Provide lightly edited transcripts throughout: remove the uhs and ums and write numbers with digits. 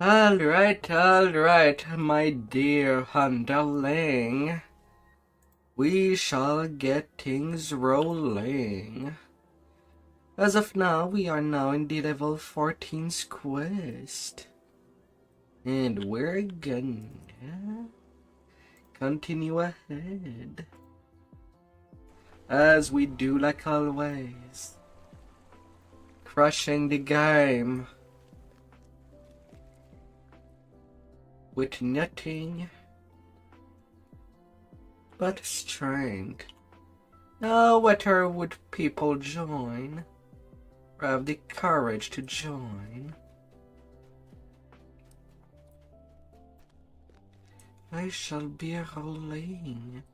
Alright, my dear underling. We shall get things rolling. As of now, we are now in the level 14's quest. And we're gonna continue ahead. As we do like always. Crushing the game. With nothing but strength. Now, whether would people join, or have the courage to join? I shall be rolling.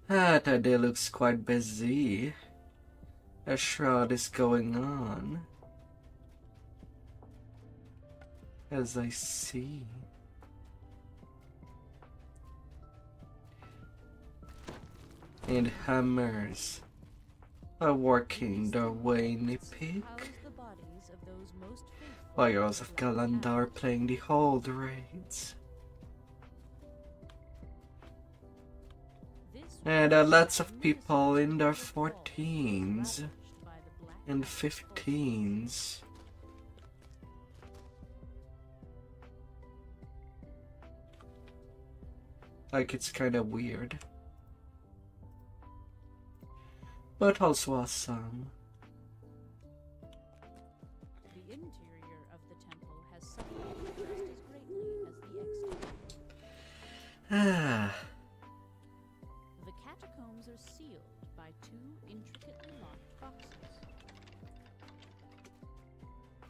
Today looks quite busy. A shroud is going on, as I see. And hammers are working their way in the peak. Warriors of Galandar are playing the hold raids. And lots of people in their 14s and 15s. Like, it's kind of weird, but also awesome. The interior of the temple has suffered just as greatly as the exterior. The catacombs are sealed by two intricately locked boxes.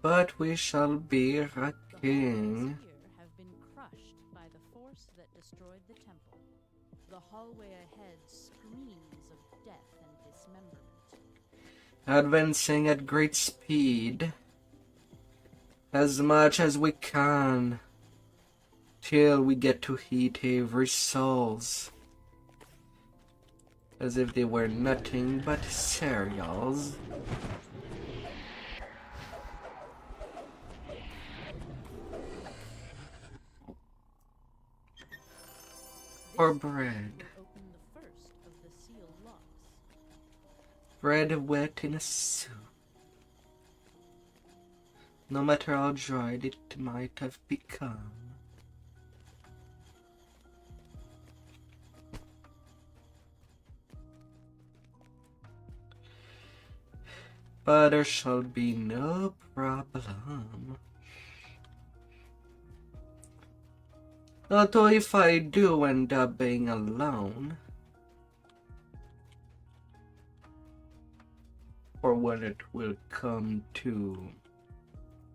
But we shall be rocking. Have been crushed by the force that destroyed the temple. The hallway ahead screams of death and dismemberment. Advancing at great speed, as much as we can, till we get to eat every souls, as if they were nothing but cereals. Or bread. Bread wet in a soup. No matter how dried it might have become. But there shall be no problem. Although if I do end up being alone, or when it will come to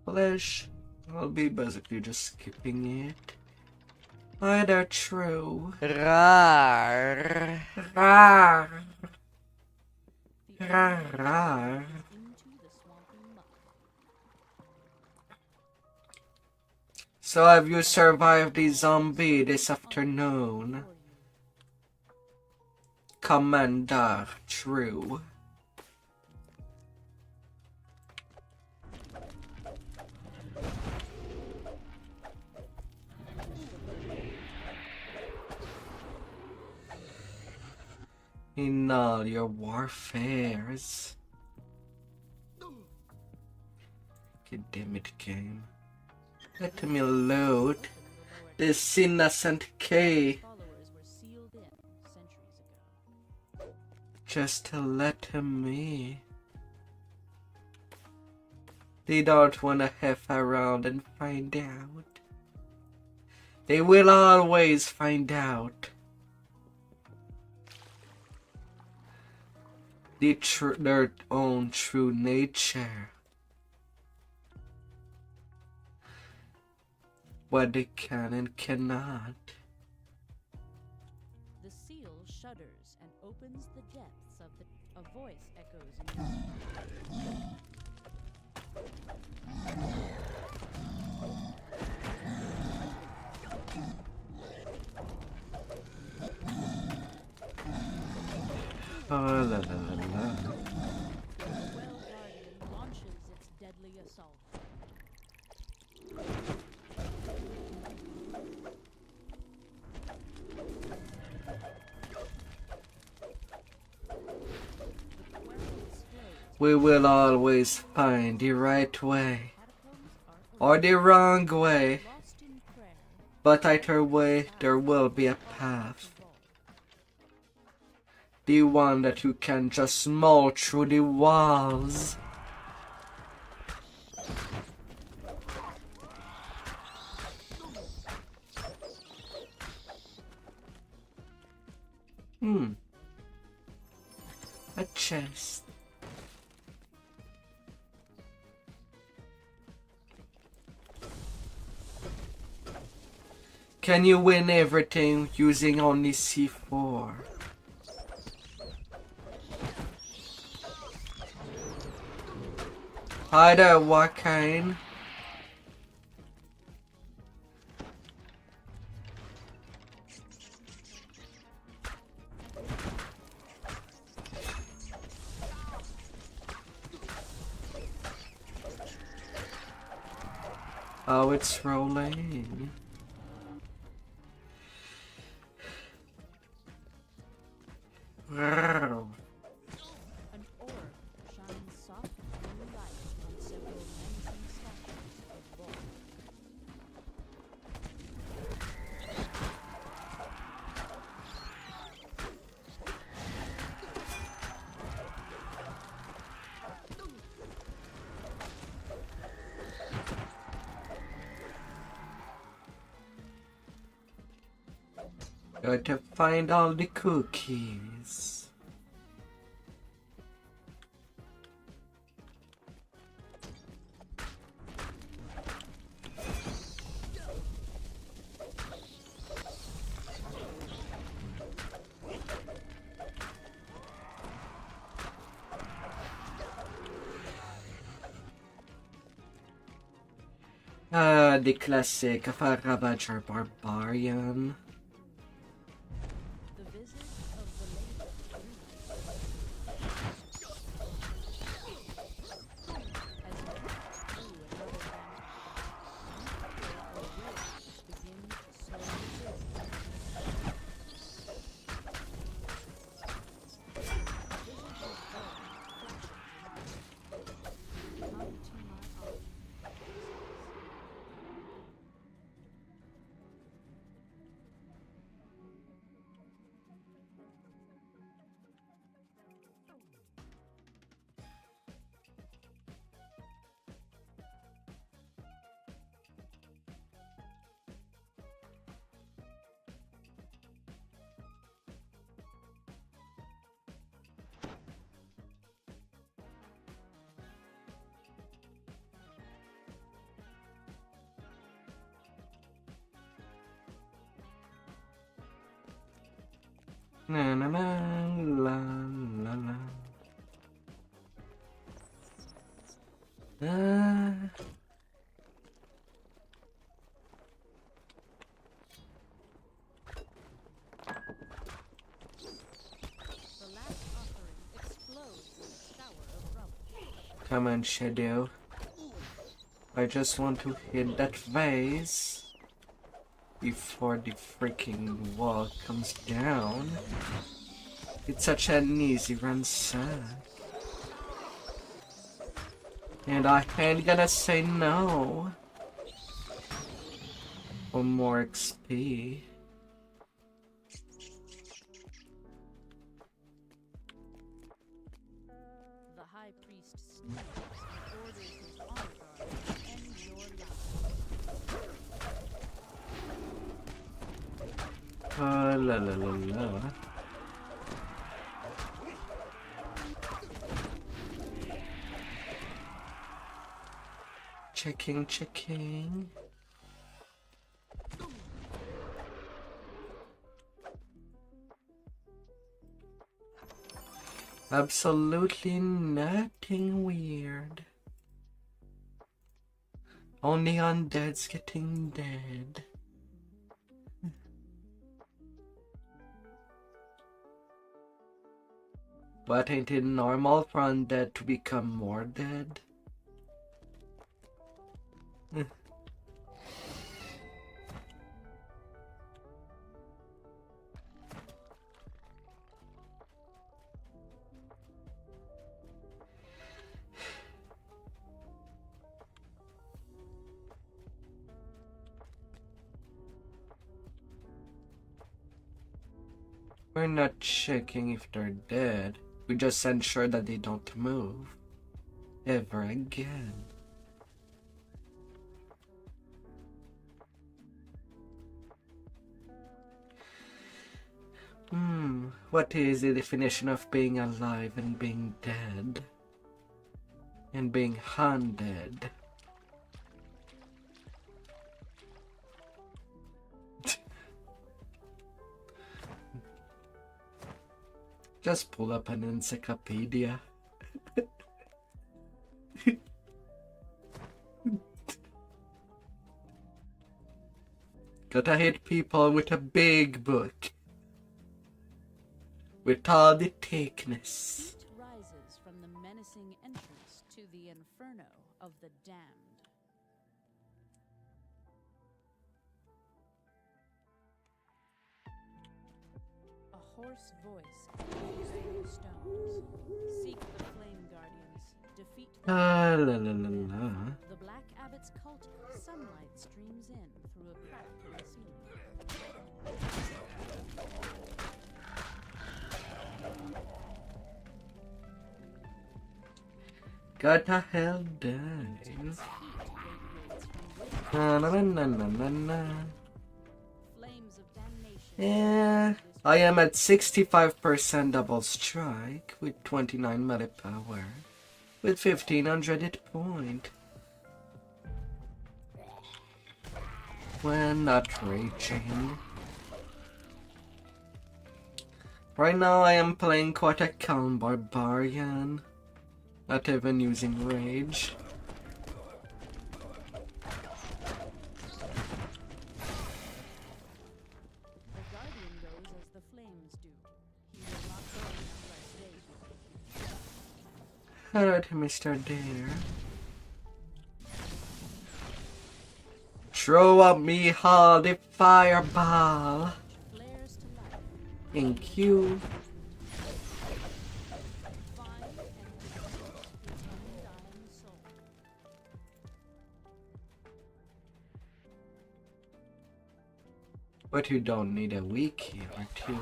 flesh, I'll be basically just skipping it. Either true. Rar. Rar. Rar. Rar. So have you survived the zombie this afternoon? Commander, true. In all your warfares. God damn it, game. Let me load this innocent K. Just to let him me. They don't wanna F around and find out. They will always find out. Their own true nature. What they can and cannot. The seal shudders and opens the depths of the... A voice echoes in Oh, la la la la. the assault. We will always find the right way, Catacombs or are the wrong way, lost in prayer. but either way there will be a path. The one that you can just maul through the walls. A chest. Can you win everything using only C4? Hi there, Wakane. Oh, it's rolling. Wow. An orb shines soft blue light on several menacing statues of Vol. Got to find all the cookies. The classic of a Ravager Barbarian. The visit of the Lady as you pass through another valley, a ridge begins to slowly build. A vision of Vol flashes in mind. Come to my arms. Na na na la la la. The last offering explodes in a shower of rubble. Come on, Shadow. I just want to hit that vase before the freaking wall comes down. It's such an easy ransack. And I ain't gonna say no. For more XP. The High Priest sneers and orders his honor guard to end your life. La la la la. Checking. Absolutely nothing weird. Only undead's getting dead. But ain't it normal for undead to become more dead? We're not checking if they're dead. We just ensure that they don't move ever again. What is the definition of being alive and being dead? And being haunted? Just pull up an encyclopedia. Gotta hit people with a big book. With all the thickness. Heat rises from the menacing entrance to the inferno of the damned. A hoarse voice echoes through the stones. Seek the flame guardians. Defeat the La la la la. The Black Abbot's cult. Sunlight streams in through a crack in the ceiling. Gotta hell dive. Na na na na na na. Flames of damnation. Yeah, I am at 65% double strike with 29 melee power with 1500 hit point. When not raging. Right now I am playing quite a calm barbarian. Not even using rage. The guardian goes as the flames do. He will not go unless they do. Alright, Mr. Dare. Throw up me all the fireball. Flares to life. Thank you. Find and defeat his undying soul. But you don't need a weak healer too.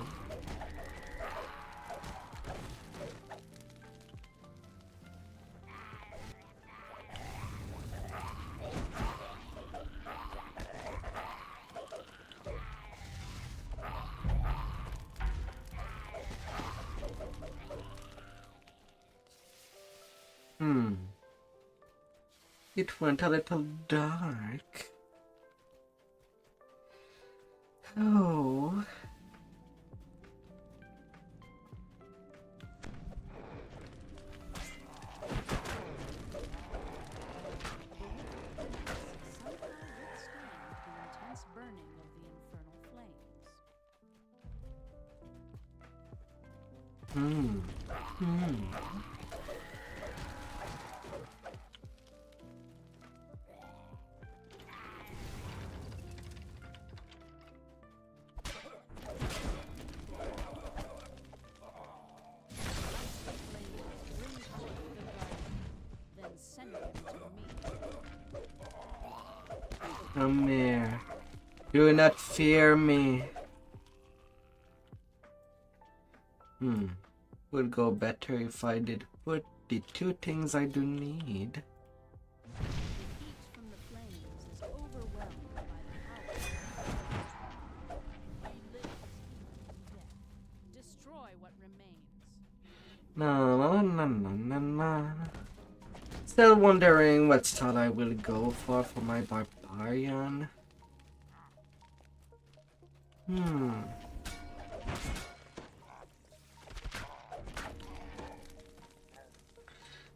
It went a little dark. Oh. Somehow withstand the intense burning of the infernal flames. Then send him to me. Come here. Do not fear me. Would go better if I did put the two things I do need. The heat from the flames is overwhelmed by the power. He lives in death. Destroy what remains. No, no, no, no, no, no. Still wondering what style I will go for my barbarian.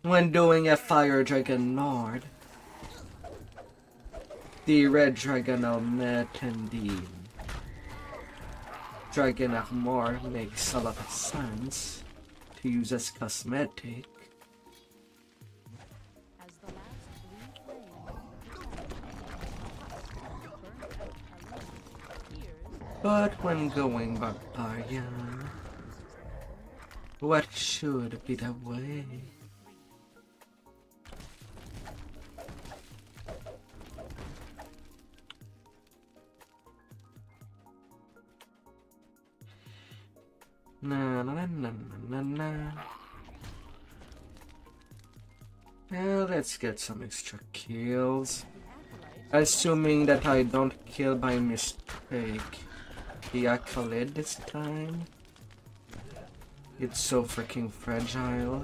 When doing a fire dragon lord, the red dragon helmet and the dragon armor makes a lot of sense to use as cosmetic. As the last blue flame But when going barbarian, what should be the way? Na na na na na na. Well, let's get some extra kills. Assuming that I don't kill by mistake the accolade this time. It's so freaking fragile.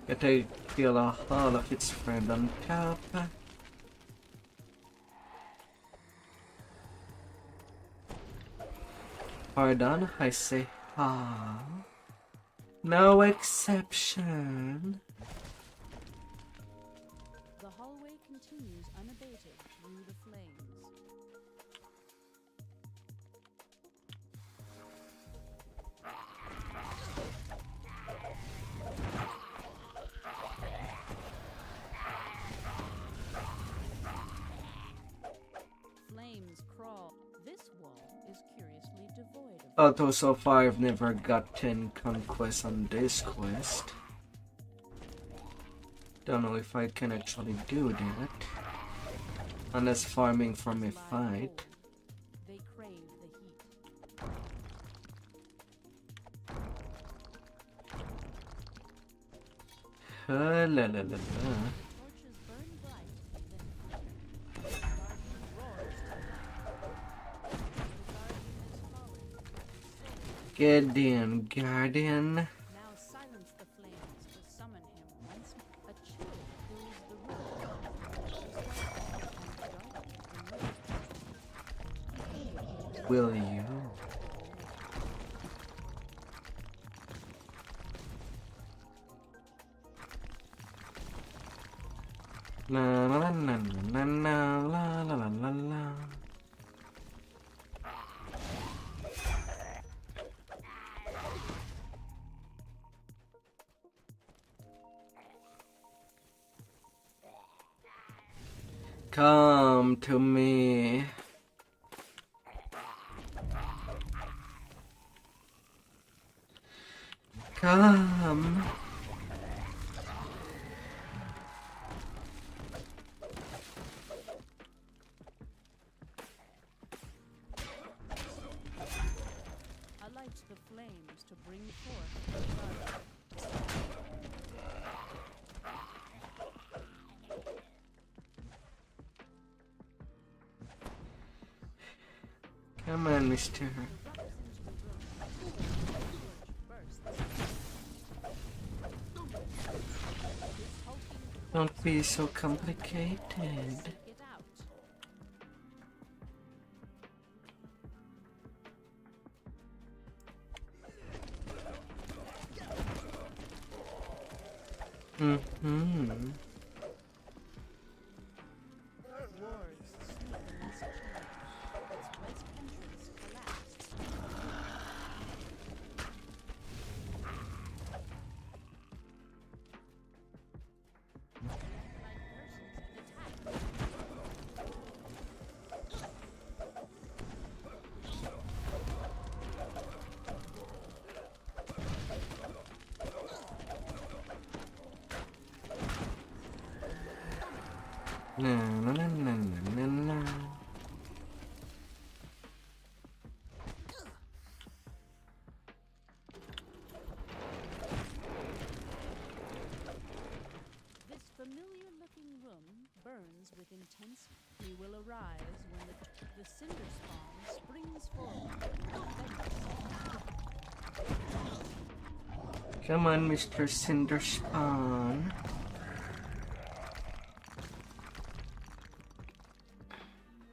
Yet I kill all of its friend on top. Pardon, I say no exception. The hallway continues unabated through the flames. Flames crawl. This wall is curiously devoid of. Although so far I've never gotten conquest on this quest. Don't know if I can actually do that. Unless farming from a fight. They crave the heat. La la la la. Torches burn bright, then the guardian roars. The guardian is fallen. Get in, Guardian. Now silence the flames to summon him once more. A chill fills the room. Will you? La la la la la la la la la la. Come to me. Come. Alight the flames to bring forth the blood. Come on, mister. Don't be so complicated. Get out. Mm-hmm. Wards sweep the east chamber. Its west entrance collapsed. Like nurses, attack. Na na na na na na. This familiar-looking room burns with intense. He will arise when the cinder spawn springs forward. Come on, Mr. Cinder Spawn.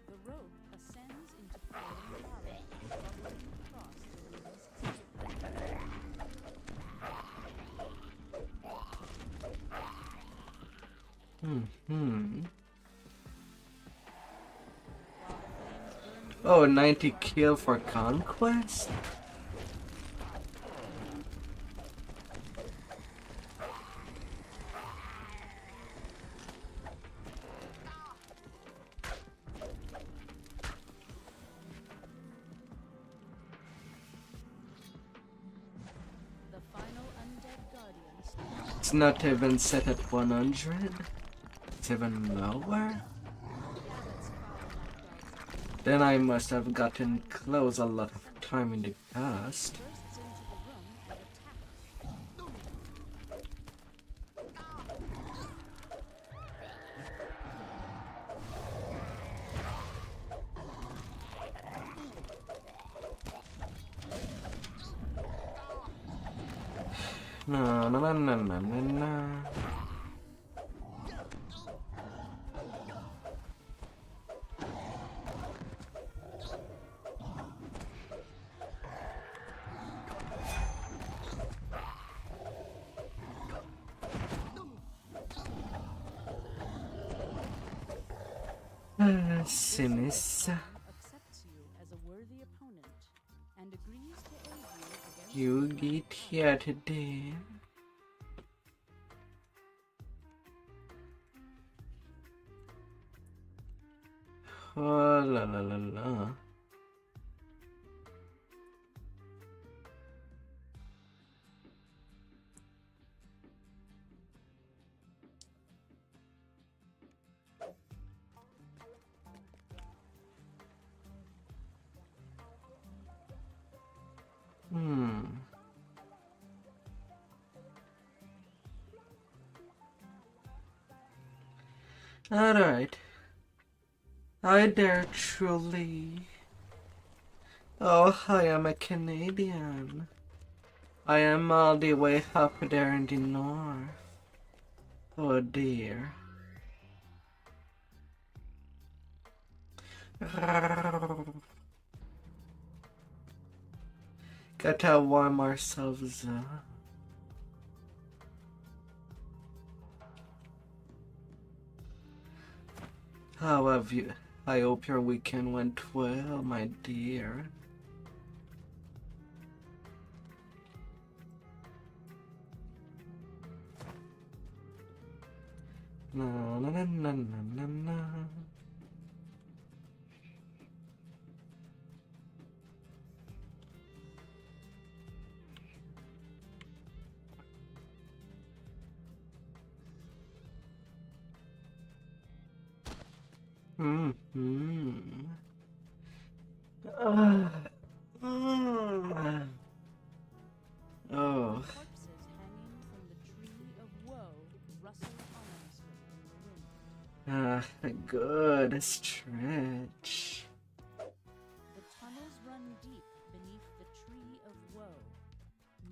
The rope ascends into flowing lava, bubbling across the room's Hmm. Oh, 90 kill for conquest? It's not even set at 100. It's even lower. Then I must have gotten close a lot of time in the past. No, no, no, no, no, no, no. Sinis. Accepts you as a worthy opponent and agrees to aid you against You get here today. Oh la la la la. Alright. Hi there, truly. Oh, I am a Canadian. I am all the way up there in the north. Oh dear. Gotta warm ourselves up. How have you? I hope your weekend went well, my dear. Na na na na na na na. Oh. corpses hanging from the tree of woe rustle ominously in the wind. Good stretch. The tunnels run deep beneath the tree of woe.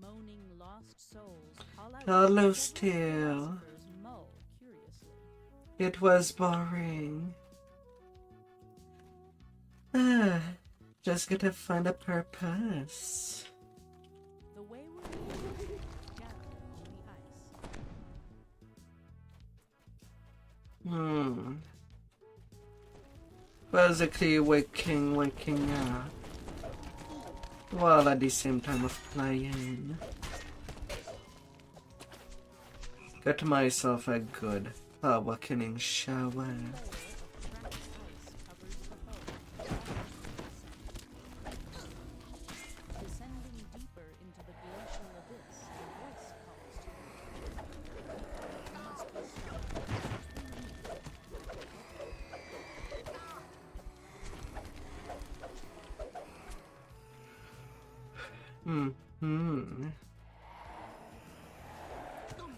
Moaning lost souls call out Hello, as several still. philosophers mull curiously. It was boring. Just gotta find a purpose. The wayward winds gather on the ice. Basically waking up. While at the same time of playing. Got myself a good awakening shower. Descending deeper into the glacial abyss, a voice calls to you. You must be strong.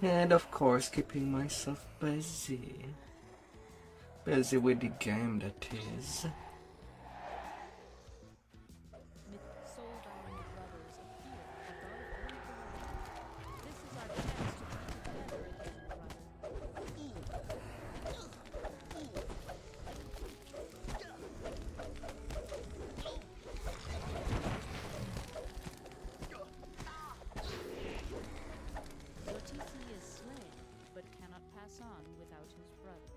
And of course keeping myself busy. Busy with the game, that is. Soul-bound brothers appear above every This is our chance to be together again, Zotisi is slain, but cannot pass on without his brother.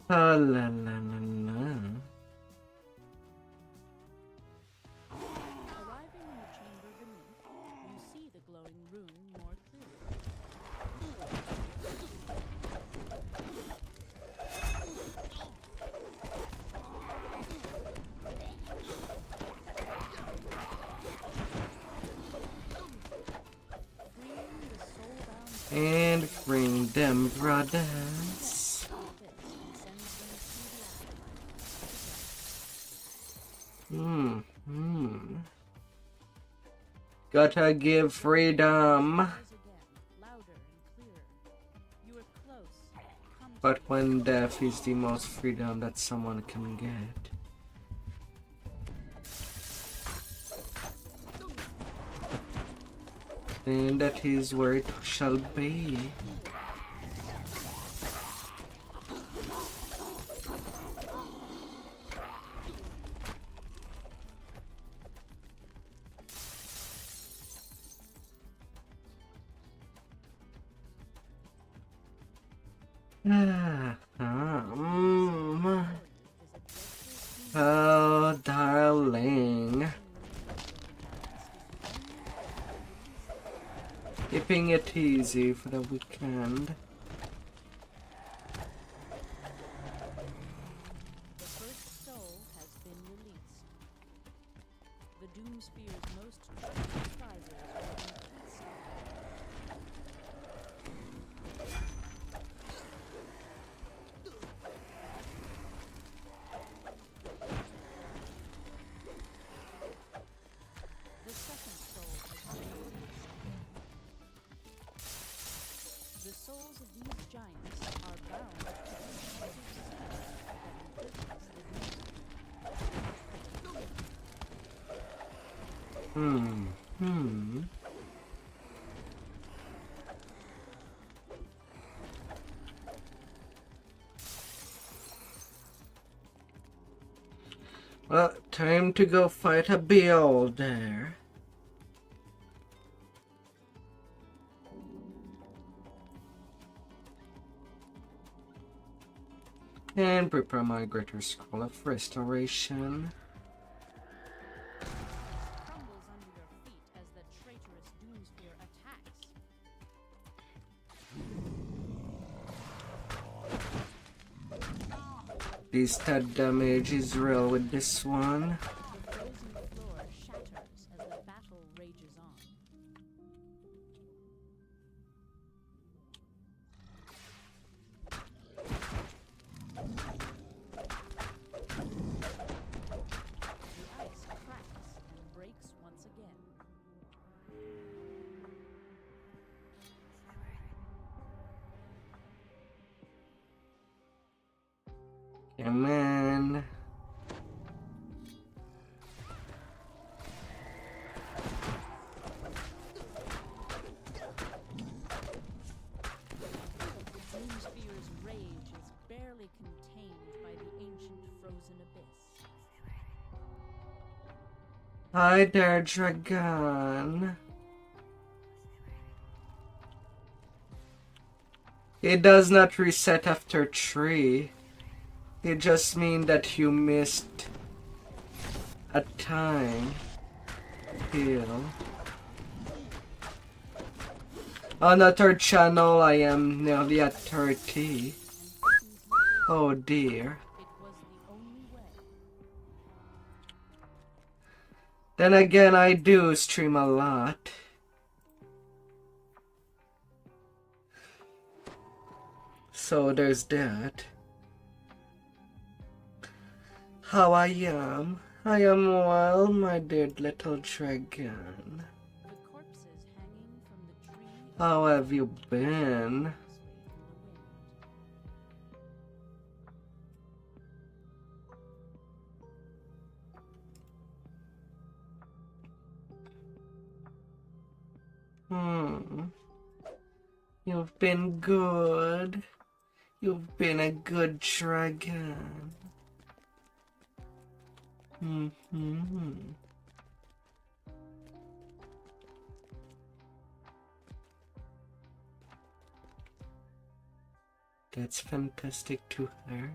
Oh la la la la. Arriving in the chamber beneath, you see the glowing rune more clearly. And bring them, brothers. This and sends them to the afterlife. Gotta give freedom. Yours again, louder and clearer. You are close. Come to But when death is the most freedom that someone can get. Then that is where it shall be. Oh, darling. Keeping it easy for the weekend. The first soul has been released. The Doomsphere's most trusted prizes will be feasted. The second soul has been released. The souls of these giants are bound to the exclusive spell that imprisions the Doomsphere. Well, time to go fight a beholder. And prepare my greater scroll of restoration. Crumbles under your feet as the traitorous Doomsphere attacks. The stat damage is real with this one. The frozen floor shatters as the battle rages on. The ice cracks and breaks once again. Come on. The Doomsphere's rage is barely contained by the ancient frozen abyss. Hi there, dragon. It does not reset after 3. It just means that you missed a time. Heal. On the third channel, I am nearly at 30. Oh dear. It was the only way. Then again, I do stream a lot. So there's that. How I am? I am well, my dear little dragon. The corpses hanging from the tree How have you been? You've been good. You've been a good dragon. That's fantastic to hear.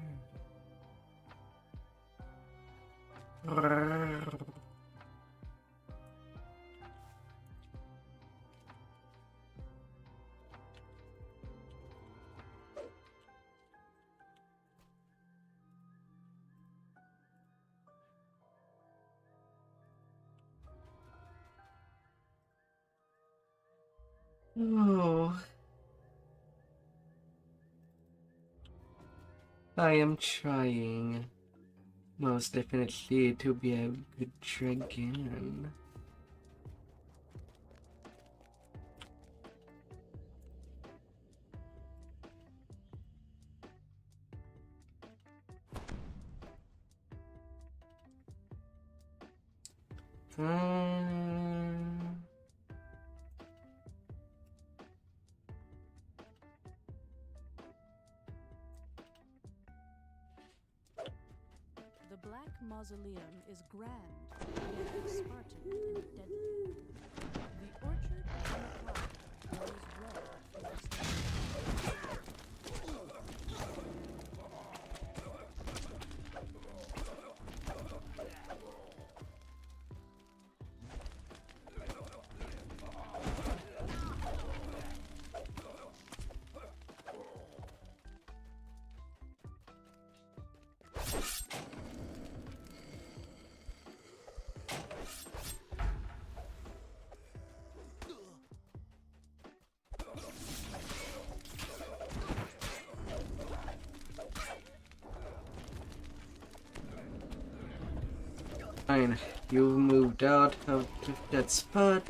Oh, I am trying, most definitely, to be a good dragon. The Black Mausoleum is grand, yet Spartan and deadly. The orchard and the plaza glows red from the stars. Fine, you've moved out of that spot.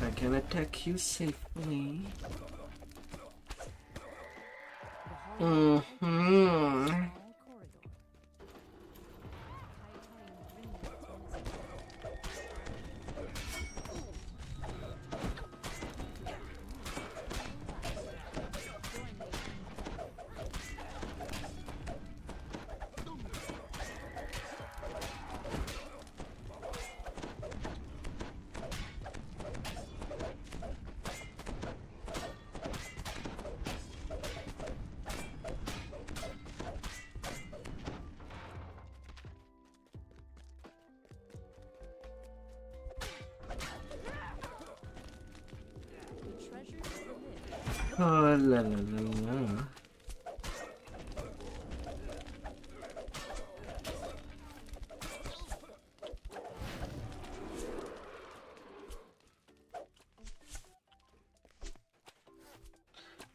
I can attack you safely. Mm-hmm. Oh, la la la la.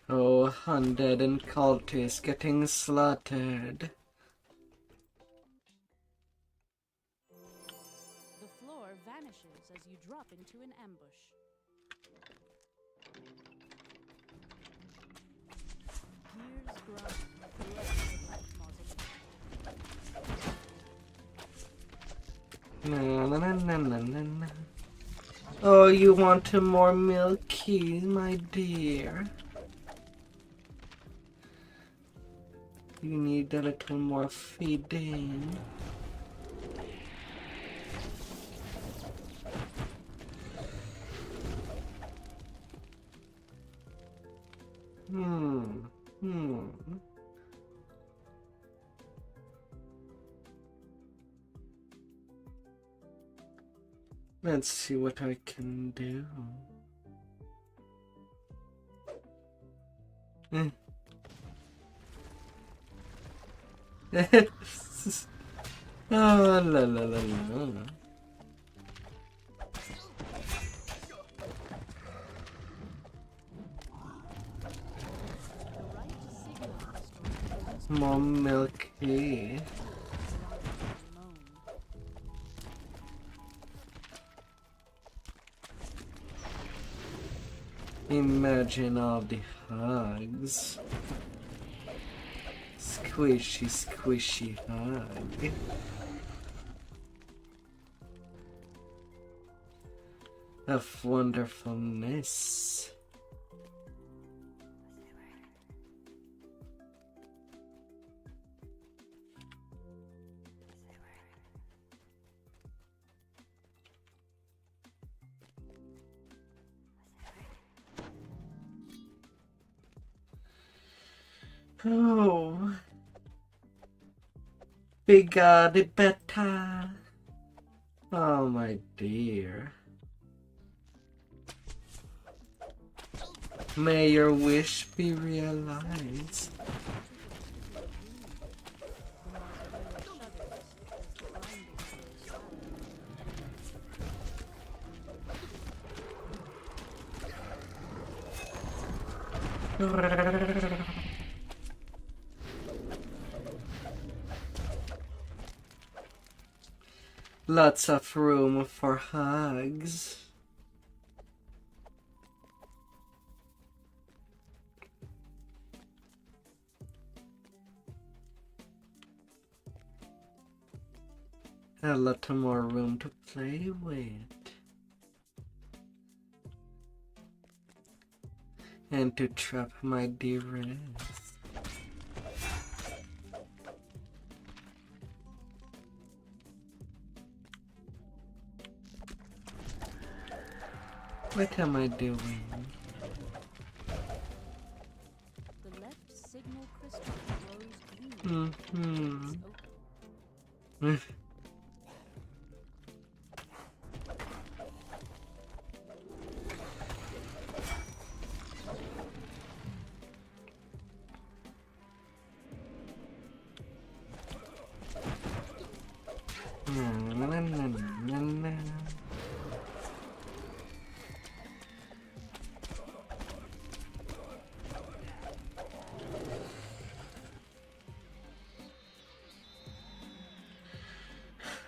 Oh, undead and cultists getting slaughtered. The floor vanishes as you drop into an ambush. Gears grind throughout the Black Mausoleum. Na, na, na, na, na, na. Oh, you want more milky, my dear? You need a little more feeding. Let's see what I can do. Oh, la la la la. More milky. Imagine all the hugs. Squishy, squishy hug. Of wonderfulness. Oh, bigger the better. Oh, my dear. May your wish be realized. Lots of room for hugs. A lot more room to play with. And to trap my dearest. What am I doing? The left signal crystal glows green.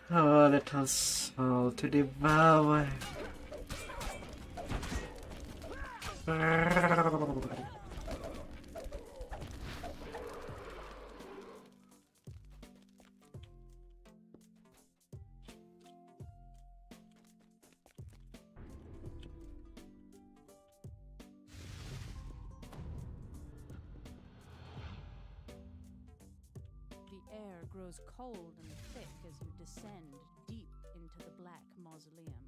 Oh, little soul to devour. The air grows cold and thick as you descend deep into the black mausoleum.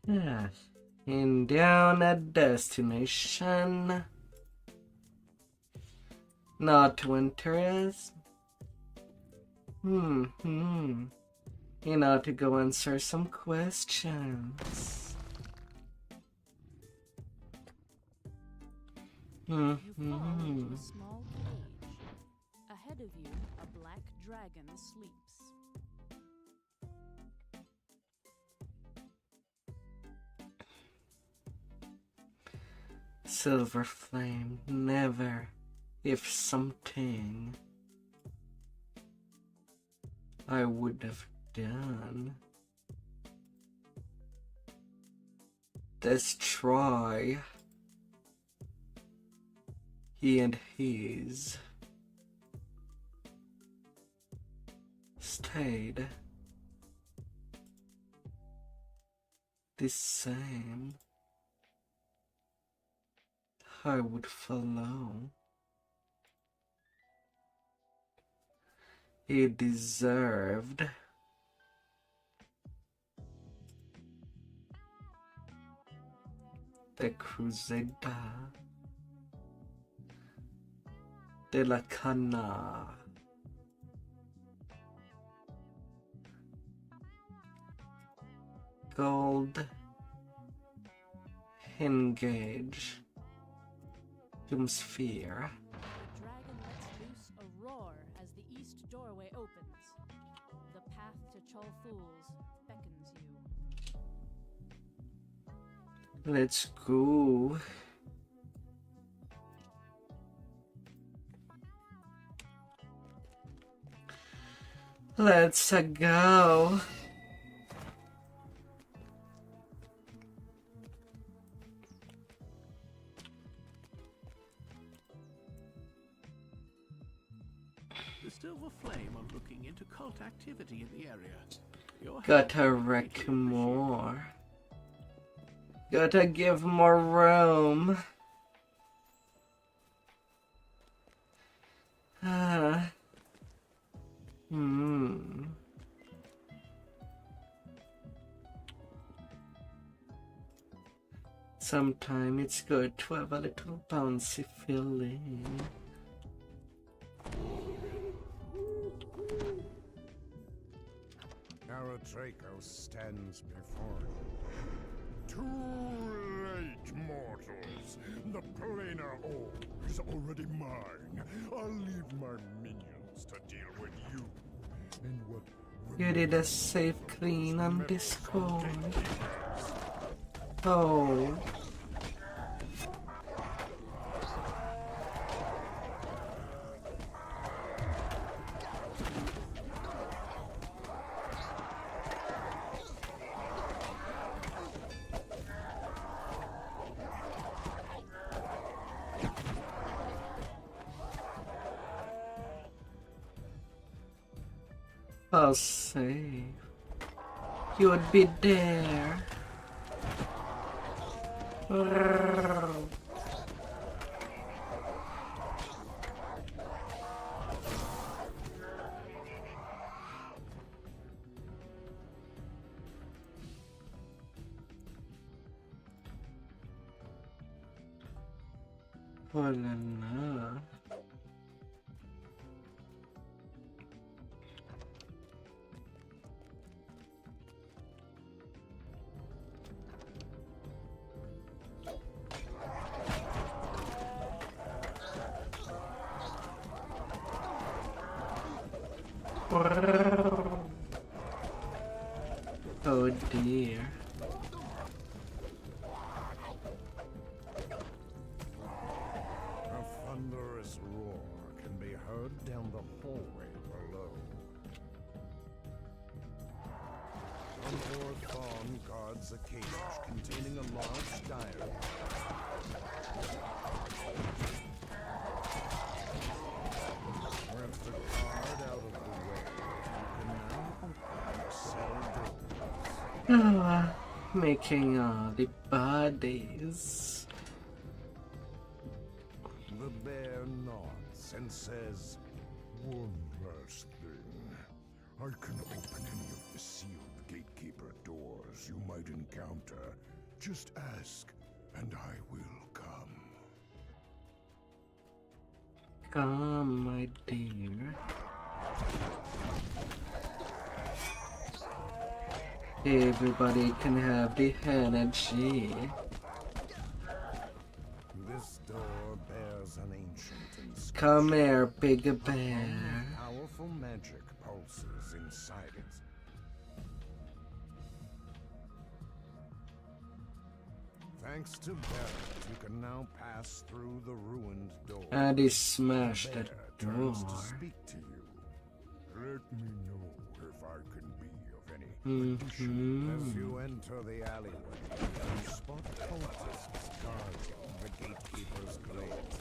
Yes. And down at destination. Not winter's. You know, to go answer some questions. You fall into a small cage. Ahead of you, a black dragon sleeps. Silver flame, never, if something I would have done. Destroy he and his stayed the same. I would follow. He deserved the Crusader de la Cana. Gold. Engage. Doomsphere. The dragon lets loose a roar as the east doorway opens. The path to Chol Fools beckons you. Let's go. Let's go. The Silver Flame are looking into cult activity in the area. Your Gotta help would be wreck greatly more. Gotta give more room. Sometimes it's good to have a little bouncy feeling. Austrakear stands before you. Too late, mortals. The planar orb is already mine. I'll leave my minions to deal with you. And what You did a save clean on Discord. Oh. How safe you would be there. Oh la la. Oh dear. A thunderous roar can be heard down the hallway below. An Orthon guards a cage containing a large diary. With the card out of the way, you can now open cell doors. Making all the bodies. The bear nods and says, "One last thing. I can open any of the sealed gatekeeper doors you might encounter. Just ask, and I will come." Come, my dear. Everybody can have the energy. This door bears an ancient inscription. Come here, big bear. Powerful magic pulses inside it. Thanks to Barrett, you can now pass through the ruined door. And he smashed The that bear turns door. to speak to you. Let me know if I can be of any addition. As you enter the alleyway, you spot cultists guarding the gatekeeper's glade.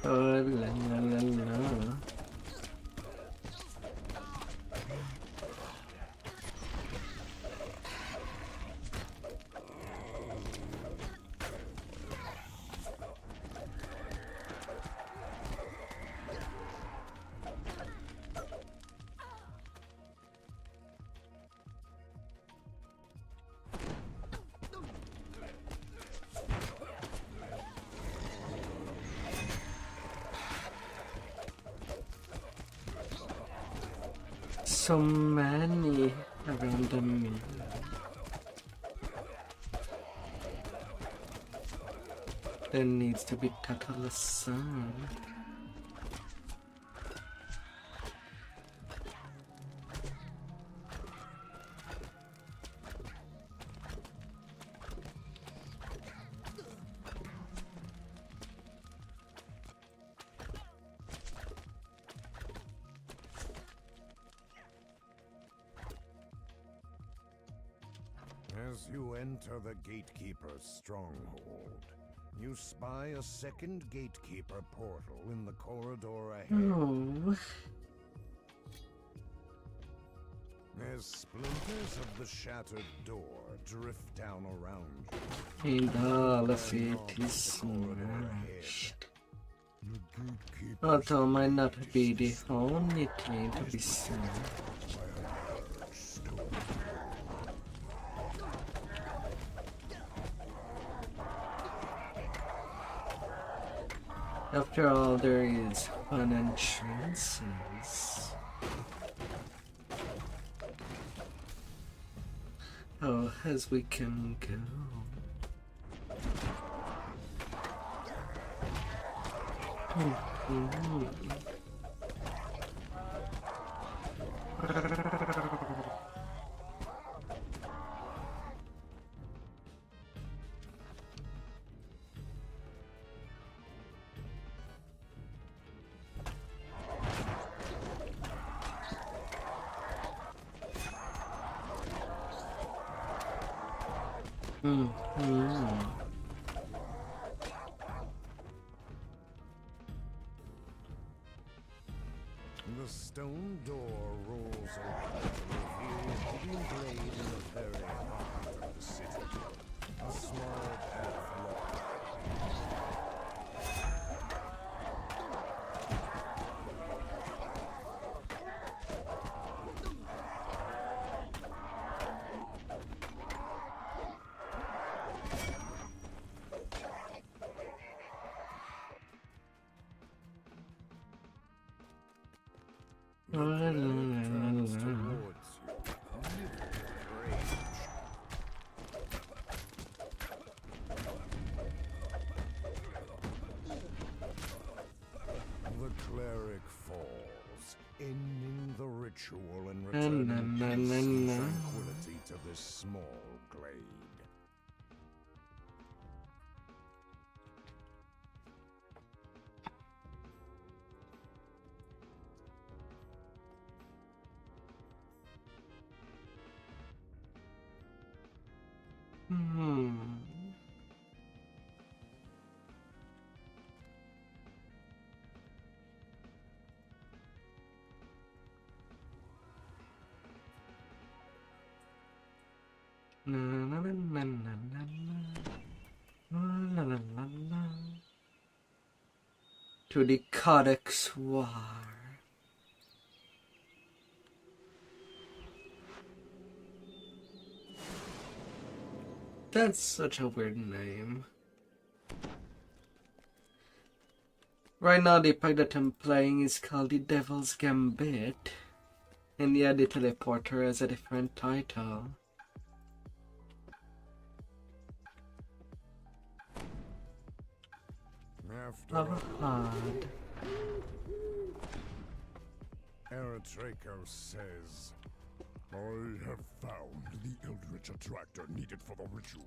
Oh la la la la. So many around the mill. There needs to be total sun. As you enter the gatekeeper's stronghold, you spy a second gatekeeper portal in the corridor ahead. Oh, As splinters of the shattered door drift down around you, and all of it is smashed. the gatekeeper Although might not be the only thing to be smashed. After all, there is fun entrances. Oh, as we can go. The stone door rolls open to reveal a hidden blade in the very heart of the city. A small path locked. Turns towards you, livid with rage. The cleric falls, ending the ritual and returning peace and tranquility to this small glade. To the Codex War. That's such a weird name. Right now the pack that I'm playing is called the Devil's Gambit. And yeah, the Teleporter has a different title. Hard. Austrakear says, I have found the Eldritch Attractor needed for the ritual.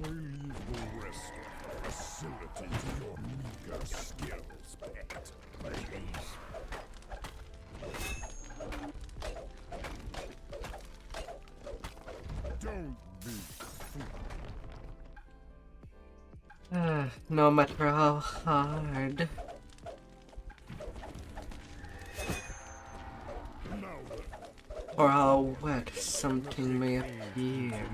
I leave the rest of the facility to your meager skills, pet. Please. Don't be fooled. No matter how hard. Or how wet something may appear.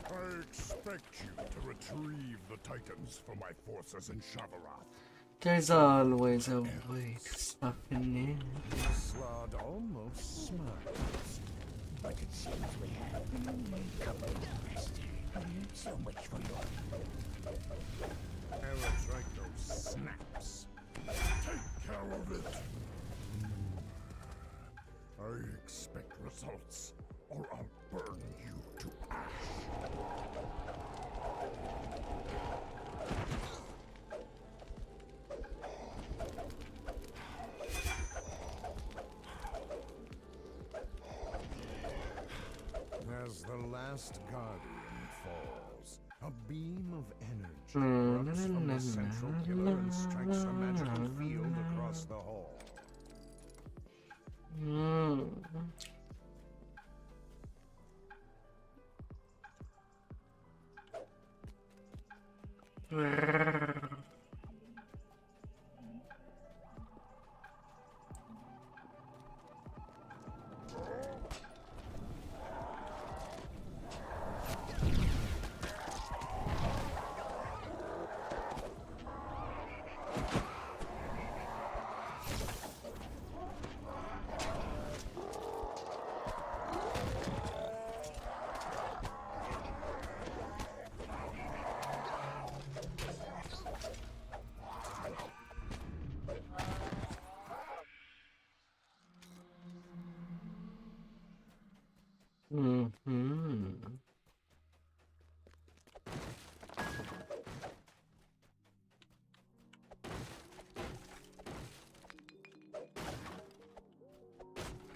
I expect you to retrieve the Titans for my forces in Shavarath. There's always a way to soften it. The slod almost smiles. But it seems we have a couple of rest. So much for your... Austrakear snaps. Take care of it. I expect results, or I'll burn you to ash. As the last guardian falls, a beam of energy erupts from the central pillar and strikes a magical field across the hall.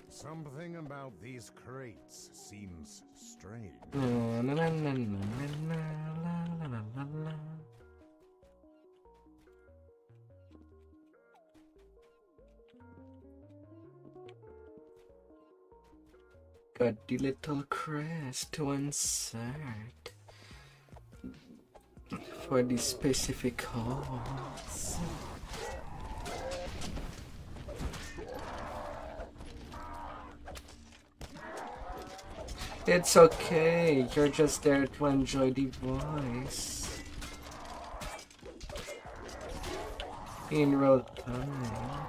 Something about these crates seems strange. got the little crest to insert for the specific holes. It's okay, you're just there to enjoy the voice in real time.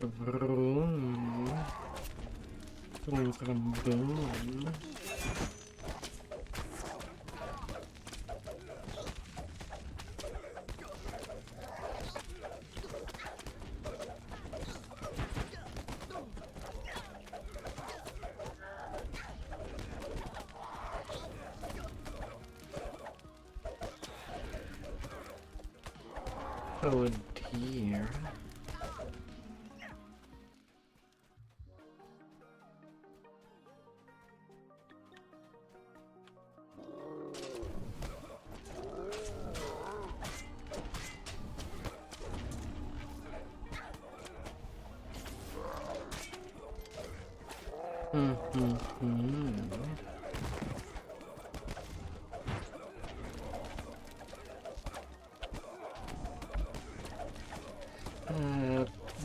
Vroom. Vroom, vroom, boom. Oh dear.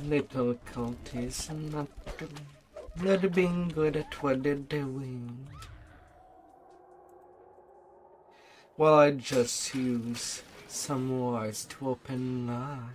Little cultists not being good at what they're doing. Well, I just use some words to open lock.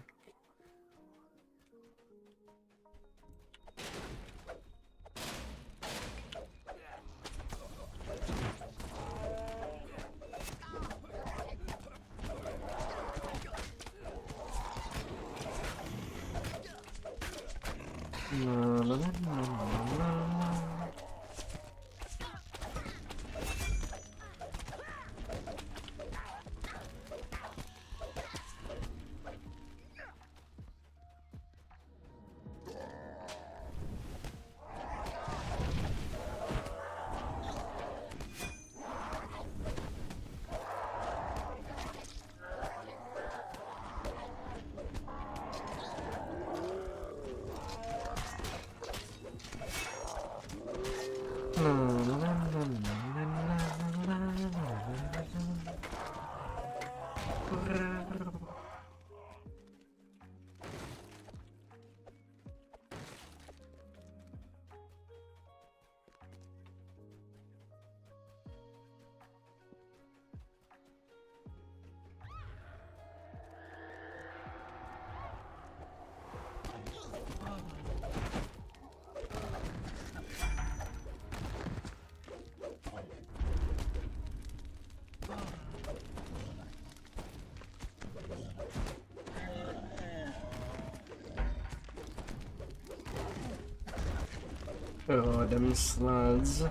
Oh, them slugs.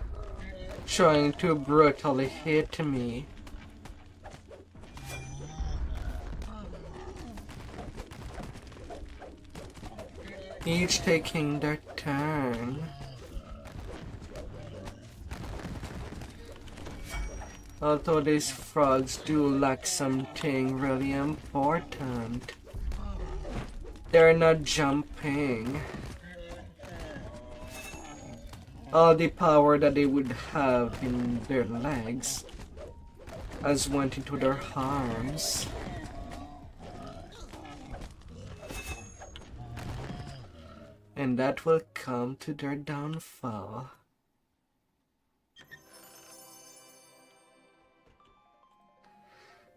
Trying to brutally hit me. Each taking their turn. Although these frogs do lack something really important. They're not jumping. All the power that they would have in their legs has went into their arms. And that will come to their downfall.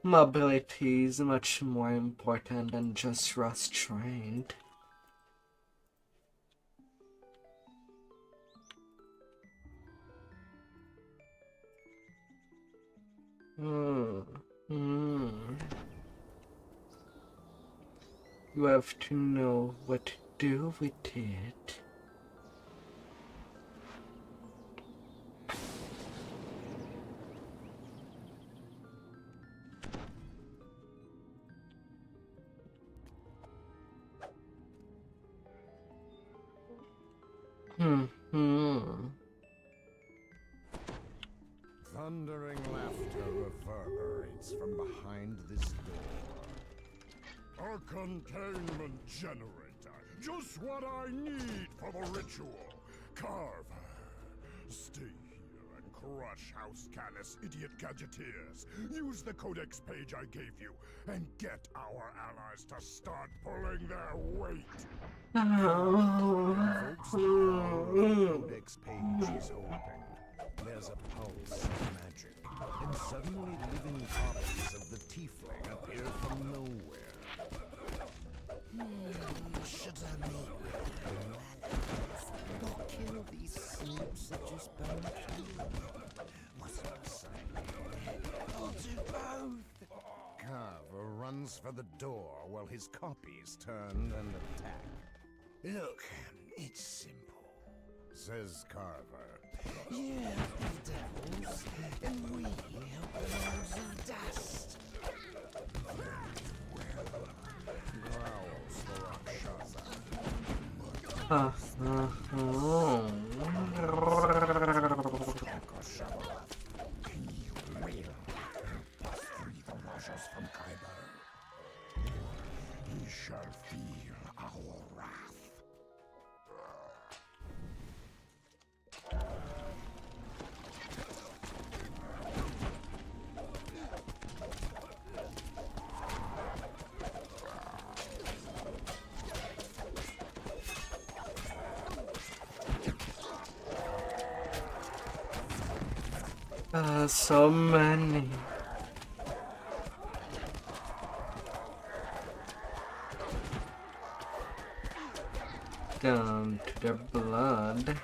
Mobility is much more important than just restraint. You have to know what to do with it. Thundering laughter reverberates from behind this door. A containment generator. Just what I need for the ritual. Carver, stay here and crush House Canis idiot gadgeteers. Use the codex page I gave you and get our allies to start pulling their weight. Invokes the codex page is open. There's a pulse of magic, and suddenly living copies of the tiefling appear from nowhere. Should I meet with the allies? Not kill these snoops that just burned through? What's I saying? I'll do both! Carver runs for the door while his copies turn and attack. Look, it's simple, Says Carver. You help the devils, and we help the lords of dust. Growls the Rakshasa. From Kyber. He shall feel our wrath. So many. Down to their blood.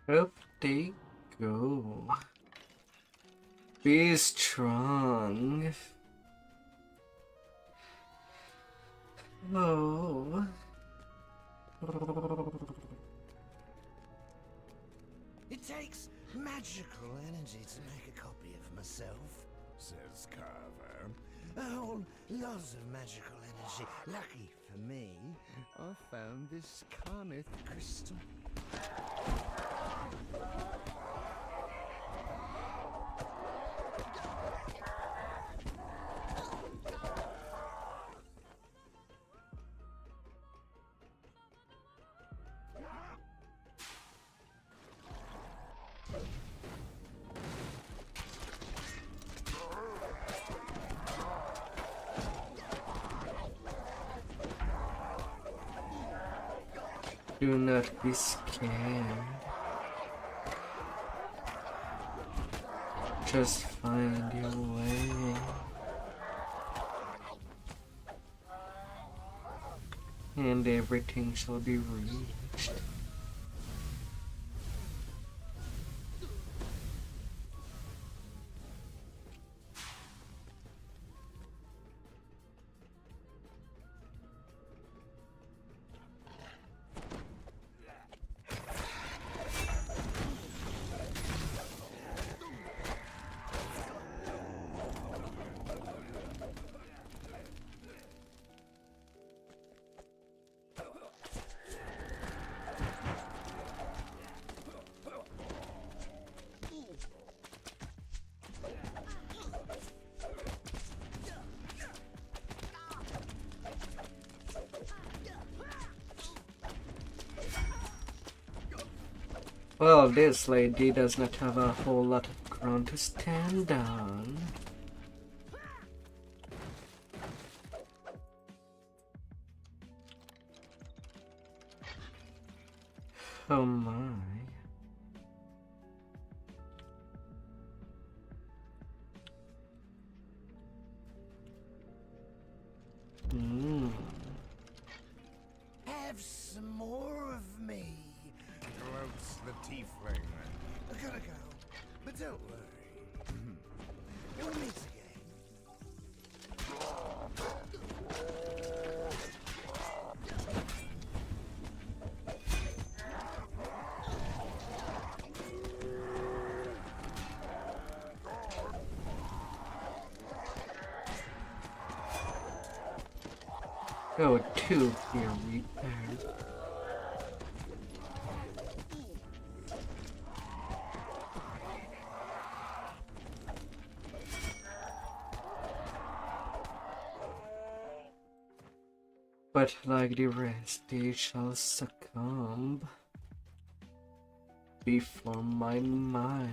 Up they go. Be strong. Oh. It takes magical energy to make a copy of myself, Says Carver. a whole lot of magical energy. Lucky for me, I found this Carnith crystal. Do not be scared. Just find your way. And everything shall be reached. Well, this lady does not have a whole lot of ground to stand on. Oh my. Have some more of me. Gloats the tiefling. I gotta go, but don't worry. We'll meet again. Go to here, repair. But like the rest, they shall succumb before my might.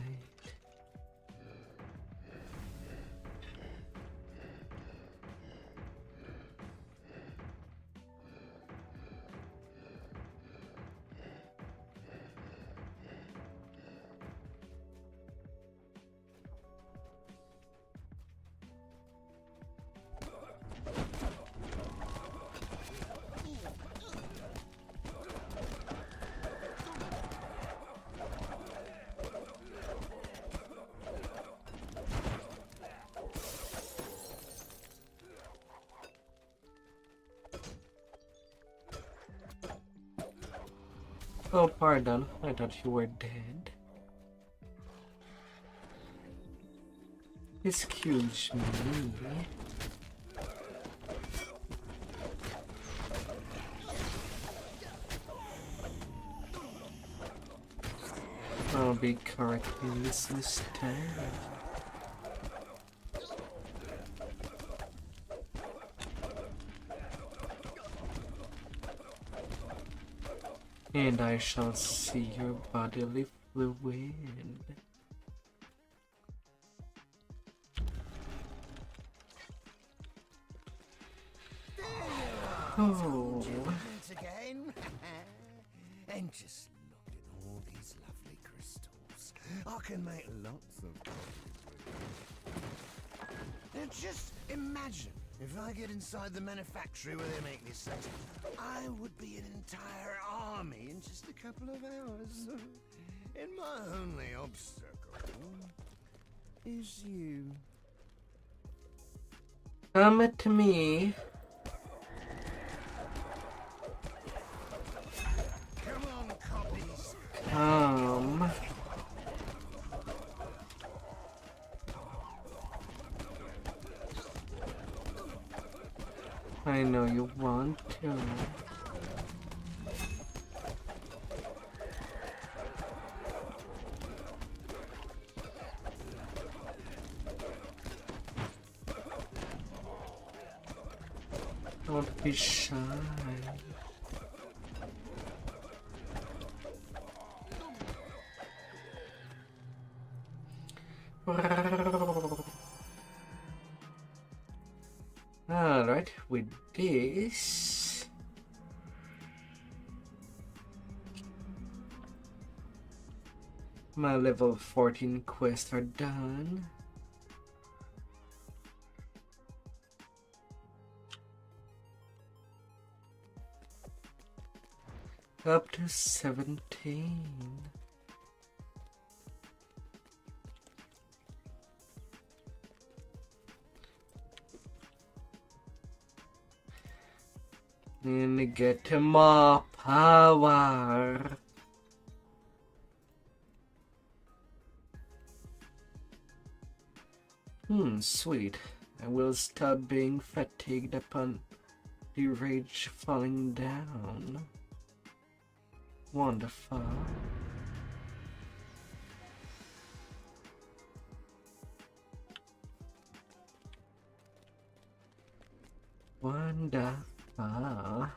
Oh, pardon. I thought you were dead. Excuse me. I'll be correcting this mistake. And I shall see your bodily fluid. Oh. Again. And just look at all these lovely crystals. I can make lots of copies. Now just imagine if I get inside the manufactory where they make this stuff, I would be an entire army in just a couple of hours. And my only obstacle is you. Come to me. Come on, copies. Come. I know you want to. Don't be shy. Alright, with this My level 14 quests are done. Up to 17. And get more power. Sweet. I will stop being fatigued upon the rage falling down. Wonderful. Wonderful.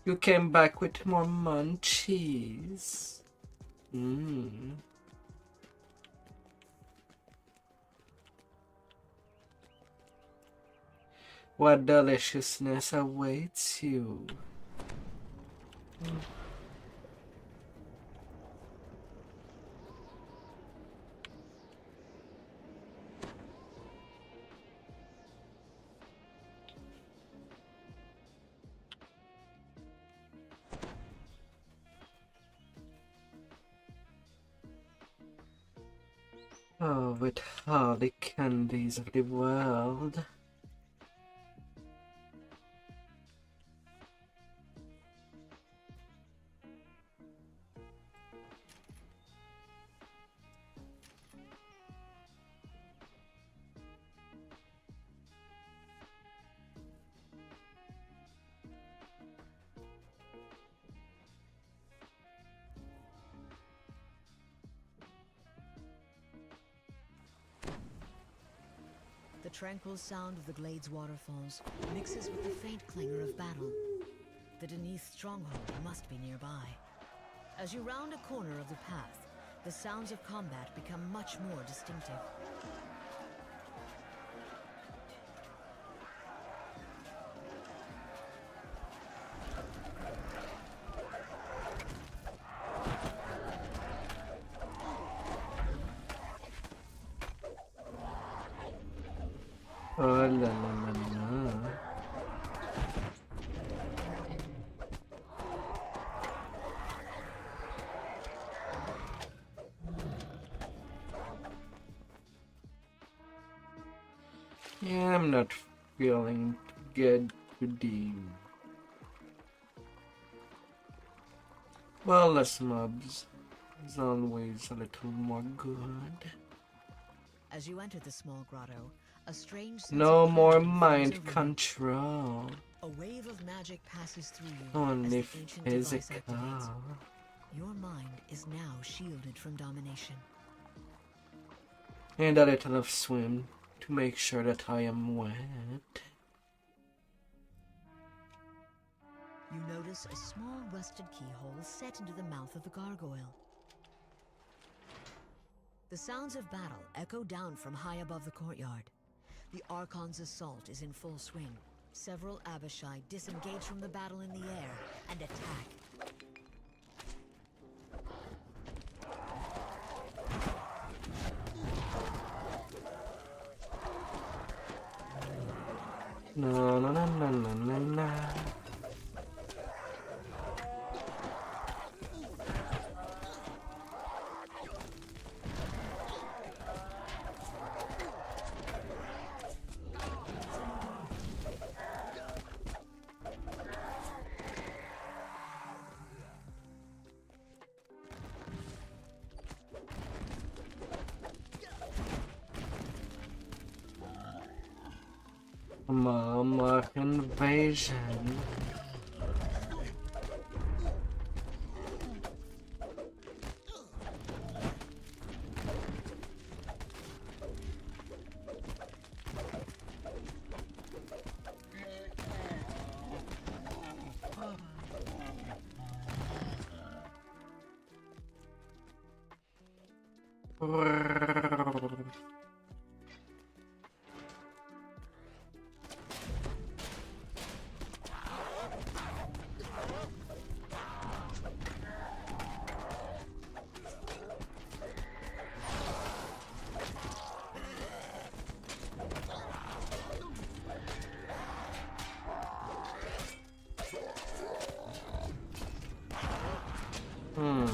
You came back with more munchies. What deliciousness awaits you? Oh, with all the candies of the world. The tranquil sound of the glade's waterfalls mixes with the faint clangor of battle. The Denise stronghold must be nearby. As you round a corner of the path, the sounds of combat become much more distinctive. Oh la la la la. Yeah, I'm not feeling good today. Well, less mobs is always a little more good. As you enter the small grotto, a strange sense No of more clarity comes mind over you. control. A wave of magic passes through you Only as the ancient device physical. activates. Your mind is now shielded from domination. And a little of swim to make sure that I am wet. You notice a small rusted keyhole set into the mouth of the gargoyle. The sounds of battle echo down from high above the courtyard. The Archon's assault is in full swing. Several Abishai disengage from the battle in the air and attack. No, no, no, no, no, no, no. Mama invasion. Hmm.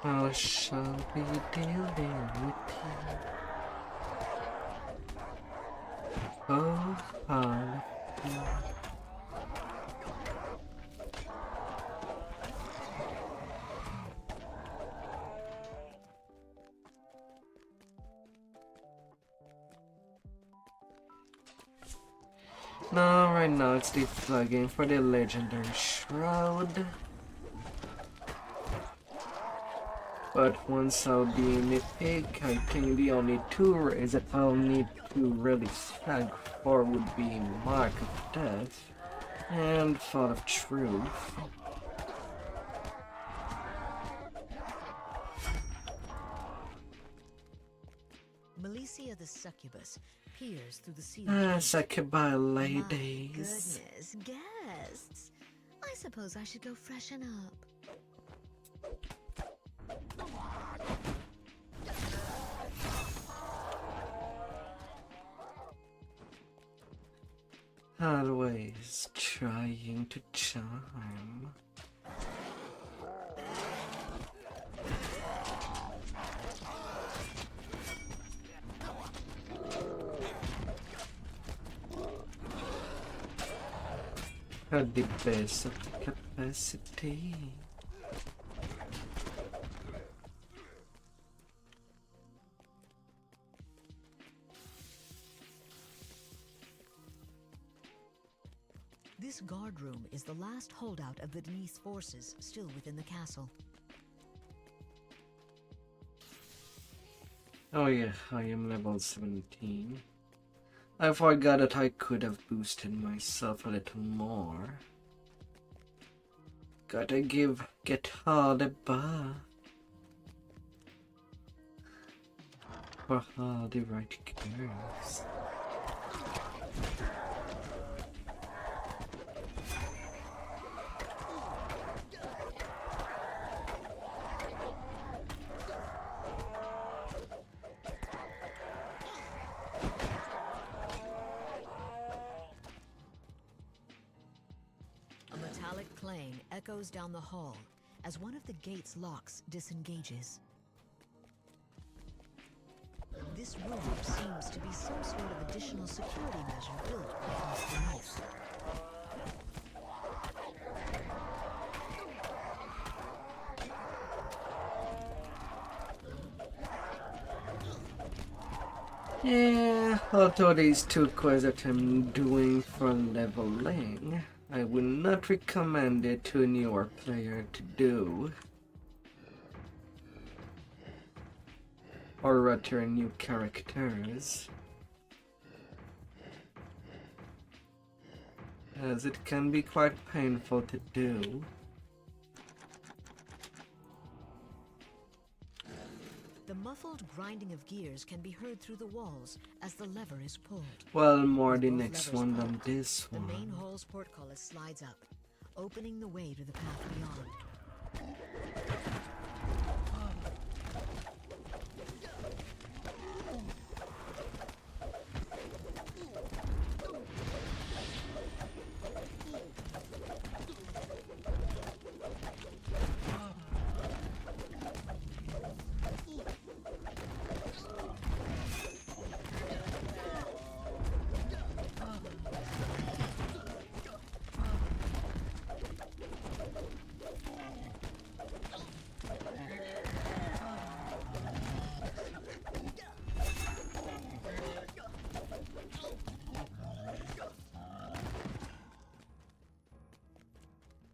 How shall we deal with you? Oh, how no, right now it's the plugin for the legendary shroud. But once I'll be in the pick, I think the only two rays that I'll need to really snag for would be Mark of Death and Thought of Truth. Malicia the succubus peers through the sealed Ah, gate. succubi My ladies. goodness, guests. I suppose I should go freshen up. Always trying to charm. At the best of the capacity. This guard room is the last holdout of the Denise forces still within the castle. Oh yeah, I am level 17. I forgot that I could have boosted myself a little more. Gotta get all the buff. For all the right girls. A metallic clang echoes down the hall as one of the gate's locks disengages. This room seems to be some sort of additional security measure built against the knife. Yeah, although these two quests that I'm doing for leveling, I would not recommend it to a newer player to do. Or rather, new characters. As it can be quite painful to do. The muffled grinding of gears can be heard through the walls as the lever is pulled. Well, more With the both next levers one than pulled, this The main one. hall's portcullis slides up, opening the way to the path beyond.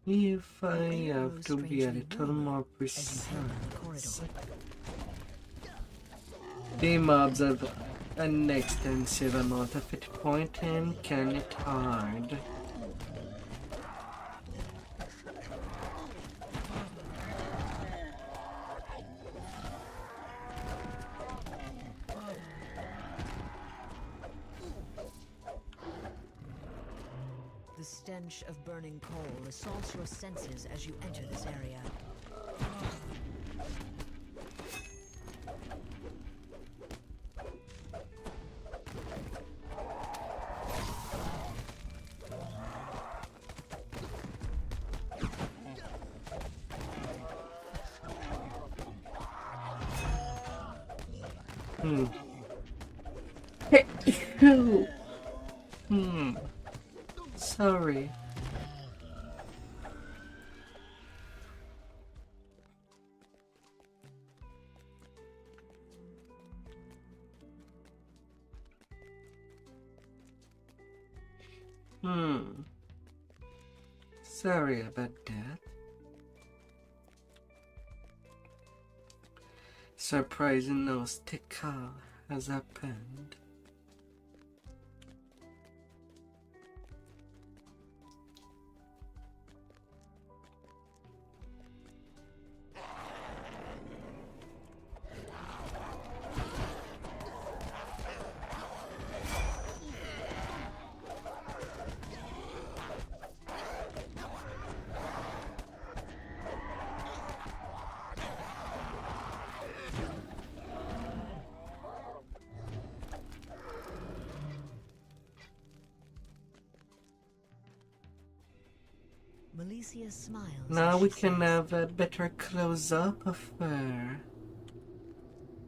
If I The air have grows to be a strangely little warm more as you head down the precise. corridor. The mobs have an extensive amount of hit point and can hit hard. The stench of burning coal assaults your senses as you enter this area. Sorry. Sorry about that. Surprising no sticker has happened. Malicia smiles. Now as we she can says, have a better close-up of her.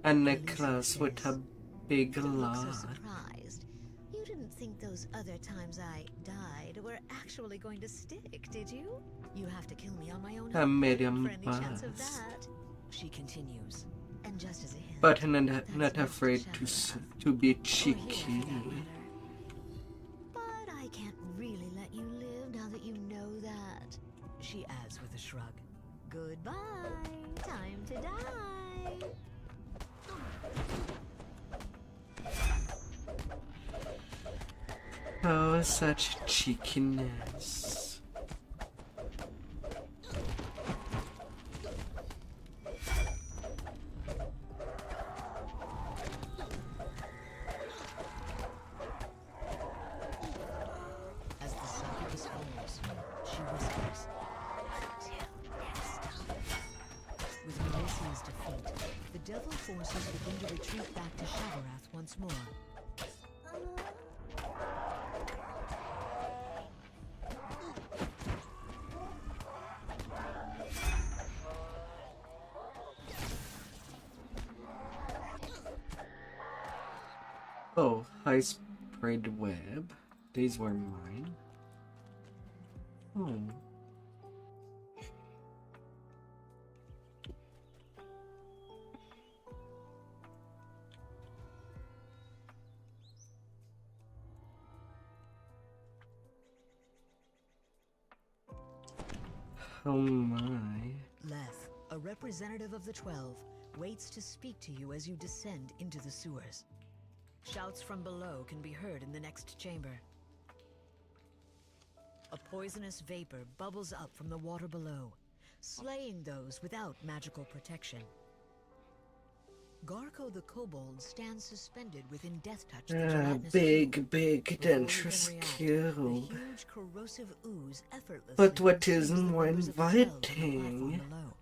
A necklace says, with a big "You look so lot. surprised. You didn't think those other times I died were actually going to stick, did you? You have to kill me on my own A hook medium for any chance of buzz. that." She continues, and just as a hint, But not that's not worth afraid the to shadow to be or here, cheeky. for that matter. But I can't really let you live now that you know that. She adds with a shrug. Goodbye. Time to die. Oh, such cheekiness. As the succubus falls, she whispers, "Until next time." With Melicia's defeat, the devil forces begin to retreat back to Shavarath once more. Oh, high spread web. These were mine. Oh. Oh my. Leth, a representative of the 12, waits to speak to you as you descend into the sewers. Shouts from below can be heard in the next chamber. A poisonous vapor bubbles up from the water below, slaying those without magical protection. Garko the kobold stands suspended within death touch the gelatinous Big cube. before you Dangerous can react, cube. the The cube. huge corrosive ooze effortlessly But what is consumes the more members of the 12 on the inviting? platform below.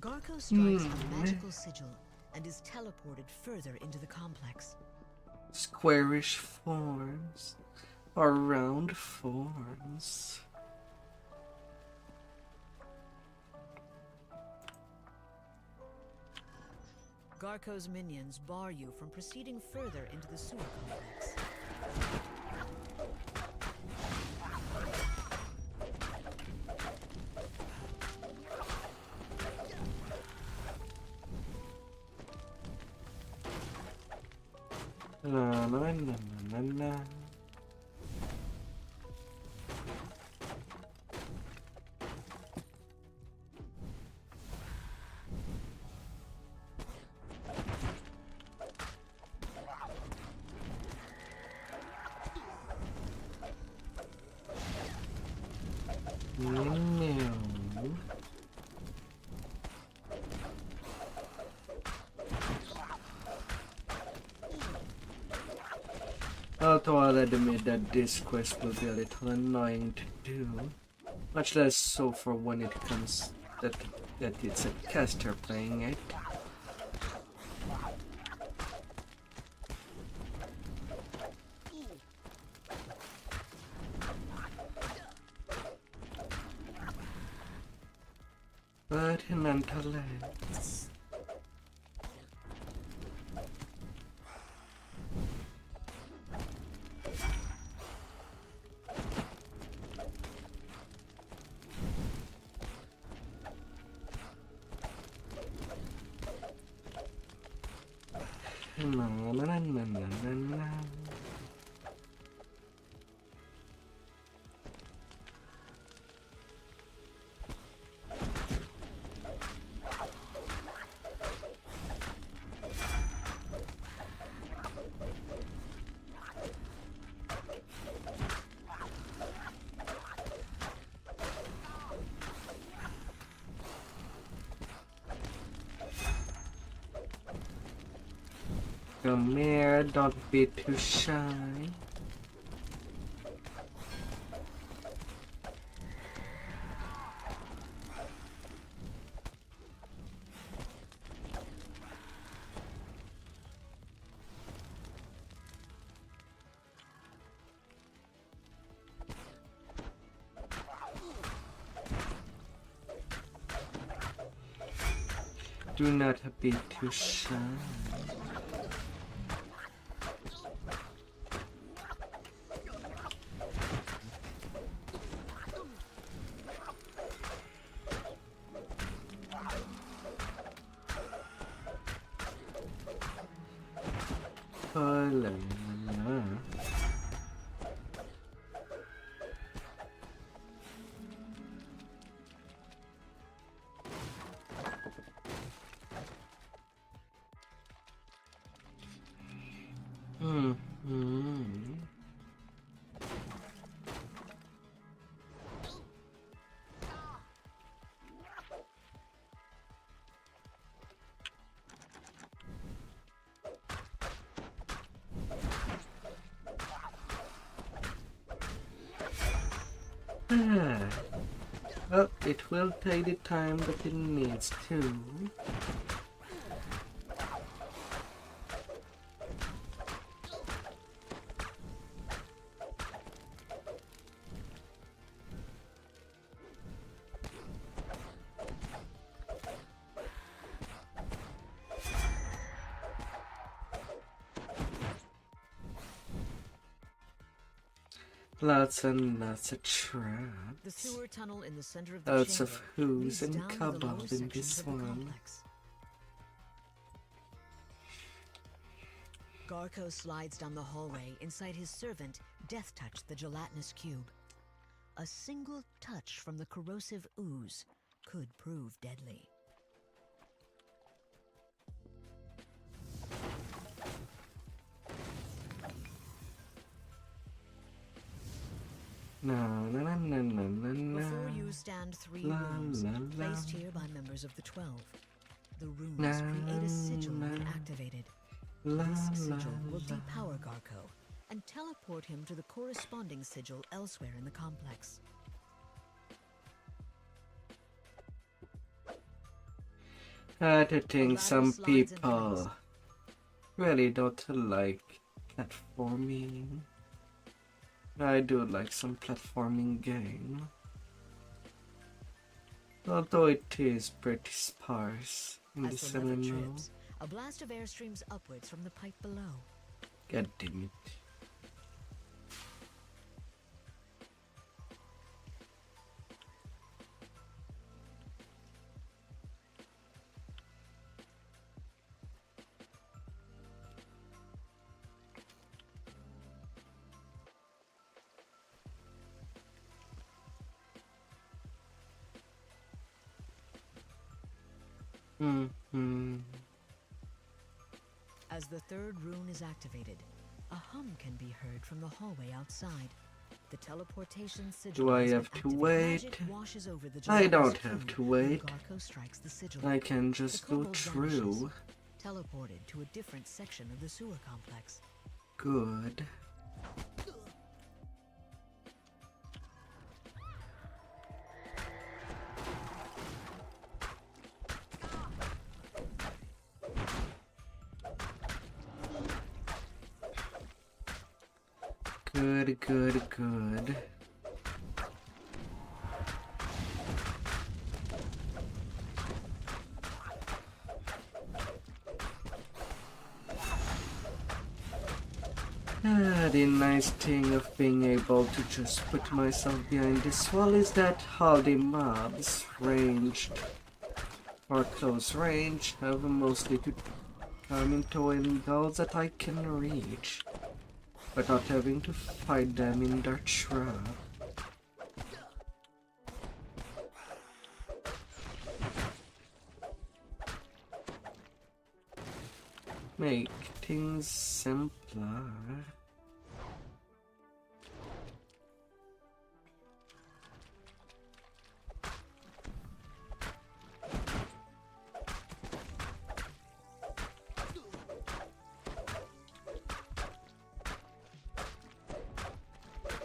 Garko strikes a magical sigil and is teleported further into the complex. Squarish forms or round forms. Garko's minions bar you from proceeding further into the sewer complex. Na na na na na. No. Although I'll admit that this quest will be a little annoying to do. Much less so for when it comes that it's a caster playing it. But nonetheless. Na, na, na, na, na, na, na. Come here, don't be too shy. Do not be too shy. Oh, la, la, la. Well, it will take the time that it needs to. Lots and lots of traps. The sewer tunnel in the center of the Lots chamber of who's leads and down to the cobble lower in sections this of the one. complex. Garco slides down the hallway inside his servant, Death Touch the gelatinous cube. A single touch from the corrosive ooze could prove deadly. No, no, no, no, no, no, no. Before you stand three La, rooms, la, la. placed here by members of the 12. The rooms Na, create a sigil when na. activated. La, This la, sigil will la. depower Garco and teleport him to the corresponding sigil elsewhere in the complex. I do think ladder some slides in people place. really don't like platforming. I do like some platforming game. Although it is pretty sparse in As this the lever MMO. trips, a blast of air streams upwards from the pipe below. God damn it. As the third rune is activated, a hum can be heard from the hallway outside. The teleportation sigil Do I has been have to activated. wait? Magic washes over the I don't gelatinous have cube to when wait. Garco strikes the sigil. I can The just go kobold vanishes, through. teleported to a different section of the sewer complex. Good. Good, good, good. The nice thing of being able to just put myself behind this wall is that all the mobs ranged or close range have mostly to come into angles that I can reach without having to fight them in their trap. Make things simpler.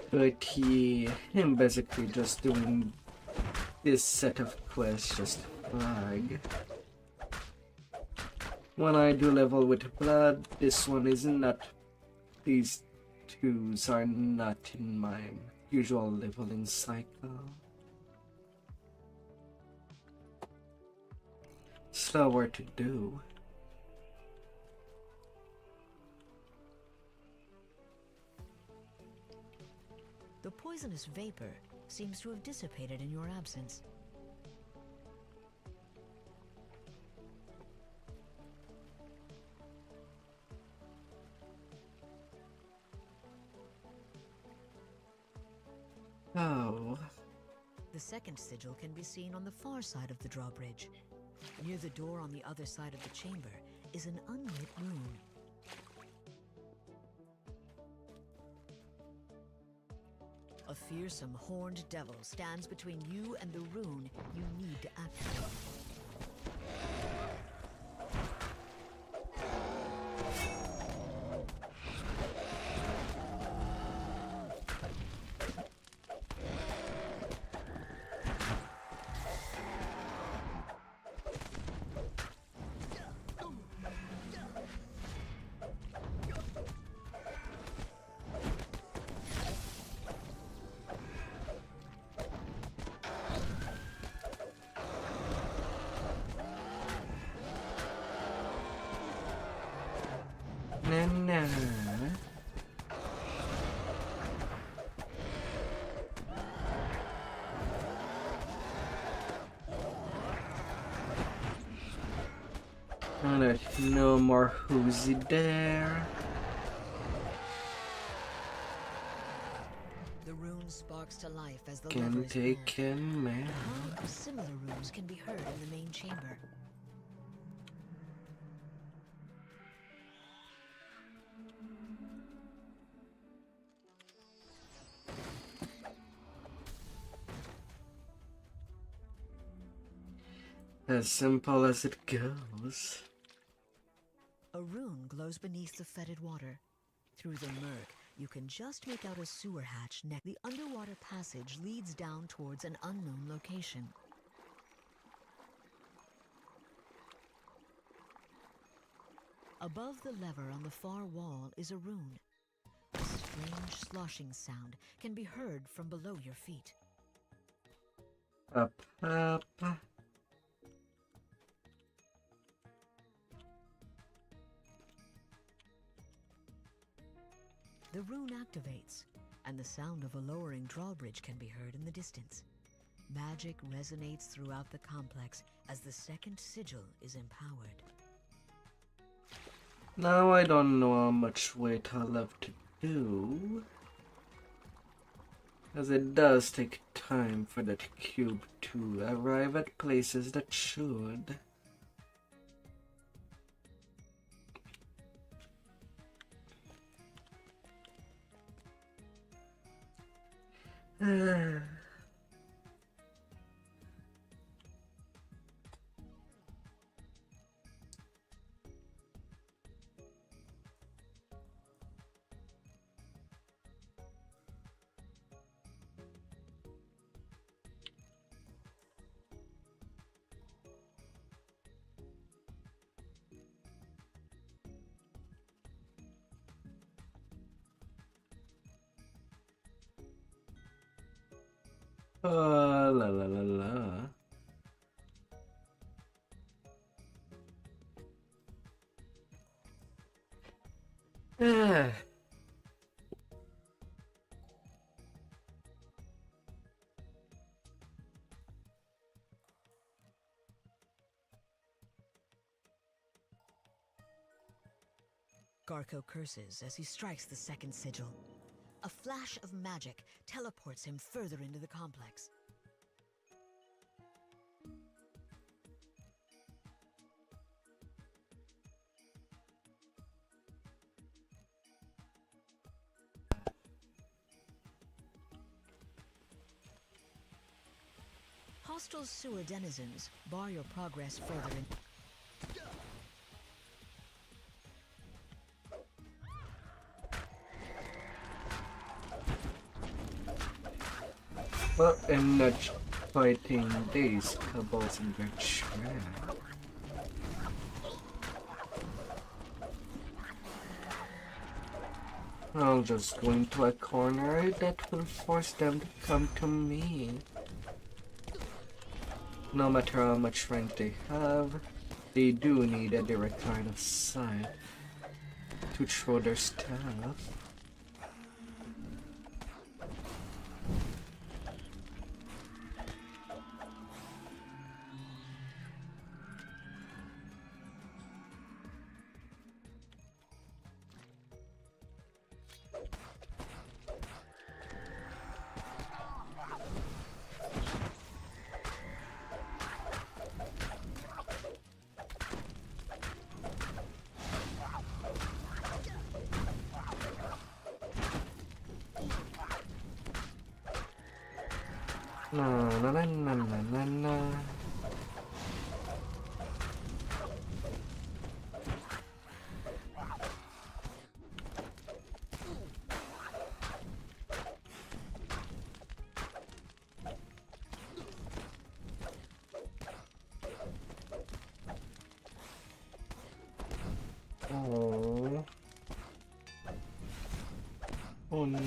But yeah, I'm basically just doing this set of quests just flag. When I do level with blood, this one is not, these twos are not in my usual leveling cycle. Slower to do. The poisonous vapor seems to have dissipated in your absence. Oh. The second sigil can be seen on the far side of the drawbridge. Near the door on the other side of the chamber is an unlit room. A fearsome horned devil stands between you and the rune you need to activate. Nah. Alright, no more who's there. The rune sparks to life as the lever Can is take pulled. him, man. The hum of similar runes can be heard in the main chamber. As simple as it goes. A rune glows beneath the fetid water. Through the murk, you can just make out a sewer hatch next. The underwater passage leads down towards an unknown location. Above the lever on the far wall is a rune. A strange sloshing sound can be heard from below your feet. Up, up. The rune activates, and the sound of a lowering drawbridge can be heard in the distance. Magic resonates throughout the complex as the second sigil is empowered. Now I don't know how much wait I'll have to do. As it does take time for that cube to arrive at places that should. La la la la. Ah. Garko curses as he strikes the second sigil. A flash of magic teleports him further into the complex. Hostile sewer denizens bar your progress further in. Well, I'm not fighting these cobbles in their trap. I'll just go into a corner that will force them to come to me. No matter how much rank they have, they do need a direct line of sight to throw their stuff. Na na na na na na na. Oh. Oh no.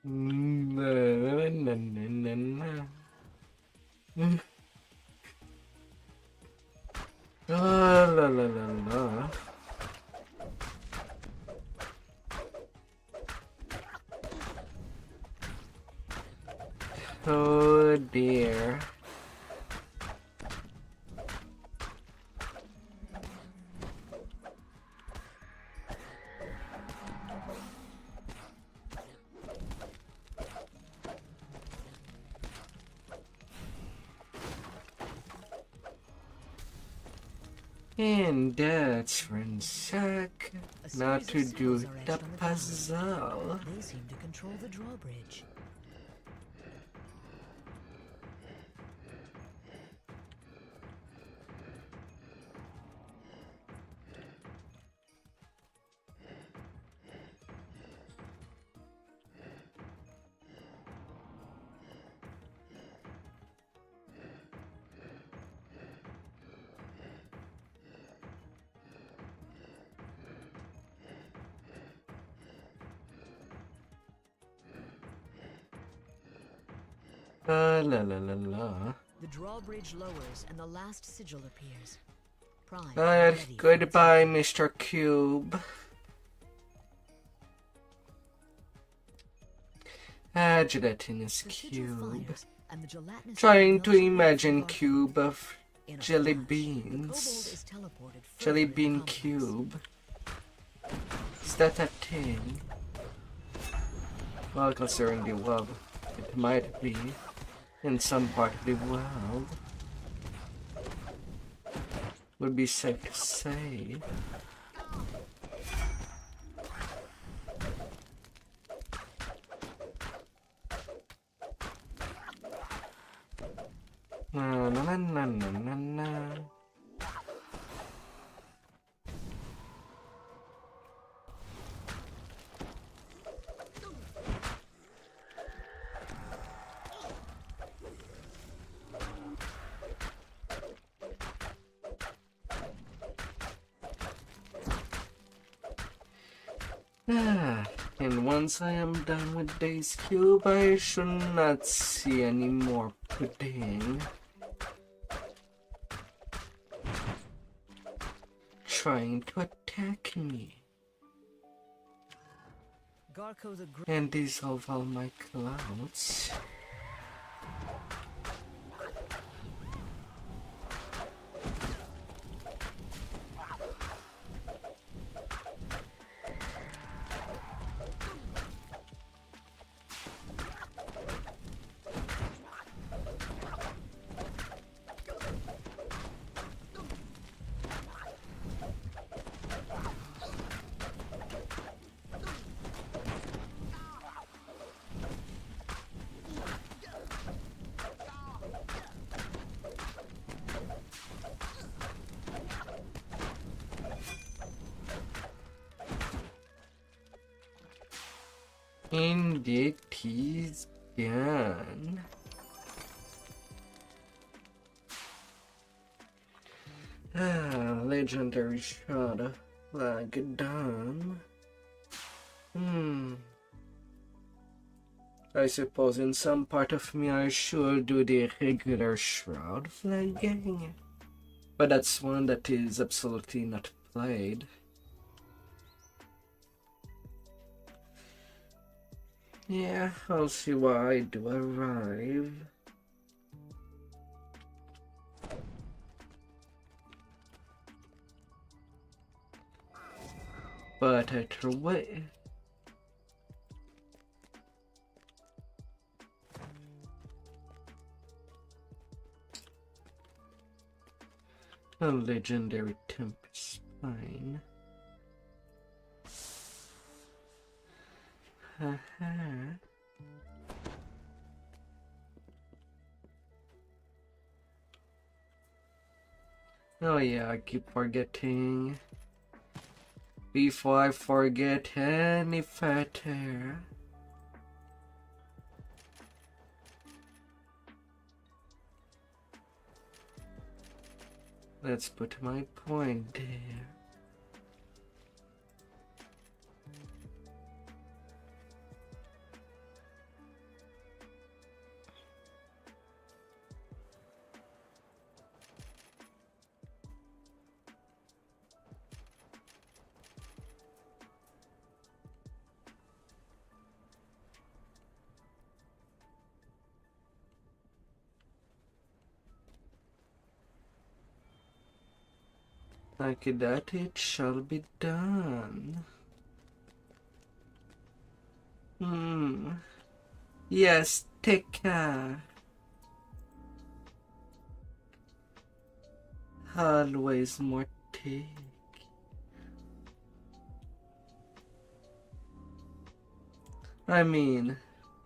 Na na na na na na. La la la la. Oh dear. And that's ransack. A Now series to of do symbols are the etched on the ground. puzzle. They seem to control the drawbridge. La la la la. The drawbridge lowers and the last sigil appears. Prime. Goodbye, Mr. Cube. a gelatinous The sigil cube. fires, and the gelatinous Trying cube to melts imagine into cube of in a jelly flash, the kobold beans. is teleported Jelly further in the bean complex. cube. Is that a thing? Well, considering the world, it might be in some part of the world. Would be safe to say. Na na na na na na na. And once I am done with this cube, I should not see any more pudding trying to attack me Garko the Great and dissolve all my clouds. Indeed, he's done. Legendary shot of like done. I suppose in some part of me I should do the regular shroud flagging. But that's one that is absolutely not played. Yeah, I'll see why I do arrive. But either way, a legendary Tempest Spine. Haha. Oh yeah, I keep forgetting. Before I forget any fatter. Let's put my point there. Like that, it shall be done. Yes, take care. Always more take. I mean,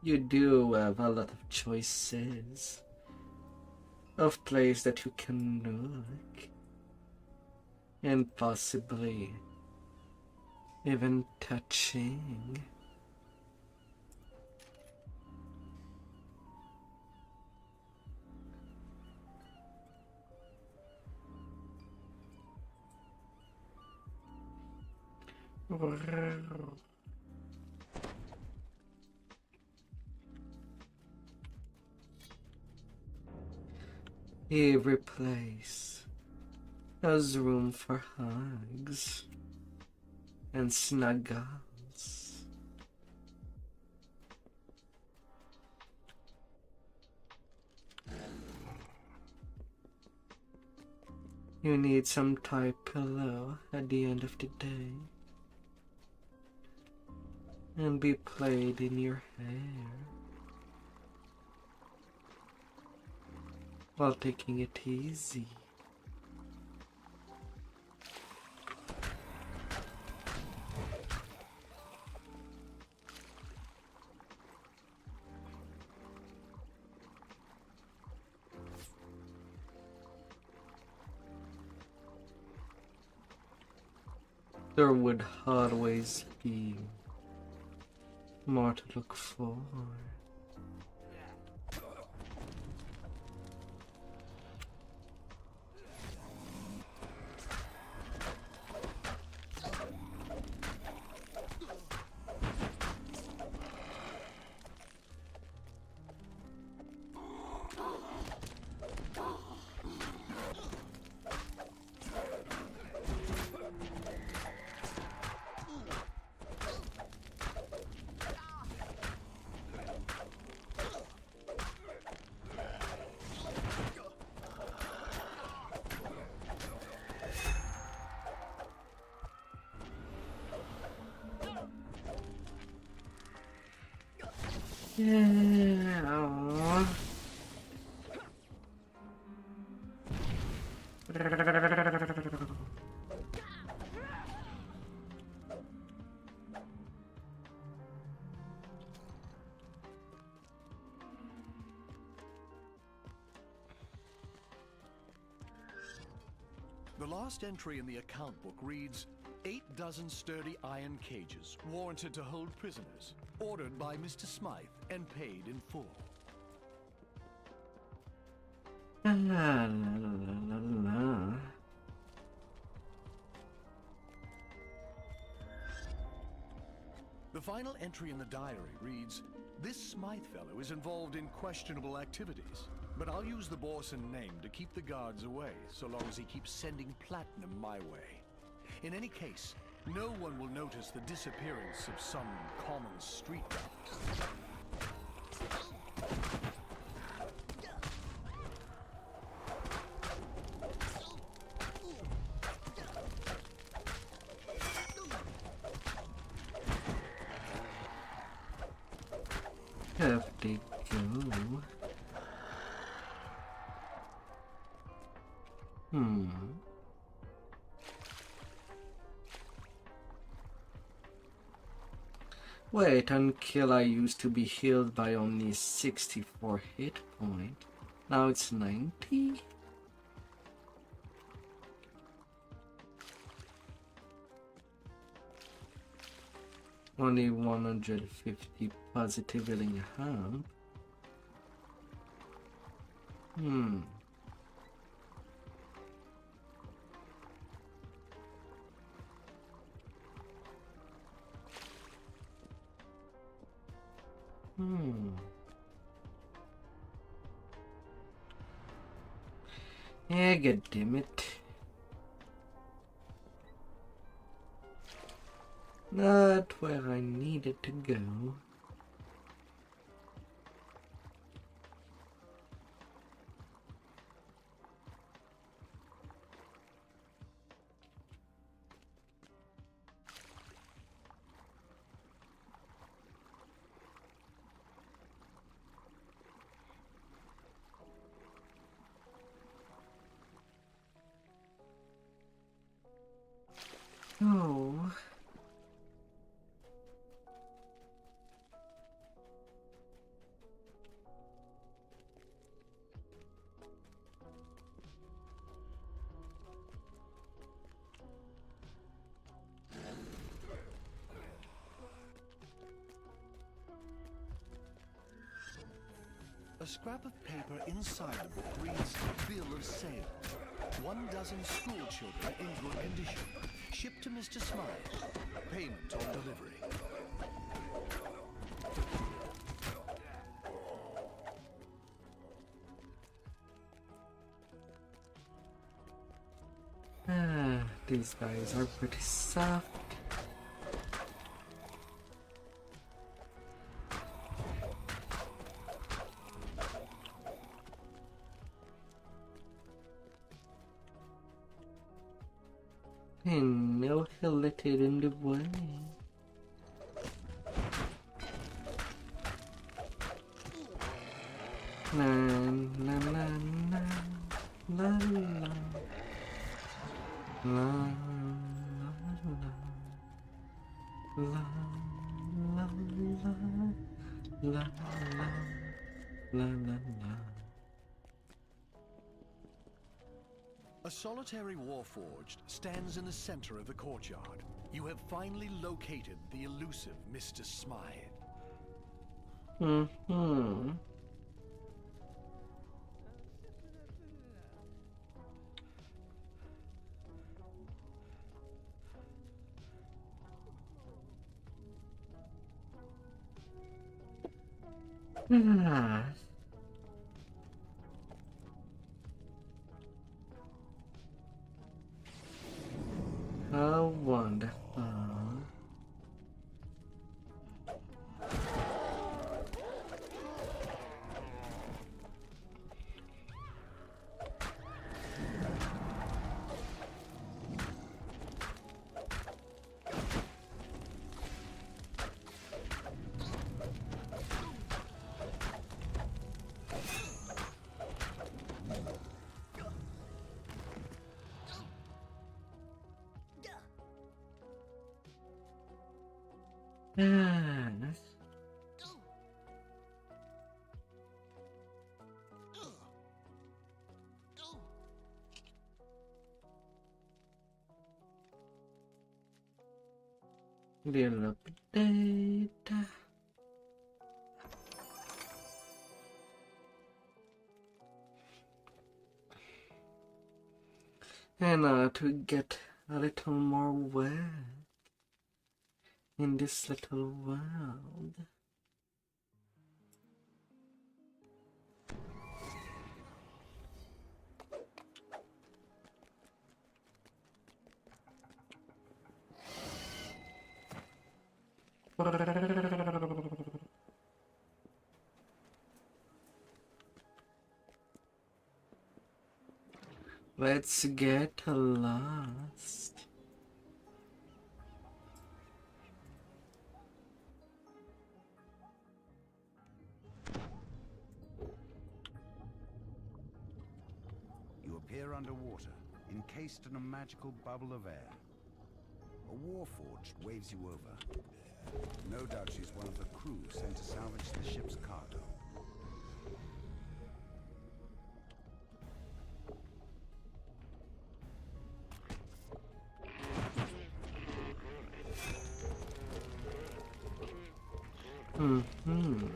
you do have a lot of choices of places that you can look. And possibly even touching. Every place has room for hugs and snuggles. You need some Thai pillow at the end of the day. And be played in your hair. While taking it easy. There would always be more to look for. Yeah. Aw. The last entry in the account book reads, 8 dozen sturdy iron cages, warranted to hold prisoners, ordered by Mr. Smythe and paid in full. La, la, la, la, la. The final entry in the diary reads, this Smythe fellow is involved in questionable activities, but I'll use the Borson name to keep the guards away, so long as he keeps sending platinum my way. In any case, no one will notice the disappearance of some common street rat. Have they go? Wait, until I used to be healed by only 64 hit points. Now it's 90? Only 150 positive healing hump. Yeah, god damn it. Not where I needed to go. Oh. A scrap of paper inside the book reads, bill of sale. 1 dozen school children in good condition. Shipped to Mr. Smythe. Payment on delivery. These guys are pretty soft. And now he let it in the way. Na na na na la la la la la la la la la. A solitary warforged stands in the center of the courtyard. You have finally located the elusive Mr. Smythe. Mm-hmm. Ah. How wonderful. Yes. Little update. And to get a little more wet in this little world. Let's get lost. You appear underwater, encased in a magical bubble of air. A warforged waves you over. No doubt she's one of the crew sent to salvage the ship's cargo. Mm-hmm.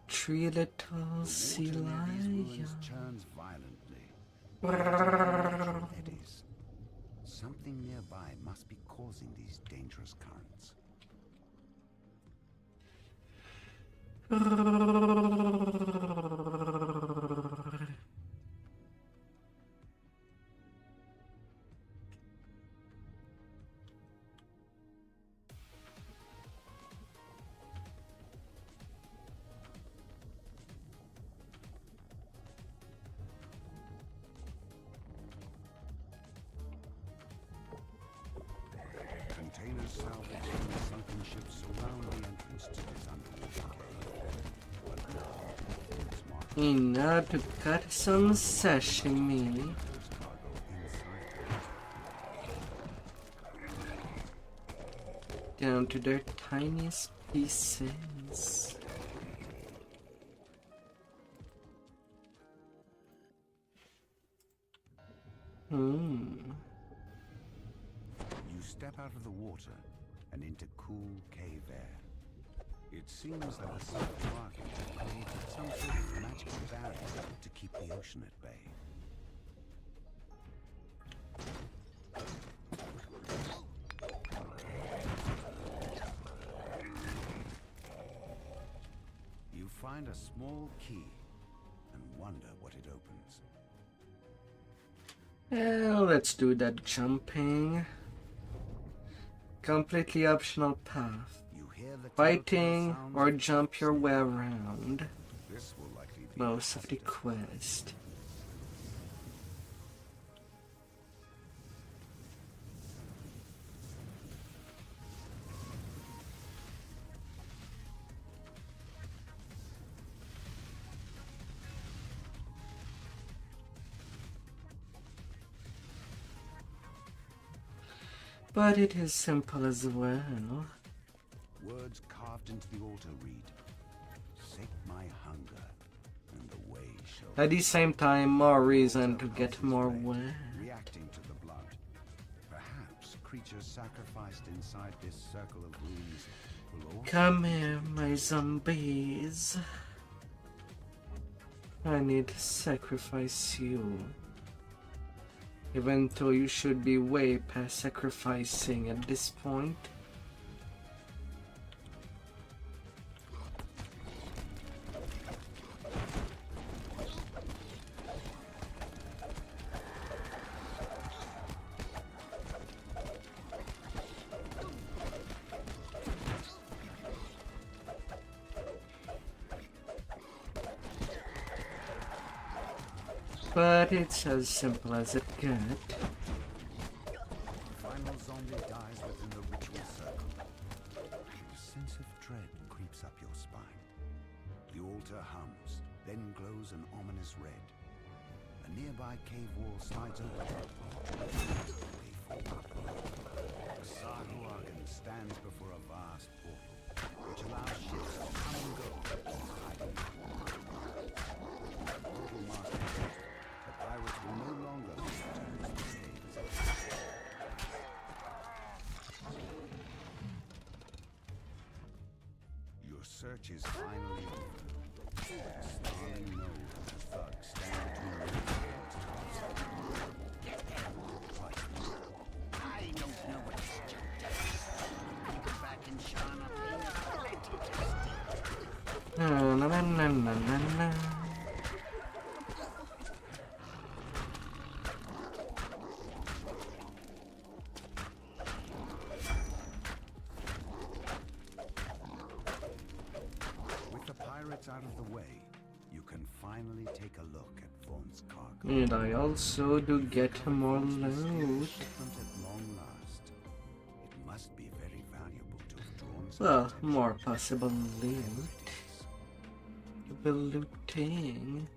Three little sea lions. Churns violently. Eddies. Something nearby must be causing these dangerous currents. Containers salvaged from the sunken ships surround the entrance to this underwater cave. But now, it's marked Enough to cut some sashimi. cargo inside. Down to their tiniest pieces. You step out of the water and into cool cave air. It seems that the South Market created some sort of magical barrier to keep the ocean at bay. You find a small key and wonder what it opens. Well, let's do that jumping. Completely optional path. You hear the Fighting telltale or sounds. jump your way around This will likely be most of the quest. But it is simple as well. Words carved into the altar read, "Sate my hunger, and the way shall..." At the same time, more reason to get more wine. Reacting to the blood. Perhaps creatures sacrificed inside this circle of runes will also... Come here, my zombies. I need to sacrifice you. Even though you should be way past sacrificing at this point. But it's as simple as it gets. Final zombie dies within the ritual circle. A sense of dread creeps up your spine. The altar hums, then glows an ominous red. A nearby cave wall slides open. Sahuagin stands before a vast portal, which allows ships to come and go. Portal master, the pirates will no longer be able to use the cave as a... Your search is finally over. Snarling nose and a thug stand between you and the task. I don't know what this junk does. Go back and charm up in Na na na na na na. With the pirates out of the way, you can finally take a look at Vaughn's cargo. And I also do get more loot. Shipment at long last. It must be very valuable to have drawn such Well, attention. more possible loot. The looting.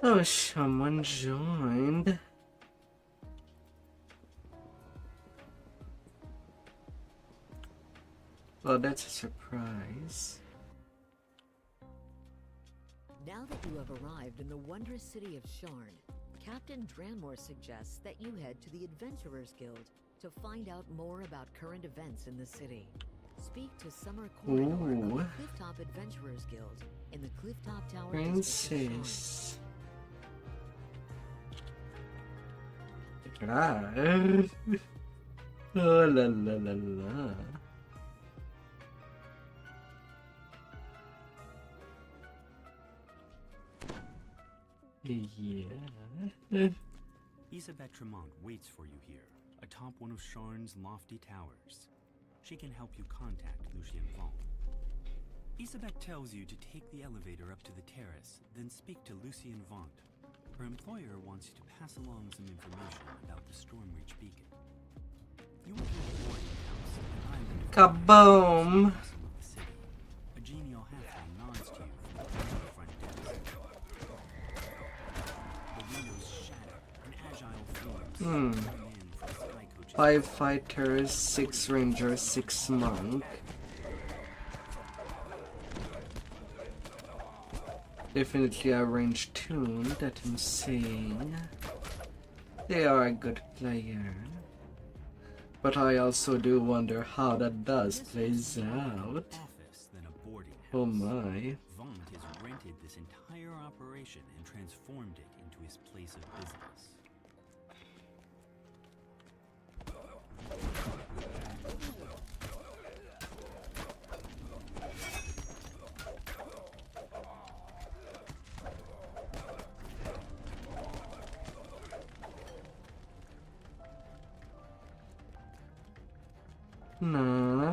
Oh, someone joined. Well, that's a surprise. Now that you have arrived in the wondrous city of Sharn, Captain Dranmore suggests that you head to the Adventurers Guild to find out more about current events in the city. Speak to Summer Corridor of Ooh. the Clifftop Adventurers Guild in the Clifftop Tower district of Sharn. Princess. Ah. Oh la la la la. Yeah. Isabelle Tremont waits for you here, atop one of Sharn's lofty towers. She can help you contact Lucien Vaughn. Isabelle tells you to take the elevator up to the terrace, then speak to Lucien Vaughn. Her employer wants you to pass along some information about the Stormreach beacon. You will hear a boarding house, an island of Kaboom! castle of the city. A genial halfling nods to you from the front desk. The windows shatter, and agile forms stream in from sky coaches. 5 fighters, 6 rangers, 6 monk. Definitely a range tune that I'm seeing. They are a good player. But I also do wonder how that does plays out. Office than a boarding house. Oh my. Vaughn has rented this entire operation and transformed it into his place of business. Na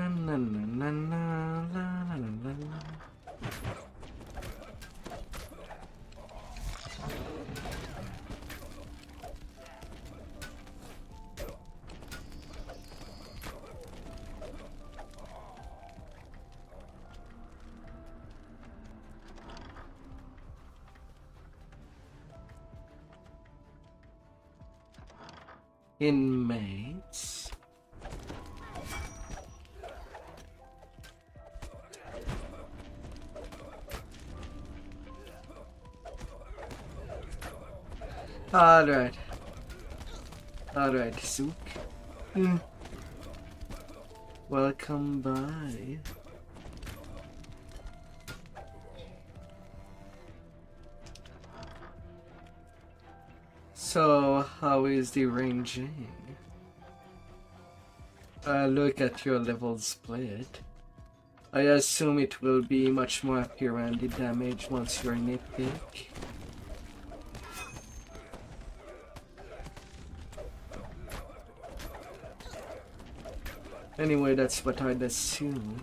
inmates. Alright. Alright, Zook. Welcome by. So, how is the ranging? Look at your level split. I assume it will be much more apparent the damage once you're nitpick. Anyway, that's what I'd assume.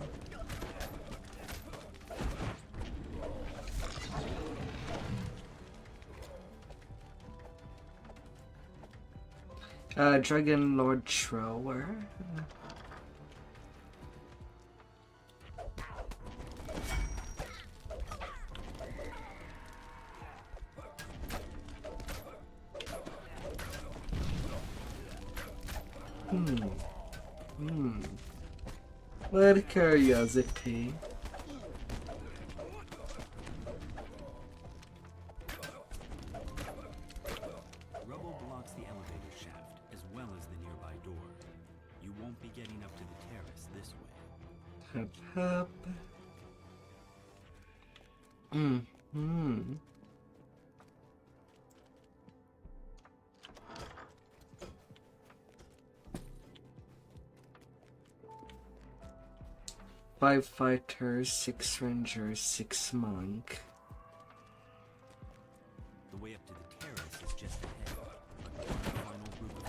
Dragon Lord Trower. What curiosity? Rubble blocks the elevator shaft as well as the nearby door. You won't be getting up to the terrace this way. Hup hup. Five fighters, 6 rangers, 6 monk. The way up to the terrace is just ahead. A final group of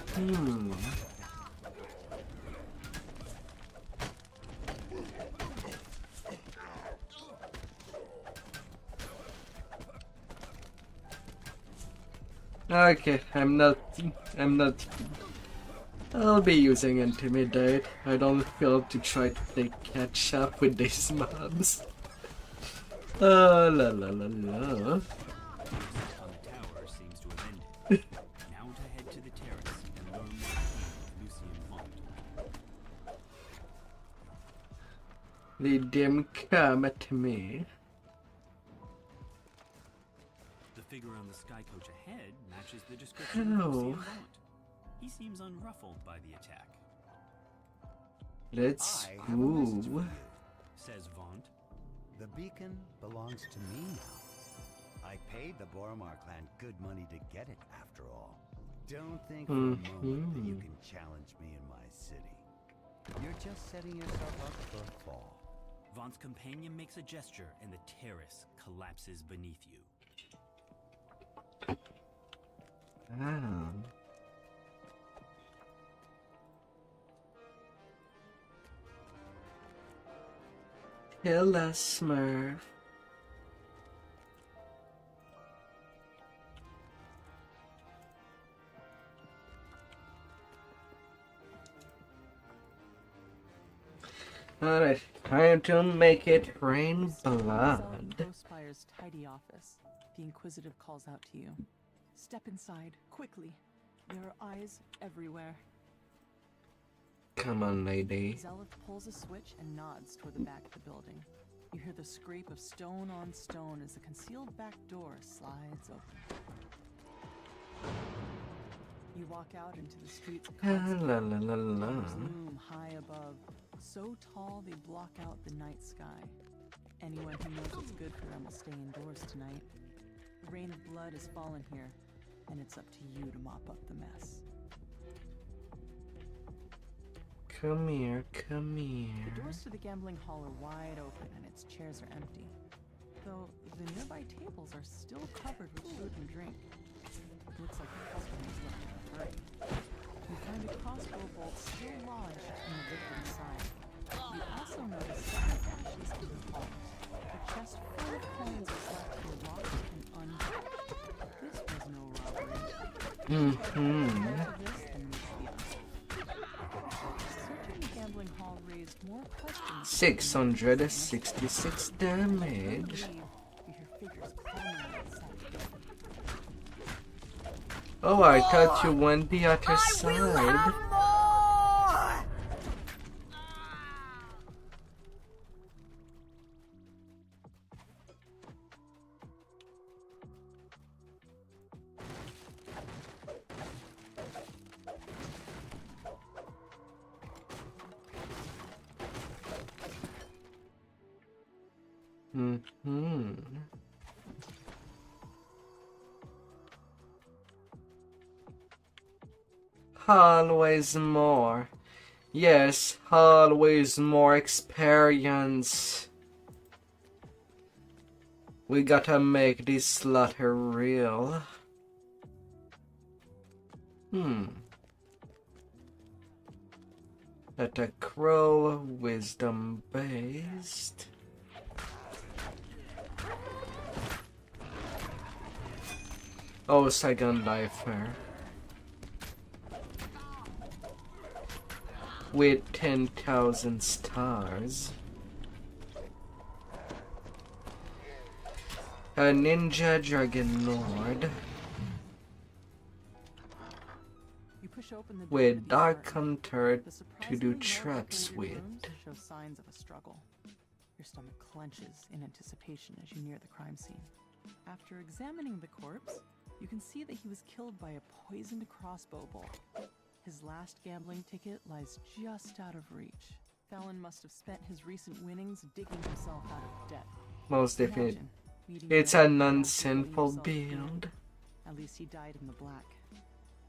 Okay, I'm not. I'll be using Intimidate. I don't feel to try to play catch up with these mobs. La la la la. on the tower seems to have ended. Now to head to the terrace and learn more about Lucien Vaunt. Let them come at me. The figure on the sky coach ahead matches the description of Lucien Vaunt. He seems unruffled by the attack. Let's I have a message for go. you. Says Vaunt. The beacon belongs to me now. I paid the Boromar clan good money to get it, after all. Don't think for a moment that you can challenge me in my city. You're just setting yourself up for a fall. Vaunt's companion makes a gesture and the terrace collapses beneath you. Ah. Kill a Smurf. Alright, time to make it rain blood. Ghostfire's tidy office. The Inquisitive calls out to you. Step inside, quickly. There are eyes everywhere. Come on, lady. Zelith pulls a switch and nods toward the back of the building. You hear the scrape of stone on stone as the concealed back door slides open. You walk out into the streets of La Constantine. la la la la. Clouds loom high above, so tall they block out the night sky. Anyone who knows what's good for them will stay indoors tonight. The rain of blood has fallen here, and it's up to you to mop up the mess. Come here, come The here. doors to the gambling hall are wide open and its chairs are empty, though the nearby tables are still covered with food and drink. It looks like the customers left in a hurry. You find a crossbow bolt still lodged in the victim's side. You also notice several ashes in the hall. A chest full of coins is left here locked and unchecked. This was no robbery. More to this than meets the eye. Searching the gambling hall raised more questions. 666 damage. You hear figures clamoring outside. Oh, I thought you went the other side. Always more. Yes, always more experience. We gotta make this slaughter real. Let a crow, wisdom based. Oh, second lifer. With 10,000 stars. A ninja dragon lord. With dark hunter to do traps with. Show signs of a struggle. Your stomach clenches in anticipation as you near the crime scene. After examining the corpse, you can see that he was killed by a poisoned crossbow bolt. His last gambling ticket lies just out of reach. Fallon must have spent his recent winnings digging himself out of debt. Most definitely. It's a non-sinful build. At least he died in the black.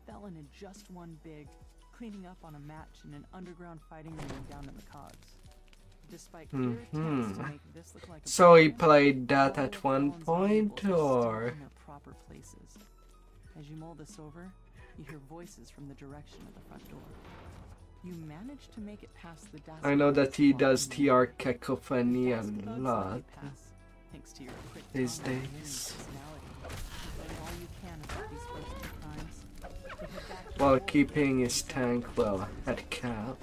Fallon had just won big, cleaning up on a match in an underground fighting ring down in the cogs. Despite clear attempts to make this look like a so he played that at one point, or? in their proper places. As you mull this over, you hear voices from the direction of the front door. You manage to make it past the I know that he does TR cacophony a lot thanks to your quick these days. While keeping his tank well at cap.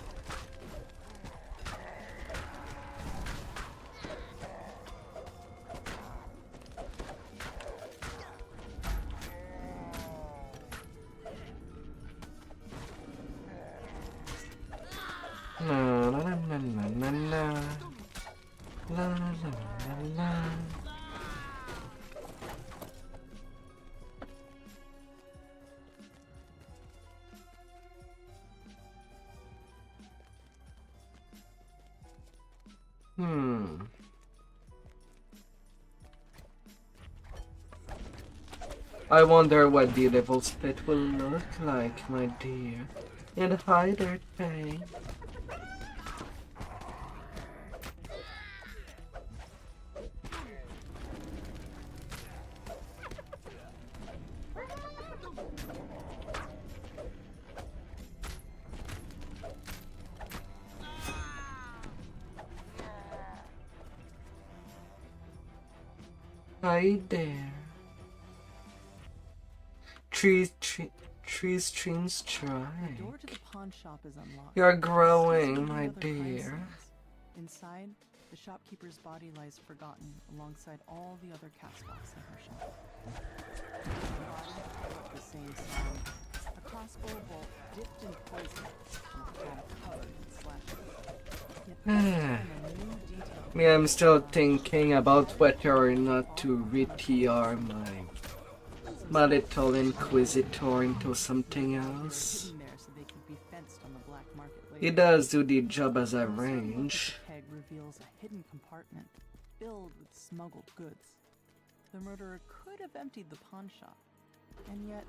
La la la la la la la la la. I wonder what the level split will look like, my dear. And hi there, Faye. Hi there. Tree streams try. The door to the pawn shop is unlocked. You're growing, my dear. Inside, the shopkeeper's body lies forgotten alongside all the other castbox in her shop. The same sound. A crossbow bolt dipped in poison and the palm covered in slashes. Me, I'm still thinking about whether or not to re-TR my little Inquisitor into something else. It does do the job as a range. Peg reveals a hidden compartment filled with smuggled goods. The murderer could have emptied the pawn shop, and yet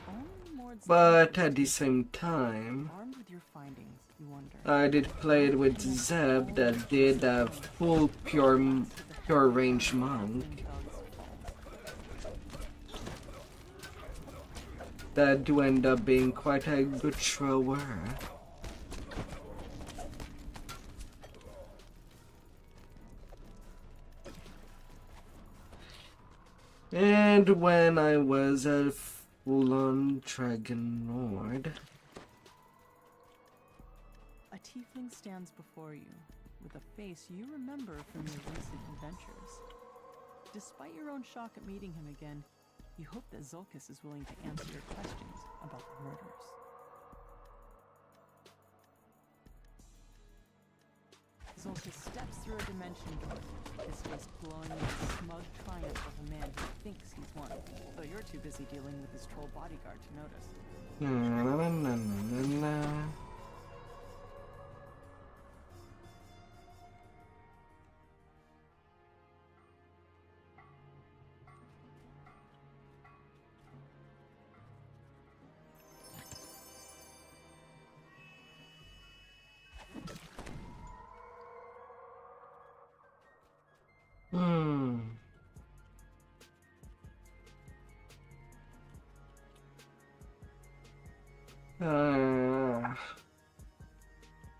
only Mord's But at the same time, armed with your findings, you wonder. I did play it with Zeb that did a full pure range monk. That do end up being quite a good thrower. And when I was a full-on Dragon Lord. A tiefling stands before you, with a face you remember from your recent adventures. Despite your own shock at meeting him again, You hope that Zulkus is willing to answer your questions about the murders. Zulkus steps through a dimension door, his face glowing with the smug triumph of a man who thinks he's won, though you're too busy dealing with his troll bodyguard to notice.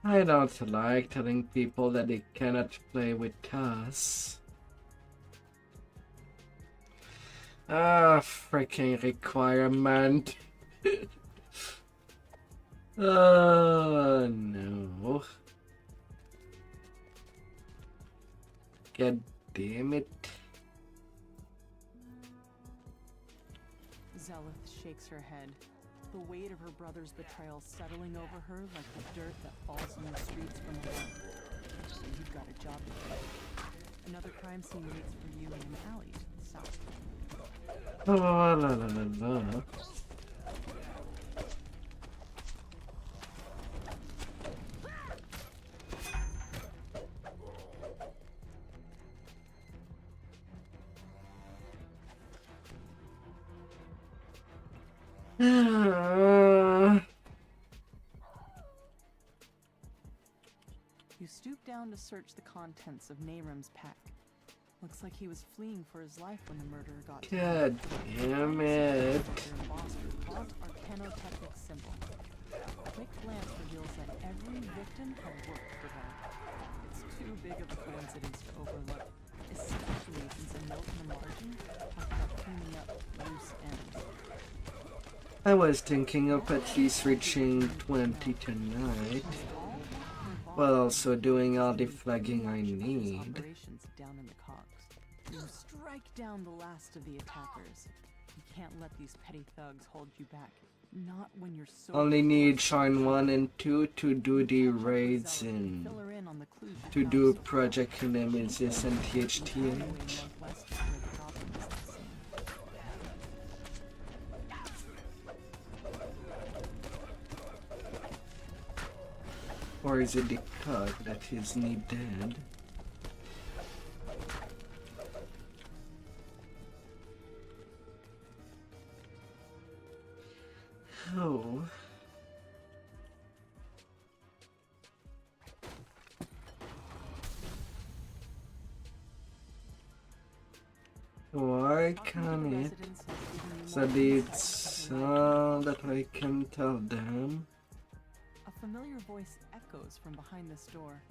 I don't like telling people that they cannot play with us. Freaking requirement. No. God damn it. Zelith shakes her head, the weight of her brother's betrayal settling over her like the dirt that falls in the streets from above. So you've got a job to do. Another crime scene waits for you in an alley to the south. La la la la la. You stoop down to search the contents of Naram's pack. Looks like he was fleeing for his life when the murderer got to him. God damn it. Arcanotechnic symbol. A quick glance reveals that every victim had worked for them. It's too big of a coincidence to overlook, especially since a note in the margin talked about cleaning up loose ends. I was thinking of at least reaching 20 tonight, while also doing all the flagging I need. Down in the cogs. You strike down the last of the attackers. You can't let these petty thugs hold you back. Not when you're so. Only need Shine 1 and 2 to do the raids and to do Project Nemesis and THTH. Or is it the cog that is need dead? Oh. Why can't it? So it's all that I can tell them. A familiar voice echoes from behind this door.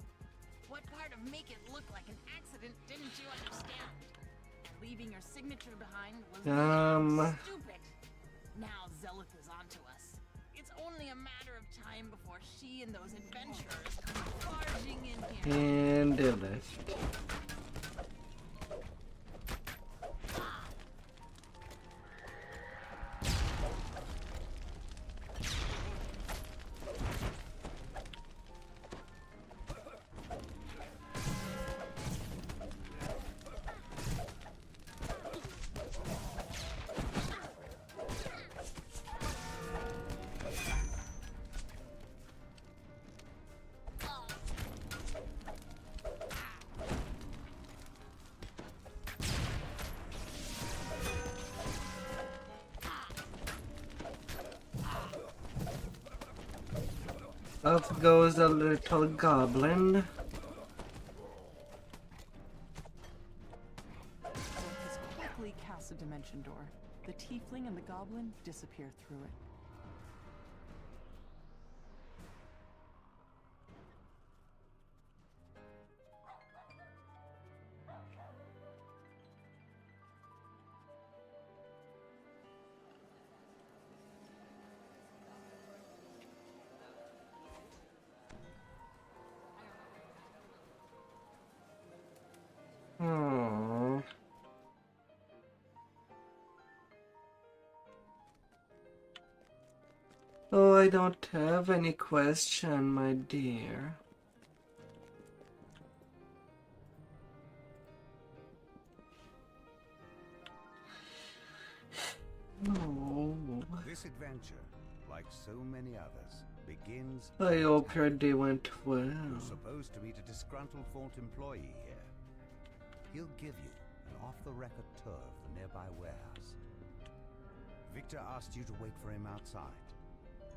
What part of make it look like an accident didn't you understand? Leaving your signature behind was stupid. Now Zelith is onto us. It's only a matter of time before she and those adventurers come barging in here. And they left. Off goes the little goblin. Zorkus quickly casts a dimension door. The tiefling and the goblin disappear through it. Oh, I don't have any question, my dear. Oh. This adventure, like so many others, begins... I hope your day went well. You're supposed to meet a disgruntled Vault employee here. He'll give you an off-the-record tour of the nearby warehouse. Victor asked you to wait for him outside.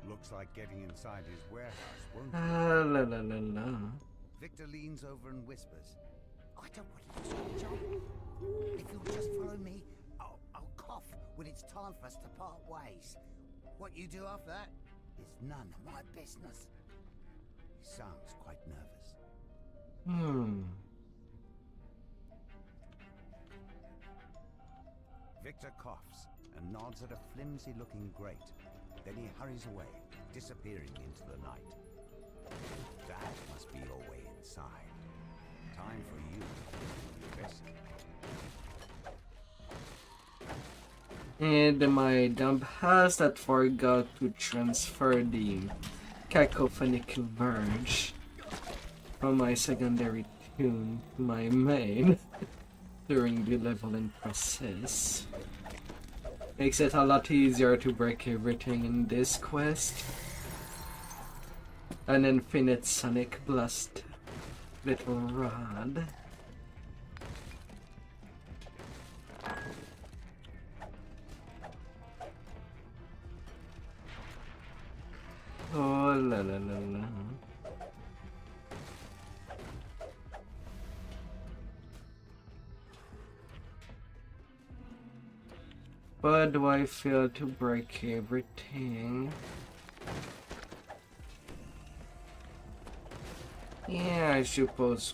Looks like getting inside his warehouse won't be. La la la la. Victor leans over and whispers, I don't want to lose my job. If you'll just follow me, I'll cough when it's time for us to part ways. What you do after that is none of my business. He sounds quite nervous. Victor coughs and nods at a flimsy-looking grate. Then he hurries away, disappearing into the night. That must be your way inside. Time for you to investigate. And my dumb ass that forgot to transfer the cacophonic merge from my secondary tune to my main during the leveling process. Makes it a lot easier to break everything in this quest. An infinite sonic blast little rod. Oh la la la la. But do I fail to break everything? Yeah, I suppose.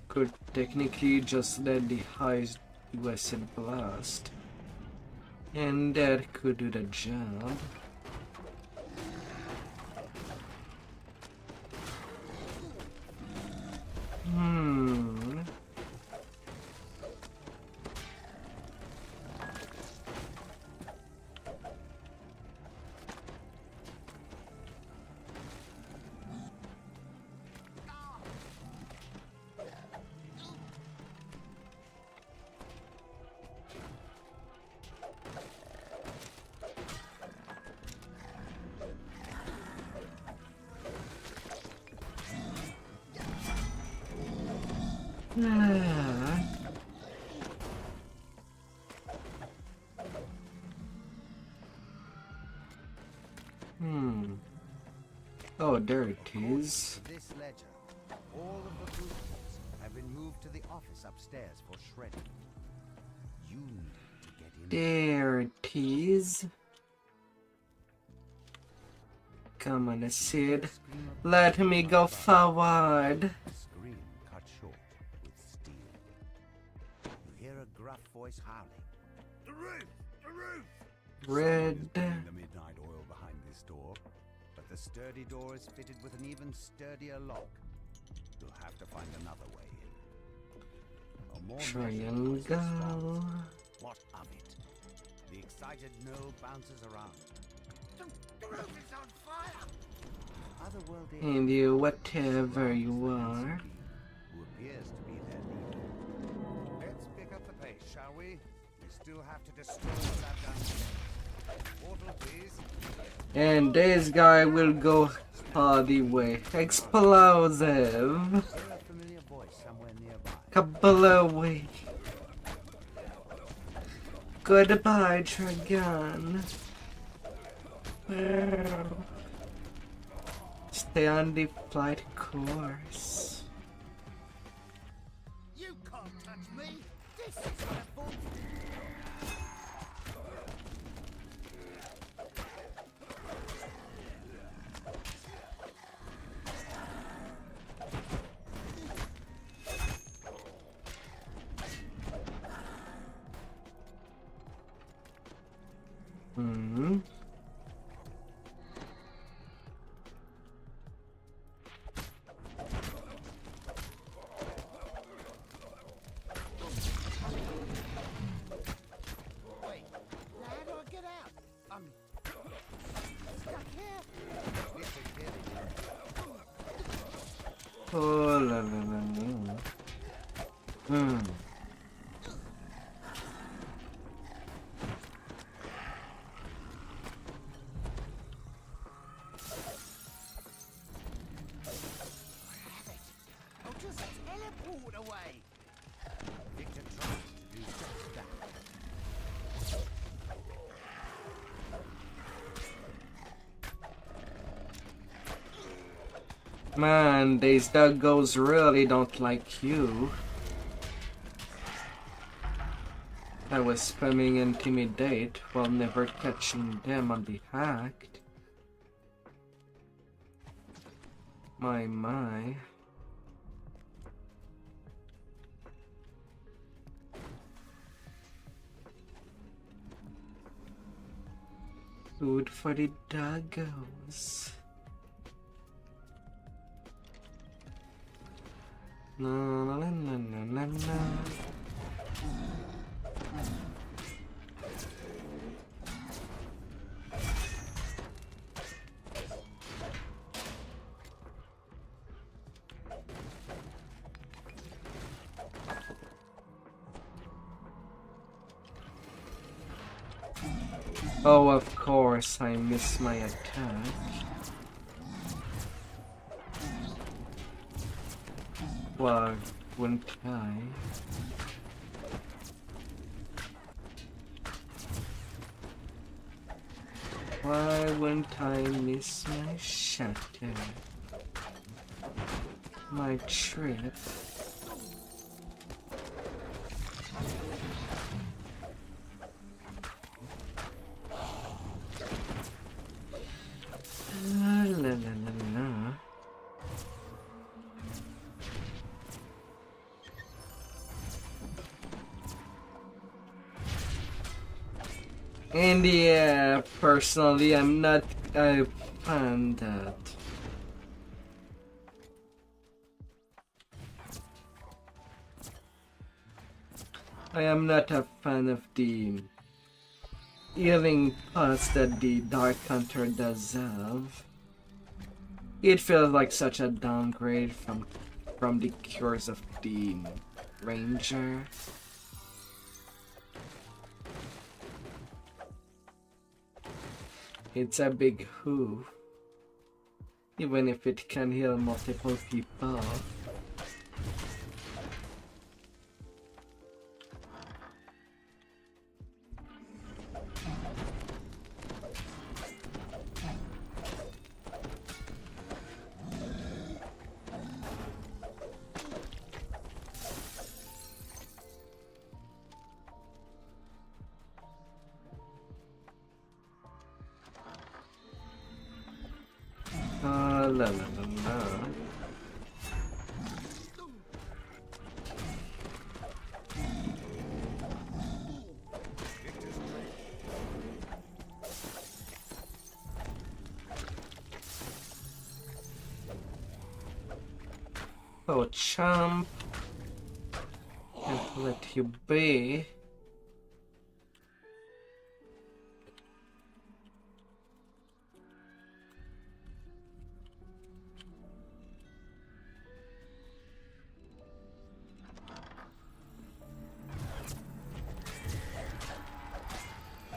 Could technically just let the highest acid blast. And that could do the job. Oh, there it is. This ledger, all of the blueprints have been moved to the office upstairs for shredding. You need to get in. There it is. Come on, Sid. Let me go forward. Scream cut short with steel. You hear a gruff voice howling. The roof! The roof! Red. The midnight oil behind this door, but the sturdy door is fitted with an even sturdier lock. You'll have to find another way in. A more Triangle. What of it? The excited gnome bounces around. The roof is on fire! Otherworldly And you, whatever you are. who appears to be their leader. Let's pick up the pace, shall we? We still have to destroy what I've done today. Portal, please. And this guy will go all the way. Explosive. Hear a familiar voice somewhere nearby. Couple away. Goodbye, Dragon. Stay on the flight course. You can't touch me! This is my fault! Wait, lad or get Oh la la la la. I'll just teleport away. Victor tried to do just that. Man, these doggos really don't like you. I was spamming intimidate while never catching them on the act. My. Food for the doggos. Na na na na na na. Oh, of course, I missed my attack. Well, wouldn't I? Why wouldn't I miss my shatter? My trip. La la la la la. And yeah, personally, I'm not a fan that. I am not a fan of the healing pots that the Dark Hunter does have. It feels like such a downgrade from the cures of the Ranger. It's a big hoof, even if it can heal multiple people. La la la la. Oh, chump. Can't let you be.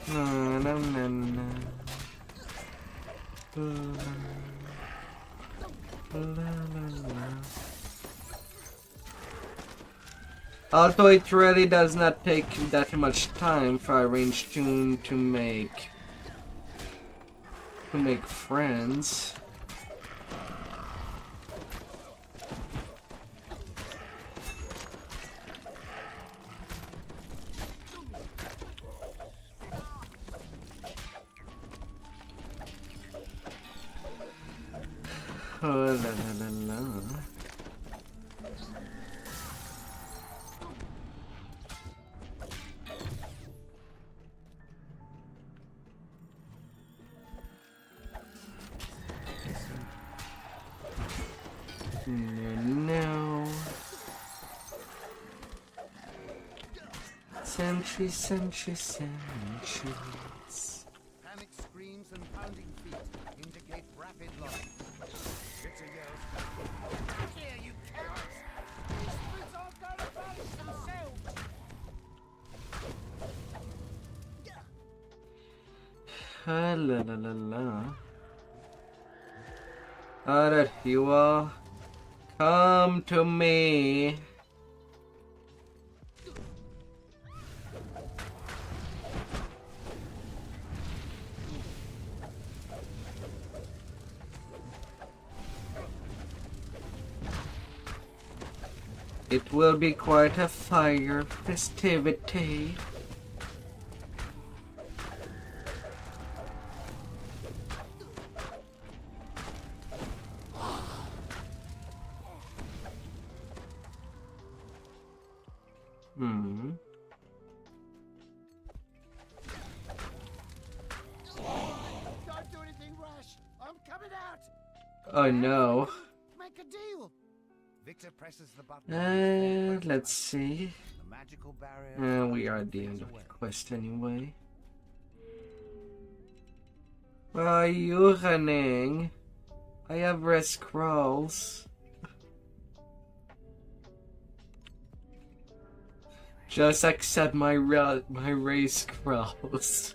Na na na na. La la la. Although it really does not take that much time for a ranged tune to make friends. Oh la la la la. No. Centuries. Panic screams and pounding feet indicate rapid loss. Victor yells, "Back here, you cowards! These brutes aren't gonna punish themselves!" La la la la. Alright, you all come to me. It will be quite a fire festivity. Don't do anything rash. I'm coming out. Oh no. Make a deal. Victor presses the button. Let's see. The magical barrier. We are at the end of the quest anyway. Where are you running? I have red scrolls. Just accept my race scrolls.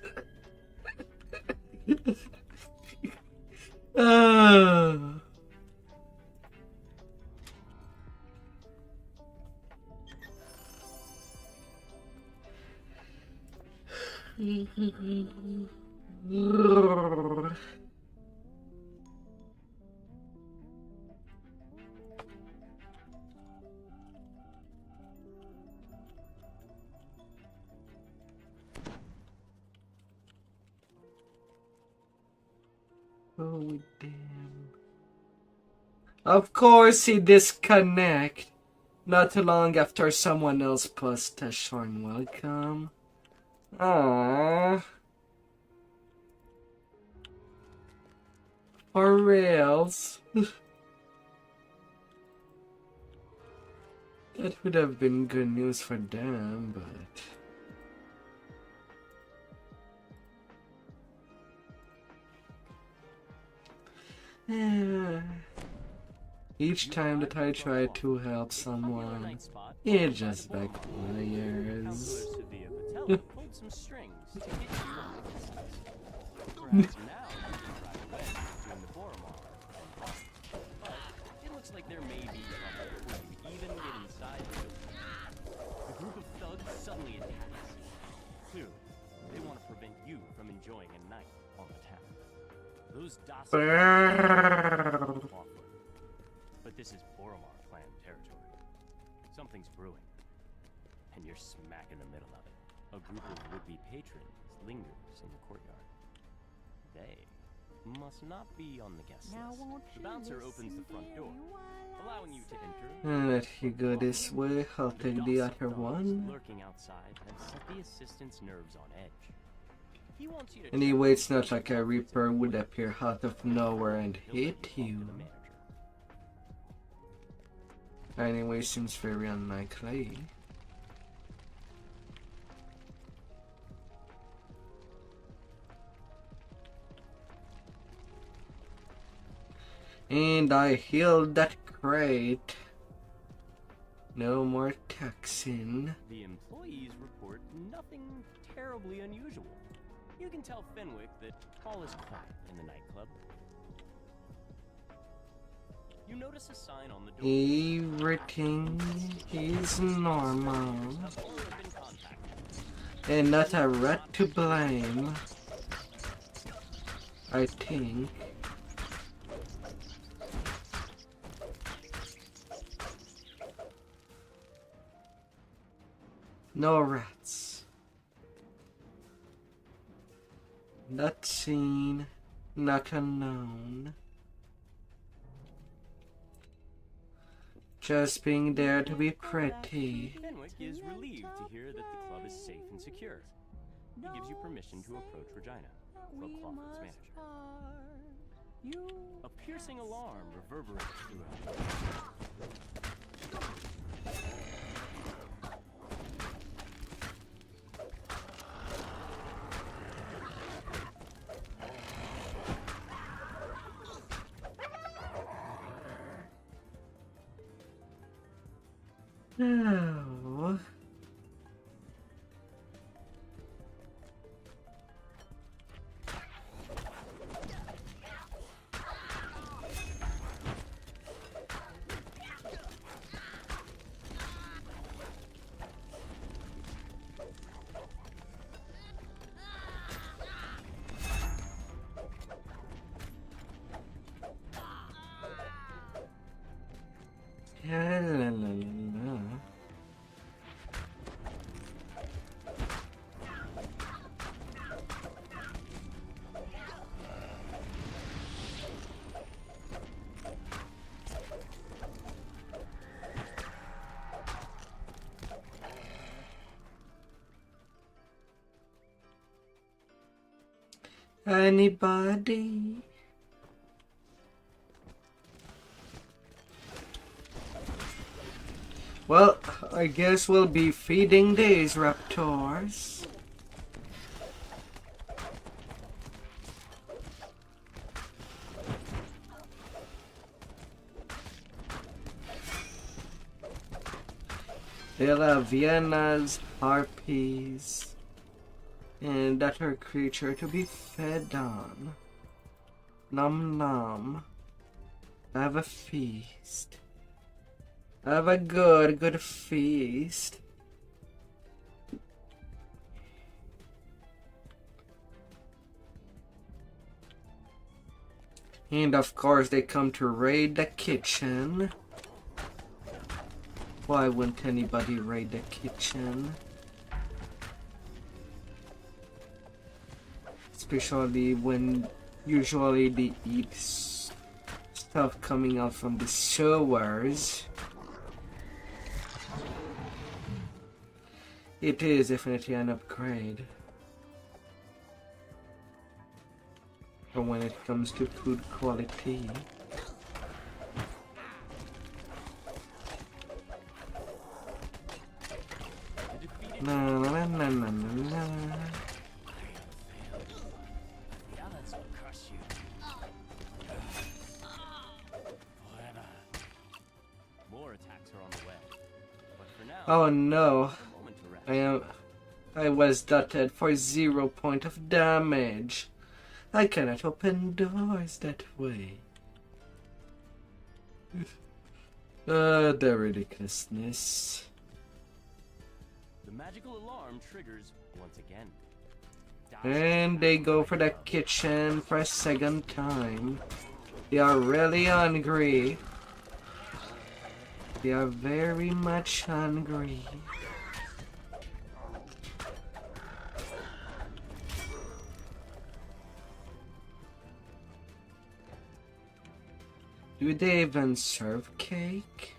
Oh damn. Of course he disconnect. Not too long after someone else posts a short welcome. Aww. For reals. That would have been good news for them, but... Each time that I try to help someone, it just backfires. It looks like there may be trouble before you even get inside the door. A group of thugs suddenly attacks. Clearly, they want to prevent you from enjoying a night on the town. Those docile but this is Boromar clan territory. Something's brewing, and you're smack in the middle of it. A group of would-be patrons lingers in the courtyard. They must not be on the guest list. The bouncer opens the front door, allowing you to enter. Let you go this way, I'll take the other one. Lurking outside have set the assistant's nerves on edge. He wants you to Anyway, it's not like a Reaper would appear out of nowhere and hit you. Anyway, seems very unlikely. And I healed that crate. No more taxing. The employees report nothing terribly unusual. You can tell Fenwick that all is quiet in the nightclub. You notice a sign on the door. Everything is normal. And not a rat to blame. I think. No rats. Not seen, not unknown. Just being there to be pretty. Fenwick is relieved to hear that the club is safe and secure. He gives you permission to approach Regina, Procloffin's manager. A piercing alarm reverberates throughout. Oh. La, la, la, la. Anybody? Well, I guess we'll be feeding these raptors. They'll have Viennas, harpies, and other creature to be fed on. Nom nom. Have a feast. Have a good feast. And of course they come to raid the kitchen. Why wouldn't anybody raid the kitchen? Especially when usually they eat stuff coming out from the sewers. It is definitely an upgrade. But when it comes to food quality. Na na na na na na. The others will crush you. Forever. More attacks are on the way. But for now, Oh no. a moment to rest. I was dotted for 0 point of damage. I cannot open doors that way. The ridiculousness. The magical alarm triggers once again. And they go for the kitchen for a second time. They are really hungry. They are very much hungry. Do they even serve cake?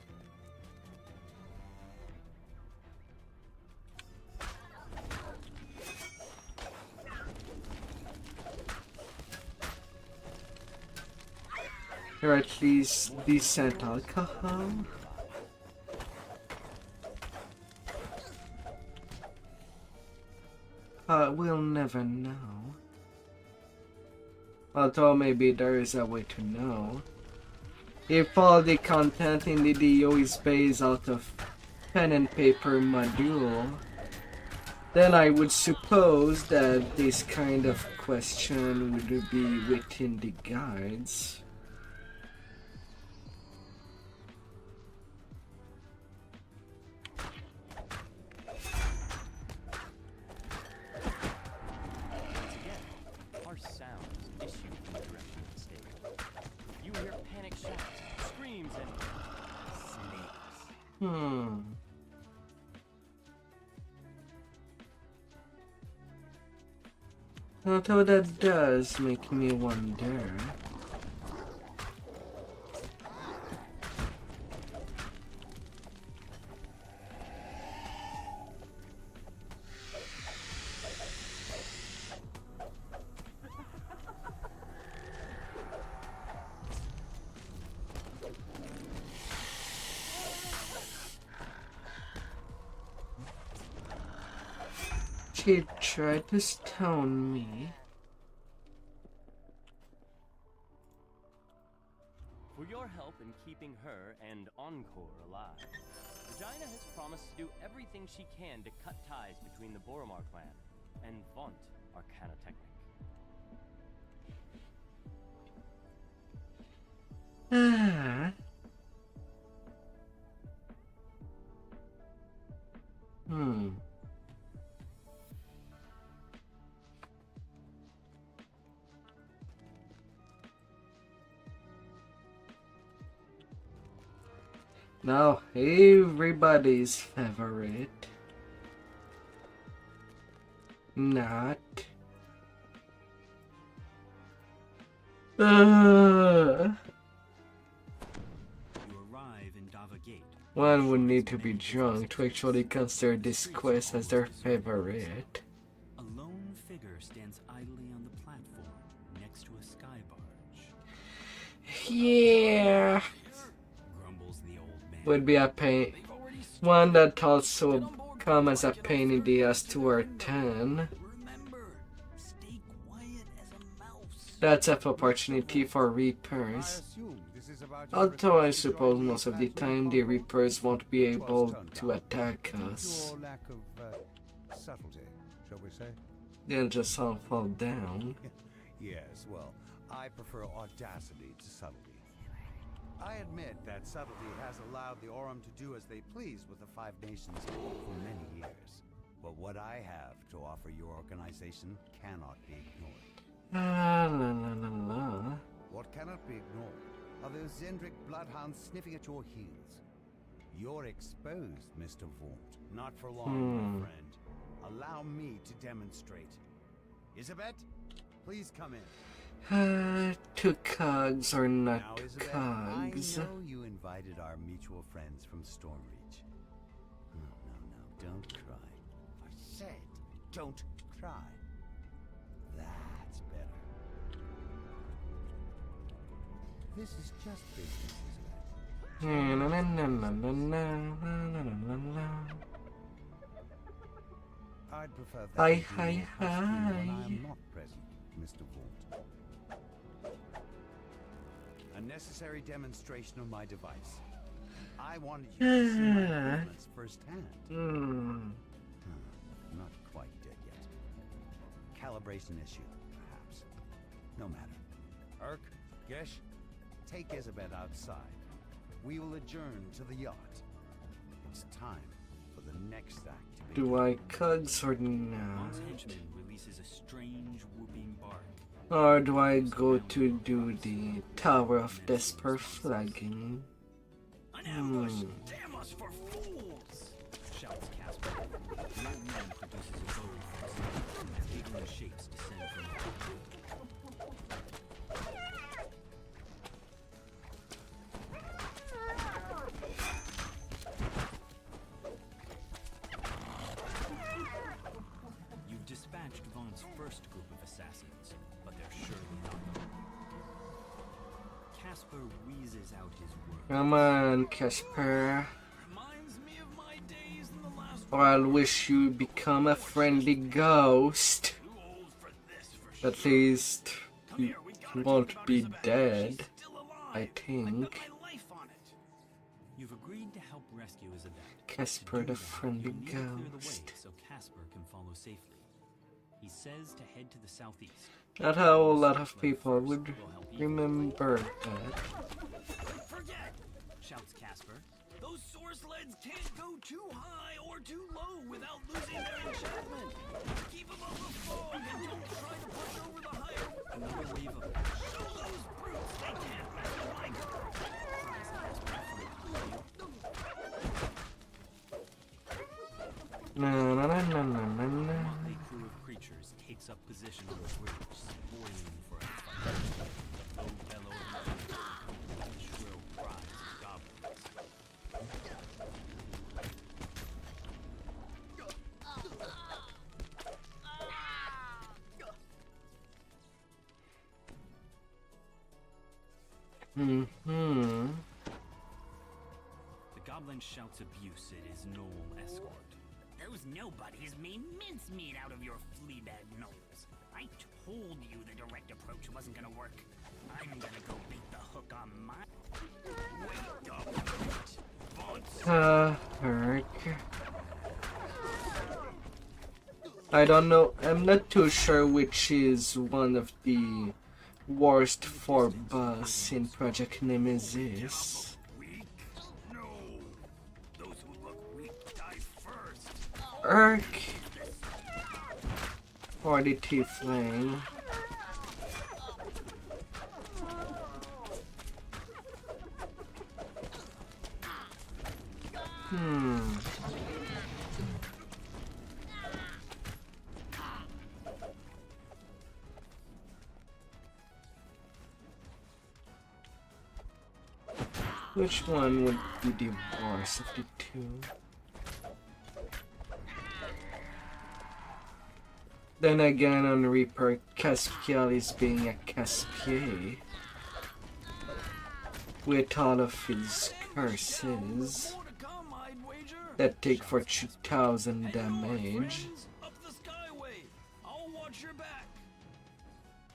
Or at least decent alcohol? We'll never know. Although maybe there is a way to know. If all the content in the DDO is based out of pen and paper module, then I would suppose that this kind of question would be within the guides. Although that does make me wonder. She tried to stone me. For your help in keeping her and Encore alive, the Jaina has promised to do everything she can to cut ties between the Boromar clan and vaunt Arcana Technic. Ah. Now everybody's favorite. Not. You arrive in Dava Gate. One would need to be drunk to actually consider this quest as their favorite. A lone figure stands idly on the platform next to a sky barge. Yeah. Grumbles the old man. Would be a pain. One that also come as a pain in the ass to our 10. Remember, stay quiet as a mouse. That's an opportunity for Reapers. Although I suppose most of the time the Reapers won't be able to attack us. Your lack of subtlety, shall we say? They'll just all fall down. Yes, well, I prefer audacity to subtlety. I admit that subtlety has allowed the Aurum to do as they please with the Five Nations for many years. But what I have to offer your organization cannot be ignored. La la la la. What cannot be ignored are those Zendrick bloodhounds sniffing at your heels. You're exposed, Mr. Vaunt. Not for long, my friend. Allow me to demonstrate. Isabet, please come in. Two cogs or not Now, Isabet, cogs. I know you invited our mutual friends from Stormreach. No, don't cry. I said, don't cry. That's better. This is just business, Isabet. La la la la la la la la la. I'd prefer that Hi, you do hi, your costume when I hi. am not present, Mr. Vaunt. A necessary demonstration of my device. I wanted you to see my movements firsthand. Not quite dead yet. Calibration issue, perhaps. No matter. Urk, Gesh, take Isabet outside. We will adjourn to the yacht. It's time for the next act to begin. Do I cogs or not? Vaught's henchman releases a strange whooping bark. Or do I go to do the Tower of Despair flagging? An ambush! Damn us for fools! Shouts Casper. The old man produces a bow from his hand as giggling shapes descend from it. You've dispatched Vaught's first group of assassins, but they're surely not alone. Casper wheezes out his words. Come on, Casper. Reminds me of my days in the last Or I'll wish you become a friendly ghost. too old for this for sure. At least Come you here, we gotta won't take be Isabet. dead, She's still alive. I I bet think. my life on it. You've agreed to help rescue Isabet. Casper To do the that, friendly you need to clear the way ghost. so Casper can follow safely. He says to head to the southeast. Not how a lot of people would remember that. Don't forget, shouts Casper. Those source sleds can't go too high or too low without losing their enchantment. Keep them on the fog and don't try to push over the higher. Another wave of show those brutes they can't mess with my girl. Cries Casper from behind you. Na na na na na na na. motley crew of creatures takes up position on the bridge, spoiling for a fight. Low bellow of thunder, and shrill cries of goblins. The goblin shouts abuse at his gnoll escort. Those nobodies made mincemeat out of your fleabag gnolls. I told you the direct approach wasn't gonna work. I'm gonna go beat the hook on my... Wait a minute. Herc. I don't know. I'm not too sure which is one of the worst for boss in Project Nemesis. Herc or the Tiefling. Which one would be the worst of the two? Then again, on Reaper, Caspiel is being a Caspier with all of his curses that take for 2000 damage.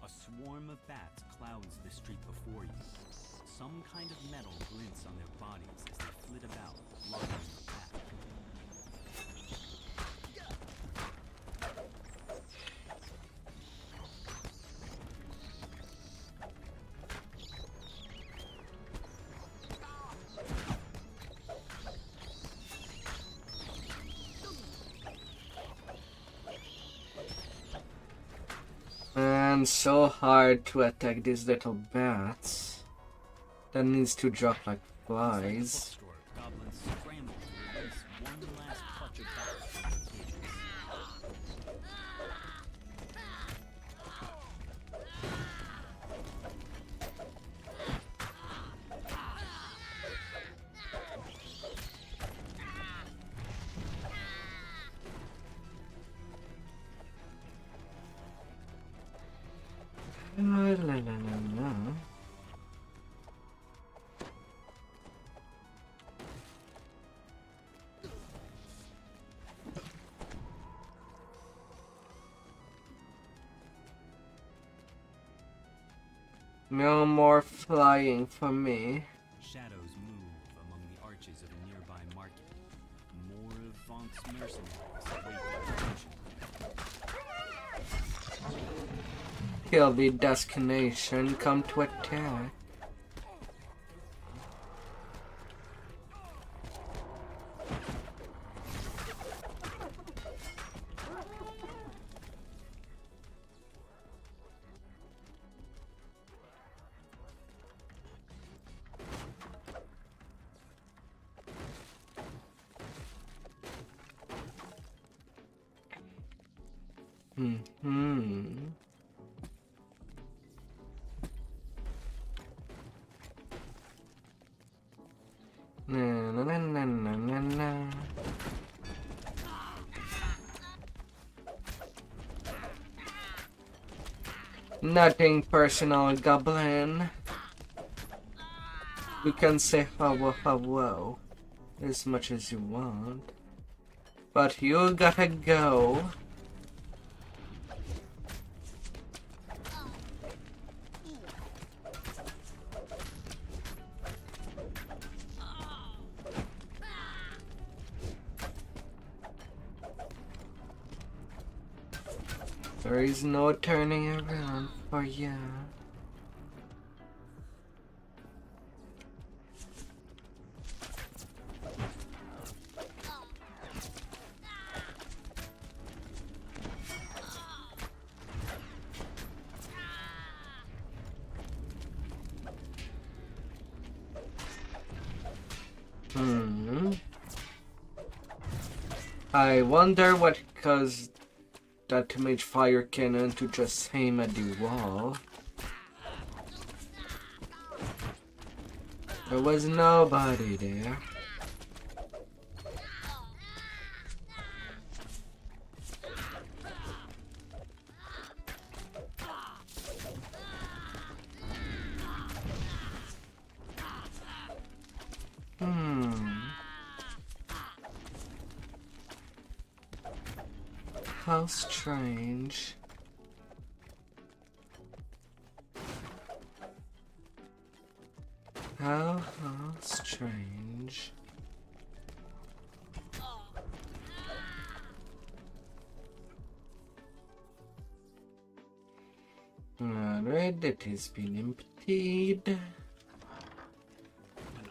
A swarm of bats clouds the street before you. Some kind of metal glints on their bodies as they flit about, blocking the path. Man, so hard to attack these little bats. That needs to drop like flies. Goblins scramble to release one last clutch of bats from the cages. La la la la. No more flying for me. Shadows move among the arches of a nearby market. More of Vonk's mercenaries await their attention. Kill the destination, come to attack. Na na na na na na na. Nothing personal, Goblin. You can say hello as much as you want, but you gotta go. There is no turning around for ya. I wonder what caused that mage fire cannon to just aim at the wall. There was nobody there. How strange. How strange. Alright, that has been emptied. An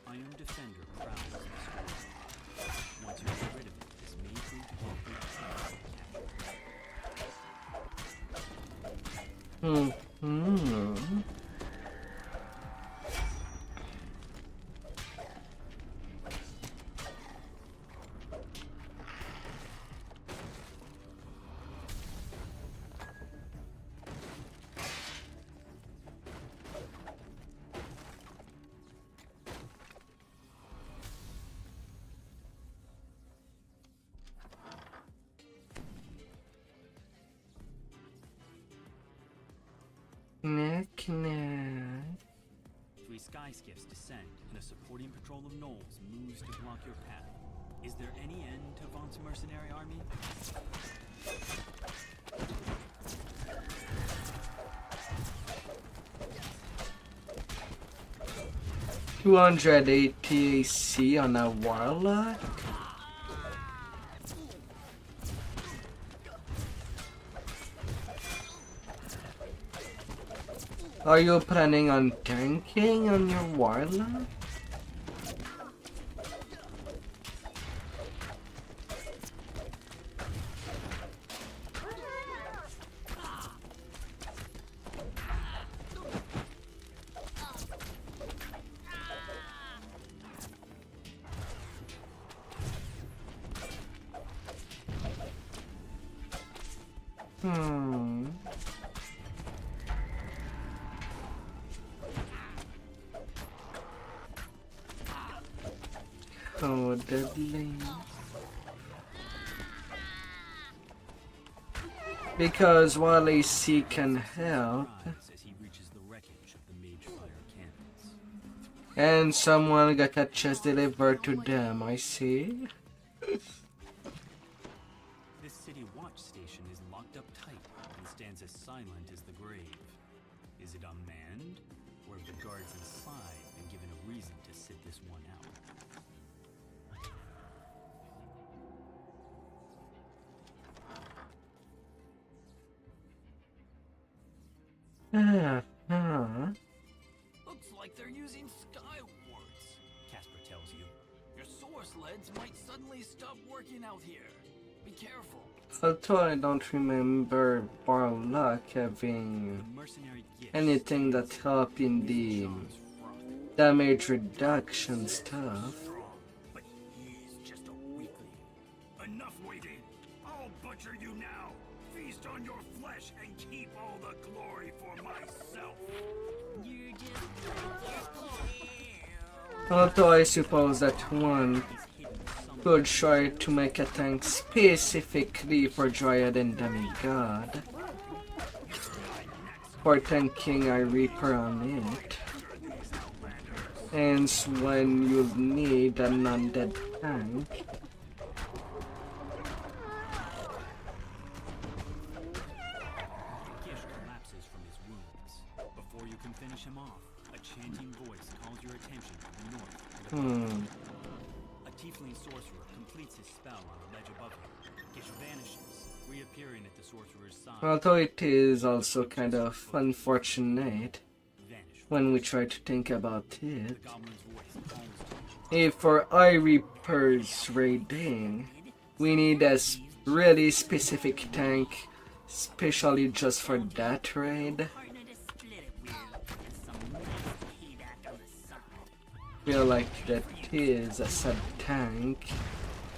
iron defender prowls the storage. Once you get rid of it, this may prove to be a good chance to capture. Knack, knack. 3 sky skiffs descend, and a supporting patrol of gnolls moves to block your path. Is there any end to Vaughn's mercenary army? $280 AC on a warlock? Are you planning on tanking on your warlock? Oh, deadly. Because while AC can help, As he reaches the wreckage of the mage fire cannons. and someone got a chest delivered to them, I see. This city watch station is locked up tight and stands as silent as the grave. Is it unmanned, or have the guards inside been given a reason to sit this one out? Looks like they're using sky wards. Casper tells you. Your source leads might suddenly stop working out here. Be careful. Although I don't remember Warlock having Mercenary gifts. anything that help in the damage reduction stuff. But he's just a weakling. Enough waiting. I'll butcher you now. Feast on your flesh and keep all the glory for myself. You're just Although I suppose that one could try to make a tank specifically for Dryad and Demigod. For tanking a Reaper on it. Hence when you need an undead tank. Gish collapses from his wounds. Before you can finish him off, a chanting voice calls your attention to the north. A tiefling sorcerer completes his spell on the ledge above him. Gish vanishes, reappearing at the sorcerer's side. Although it is also kind of unfortunate when we try to think about it. The goblin's voice calls to you. If for Eye Reaper's raiding, we need a really specific tank, especially just for that raid. Feel like that is a sub tank.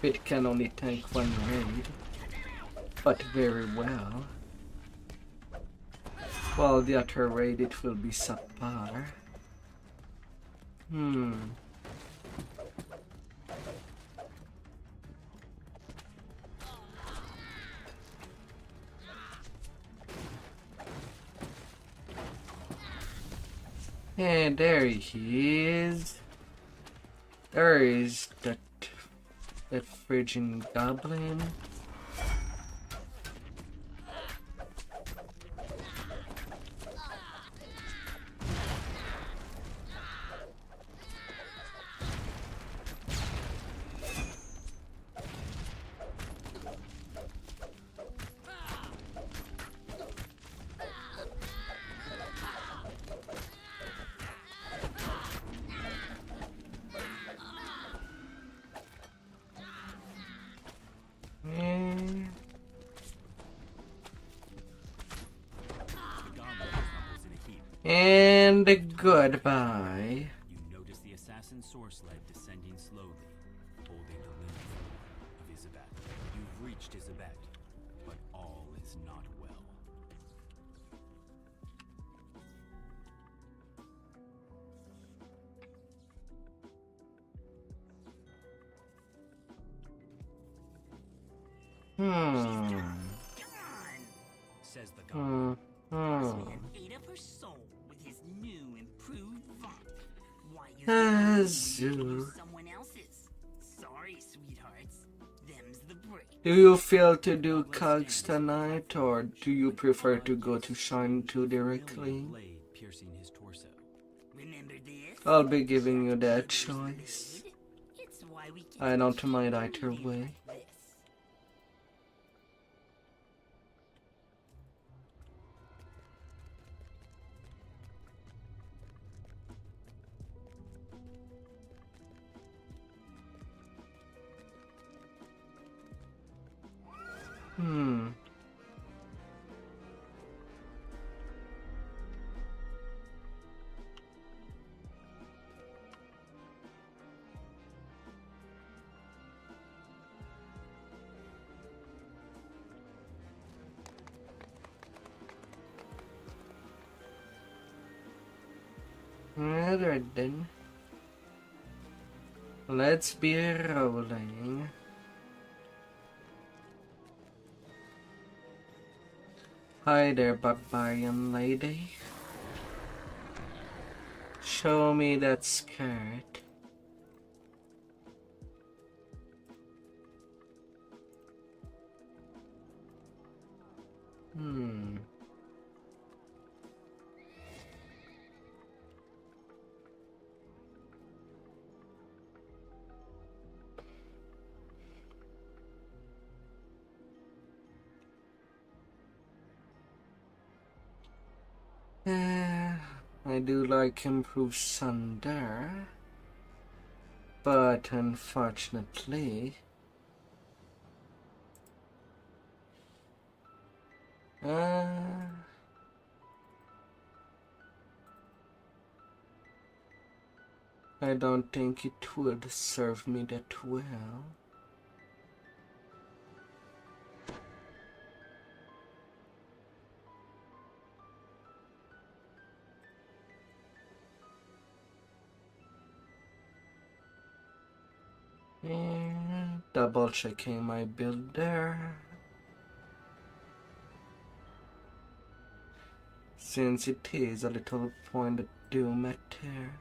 It can only tank one raid, but very well. While the other raid it will be subpar. And there he is. There is that friggin' goblin. And goodbye. You notice the assassin source sled descending slowly, holding the limb of Isabet. You've reached Isabet, but all is not well. Says the god. And ate up her soul with his new improved vomit. Why you someone else's? Sorry, sweethearts. Them's the break. Do you feel to do cogs tonight, or do you prefer to go to Shine 2 directly? Blade piercing his torso. Remember this? I'll be giving you that choice. It's why we keep I don't mind either way. this. Alright then. Let's be rolling. Hi there, barbarian lady. Show me that skirt. I do like improved Sunder, but unfortunately, I don't think it would serve me that well. And double checking my build there. Since it is a little point that do matter.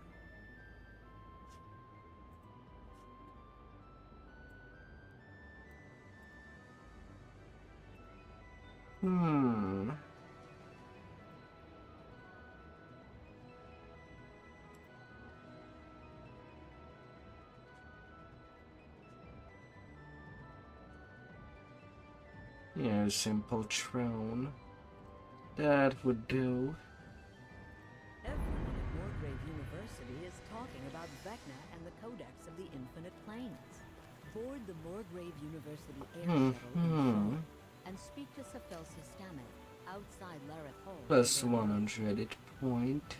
Yeah, simple throne. That would do. Everyone at Wargrave University is talking about Vecna and the Codex of the Infinite Planes. Board the Wargrave University air shuttle in Seoul and speak to Safel Systemic outside Lareth Hall. Plus 100 hit point.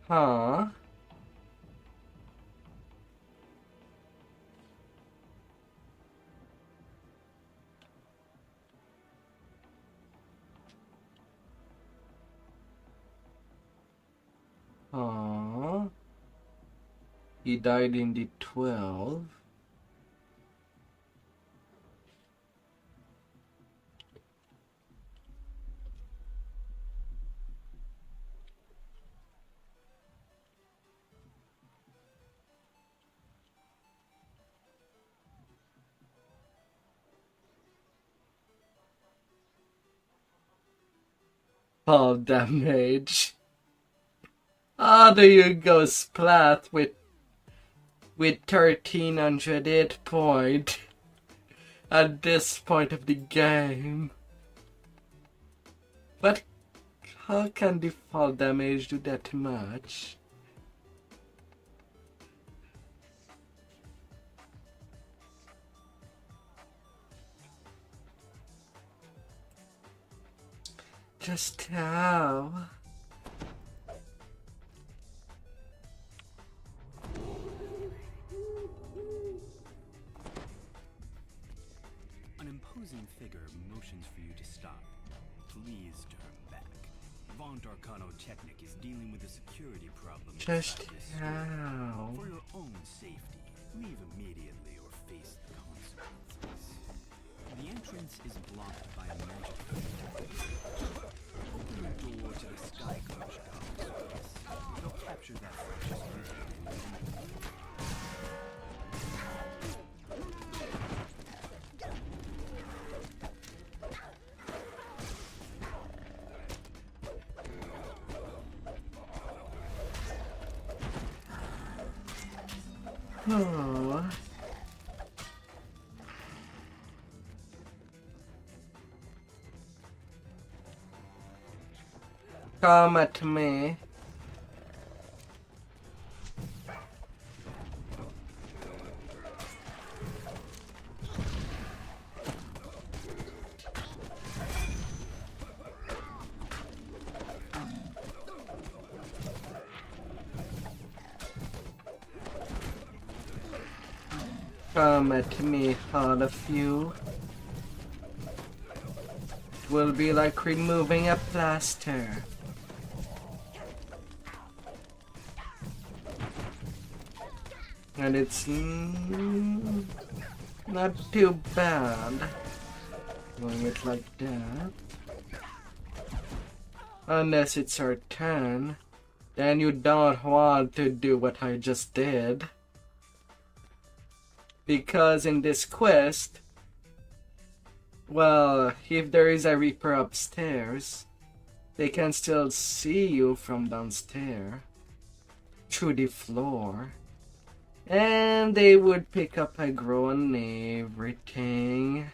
Huh? Huh? He died in the 12. Fall damage. How do you go splat with 1300 hit point at this point of the game? But how can the fall damage do that much? Just how? An imposing figure motions for you to stop. Please turn back. Vaunt Arcano Technic is dealing with a security problem. Just inside this store. how? For your own safety, leave immediately or face the consequences. The entrance is blocked by a magic field. Open the door to the Sky Coach Goblin. They'll capture that precious object in a moment. Oh. Come at me. Come at me, all of you. It will be like removing a plaster. And it's not too bad doing it like that. Unless it's our turn, then you don't want to do what I just did. Because in this quest, well, if there is a Reaper upstairs, they can still see you from downstairs, through the floor, and they would pick up aggro on everything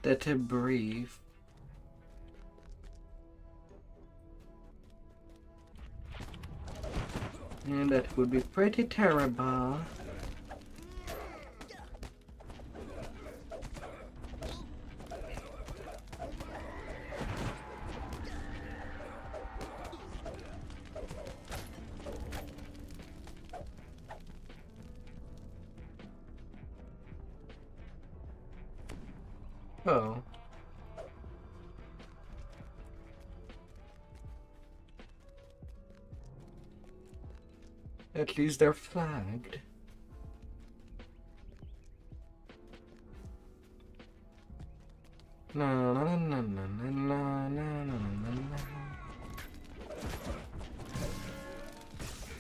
that I breathe. And that would be pretty terrible. Oh. At least they're flagged. No, no, no, no, no, no, no, no, no, no.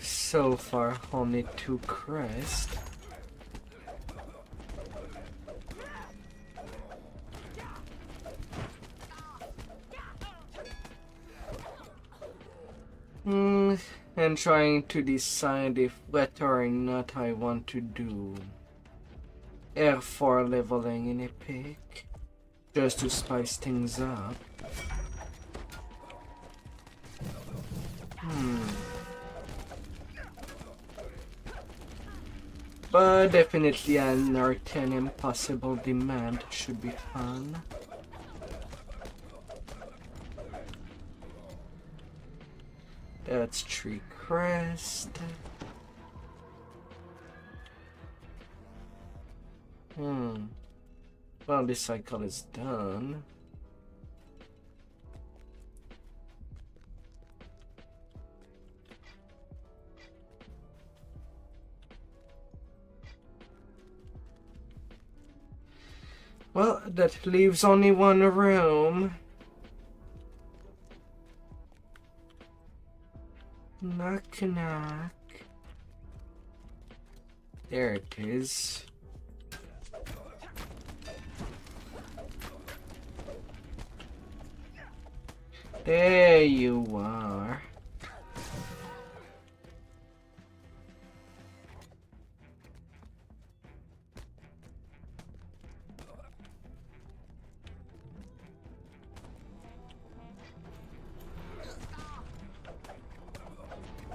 So far, only 2 crests. And trying to decide if whether or not I want to do Air4 leveling in Epic, just to spice things up. But definitely an R10 Impossible Demand should be fun. That's 3 crest. Well, this cycle is done. Well, that leaves only 1 room. Knock knock. There it is. There you are.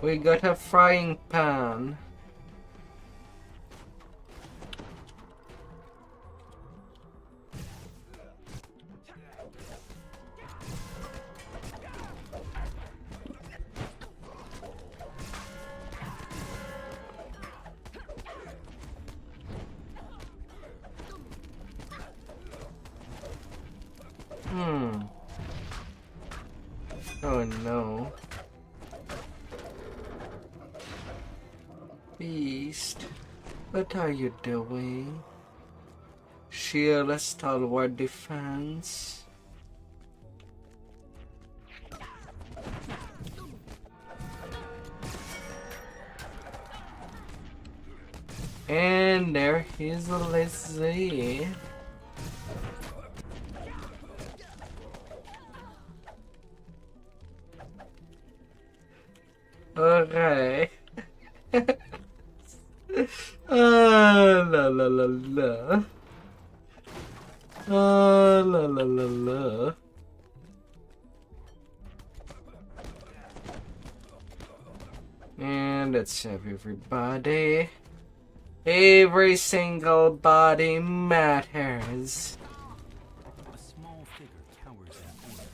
We got a frying pan. Oh no. Beast, what are you doing? Shield a stalwart defense. And there is Lizzie. Okay. La la la la. La la la la. And let's have everybody. Every single body matters. A small figure cowers in a corner.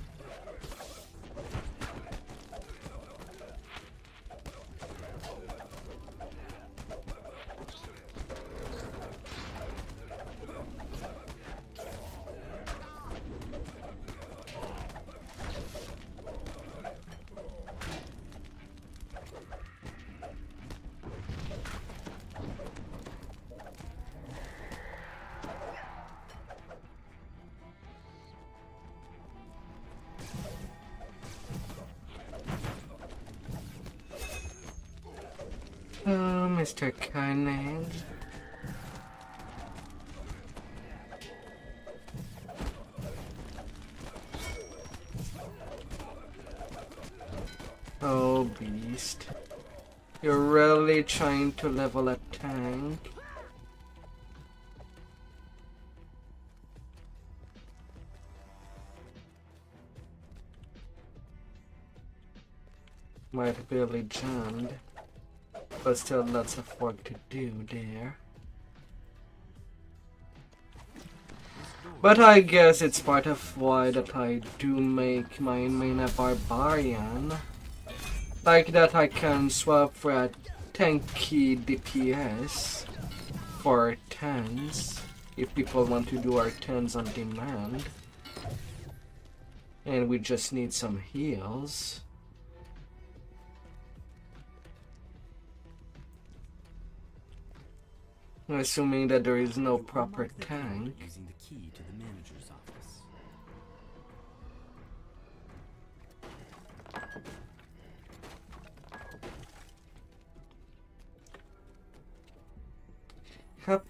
Oh, Mr. Carnage. Oh, beast. You're really trying to level a tank? Might barely jammed. But still lots of work to do there. But I guess it's part of why that I do make my main a barbarian. Like that I can swap for a tanky DPS for 10s if people want to do our 10s on demand. And we just need some heals. Assuming that there is no proper tank. Using the key to the manager's office. Yep.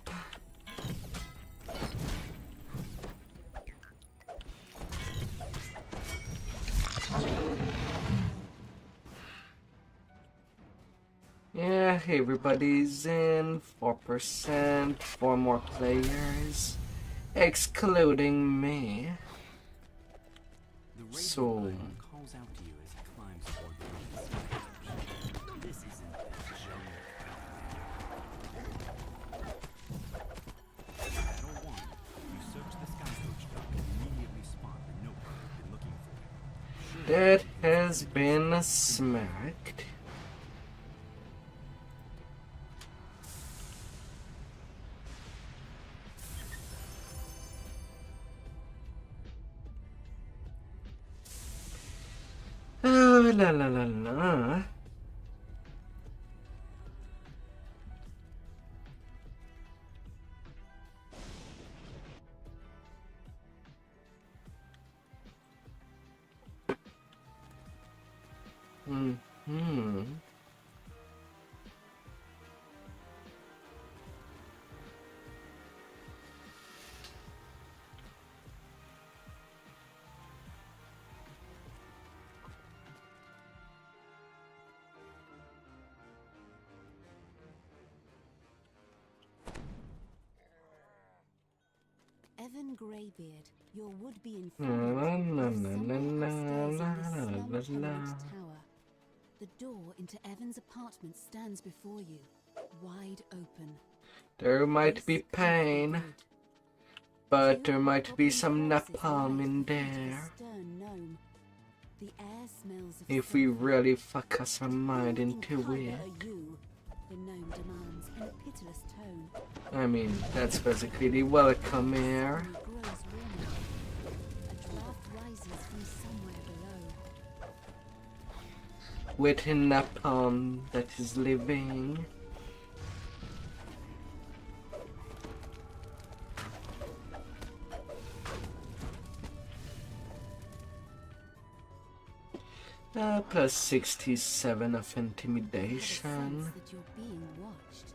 Yeah, everybody's in. 4%, 4 more players, excluding me. So Calls out to you as he climbs toward the stage. This isn't Battle 1. You search the sky coach dock and immediately spot the notebook you've been looking for. that has been smacked. Oh, la la la la. Mm-hmm. Evan Greybeard, your would-be La informant, la is la somewhere upstairs la in this la slum la tenement la. tower. The door into Evan's apartment stands before you, wide open. There might be pain, but there might be some napalm in there. The air smells of If we sulfur. really fuck us our mind into How it. are you? The gnome demands in a pitiless tone. I mean, that's basically the welcome air. Grows warmer. A draft rises from somewhere below. within a palm that is living. Plus 67 of intimidation. That you're being watched.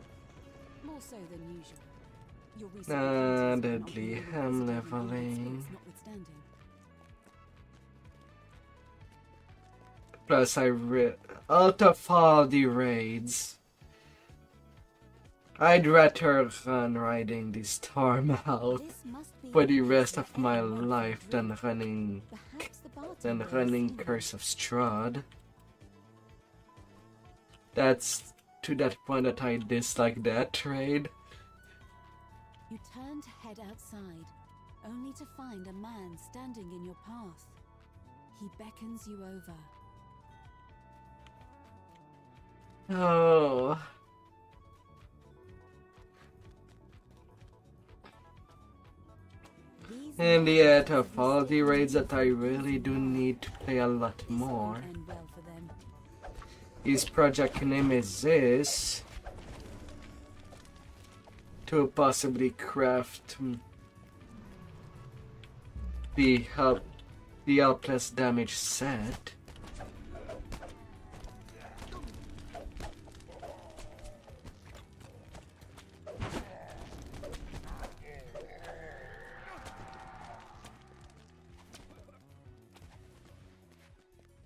More so than usual. Your recent Deadly ham leveling. notwithstanding. Plus out of all the raids, I'd rather run riding the storm out for the rest of my life than running Curse of Strahd. That's to that point that I dislike that trade. You turn to head outside, only to find a man standing in your path. He beckons you over. Oh. And yet, of all the raids that I really do need to play a lot more, is Project Nemesis to possibly craft the helpless damage set.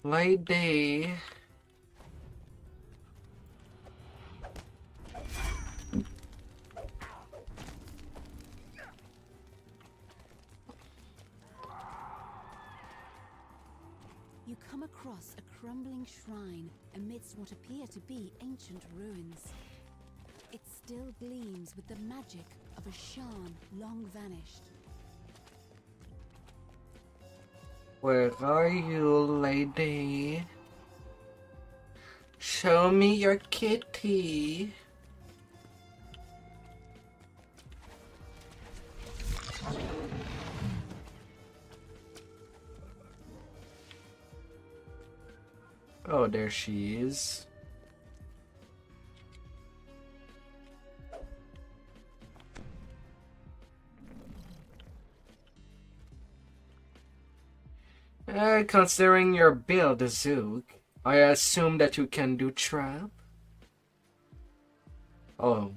Lady. You come across a crumbling shrine amidst what appear to be ancient ruins. It still gleams with the magic of a Shan long vanished. Where are you, lady? Show me your kitty. Oh, there she is. Considering your build, Zook, I assume that you can do trap? Oh.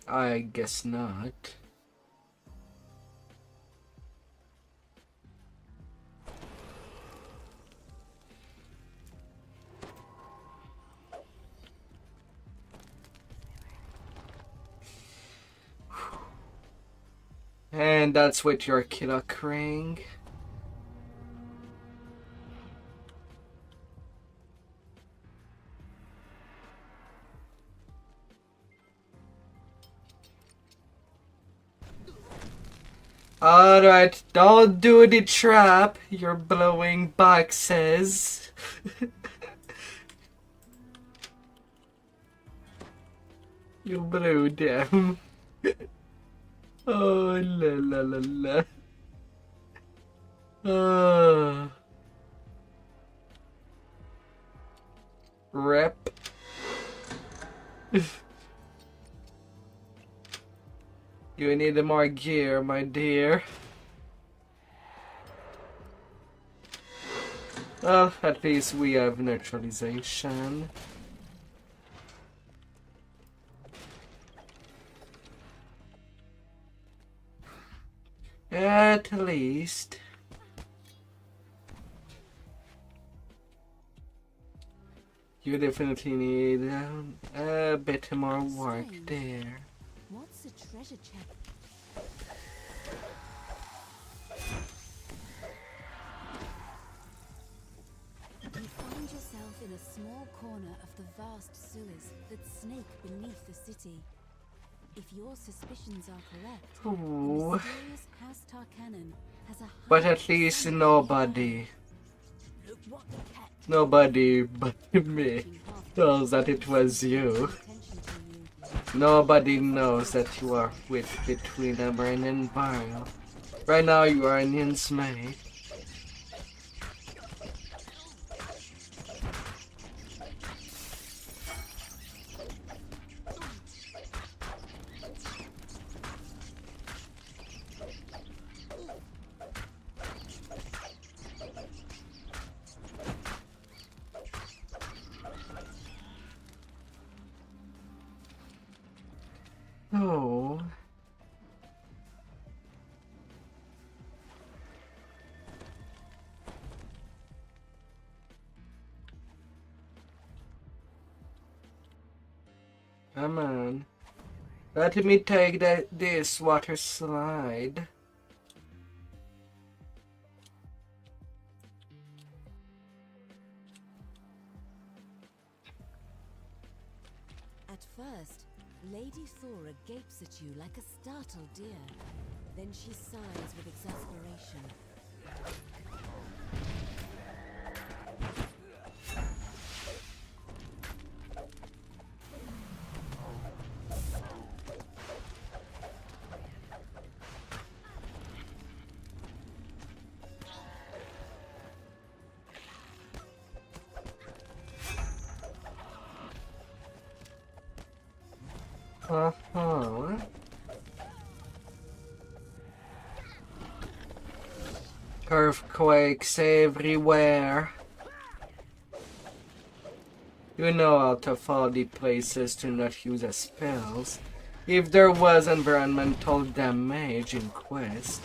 I guess not. And that's with your killer Krang. Alright, don't do the trap. You're blowing boxes. You blew them. Oh, la la la la. Rep. You need more gear, my dear. Well, at least we have neutralization. At least. You definitely need a bit more work there. What's a treasure chest? You find yourself in a small corner of the vast sewers that snake beneath the city. If your suspicions are correct, the mysterious House Tarkanan has a but at least nobody but me knows that it was you. Nobody knows that you are with between a brain and barrel. Right now you are an inmate. Come on. Let me take this water slide. At first, Lady Thora gapes at you like a startled deer. Then she sighs with exasperation. Uh-huh. Earthquakes everywhere. You know out of all the places to not use as spells. If there was environmental damage in Quest,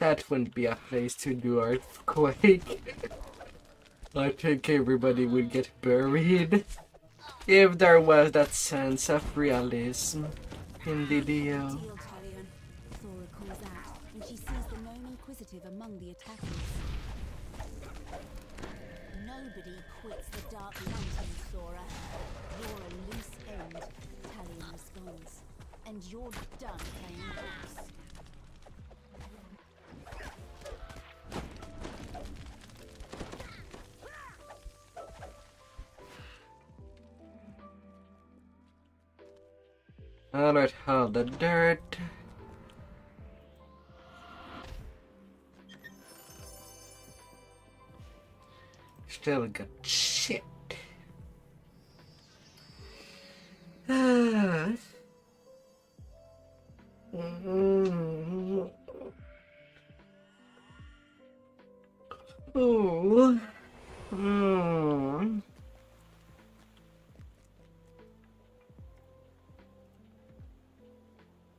that wouldn't be a place to do earthquake. I think everybody would get buried. If there was that sense of realism in DDO. Thora calls out when she sees the known inquisitive among the attackers. Nobody quits the Dark Lantern, Thora. You're a loose end, Talion responds. And you're done playing books. Alright, all the dirt. Still got shit. Oh.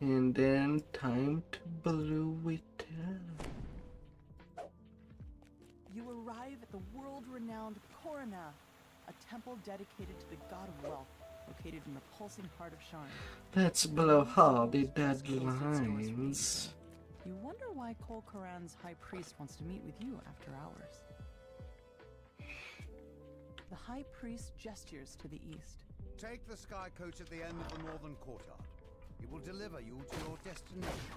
And then time to blow it up. You arrive at the world-renowned Corona, a temple dedicated to the god of wealth, located in the pulsing heart of Sharn. Let's blow all the deadlines. You wonder why Kol Karan's high priest wants to meet with you after hours. The high priest gestures to the east. Take the sky coach at the end of the northern courtyard. It will deliver you to your destination.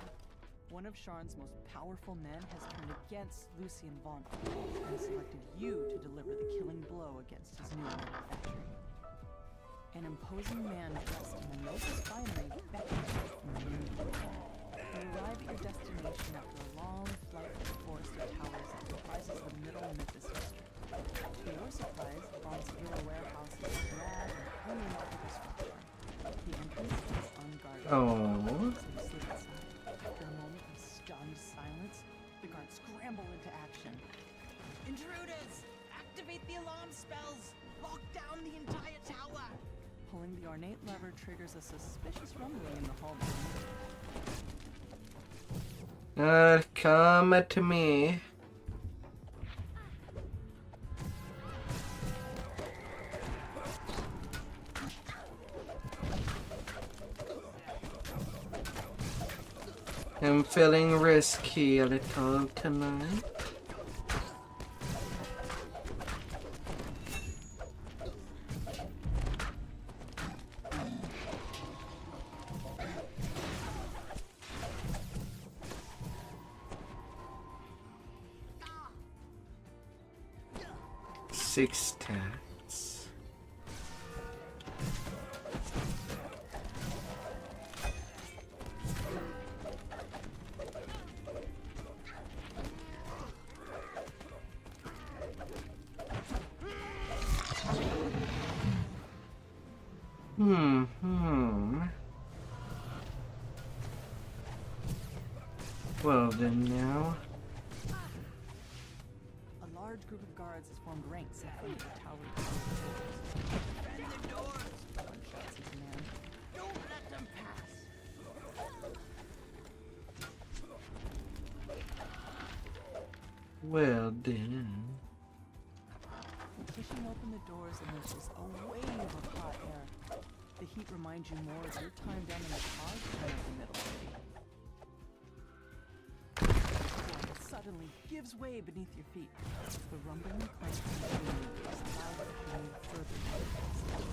One of Sharn's most powerful men has turned against Lucien Vaughn and selected you to deliver the killing blow against his new manufactory. An imposing man dressed in the noblest finery beckons you from the moon. You arrive at your destination after a long flight through the forest of towers that comprises the middle Memphis district. To your surprise, Vaughn's hero warehouse is a grand and uninhabited structure. The entrance is unguarded. Oh. So you slip inside. After a moment of stunned silence, the guards scramble into action. Intruders! Activate the alarm spells! Lock down the entire tower! Pulling the ornate lever triggers a suspicious rumbling in the hallway. Come at me. I'm feeling risky a little tonight. Six stats. Well then now. A large group of guards has formed ranks in front of the tower. Defend the doors! One shouts his command. Don't let them pass! Well then. Pushing open the doors emerges a wave of hot air. The heat reminds you more of your time down in the pod than of the middle city. It suddenly gives way beneath your feet. The rumbling clank of the machinery is loud as you move further down the passage.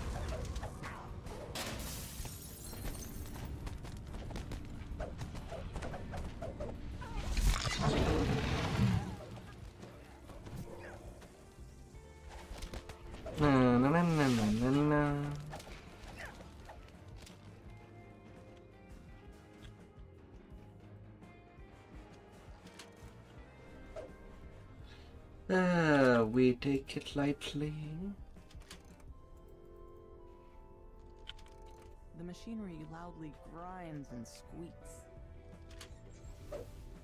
Na na na na na na na. We take it lightly. The machinery loudly grinds and squeaks.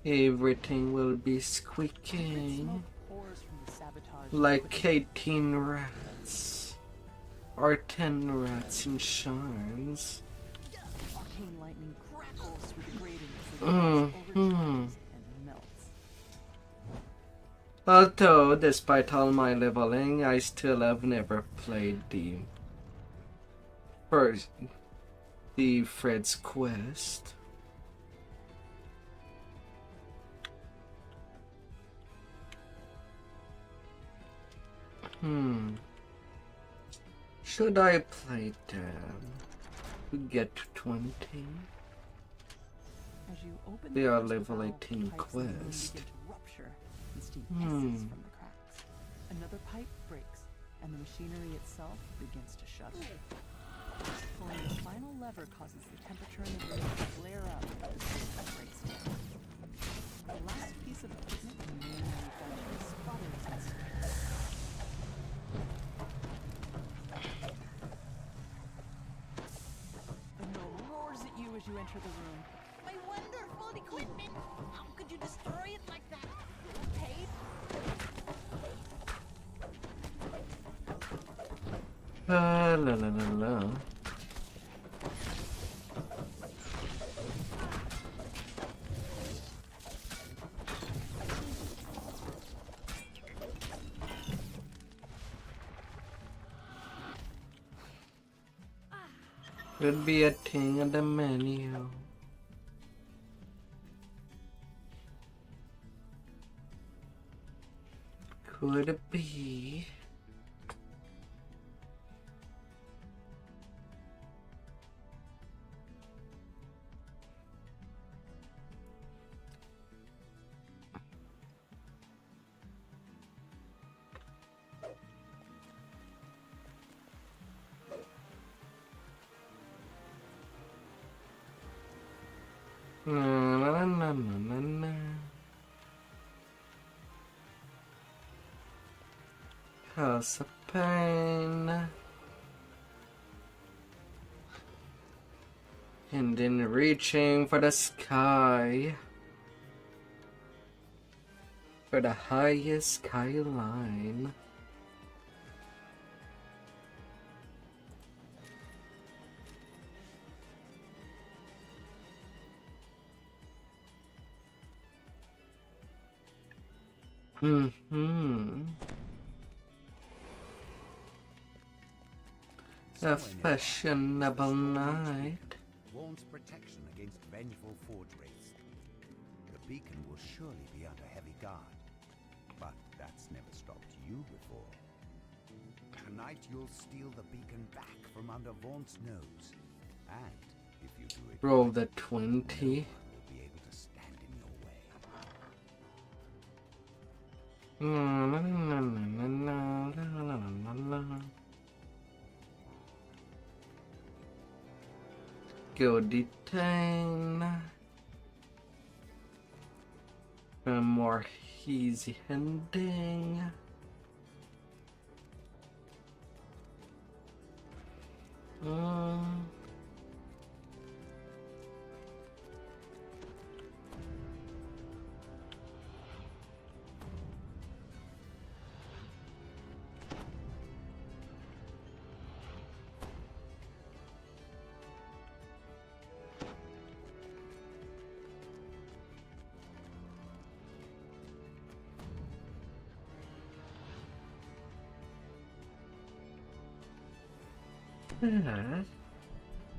Everything will be Smoke squeaking pours from the sabotage like equipment. 18 rats or 10 rats in shards. Arcane lightning crackles through the grating as the glass overturns and melts. Although, despite all my leveling, I still have never played the Fred's Quest. Should I play them to get to 20? As you open They the are first level valve, 18 pipes in the room quest. begin to rupture and steam hisses from the cracks. Another pipe breaks, and the machinery itself begins to shudder. Pulling the final lever causes the temperature in the room to flare up as the system breaks down. The last piece of equipment in the main manufacturing sputters and squeaks. The gnome roars at you as you enter the room. My wonderful equipment! How could you destroy it like that? Paid? La la la la. Could be a thing in the menu. Could it be? Na, na, na, na, na. House of Pain. And then reaching for the sky. For the highest skyline. A fashionable night. Warns protection against vengeful forgeries. The beacon will surely be under heavy guard, but that's never stopped you before. Tonight you'll steal the beacon back from under Vaunt's nose, and if you do it, Roll the no 20. one will be able to stand in your way. Na, na, na, na, na, na, na, na, na. Go detain. A more easy ending.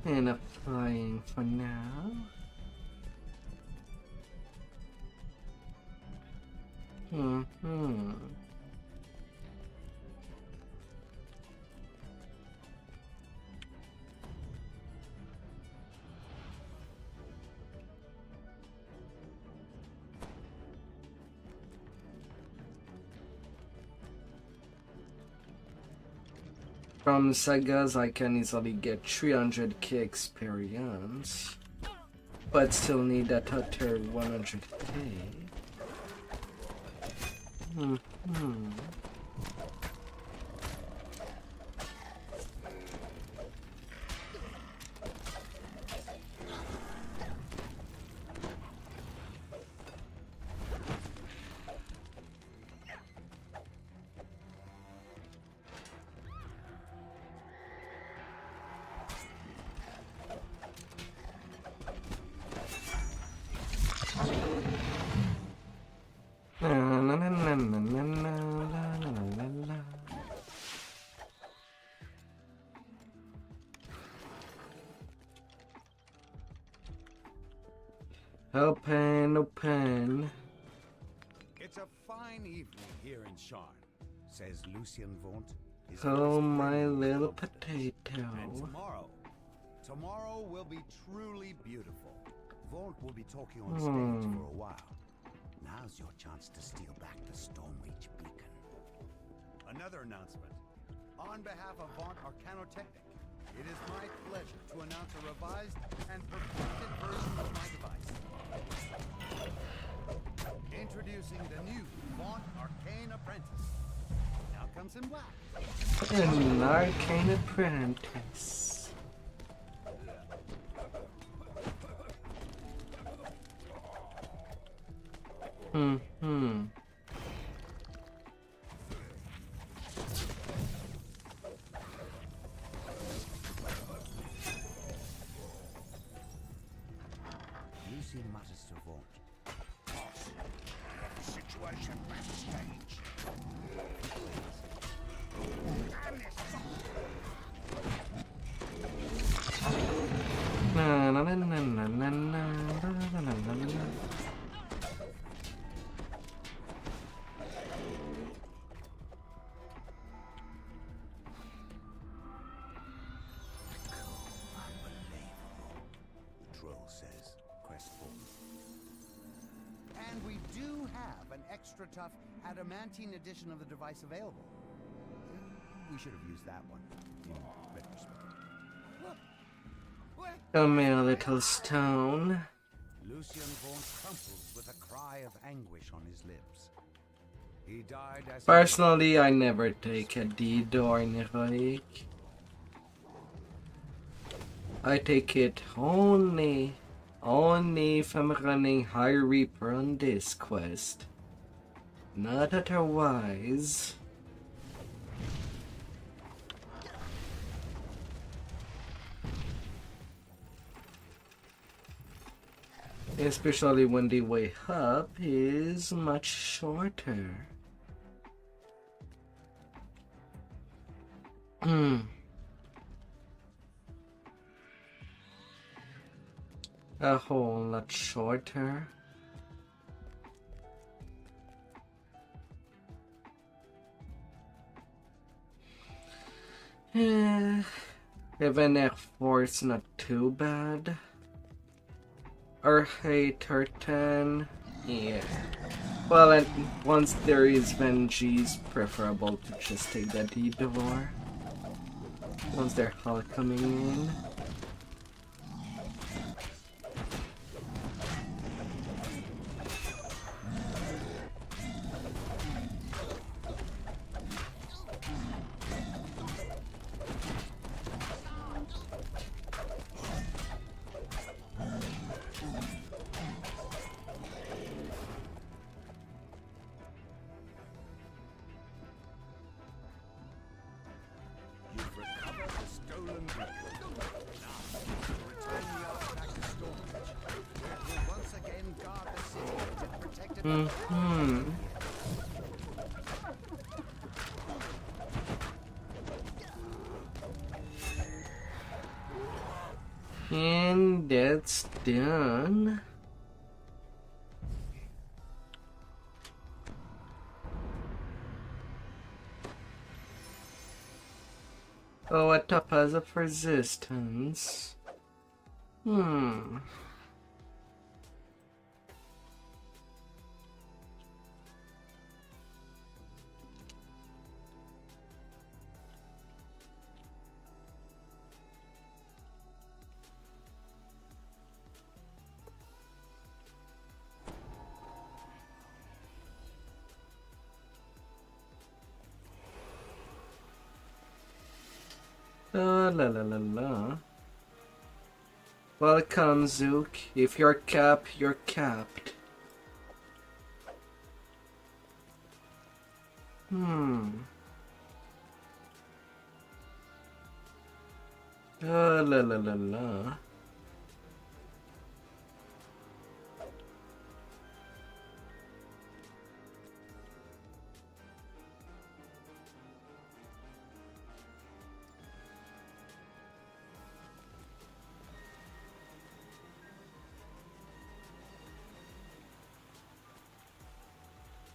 And applying for now. From sagas, I can easily get 300k experience, but still need that other 100k. Open. It's a fine evening here in Sharn, says Lucien Vaunt. Oh, my little potato. And tomorrow will be truly beautiful. Vaunt will be talking on stage for a while. Now's your chance to steal back the Stormreach beacon. Another announcement. On behalf of Vaunt Arcanotechnic, it is my pleasure to announce a revised and perfected version of my device. Introducing the new Vaunt Arcane Apprentice. Now comes in black. An Arcane Apprentice. Lucien mutters to Vaunt. Situation backstage. Troll says, crestfallen. And we do have an extra tough adamantine edition of the device available. We should have used that one in retrospect. Come here, little stone. Lucien Vaunt crumples with a cry of anguish on his lips. He died as Personally, I never take a DDO in heroic. I take it only if I'm running High Reaper on this quest. Not otherwise. Especially when the way up is much shorter. A whole lot shorter. Even F4's not too bad. Or hater 10. Yeah. Well, and once there is Venji, it's preferable to just take that DDO. Once they're all coming in. And that's done. Oh, a topaz of resistance. Hmm. La la la la. Welcome, Zook. If you're capped, you're capped. La la la la.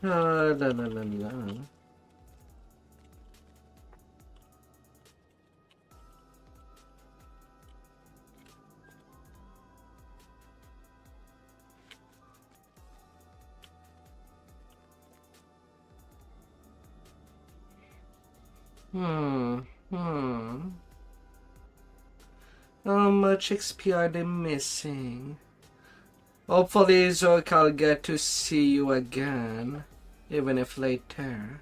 La la la la la. How much XP are they missing? Hopefully, Zook, I'll get to see you again, even if later.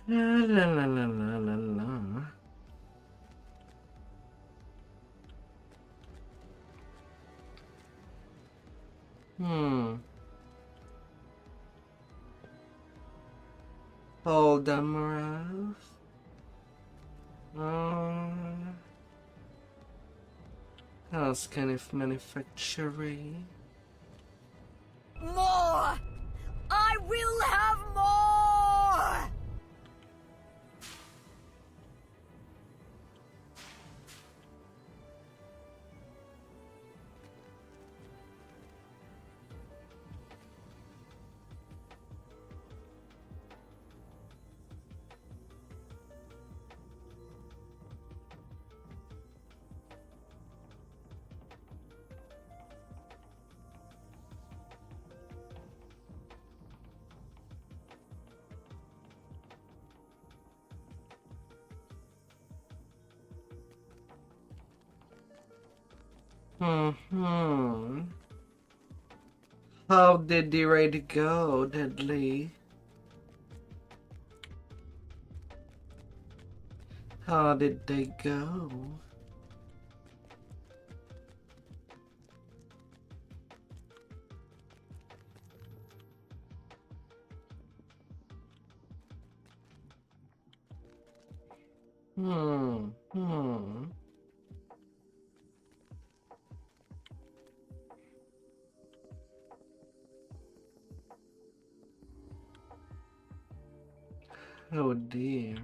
La la la la la la la. Hold them around. House kind of manufacturing. More! I will have more! How did the raid go, Deadly? How did they go? Oh dear.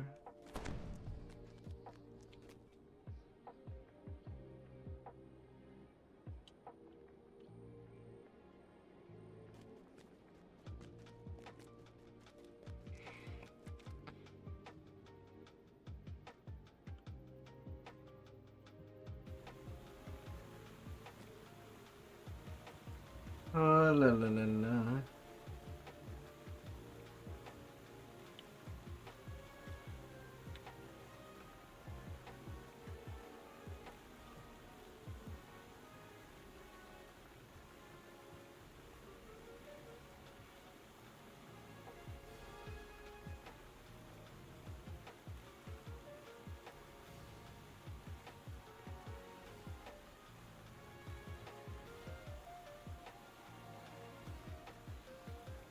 Oh la la la la.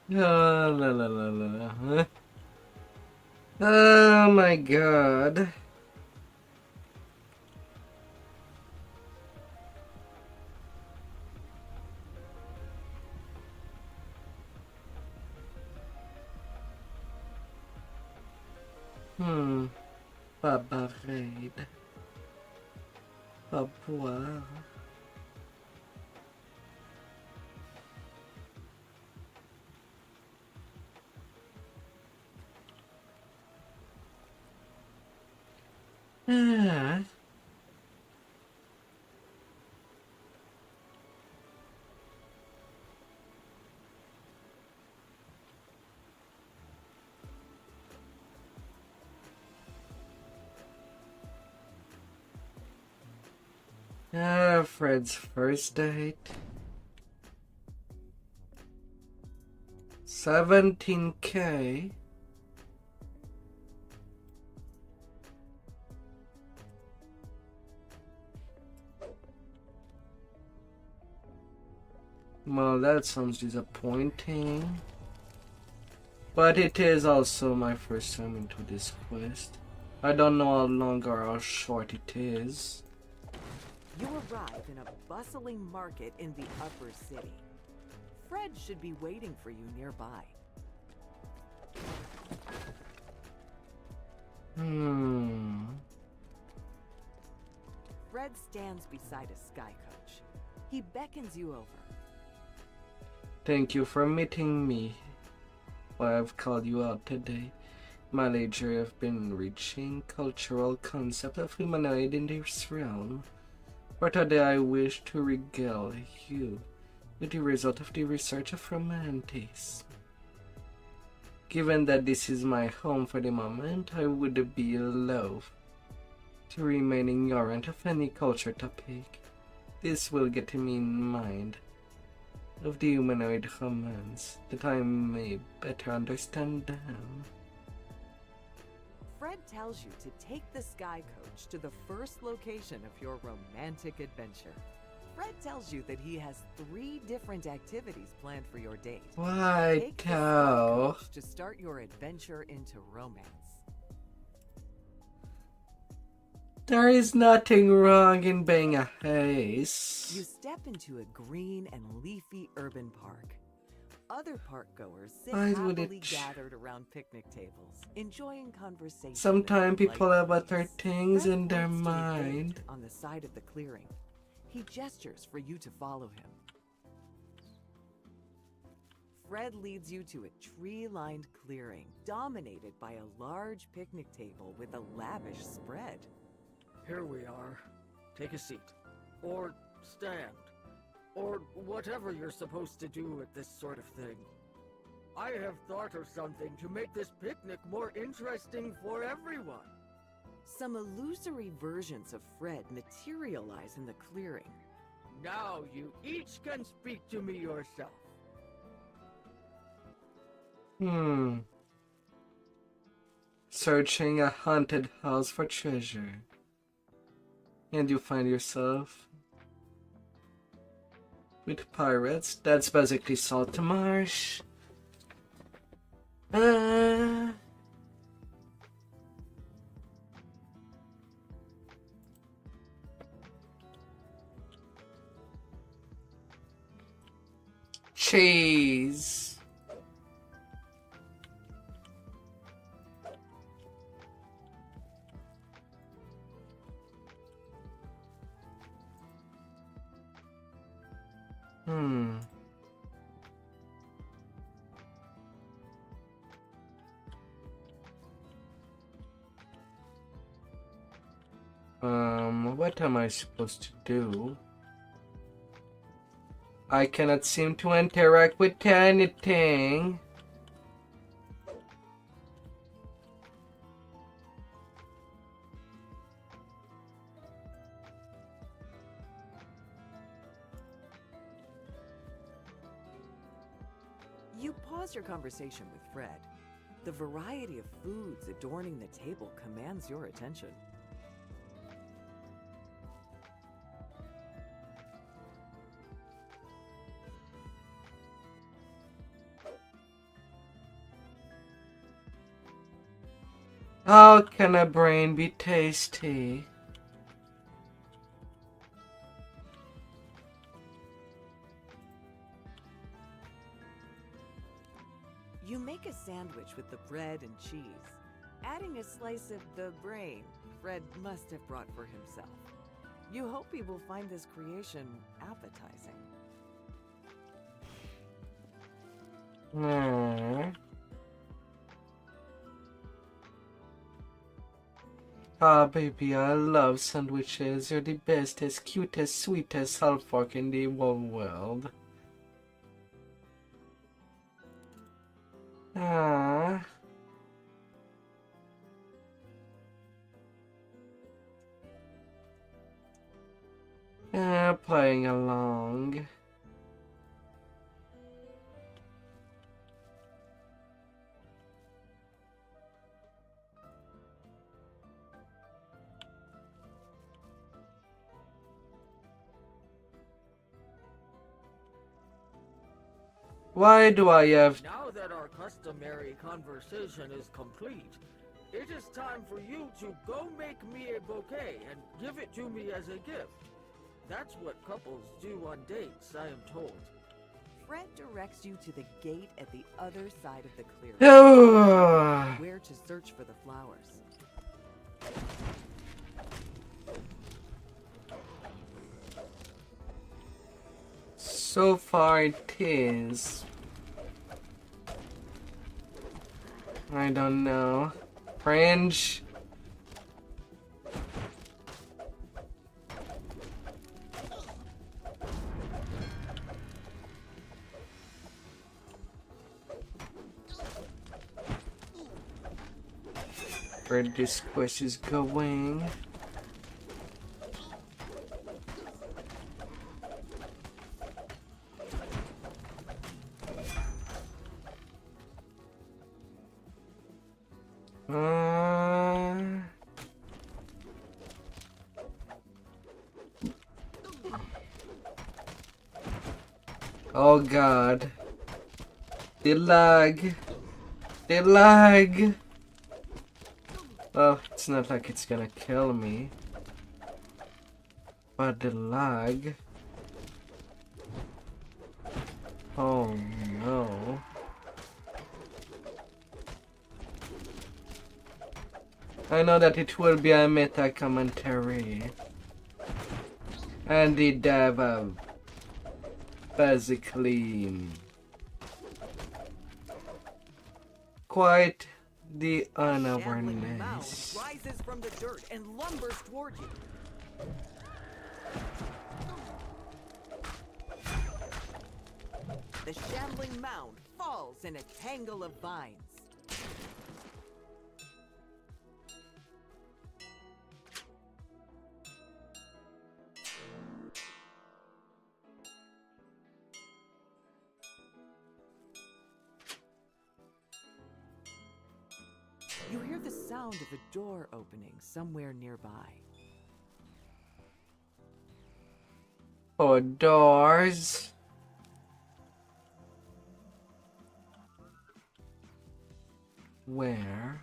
La la la la la. Huh? Oh my god. Barbarian. Barboire. Ah. Fred's first date. 17K. Well, that sounds disappointing. But it is also my first time into this quest. I don't know how long or how short it is. You arrive in a bustling market in the upper city. Fred should be waiting for you nearby. Fred stands beside a sky coach. He beckons you over. Thank you for meeting me. Why I've called you out today. My lecture have been reaching cultural concept of humanoid in this realm. For today I wish to regale you with the result of the research of romantics. Given that this is my home for the moment, I would be loath to remain ignorant of any culture topic. This will get me in mind of the humanoid romance, that I may better understand them. Fred tells you to take the sky coach to the first location of your romantic adventure. Fred tells you that he has 3 different activities planned for your date. Why, Take the sky cow? coach to start your adventure into romance. There is nothing wrong in being a haze. You step into a green and leafy urban park. Other park goers sit Why would happily it- gathered around picnic tables, enjoying conversation. Sometimes and people light have other breeze. things Fred in their points to a gate mind. on the side of the clearing. He gestures for you to follow him. Fred leads you to a tree-lined clearing, dominated by a large picnic table with a lavish spread. Here we are. Take a seat. Or stand. Or whatever you're supposed to do at this sort of thing. I have thought of something to make this picnic more interesting for everyone. Some illusory versions of Fred materialize in the clearing. Now you each can speak to me yourself. Searching a haunted house for treasure. And you find yourself with pirates. That's basically Salt Marsh. Cheese. What am I supposed to do? I cannot seem to interact with anything. You pause your conversation with Fred. The variety of foods adorning the table commands your attention. How can a brain be tasty? You make a sandwich with the bread and cheese, adding a slice of the brain Fred must have brought for himself. You hope he will find this creation appetizing. Ah, baby, I love sandwiches. You're the bestest, cutest, sweetest half fork in the whole world. Ah. Playing along. Why do I have... Now that our customary conversation is complete, it is time for you to go make me a bouquet and give it to me as a gift. That's what couples do on dates, I am told. Fred directs you to the gate at the other side of the clearing, where to search for the flowers. So far it is. I don't know. Fringe. Where this quest is going. Oh god. The lag. The lag. Well, it's not like it's gonna kill me. But the lag. Oh no. I know that it will be a meta commentary. And the dev of basically quite the unawareness. Rises from the dirt and lumbers toward you. The shambling mound falls in a tangle of vines. You hear the sound of a door opening somewhere nearby. Oh, doors. Where?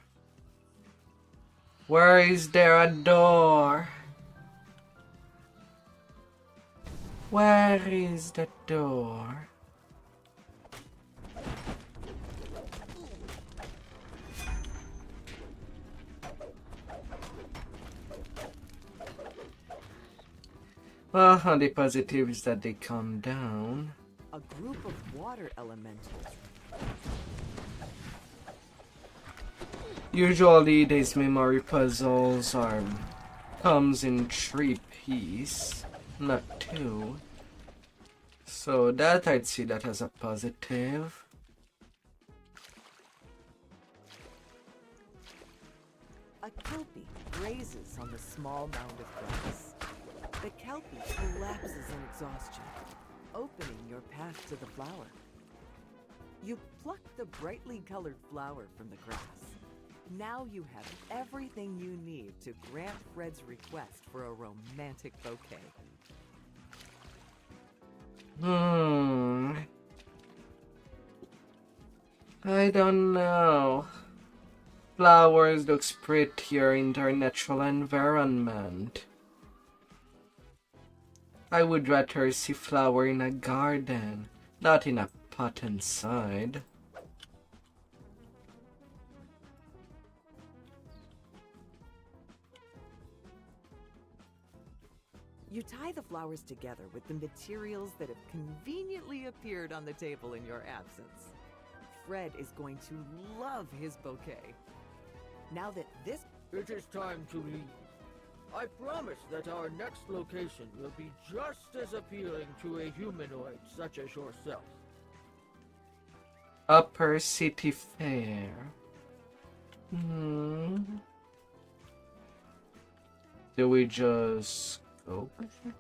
Where is there a door? Where is the door? Well, on the positive is that they come down. A group of water elementals. Usually these memory puzzles comes in 3 pieces, not 2. So that I'd see that as a positive. A kelpie grazes on the small mound of grass. The kelpie collapses in exhaustion, opening your path to the flower. You pluck the brightly colored flower from the grass. Now you have everything you need to grant Fred's request for a romantic bouquet. I don't know. Flowers looks prettier in their natural environment. I would rather see flower in a garden, not in a pot inside. You tie the flowers together with the materials that have conveniently appeared on the table in your absence. Fred is going to love his bouquet. Now that this... It is time to leave. I promise that our next location will be just as appealing to a humanoid such as yourself. Upper City Fair. Do we just go with it?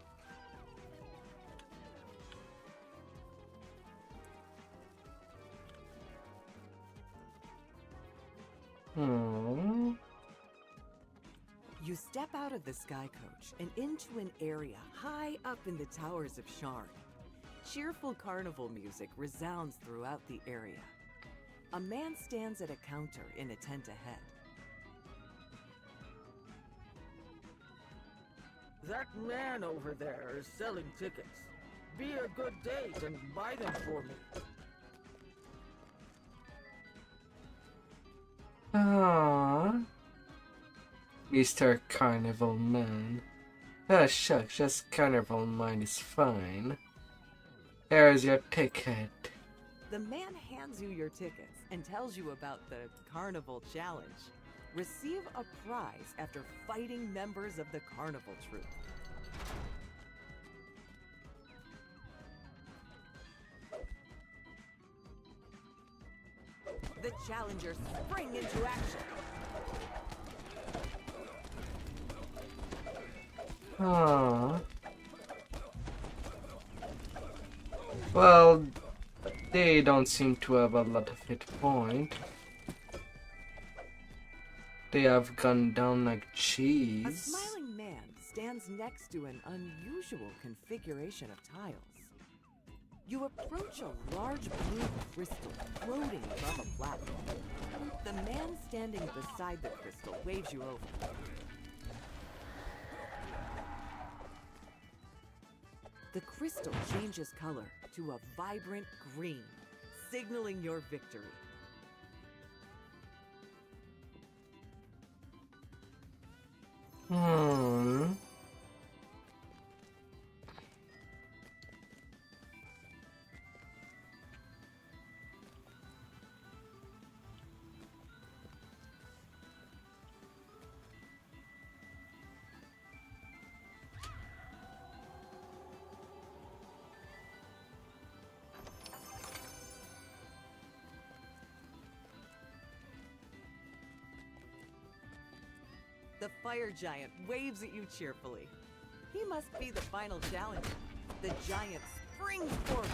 You step out of the sky coach and into an area high up in the towers of Sharn. Cheerful carnival music resounds throughout the area. A man stands at a counter in a tent ahead. That man over there is selling tickets. Be a good date and buy them for me. Aww. Mr. Carnival Man. Ah, shucks, just Carnival Man is fine. Here's your ticket. The man hands you your tickets and tells you about the Carnival Challenge. Receive a prize after fighting members of the Carnival Troupe. The challengers spring into action. Aww. Well, they don't seem to have a lot of hit point. They have gone down like cheese. A smiling man stands next to an unusual configuration of tiles. You approach a large blue crystal floating above a platform. The man standing beside the crystal waves you over. The crystal changes color to a vibrant green, signaling your victory. The fire giant waves at you cheerfully. He must be the final challenger. The giant springs forward.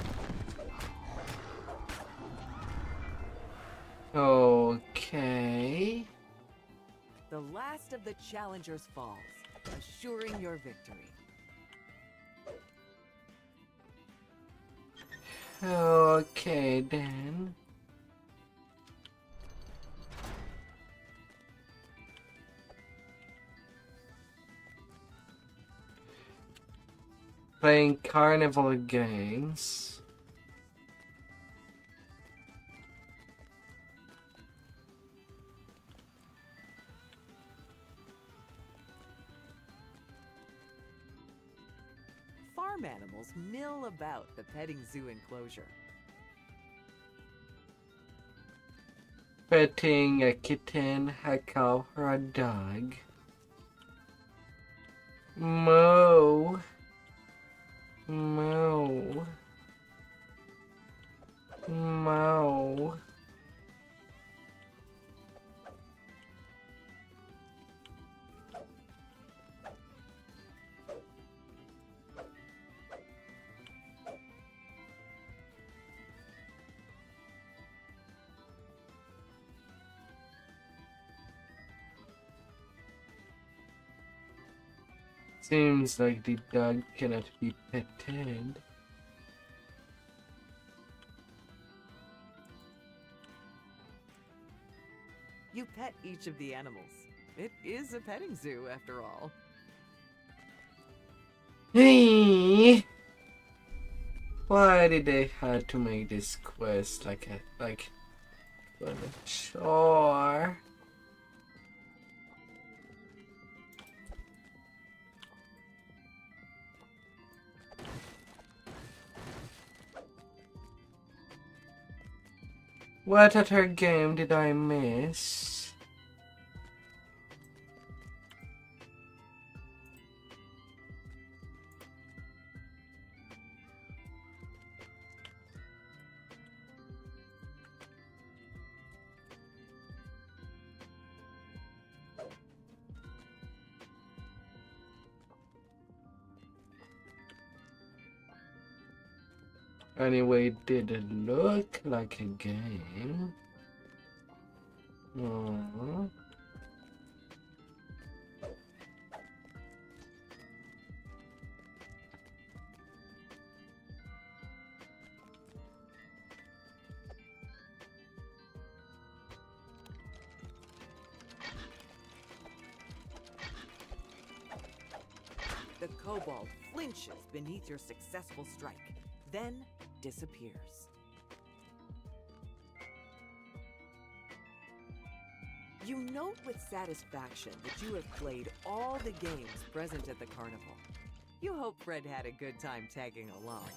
Okay. The last of the challengers falls, assuring your victory. Okay then. Playing carnival games. Farm animals mill about the petting zoo enclosure. Petting a kitten, a cow, or a dog. Moo. Moo. Moo. Seems like the dog cannot be petted. You pet each of the animals. It is a petting zoo, after all. Hey, why did they have to make this quest like a chore? What other game did I miss? Anyway, it didn't look like a game. Aww. The kobold flinches beneath your successful strike, then disappears. You note with satisfaction that you have played all the games present at the carnival. You hope Fred had a good time tagging along.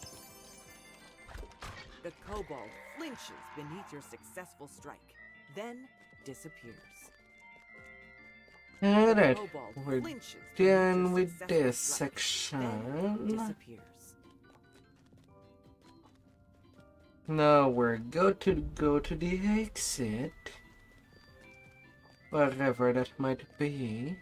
The kobold flinches beneath your successful strike, then disappears. Alright, we're done with this section. Now we're go to the exit, wherever that might be.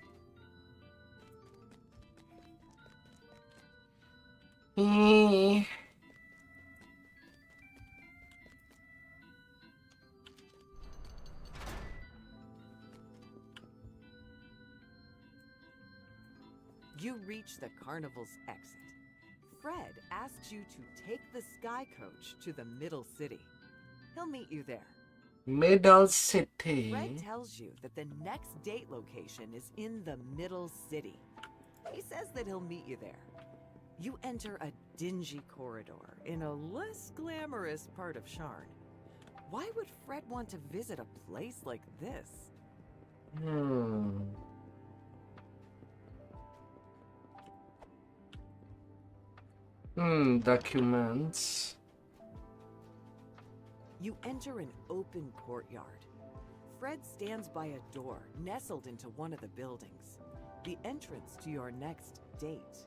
You reach the carnival's exit. Fred asks you to take the sky coach to the middle city. He'll meet you there. Middle city. Fred tells you that the next date location is in the middle city. He says that he'll meet you there. You enter a dingy corridor in a less glamorous part of Sharn. Why would Fred want to visit a place like this? Documents. You enter an open courtyard. Fred stands by a door nestled into one of the buildings. The entrance to your next date.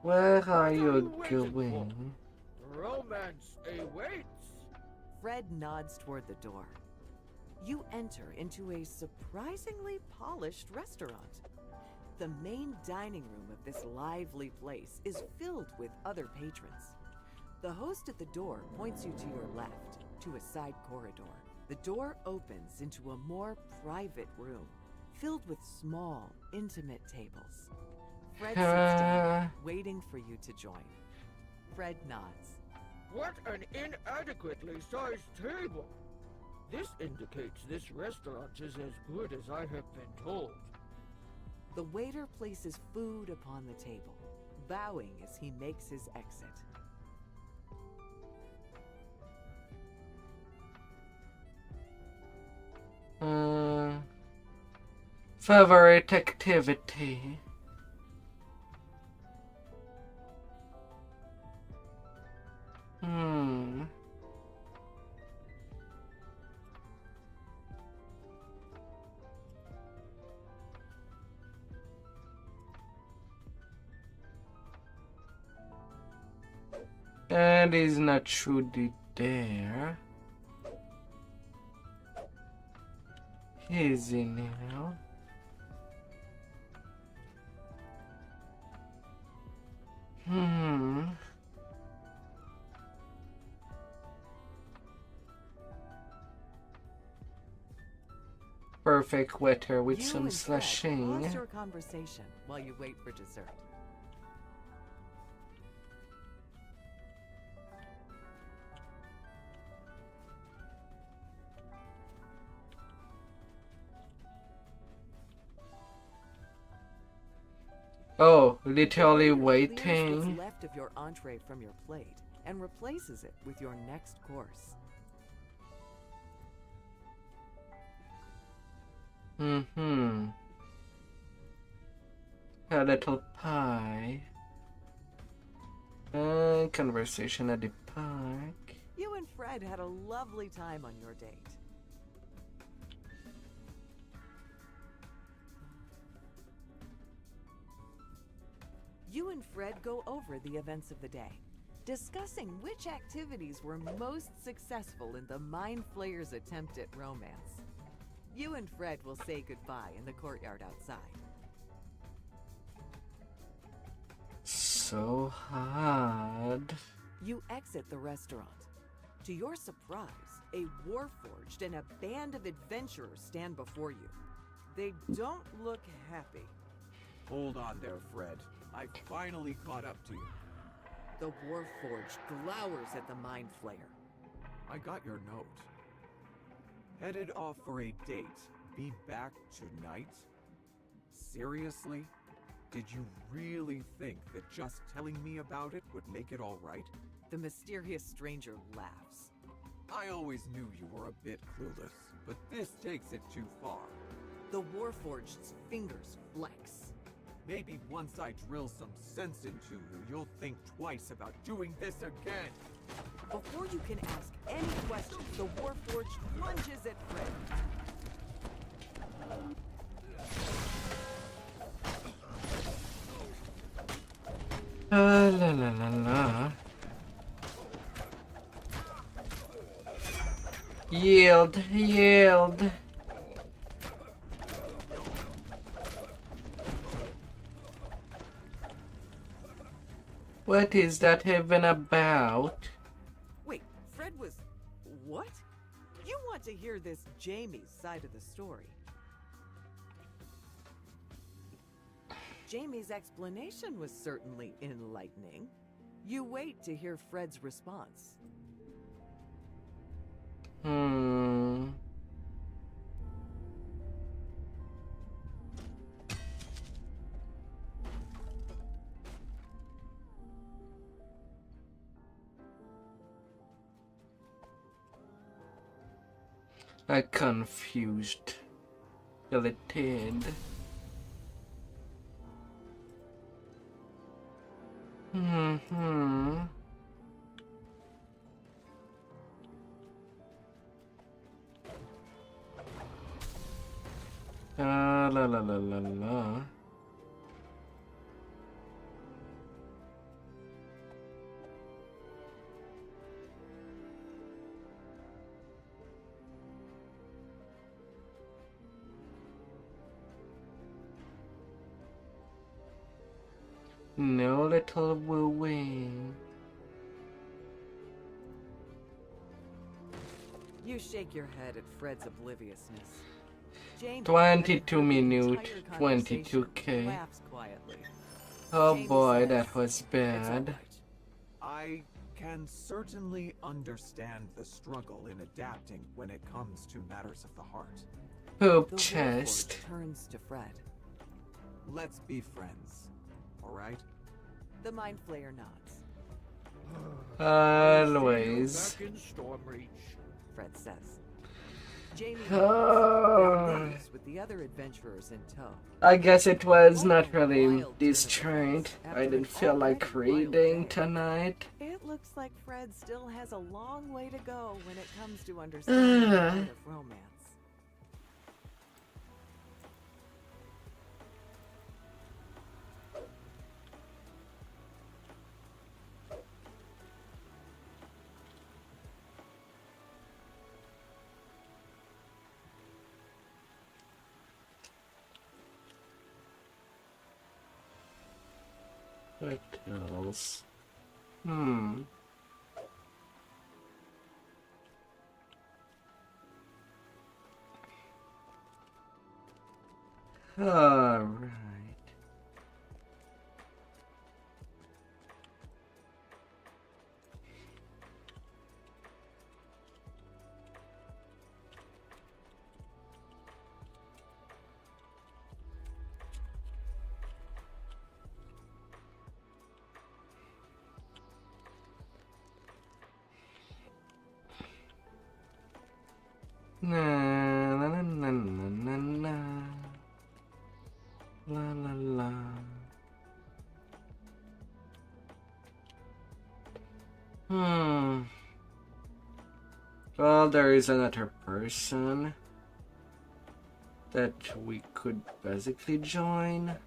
Where are you going? Romance awaits. Fred nods toward the door. You enter into a surprisingly polished restaurant. The main dining room of this lively place is filled with other patrons. The host at the door points you to your left, to a side corridor. The door opens into a more private room, filled with small, intimate tables. Fred sits down, waiting for you to join. Fred nods. What an inadequately sized table! This indicates this restaurant is as good as I have been told. The waiter places food upon the table, bowing as he makes his exit. Favorite activity. And he's not truly there. Is he now? Perfect weather with some slashing. Pause your conversation while you wait for dessert. Oh, literally Clears what's waiting. left of your entree from your plate and replaces it with your next course. Mm-hmm. A little pie. Conversation at the park. You and Fred had a lovely time on your date. You and Fred go over the events of the day, discussing which activities were most successful in the Mind Flayer's attempt at romance. You and Fred will say goodbye in the courtyard outside. So hard. You exit the restaurant. To your surprise, a warforged and a band of adventurers stand before you. They don't look happy. Hold on there, Fred. I finally caught up to you. The warforged glowers at the Mind Flayer. I got your note. Headed off for a date. Be back tonight? Seriously? Did you really think that just telling me about it would make it all right? The mysterious stranger laughs. I always knew you were a bit clueless, but this takes it too far. The warforged's fingers flex. Maybe once I drill some sense into you, you'll think twice about doing this again. Before you can ask any questions, the warforged lunges at Fred. La la la la. Yield, yield. What is that even about? Wait, Fred was... what? You want to hear this Jamie's side of the story. Jamie's explanation was certainly enlightening. You wait to hear Fred's response. I confused. Deleted. La la la la la. No little wooing. You shake your head at Fred's obliviousness. Jamie, 22 having heard the minute, entire conversation, 22k. laughs quietly. Oh Jamie boy, says, that was "It's all bad. right." I can certainly understand the struggle in adapting when it comes to matters of the heart. Poop The chest. warforged turns to Fred. Let's be friends, alright? The Mind Flayer nods. Always. Back in Stormreach. Fred says. Jamie Oh. leaves with the other adventurers in tow. I guess it was not really this trained. I didn't feel like reading tonight. It looks like Fred still has a long way to go when it comes to understanding the art of romance. What else? Alright. Na na na na na na na. La la la. Well, there is another person that we could basically join.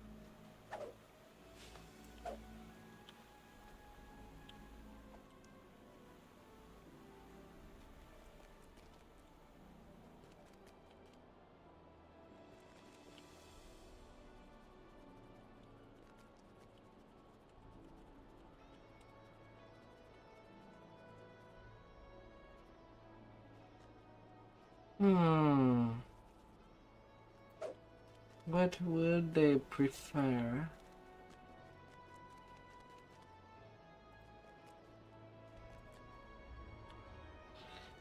What would they prefer?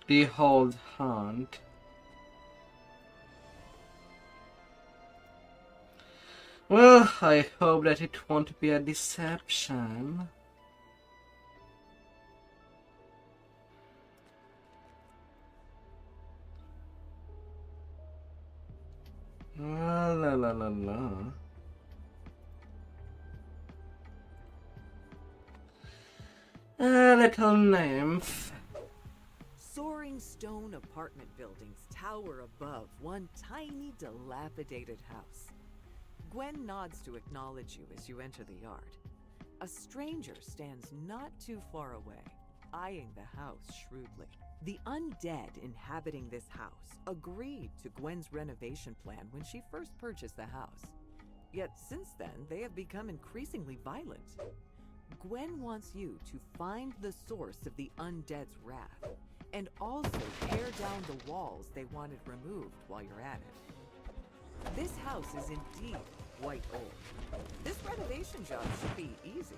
The whole hunt. Well, I hope that it won't be a deception. La la la la la. A little nymph. Soaring stone apartment buildings tower above one tiny, dilapidated house. Gwen nods to acknowledge you as you enter the yard. A stranger stands not too far away, eyeing the house shrewdly. The undead inhabiting this house agreed to Gwen's renovation plan when she first purchased the house. Yet since then, they have become increasingly violent. Gwen wants you to find the source of the undead's wrath, and also tear down the walls they wanted removed while you're at it. This house is indeed quite old. This renovation job should be easy.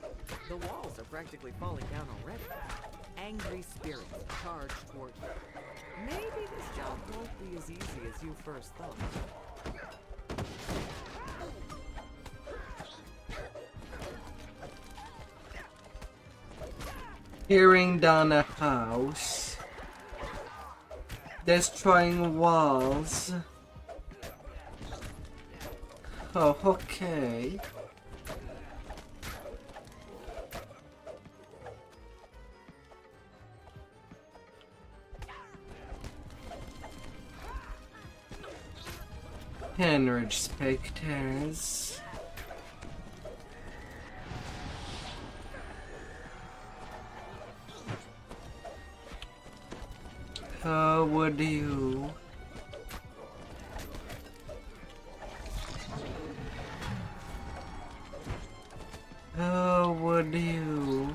The walls are practically falling down already. Angry spirits charge toward you. Maybe this job won't be as easy as you first thought. Tearing down a house. Destroying walls. Oh, okay. Enraged specters. How would you? How would you?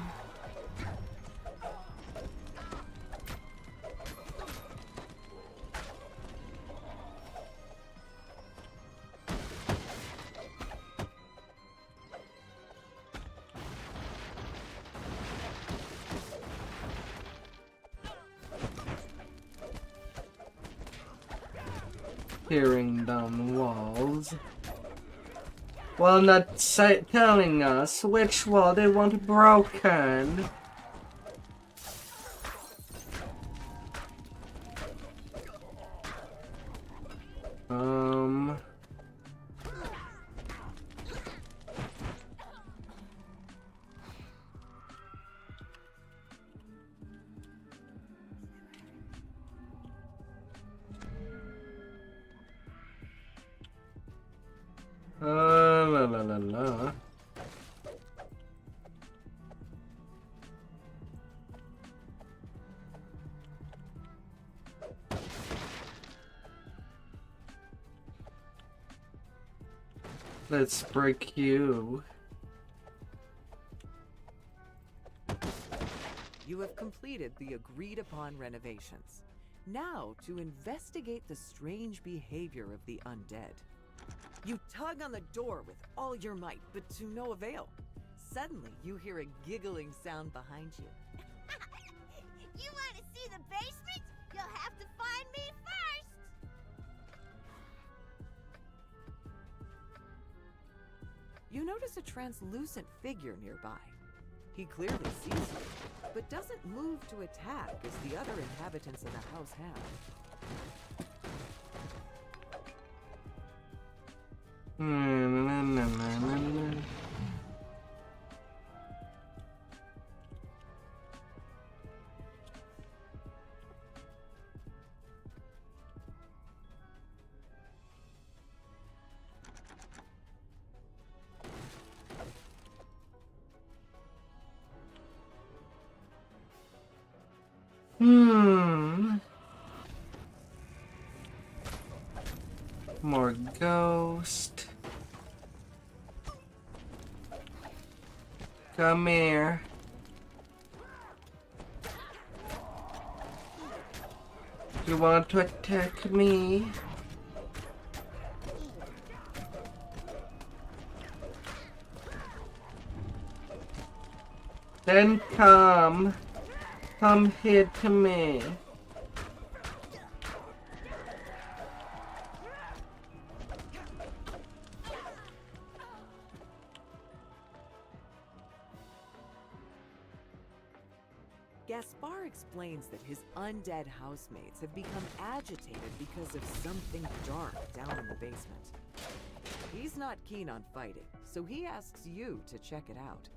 Tearing down walls. While not telling us which wall they want broken. La la la la. Let's break you. You have completed the agreed-upon renovations. Now, to investigate the strange behavior of the undead. You tug on the door with all your might, but to no avail. Suddenly, you hear a giggling sound behind you. You want to see the basement? You'll have to find me first! You notice a translucent figure nearby. He clearly sees you, but doesn't move to attack as the other inhabitants of the house have. More ghost. Come here. You want to attack me? Then come here to me. Gaspar explains that his undead housemates have become agitated because of something dark down in the basement. He's not keen on fighting, so he asks you to check it out.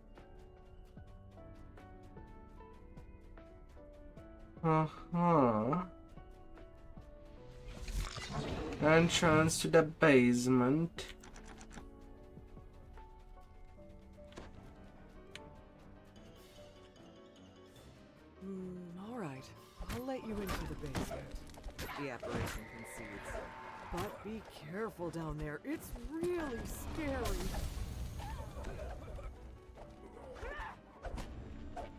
Entrance to the basement. Alright, I'll let you into the basement. The apparition concedes. But be careful down there, it's really scary.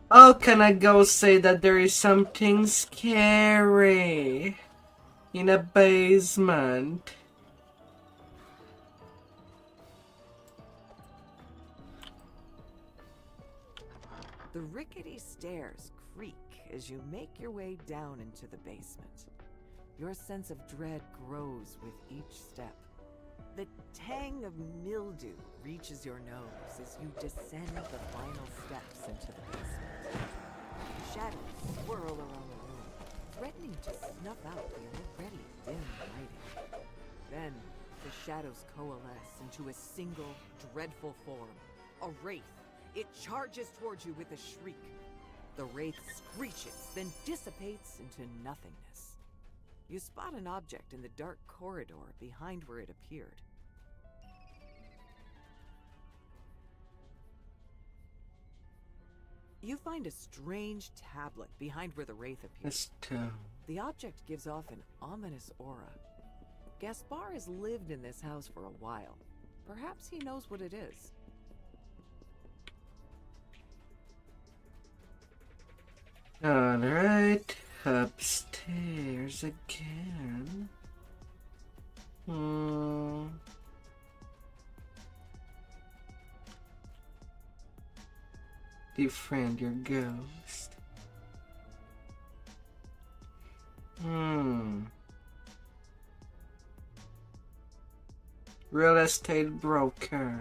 How can I go say that there is something scary in a basement? The rickety stairs creak as you make your way down into the basement. Your sense of dread grows with each step. The tang of mildew reaches your nose as you descend the final steps into the basement. Shadows swirl around the room, threatening to snuff out the already dim lighting. Then, the shadows coalesce into a single, dreadful form. A wraith. It charges towards you with a shriek. The wraith screeches, then dissipates into nothingness. You spot an object in the dark corridor behind where it appeared. You find a strange tablet behind where the wraith appeared. The object gives off an ominous aura. Gaspar has lived in this house for a while. Perhaps he knows what it is. Alright, upstairs again. Befriend your ghost. Real estate broker.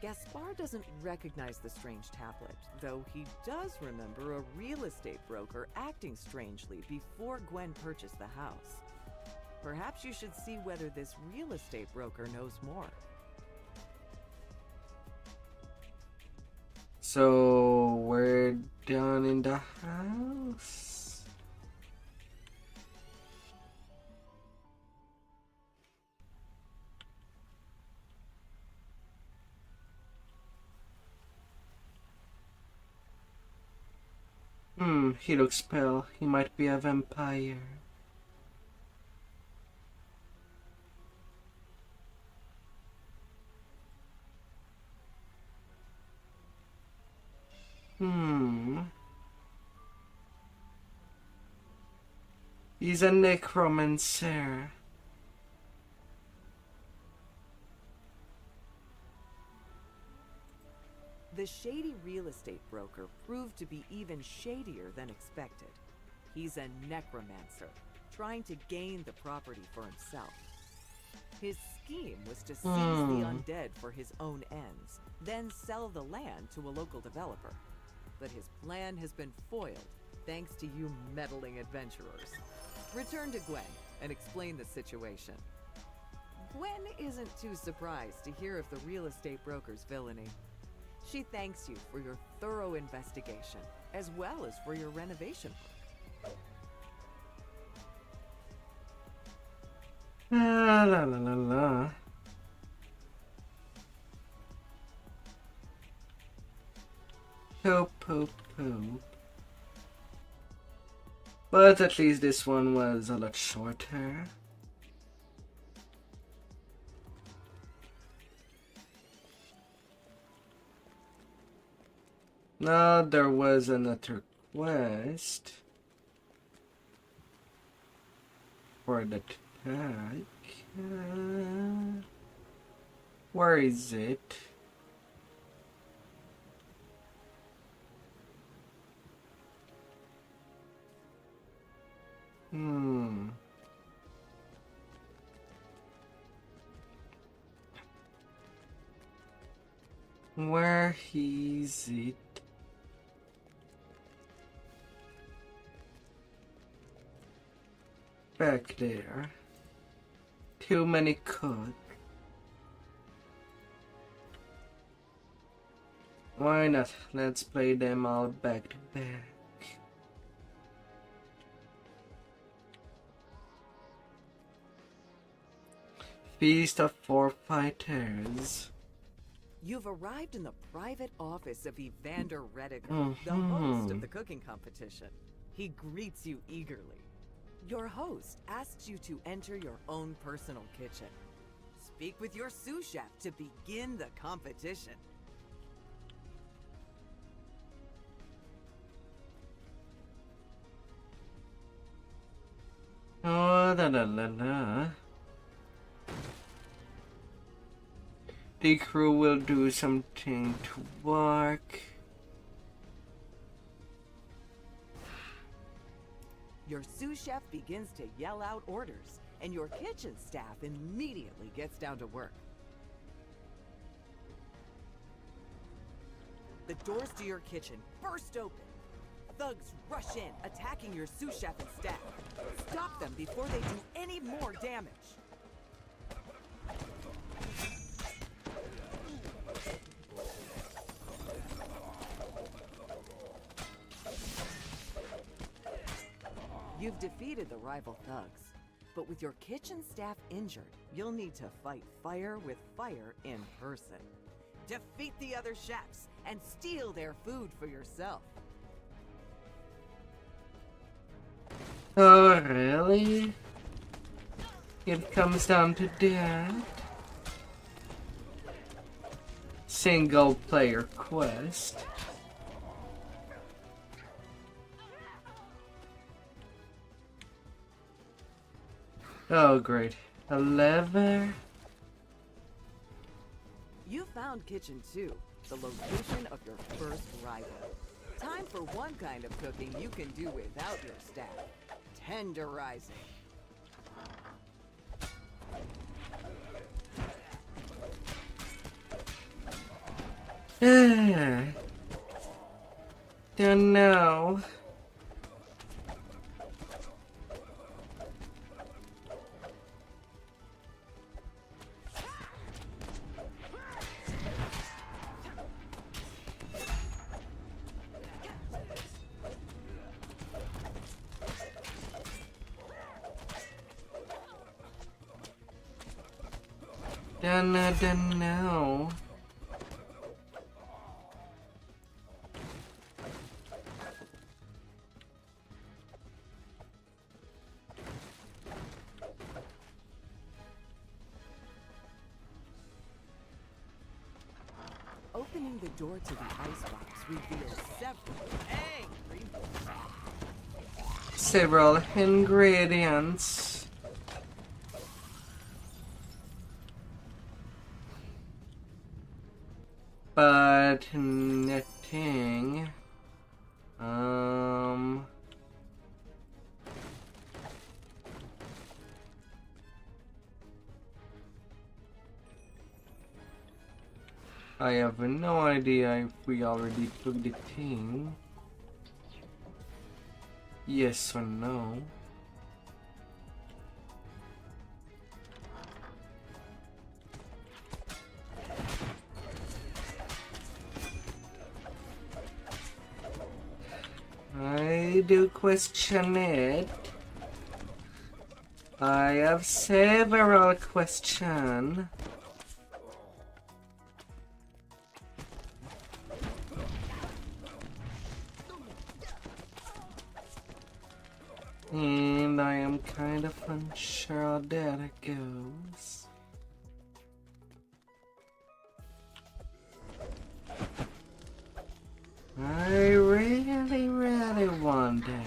Gaspar doesn't recognize the strange tablet, though he does remember a real estate broker acting strangely before Gwen purchased the house. Perhaps you should see whether this real estate broker knows more. So we're down in the house. He looks pale. He might be a vampire. He's a necromancer. The shady real estate broker proved to be even shadier than expected. He's a necromancer, trying to gain the property for himself. His scheme was to seize the undead for his own ends, then sell the land to a local developer. But his plan has been foiled, thanks to you meddling adventurers. Return to Gwen and explain the situation. Gwen isn't too surprised to hear of the real estate broker's villainy. She thanks you for your thorough investigation, as well as for your renovation work. La la la la. Poop, poop, poop. But at least this one was a lot shorter. Now there was another quest for the tag. Where is it? Where is it? Back there. Too many cook. Why not? Let's play them all back to back. Feast of Four Fighters. You've arrived in the private office of Evander Rediger, the host of the cooking competition. He greets you eagerly. Your host asks you to enter your own personal kitchen. Speak with your sous chef to begin the competition. Oh, la la la la. The crew will do something to work. Your sous chef begins to yell out orders, and your kitchen staff immediately gets down to work. The doors to your kitchen burst open. Thugs rush in, attacking your sous chef and staff. Stop them before they do any more damage. You've defeated the rival thugs, but with your kitchen staff injured, you'll need to fight fire with fire in person. Defeat the other chefs and steal their food for yourself. Oh, really? It comes down to that? Single player quest. Oh, great. A lever? You found Kitchen 2, the location of your first rival. Time for one kind of cooking you can do without your staff. Tenderizing. Don't know. Don't know. Opening the door to the icebox reveals several ingredients. But nothing. I have no idea if we already took the thing. Yes or no. do question it. I have several questions. And I am kind of unsure how that goes. I really wonder.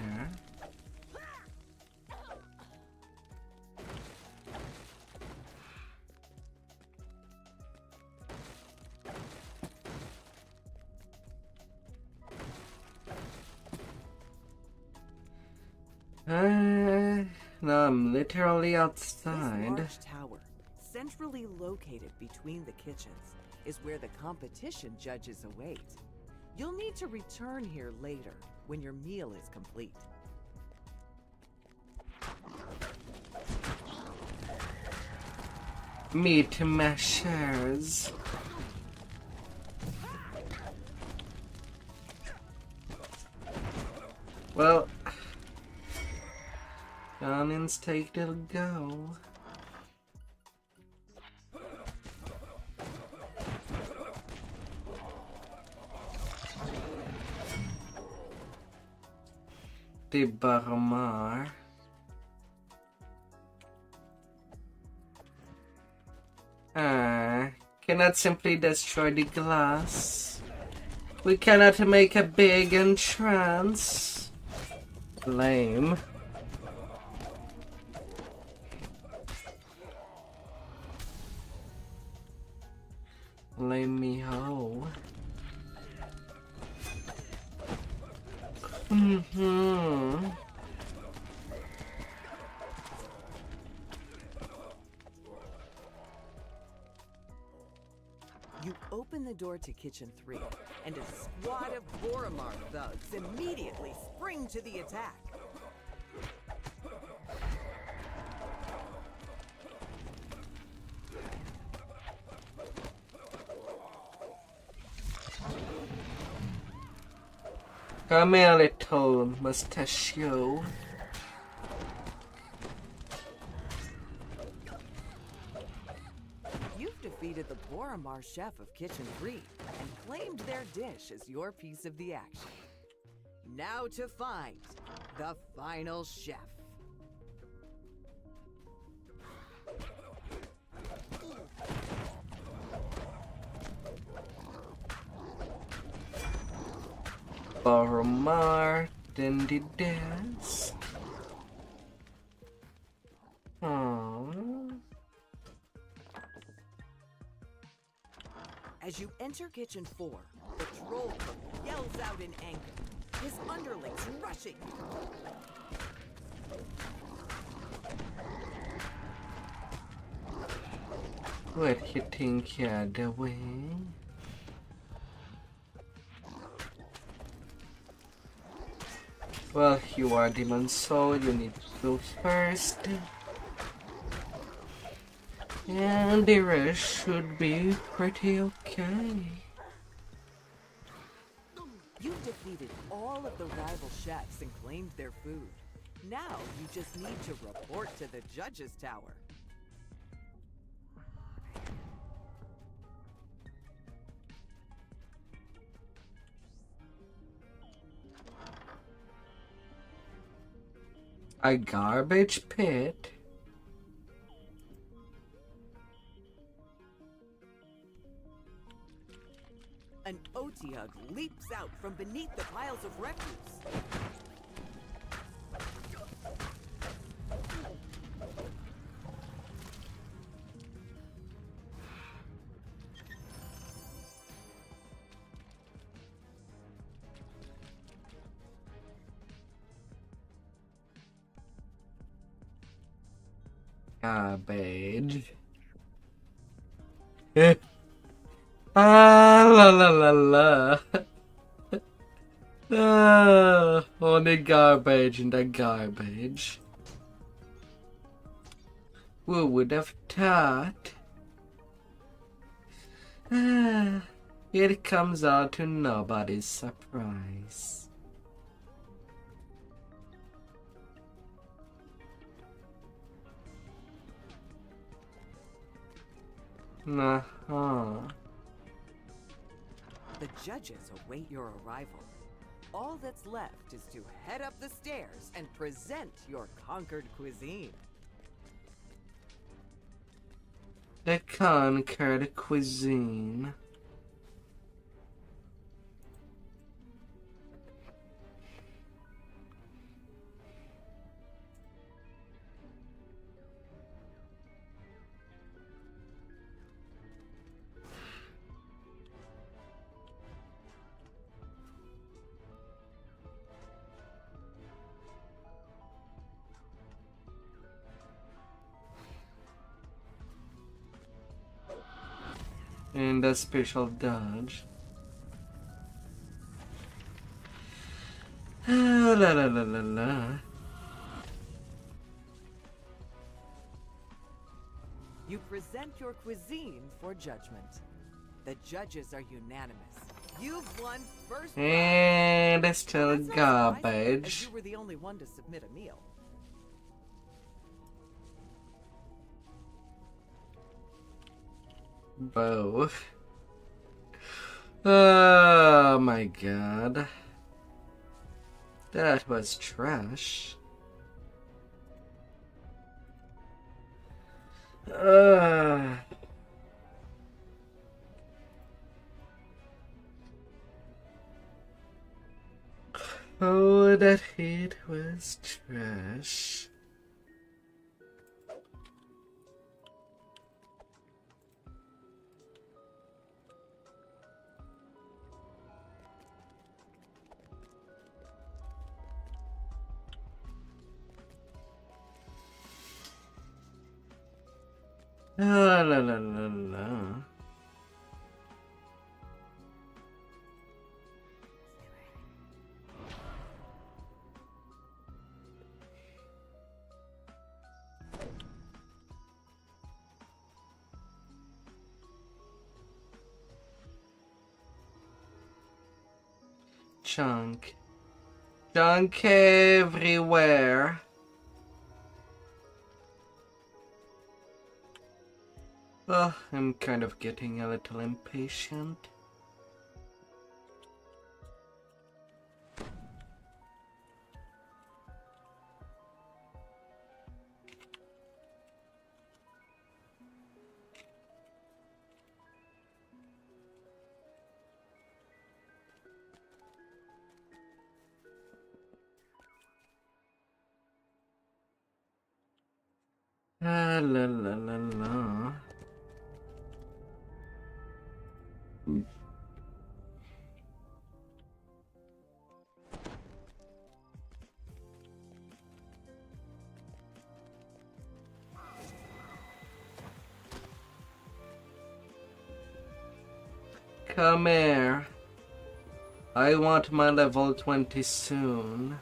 No, I'm literally outside. This large tower, centrally located between the kitchens, is where the competition judges await. You'll need to return here later, when your meal is complete. Meat mashers. Well, Gunnins take till go. The Baramar. Cannot simply destroy the glass. We cannot make a big entrance. Lame. Lame me ho. You open the door to Kitchen 3, and a squad of Boromar thugs immediately spring to the attack. Come here, little mustachio. You've defeated the Boromar chef of Kitchen 3 and claimed their dish as your piece of the action. Now to find the final chef. Boromar, then the dance. As you enter Kitchen 4, the troll cook yells out in anger, his underlings rushing. What do you think you're doing? Well, you are Demon Soul, you need to go first. And the rest should be pretty okay. You've defeated all of the rival chefs and claimed their food. Now you just need to report to the judges' tower. A garbage pit? An Otiug leaps out from beneath the piles of refuse. Garbage. La la la la. Only garbage in the garbage. Who would have thought? It comes out to nobody's surprise. Uh-huh. The judges await your arrival. All that's left is to head up the stairs and present your conquered cuisine. The conquered cuisine. And a special dodge. La la la la la. You present your cuisine for judgment. The judges are unanimous. You've won first prize. And it's still That's not surprising, as garbage. you were the only one to submit a meal. Both. Oh my god. That was trash. Oh, that hit was trash. La la la la la. Junk. Junk everywhere. Oh, I'm kind of getting a little impatient. La la la la la. Come here. I want my level 20 soon.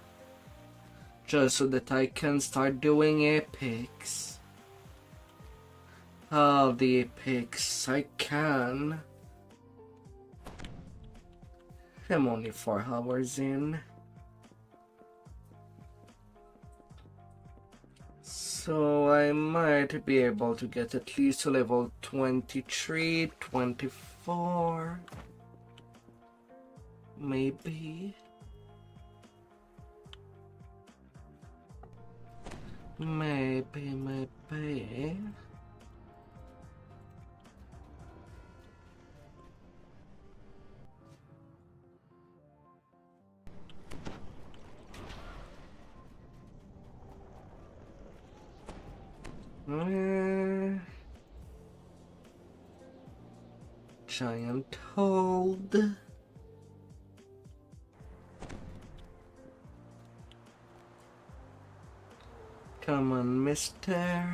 Just so that I can start doing epics. All the epics I can. I'm only 4 hours in. So I might be able to get at least to level 23, 24. Maybe. Maybe. Giant hold. Come on, mister.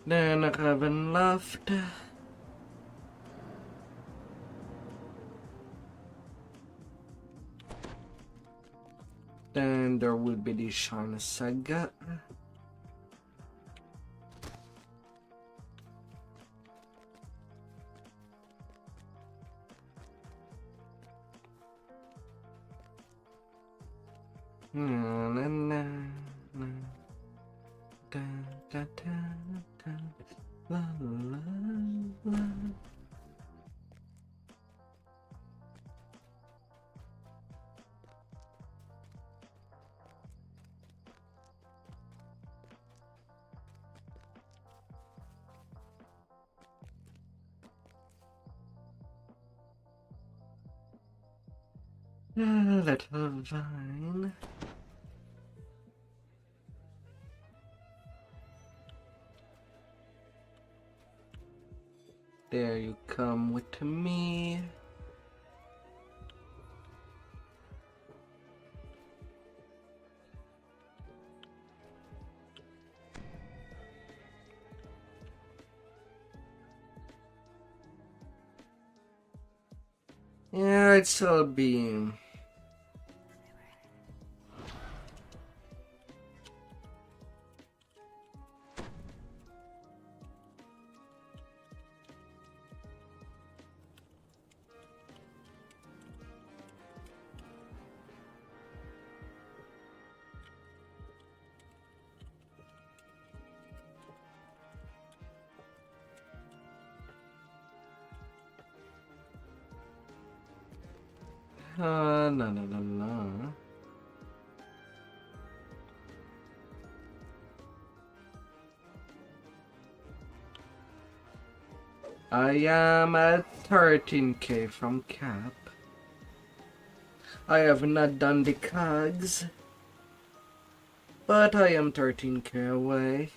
Then I haven't left. Then there will be the Shine Saga. da, da, da, la, la, la. Little vine. There you come with me. Yeah, it's all beam. La la la la. I am at 13k from cap. I have not done the cogs, but I am 13k away.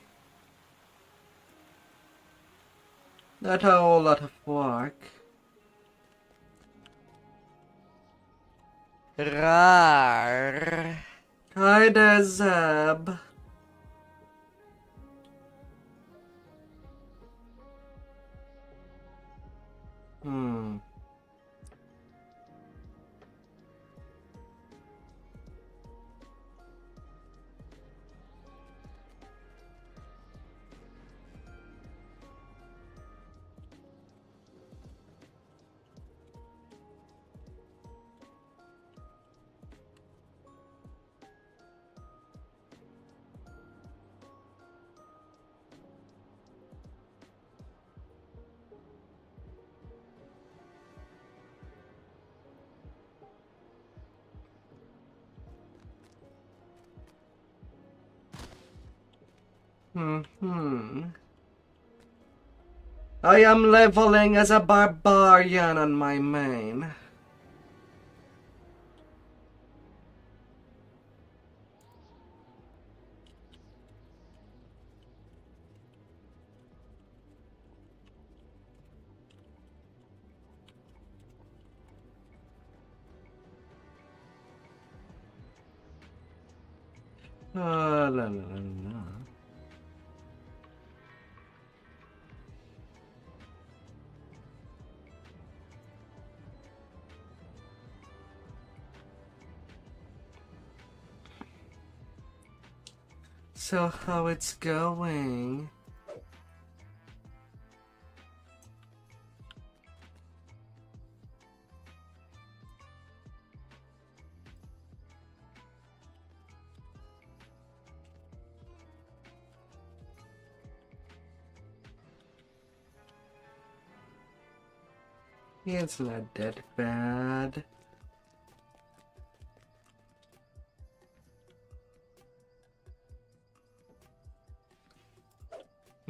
Not a whole lot of work. Rar. Hi there, Zeb. I am leveling as a barbarian on my main. La la la la. So how it's going? It's not that bad.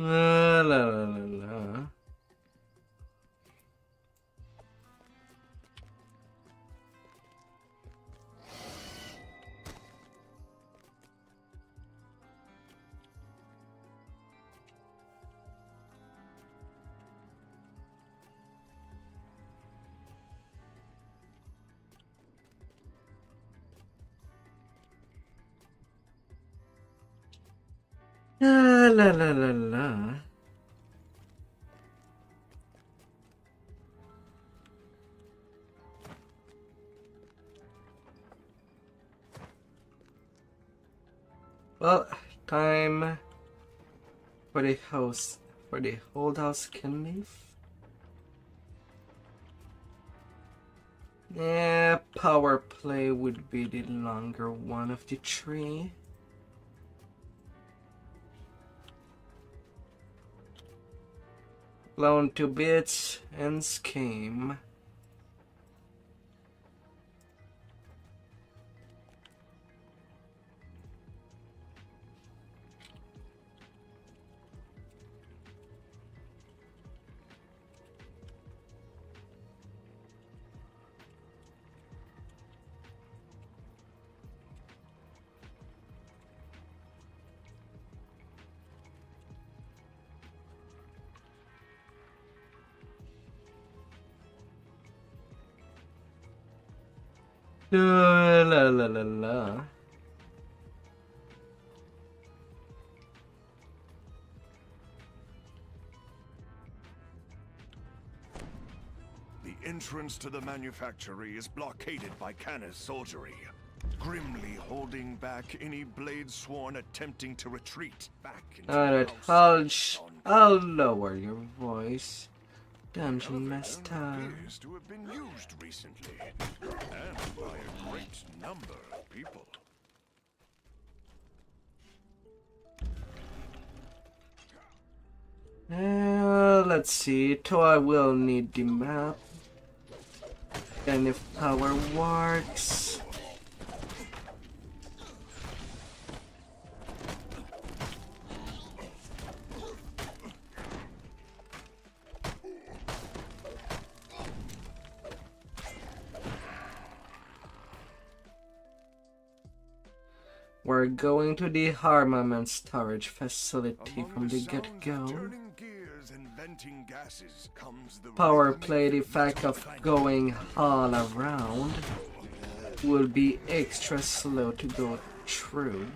La la la la la. La la la la la. Well, time for the old house can leave. Yeah, power play would be the longer one of the three. blown to bits and scheme. La la la la la. The entrance to the manufactory is blockaded by Canna's soldiery, grimly holding back any blade sworn attempting to retreat back into Alright, I'll lower your voice. Dungeon Master. Appears to have been used recently, and by a great number of people. Let's see. So I will need the map. And if power works. We're going to the armament storage facility from the get-go. Power play, the fact of going all around will be extra slow to go through.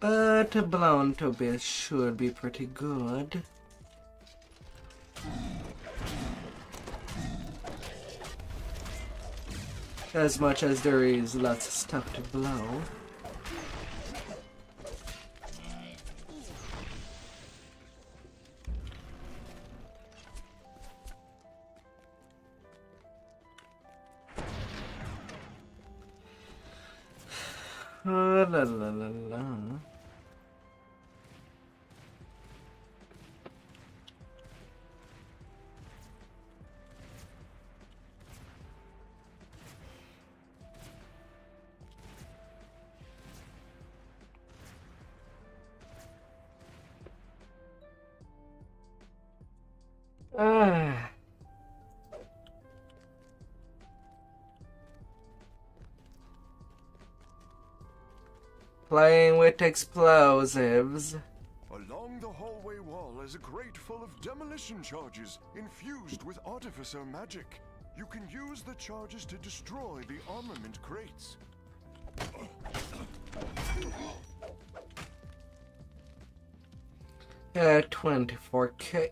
But a blown to bits should be pretty good. As much as there is lots of stuff to blow. La la la la. Playing with explosives. Along the hallway wall is a crate full of demolition charges infused with artificer magic. You can use the charges to destroy the armament crates. 24K.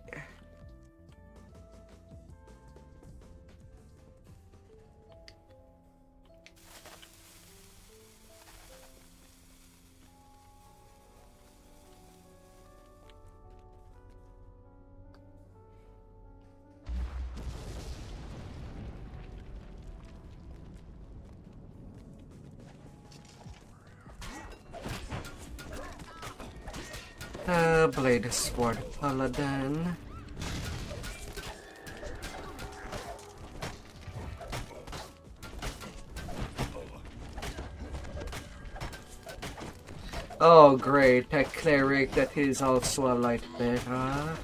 Blade Sword Paladin. Oh great, a cleric that is also a light bearer.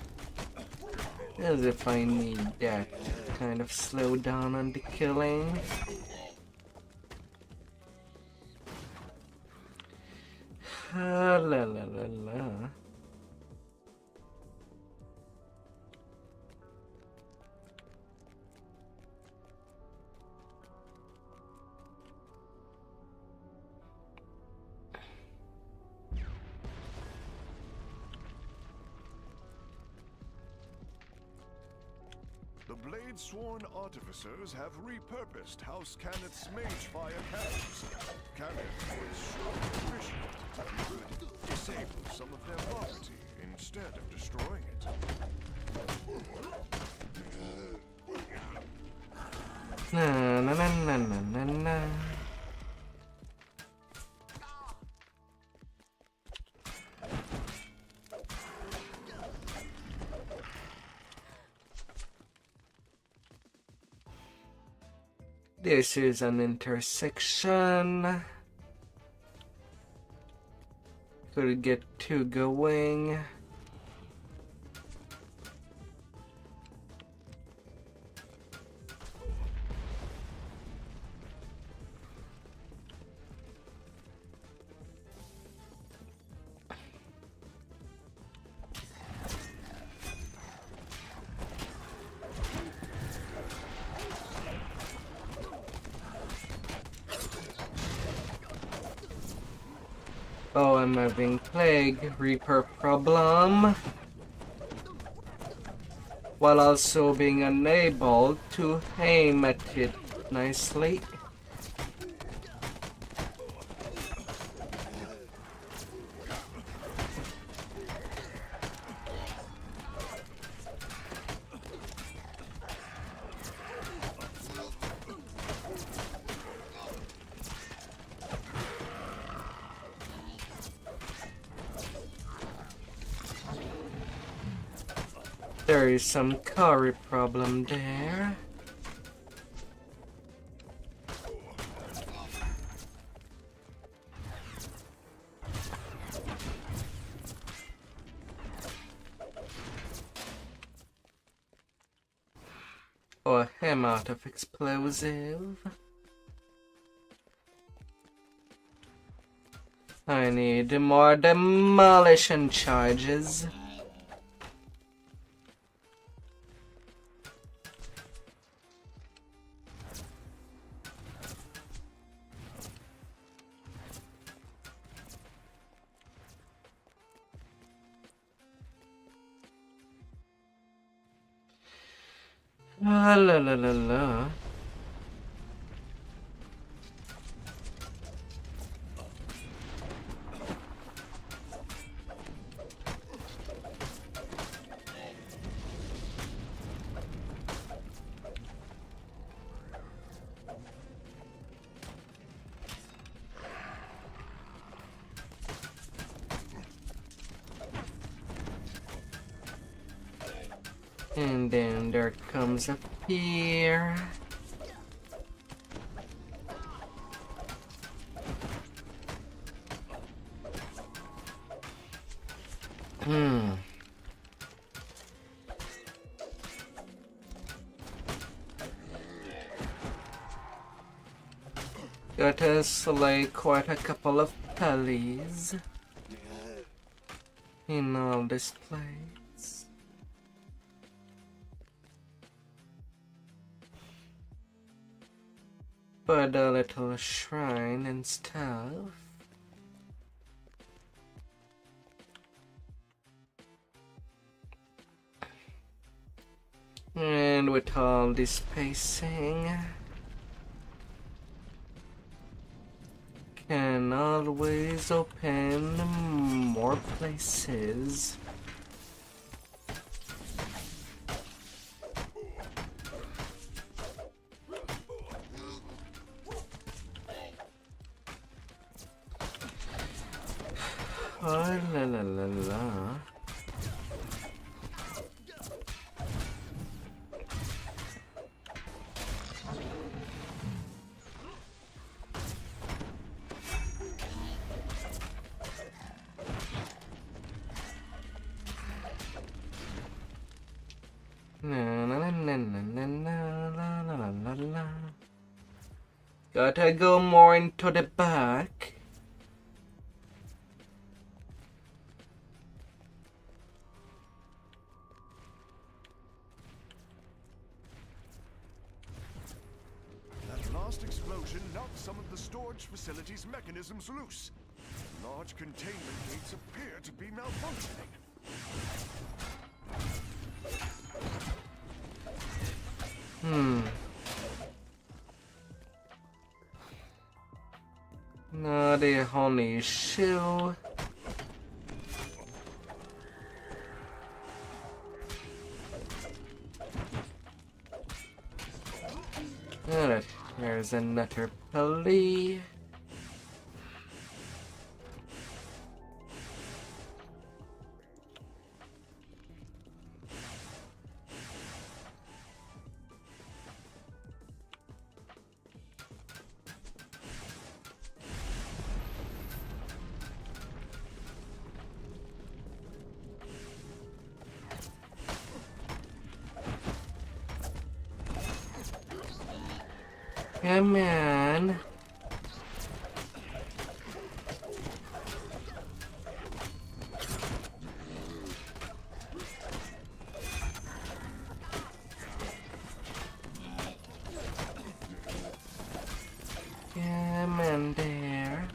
As if I need that to kind of slow down on the killing. La la la la. The blade-sworn artificers have repurposed House Cannith's mage-fire cannons. Cannith was surely efficient if you could disable some of their property instead of destroying it. Na na na na na na na. This is an intersection. Could get two going. Oh, I'm having Plague Reaper problem, while also being unable to aim at it nicely. There is some curry problem there. Oh, I'm out of explosive. I need more demolition charges. La la la la la. And then there comes a pier. Gotta slay quite a couple of pellies in all this place. But a little shrine and stuff. And with all this pacing, can always open more places. Oh, la la la la. Na na na na na na la la la la la. Gotta go more into the back. That last explosion knocked some of the storage facility's mechanisms loose. Large containment gates appear to be malfunctioning. Not a honey shoe. There's another pulley. Come on. Come on there.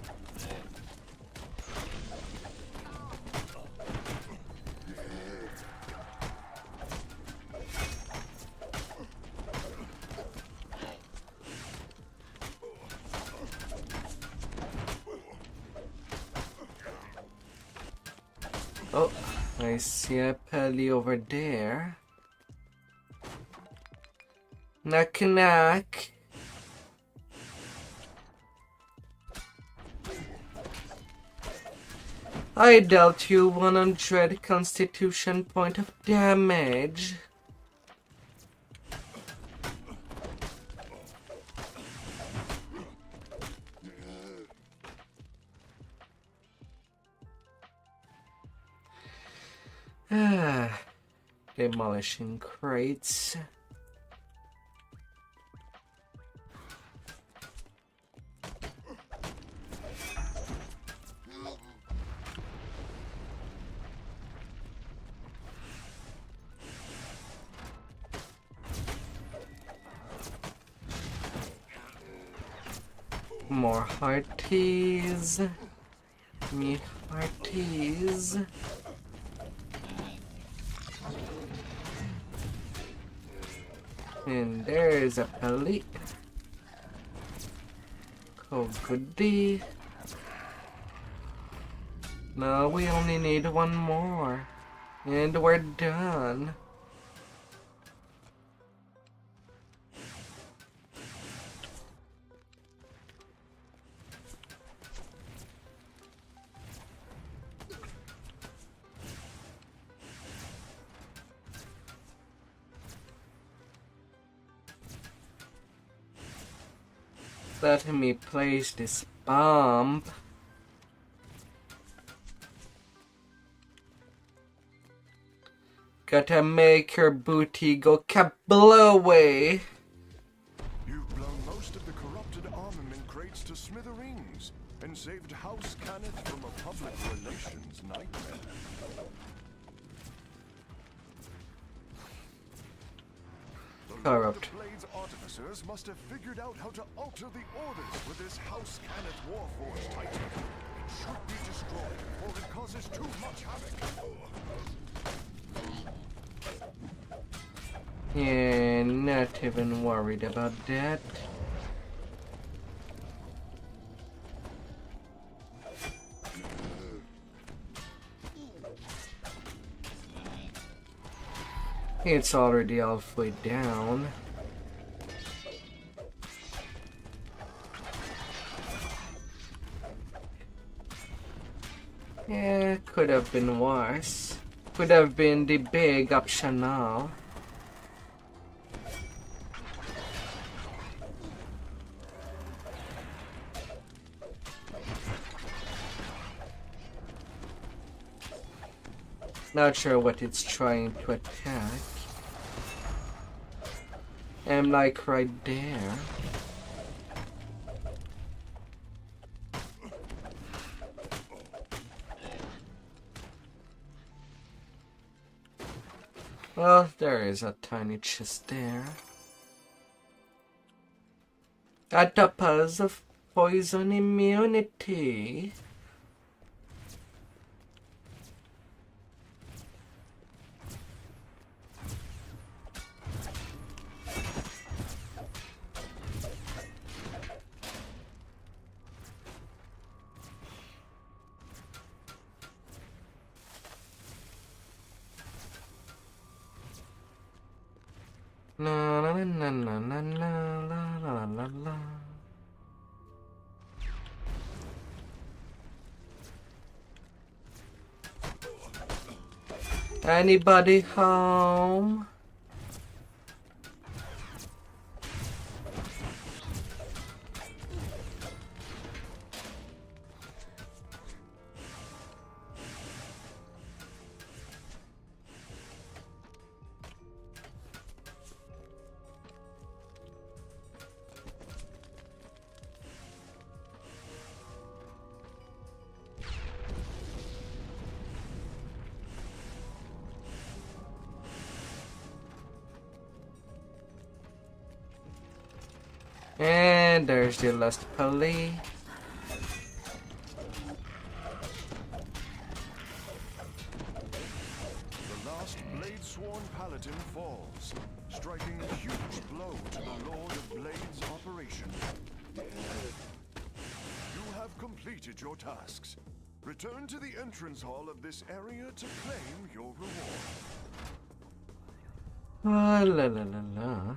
Oh, I see a pulley over there. Knock knock. I dealt you 100 constitution point of damage. Demolishing crates. More hearties. Me hearties. And there's a pulley. Oh goody. No, we only need one more. And we're done. Let me place this bomb. Gotta make your booty go kabloway. You've blown most of the corrupted armament crates to smithereens and saved House Cannith from a public relations nightmare. Corrupt. The Blade's artificers must have figured out how to alter the orders for this House Cannith Warforged Titan. It should be destroyed, or it causes too much havoc. Yeah, not even worried about that. It's already halfway down. Yeah, could have been worse. Could have been the big optional. Not sure what it's trying to attack. I'm like right there. Well, there is a tiny chest there. A topaz of poison immunity. La la la la la la la la la la. Anybody home? And there's the last pulley. The last blade-sworn paladin falls, striking a huge blow to the Lord of Blades' operation. You have completed your tasks. Return to the entrance hall of this area to claim your reward. Oh, la la la la.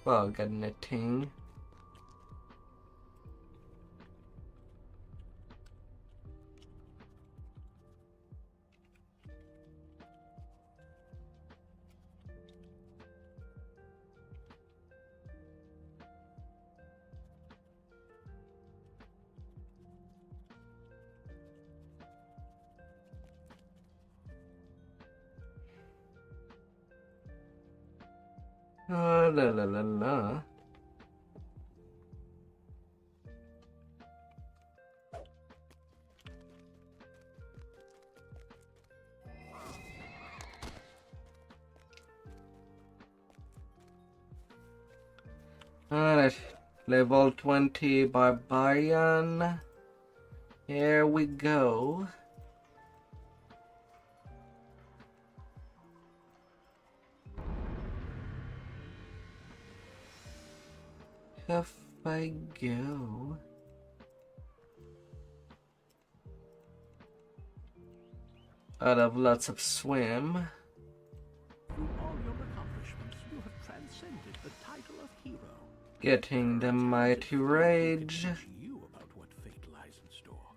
Well, got nothing. Oh, la la la la. Alright, level 20 Barbarian. Here we go. Off I go. I'd have lots of swim. Through all your accomplishments, you have transcended the title of hero. Getting the mighty rage. You about what fate lies in store.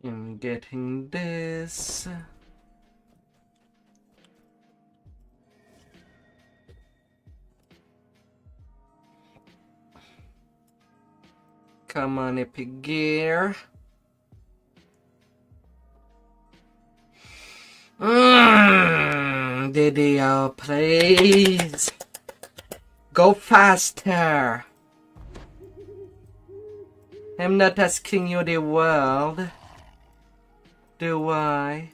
In getting this. Come on, epic gear. DDO, please. Go faster. I'm not asking you the world. Do I?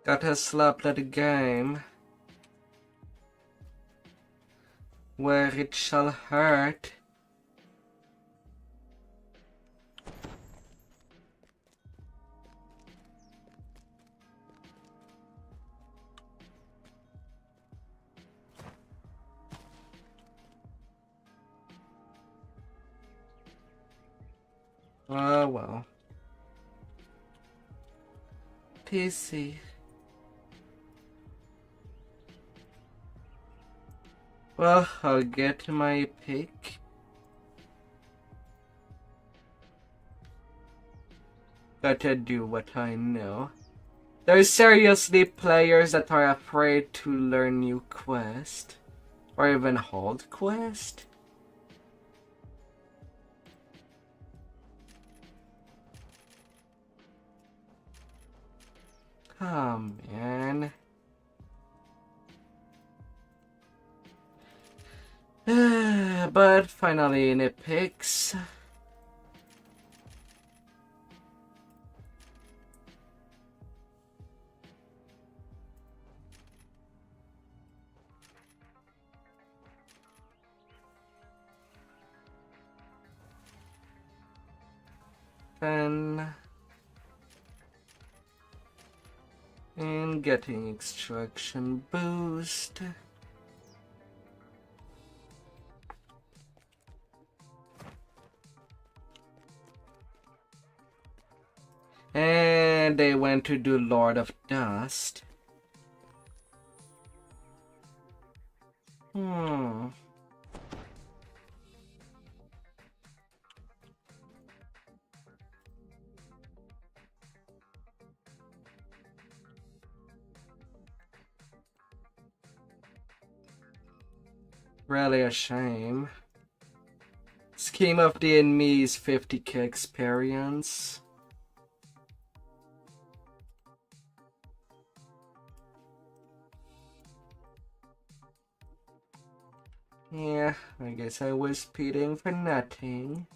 Gotta slap that game where it shall hurt. Oh well. PC. Well, I'll get my pick. Gotta do what I know. There's seriously players that are afraid to learn new quest. Or even hold quest. Come on. But finally in epics. And getting extraction boost. And they went to do Lord of Dust. Really a shame. Scheme of the enemy's 50k experience. Yeah, I guess I was speeding for nothing.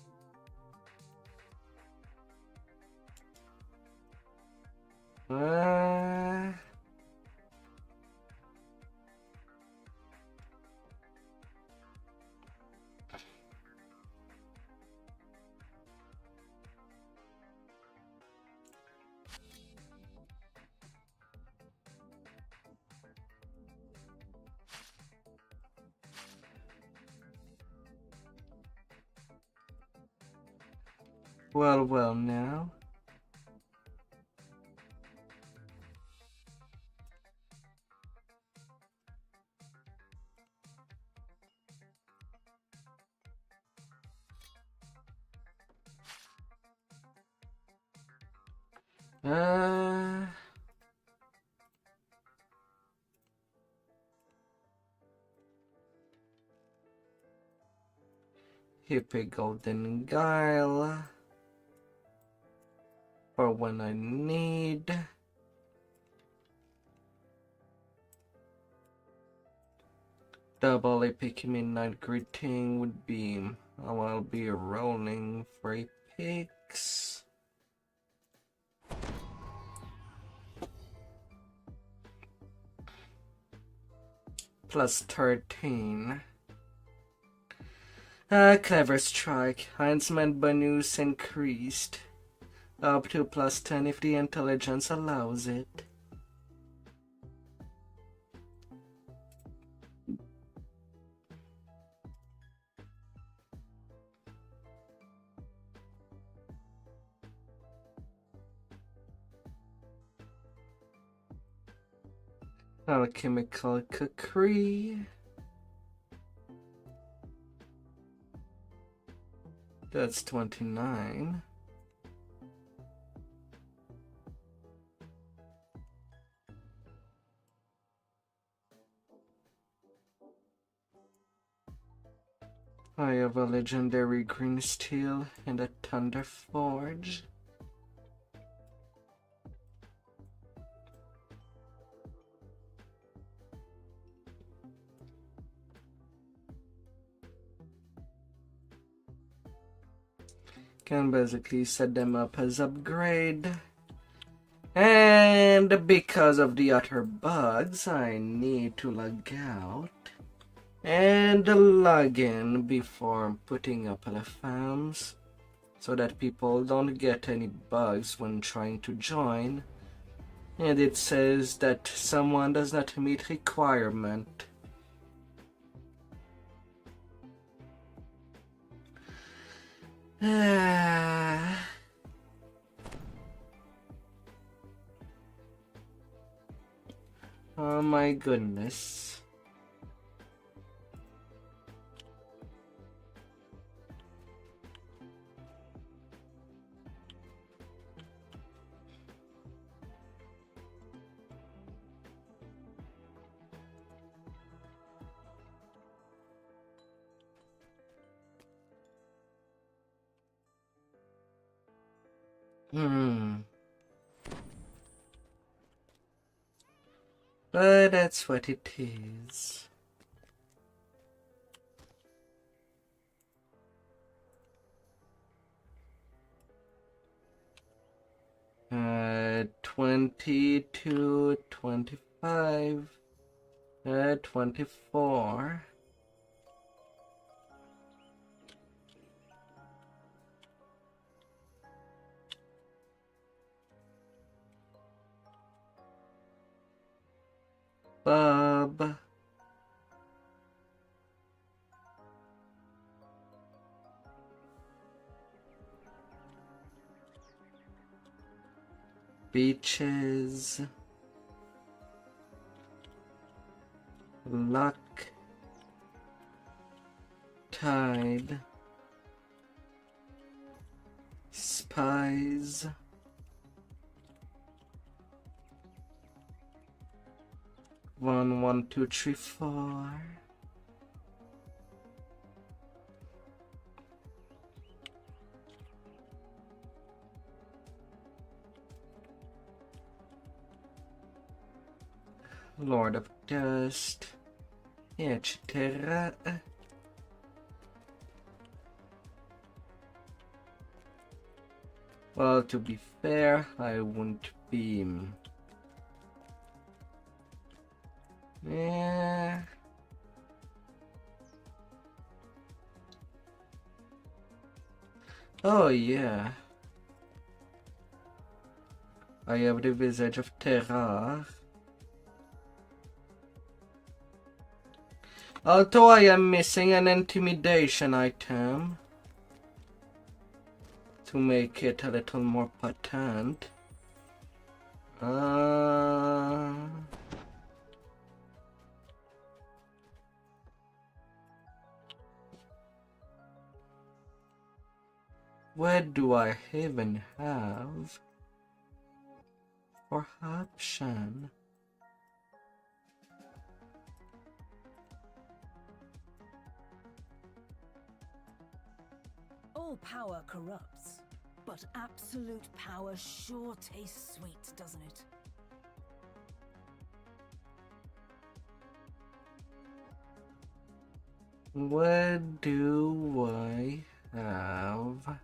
Well now. Hippie Golden Guile. For when I need. Double epic midnight greeting would be. I'll be rolling for epics. Plus 13. Clever strike. Huntsman bonus increased. Up to plus 10 if the intelligence allows it. Alchemical Kukri. That's 29. I have a legendary green steel and a thunder forge. Can basically set them up as upgrade. And because of the utter bugs, I need to log out and log in before putting up the farms so that people don't get any bugs when trying to join. And it says that someone does not meet requirement. Oh my goodness. But that's what it is. 22, 25, 24. Bob. Beaches. Luck. Tide. Spies. One, two, three, four. Lord of Dust, etc. Well, to be fair, I won't be... Yeah... Oh yeah. I have the Visage of Terror. Although I am missing an intimidation item to make it a little more potent. Where do I even have for option? All power corrupts, but absolute power sure tastes sweet, doesn't it? What do I have?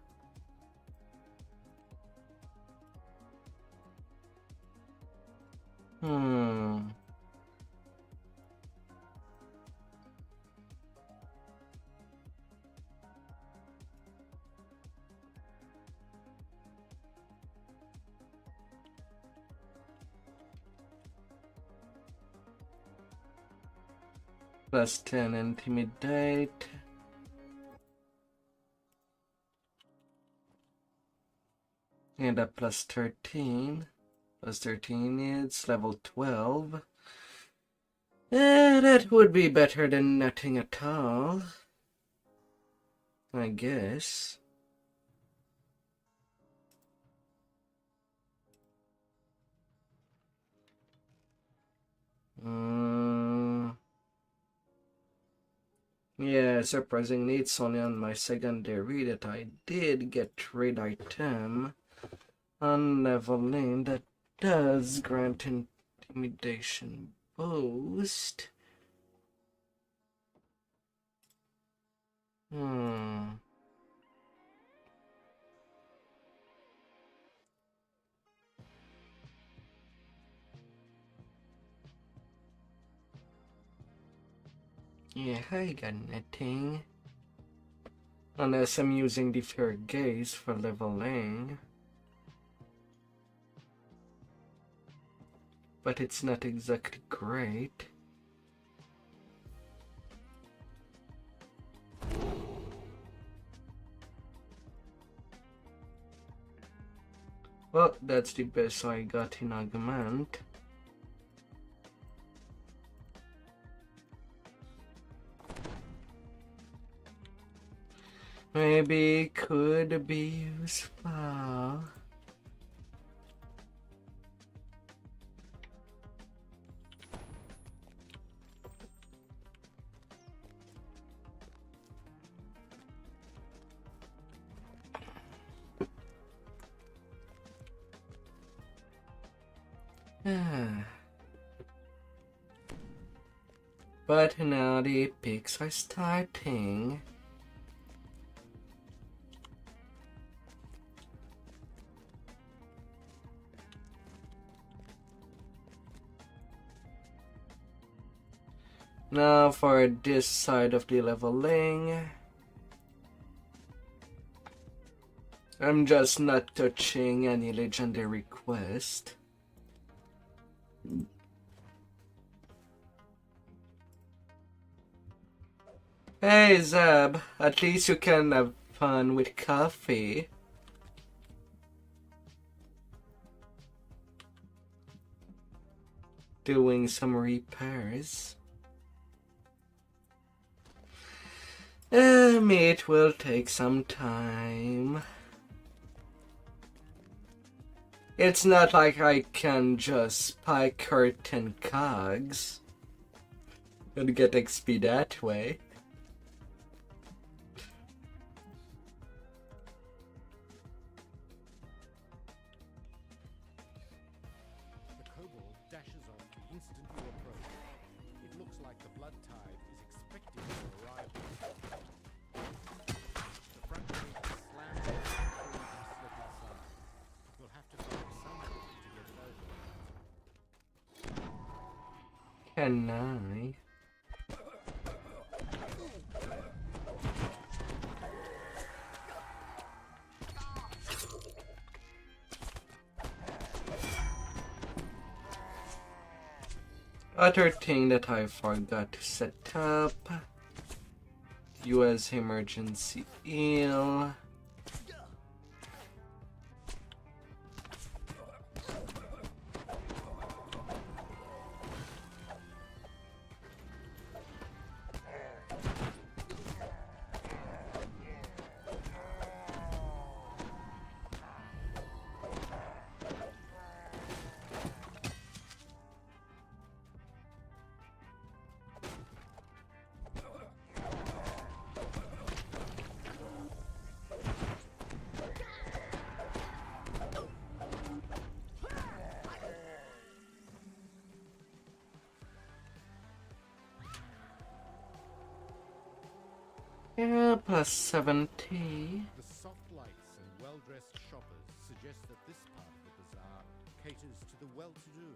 Plus 10 intimidate. And a plus 13. Plus 13 is level 12. That would be better than nothing at all, I guess. Yeah, surprisingly, it's only on my secondary that I did get trade item on leveling that does grant intimidation boost. Yeah, I got nothing. Unless I'm using the Fair Gaze for leveling. But it's not exactly great. Well, that's the best I got in Augment. Maybe could be useful. But now the peaks are starting. Now for this side of the leveling. I'm just not touching any legendary quest. Hey Zab, at least you can have fun with coffee. Doing some repairs. It will take some time. It's not like I can just buy curtain cogs and get XP that way. The kobold dashes off the instant you approach. It looks like the blood tide is expecting your arrival. The front gate is slammed down before you can slip inside. You'll have to find some way to get it open. Can I? Other thing that I forgot to set up. US emergency heal. Yeah, plus 70. The soft lights and well-dressed shoppers suggest that this part of the bazaar caters to the well-to-do.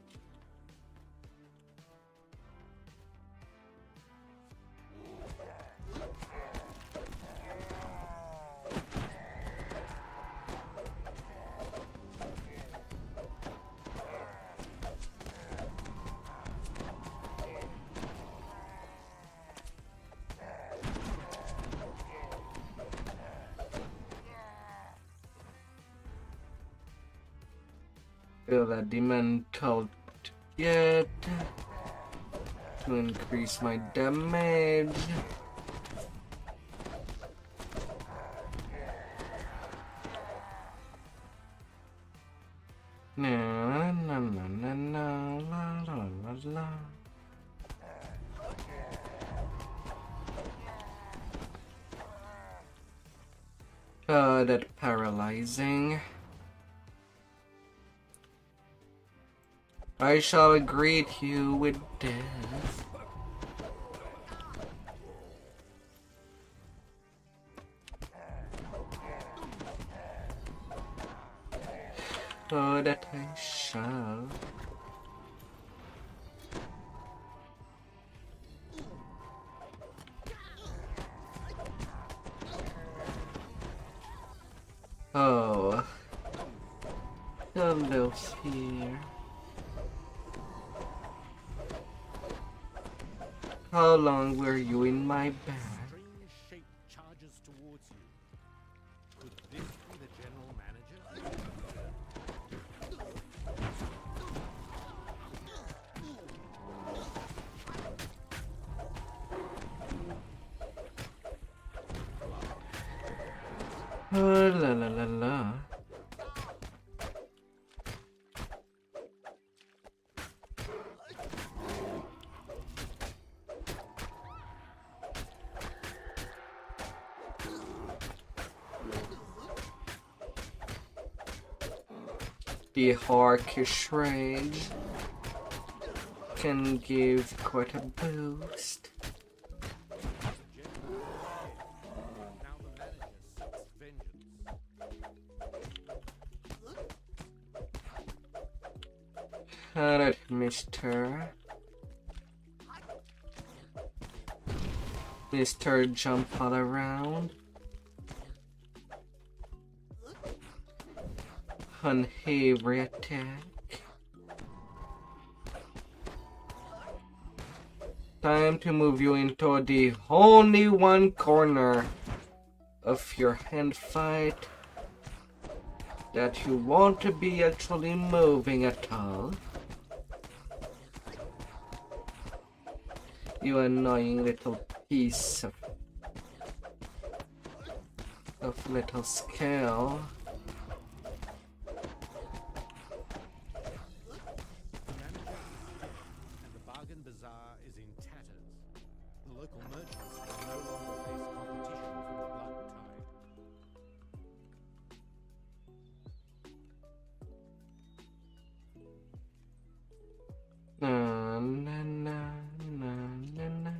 Feel that the mental yet to increase my damage. Na na na na na la la la la. Oh, that paralyzing. I shall greet you with death. Oh, that I shall. Oh. Hello here. How long were you in my bag? Strange shape charges towards you. Could this be the general manager? Oh, la la la la. The Hawkish Rage can give quite a boost. Alright, mister. Mr. Jump all around. Unheavy attack. Time to move you into the only one corner of your hand fight that you want to be actually moving at all. You annoying little piece of little scale. And the bargain bazaar is in tatters. The local merchants will no longer face competition from the blood tide. Na na na na na na.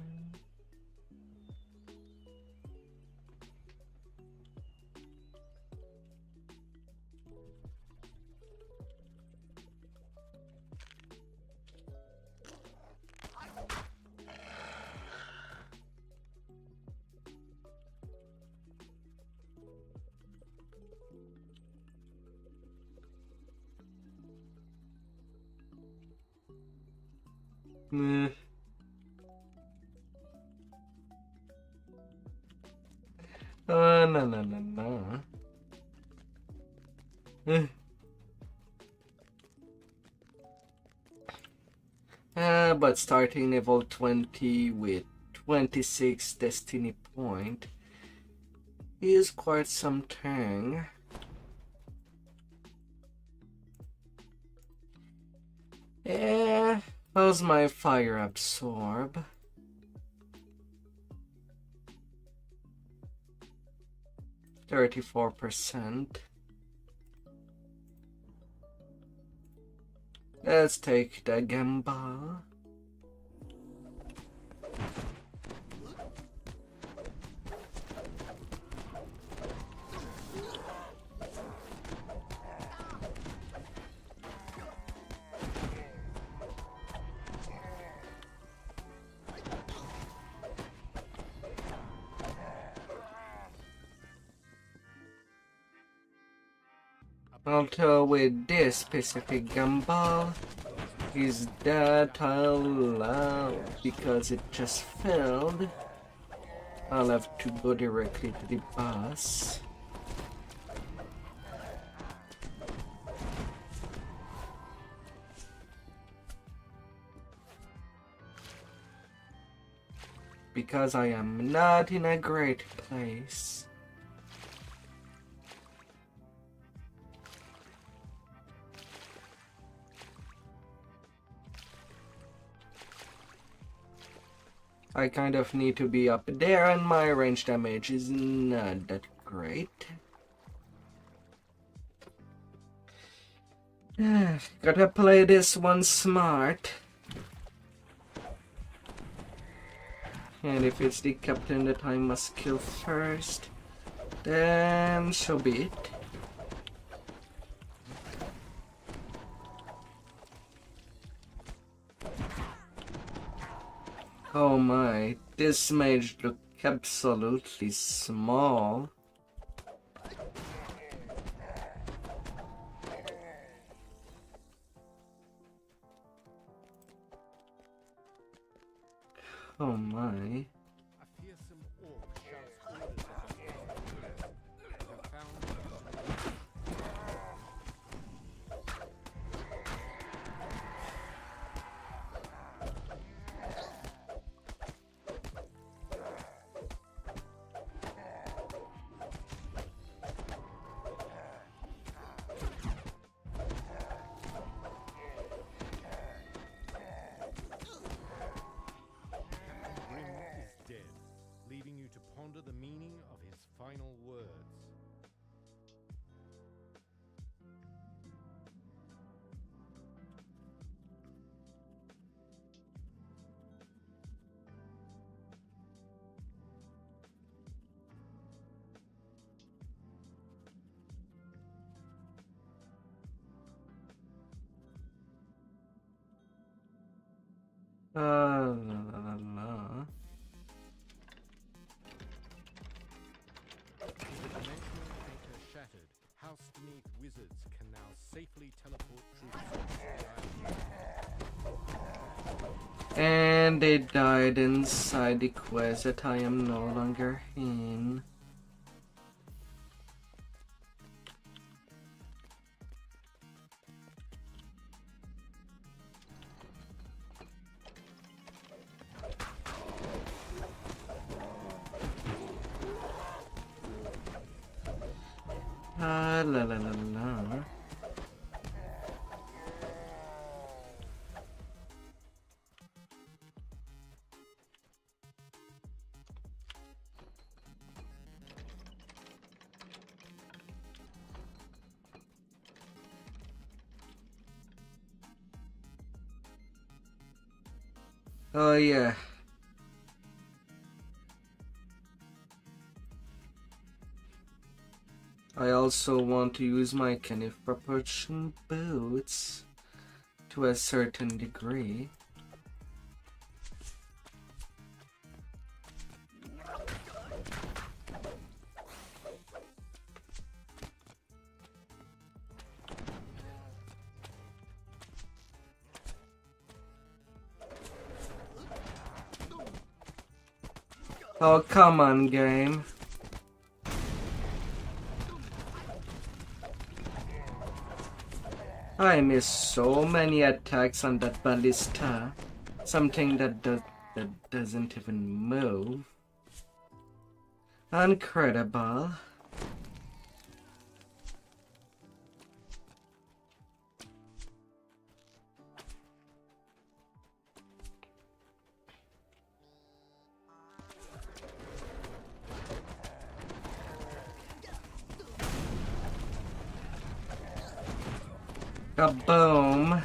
Meh. No, no, no, no. But starting level 20 with 26 destiny point is quite something. Yeah, how's my fire absorb? %. Let's take the gamble. Although with this specific gumball is that because it just failed, I'll have to go directly to the boss. Because I am not in a great place. I kind of need to be up there, and my range damage is not that great. Gotta play this one smart. And if it's the captain that I must kill first, then so be it. Oh my, this mage looks absolutely small. Oh my. A fearsome orc shouts orders at the have found leaving you to ponder the meaning of his final words. La la la la. Cosmic wizards can now safely teleport troops to the island. And they died inside the quest that I am no longer in. La la la la. Oh yeah. I also want to use my kind of proportion boots to a certain degree. Oh, come on, game. I missed so many attacks on that ballista. Something that doesn't even move. Incredible. Kaboom!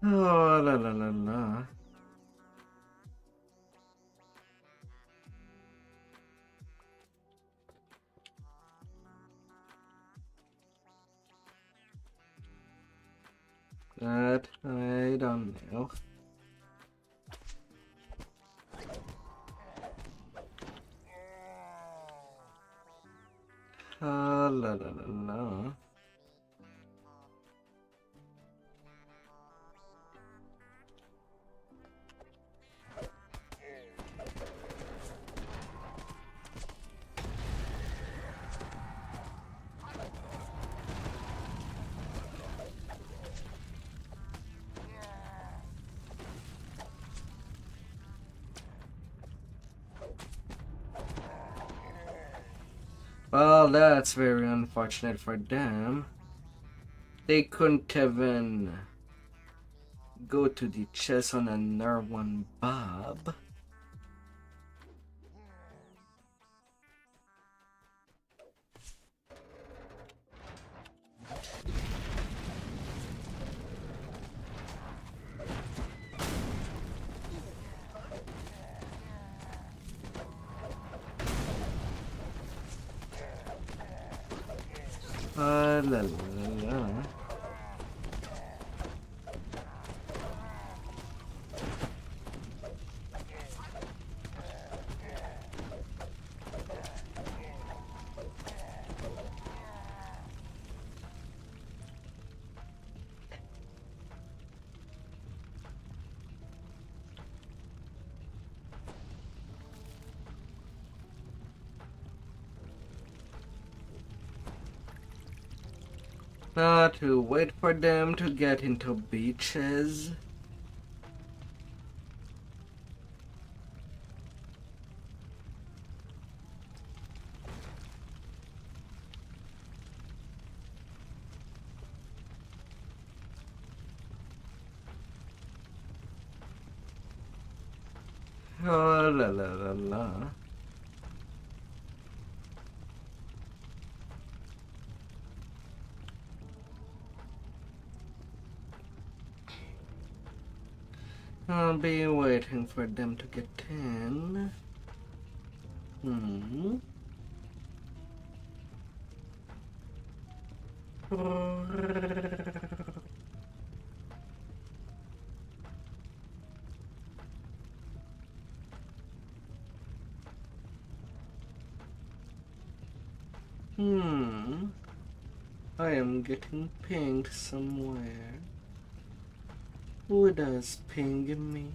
Oh, la la la la. That I don't know. La la la la. Well, that's very unfortunate for them. They couldn't even go to the chest on another one, Bob. La la la. To wait for them to get into beaches. Oh la la la la. I'll be waiting for them to get in. I am getting pinged somewhere. Who does ping me?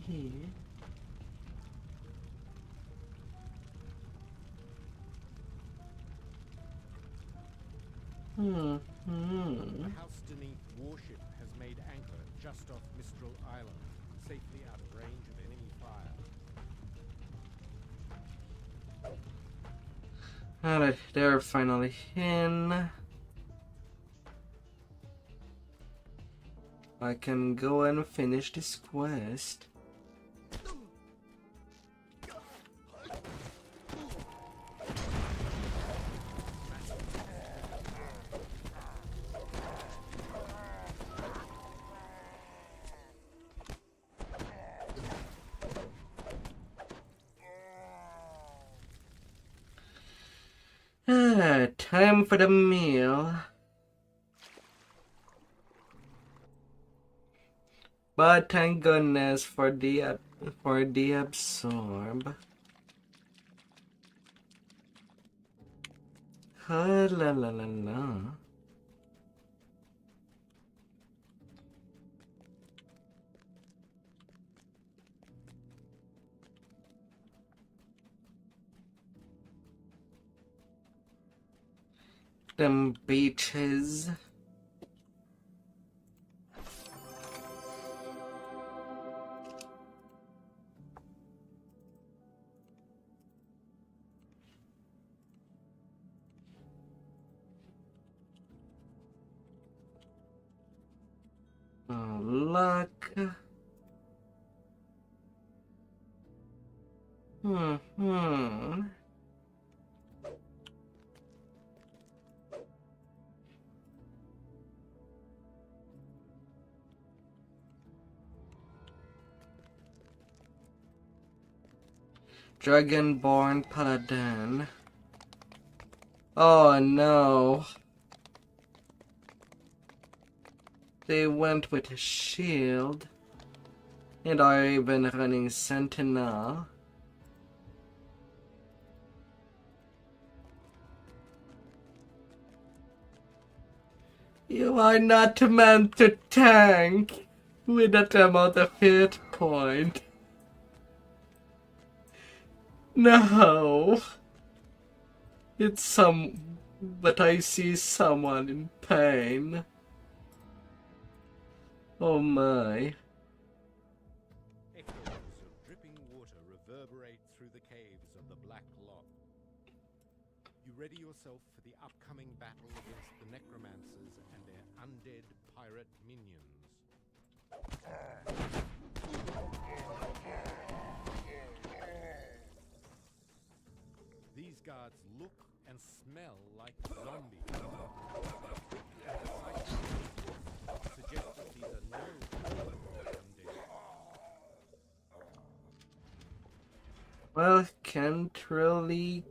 The House-Deneth warship has made anchor just off Mistral Island, safely out of range of enemy fire. Alright, they're finally in. I can go and finish this quest. Time for the meal. But thank goodness for the absorb. La la la la. Them beaches. Oh, luck. Dragonborn Paladin. Oh no. They went with a shield. And are even running Sentinel. You are not meant to tank with that amount of hit point. No. But I see someone in pain. Oh my. Echoes of dripping water reverberate through the caves of the Black Lock. You ready yourself for the upcoming battle against the necromancers and their undead pirate minions. These guards look and smell like zombies. Suggest that these are no undead. Well, can't really.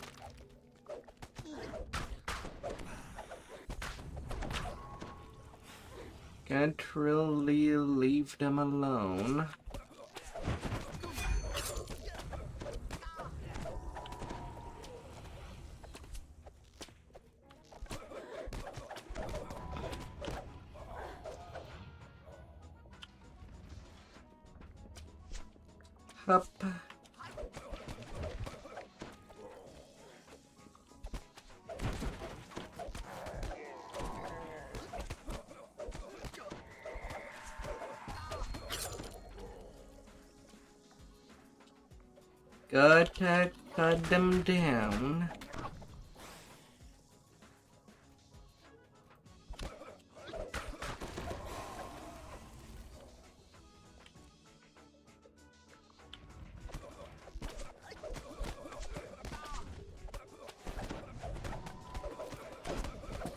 Can't really leave them alone. Up. Gotta cut them down.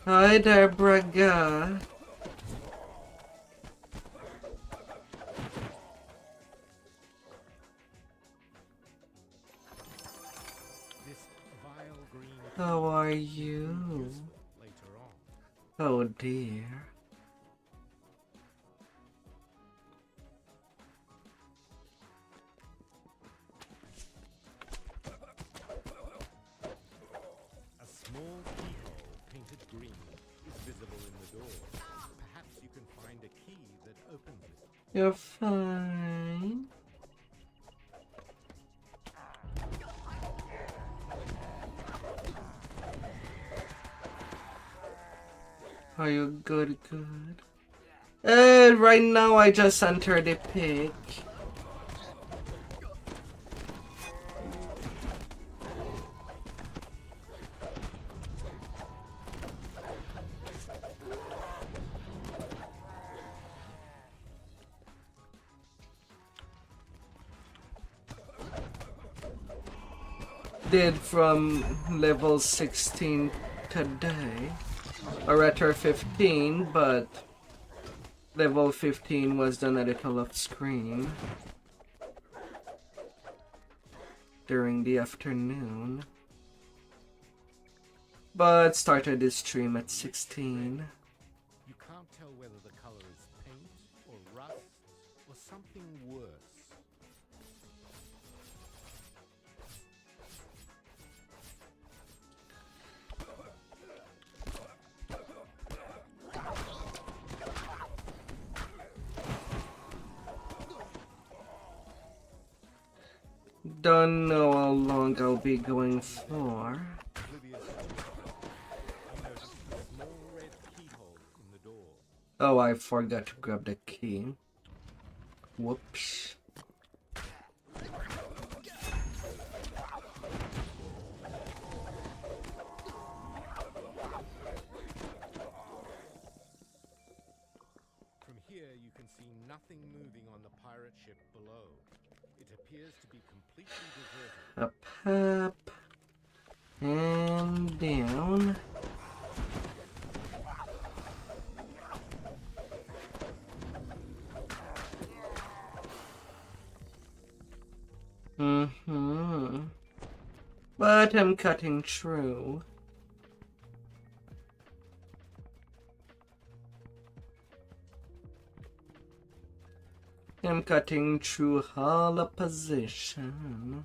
Hi there, Braga. How are you? Later on. Oh dear. A small keyhole painted green is visible in the door. Perhaps you can find a key that opens it. You're fine. Are you good? Good. And right now I just entered the pig. Did from level 16 today, or rather 15, but level 15 was done a little off screen during the afternoon, but started this stream at 16. You can't tell whether the color is paint or rust or something worse. Don't know how long I'll be going for. Oh, I forgot to grab the key. Whoops. From here you can see nothing moving on the pirate ship below. It appears to be completely deserted. Up, and down. But I'm cutting through. I'm cutting through all opposition.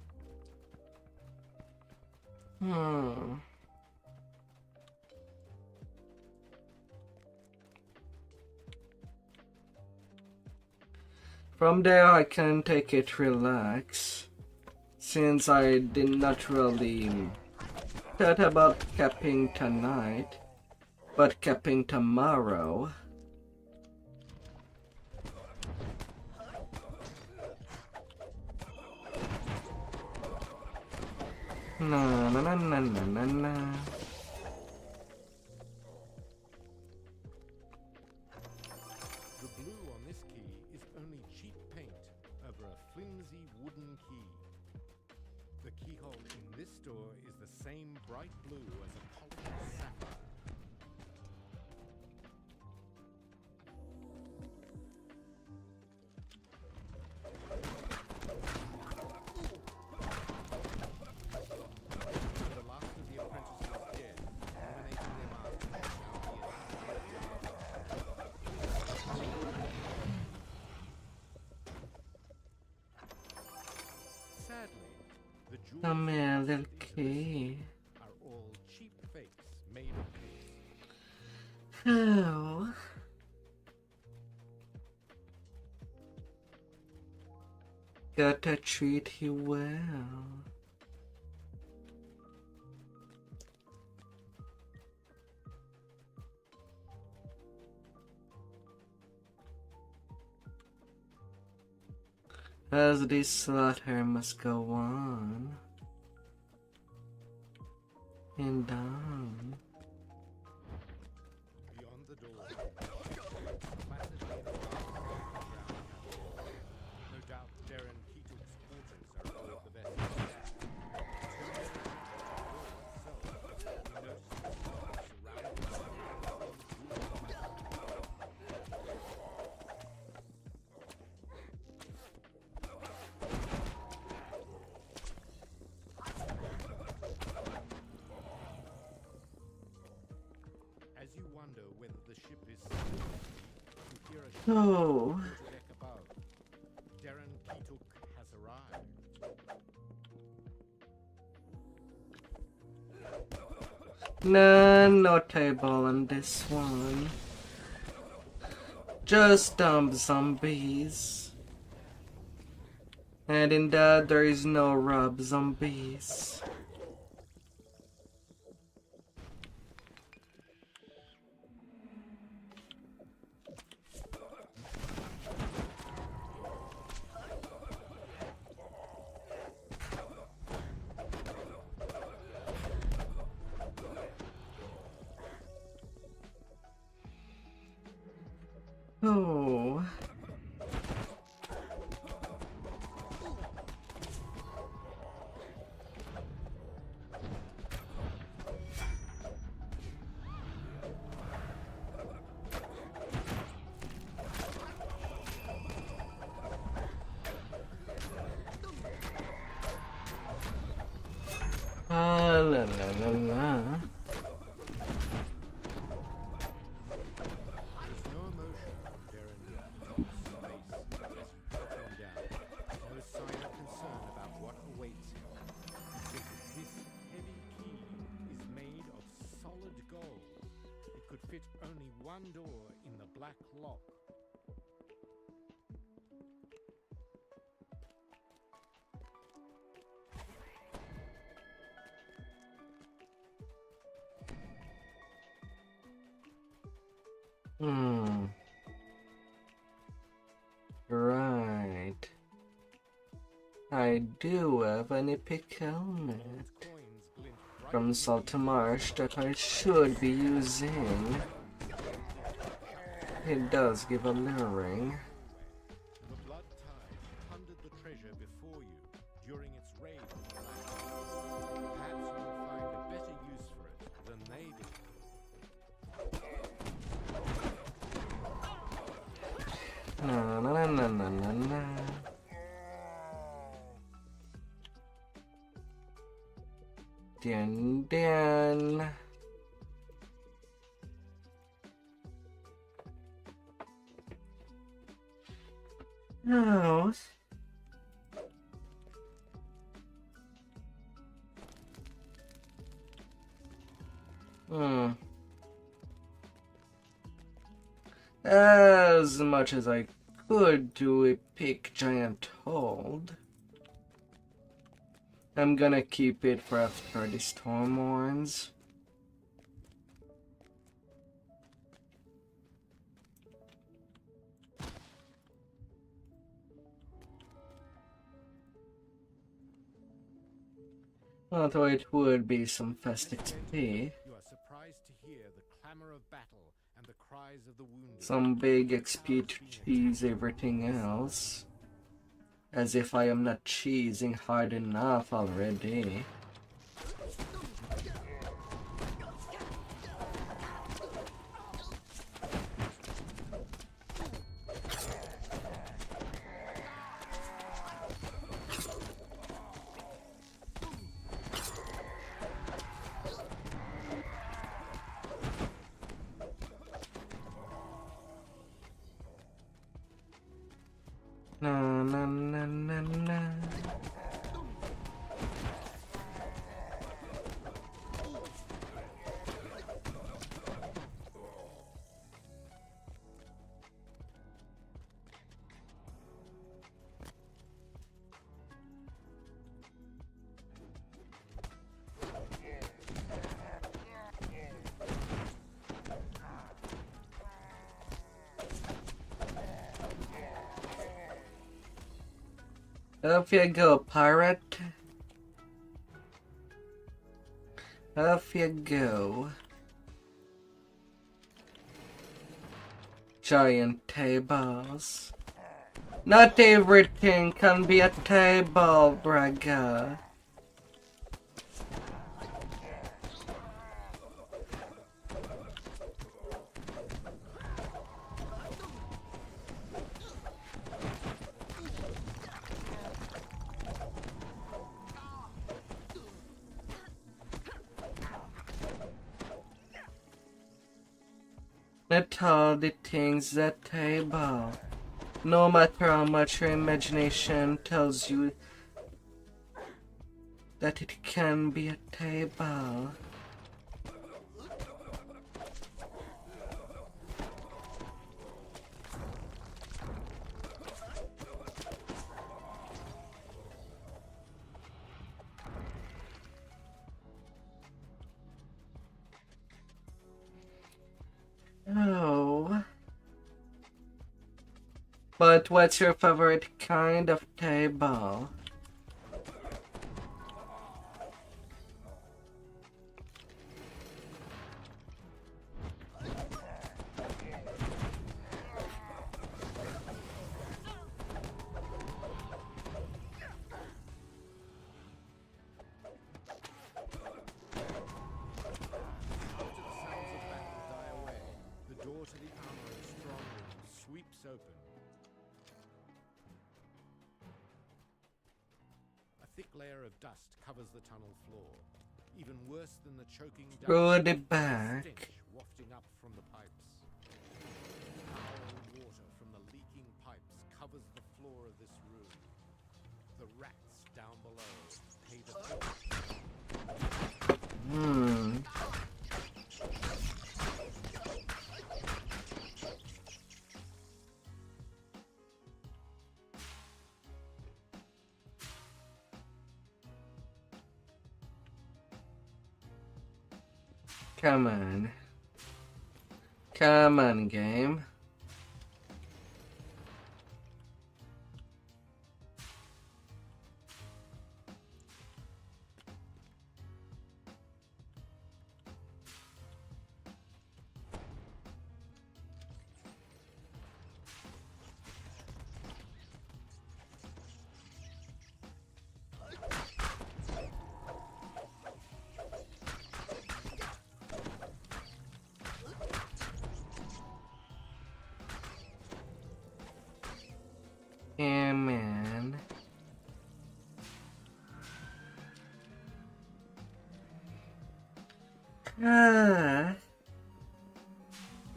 From there I can take it relax, since I did not really thought about capping tonight, but capping tomorrow. Na na na na na na na. The blue on this key is only cheap paint over a flimsy wooden key. The keyhole in this door is the same bright blue as a polished sapphire. The last of the apprentices is dead, eliminating their masters shall be Sadly, the jewels Come here, little key. are all cheap fakes made of paint. Oh. Gotta treat you well. As this slaughter must go on and on. Beyond the door, placidly in the dark no doubt Darren Keating's quarters are all of the best. Oh. Deck above. Darren Ketuk has arrived. Nah, no table on this one. Just dumb zombies. And in that, there is no rub zombies. Oh. Ah, la la la la. There's no emotion on Darren Ketuk's face as you put him down. No sign of concern about what awaits him. He said that this heavy key is made of solid gold. It could fit only one door in the black lock. Right. I do have an epic helmet from Saltamarsh that I should be using. It does give a luring. The blood tide plundered the treasure before you during its raid on the Black. Perhaps you will find a better use for it than they did. Na na na na na na na. Dun dun. No. As much as I could do a big giant hold, I'm gonna keep it for after the storm warns. Although it would be some fast XP. You are surprised to hear the clamor of battle and the cries of the wounded. Some big XP to cheese everything else. As if I am not cheesing hard enough already. Na na na na na. Off you go, pirate. Off you go. Giant tables. Not everything can be a table, Braga. At all the things at table. No matter how much your imagination tells you that it can be a table. Oh. But what's your favorite kind of table? Layer of dust covers the tunnel floor, even worse than the choking dust. Through the back. Wafting up from the pipes. Foul water from the leaking pipes covers the floor of this room. The rats down below pay the Come on. Come on, game. Yeah, man.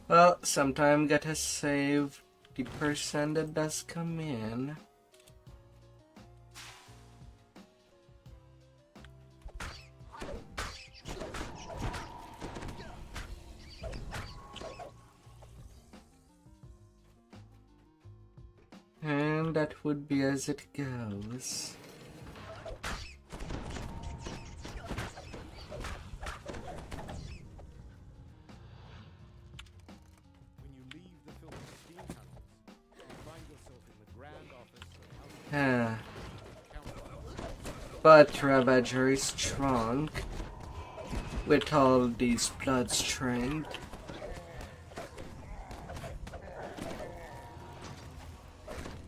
Well, sometime gotta save the person that does come in. And that would be as it goes. When you leave the filthy steam tunnels, you find yourself in the grand office of But Ravager is strong with all these blood strength.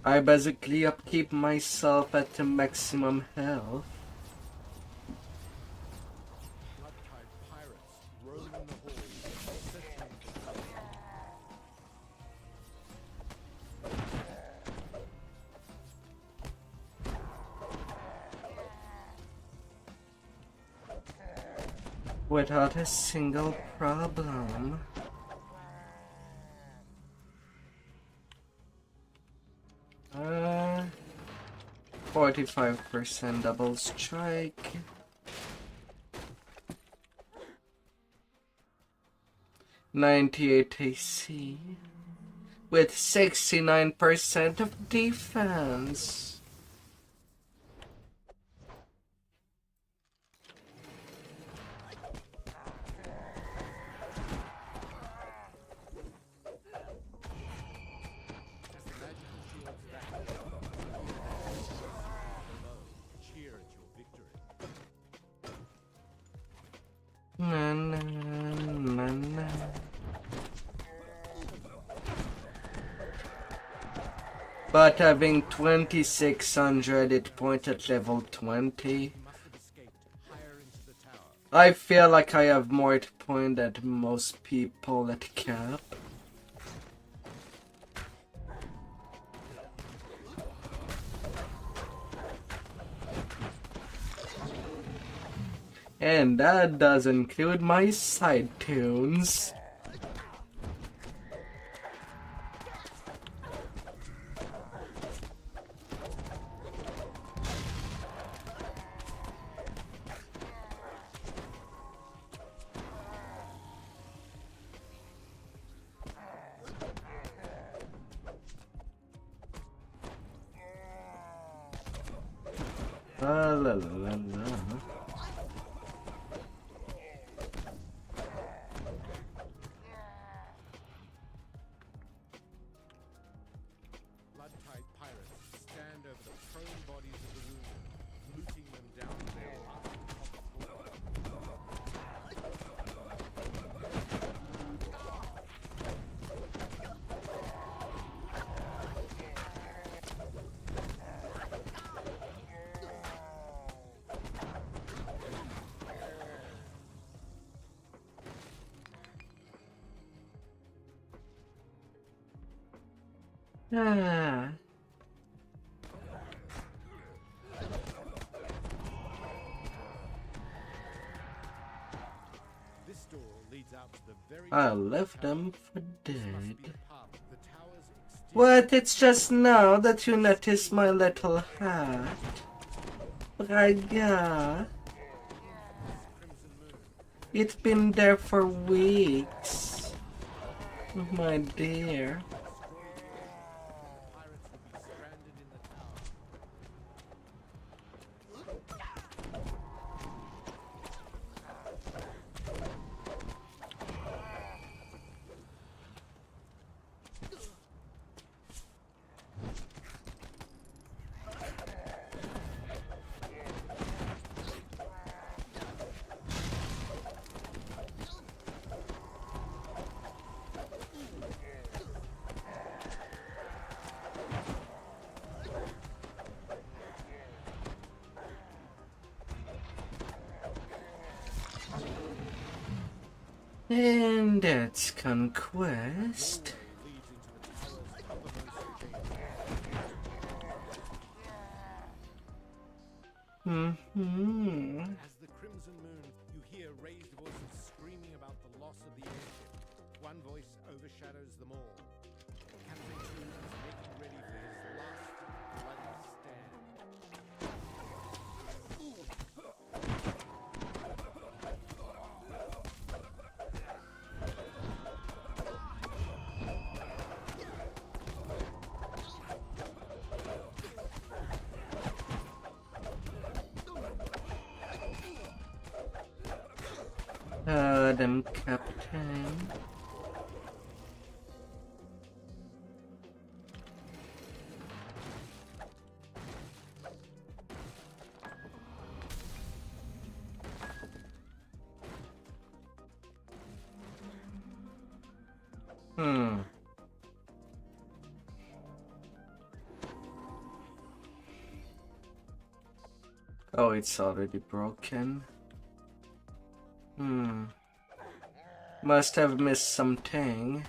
I basically upkeep myself at the maximum health. Without a single problem. 45% double strike. 98 AC with 69% of defense. Na, na, na, na. But having 2600 hit point at level 20, I feel like I have more hit point than most people at cap. And that does include my side tunes. La la la la. Blood-tide pirates stand over the prone bodies of the wounded, looting them down to their last copper floor. Ah. This door leads out to the very I top of the left tower. them for This must dead. be a part of the tower's exterior. What? It's just now that you notice my little hat? Braga. It's been there for weeks. My dear. And that's conquest. Mm-hmm. As the crimson moon, you hear raised voices screaming about the loss of the airship. One voice overshadows them all. Captain Two is making ready for his last bloody stand. Them captain. Oh, it's already broken. Must have missed something.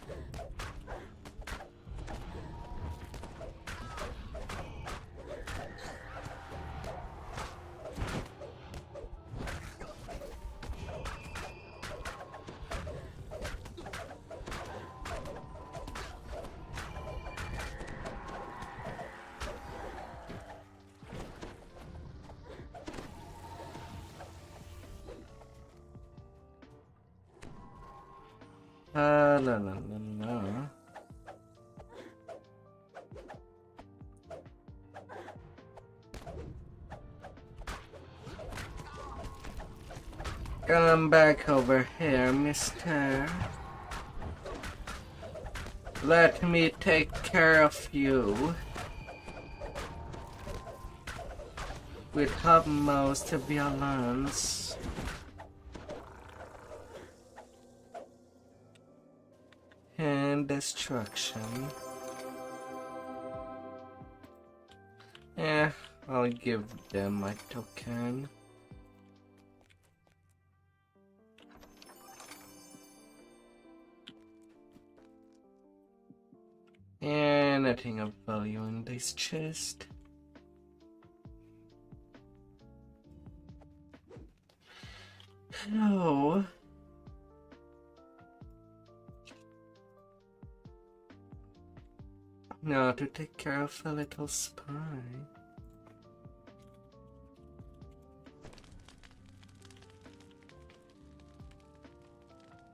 La la la la. Come back over here, mister. Let me take care of you. With utmost violence. And destruction. Yeah, I'll give them my token. And nothing of value in this chest. Hello. Now to take care of a little spy.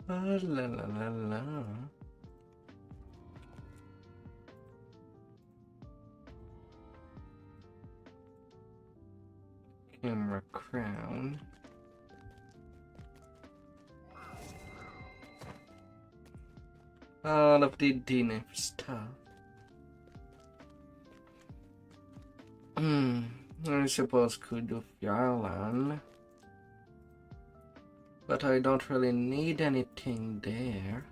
La la la la. Camera crown. All of the DDO stuff. I suppose could do Fjarlan. But I don't really need anything there.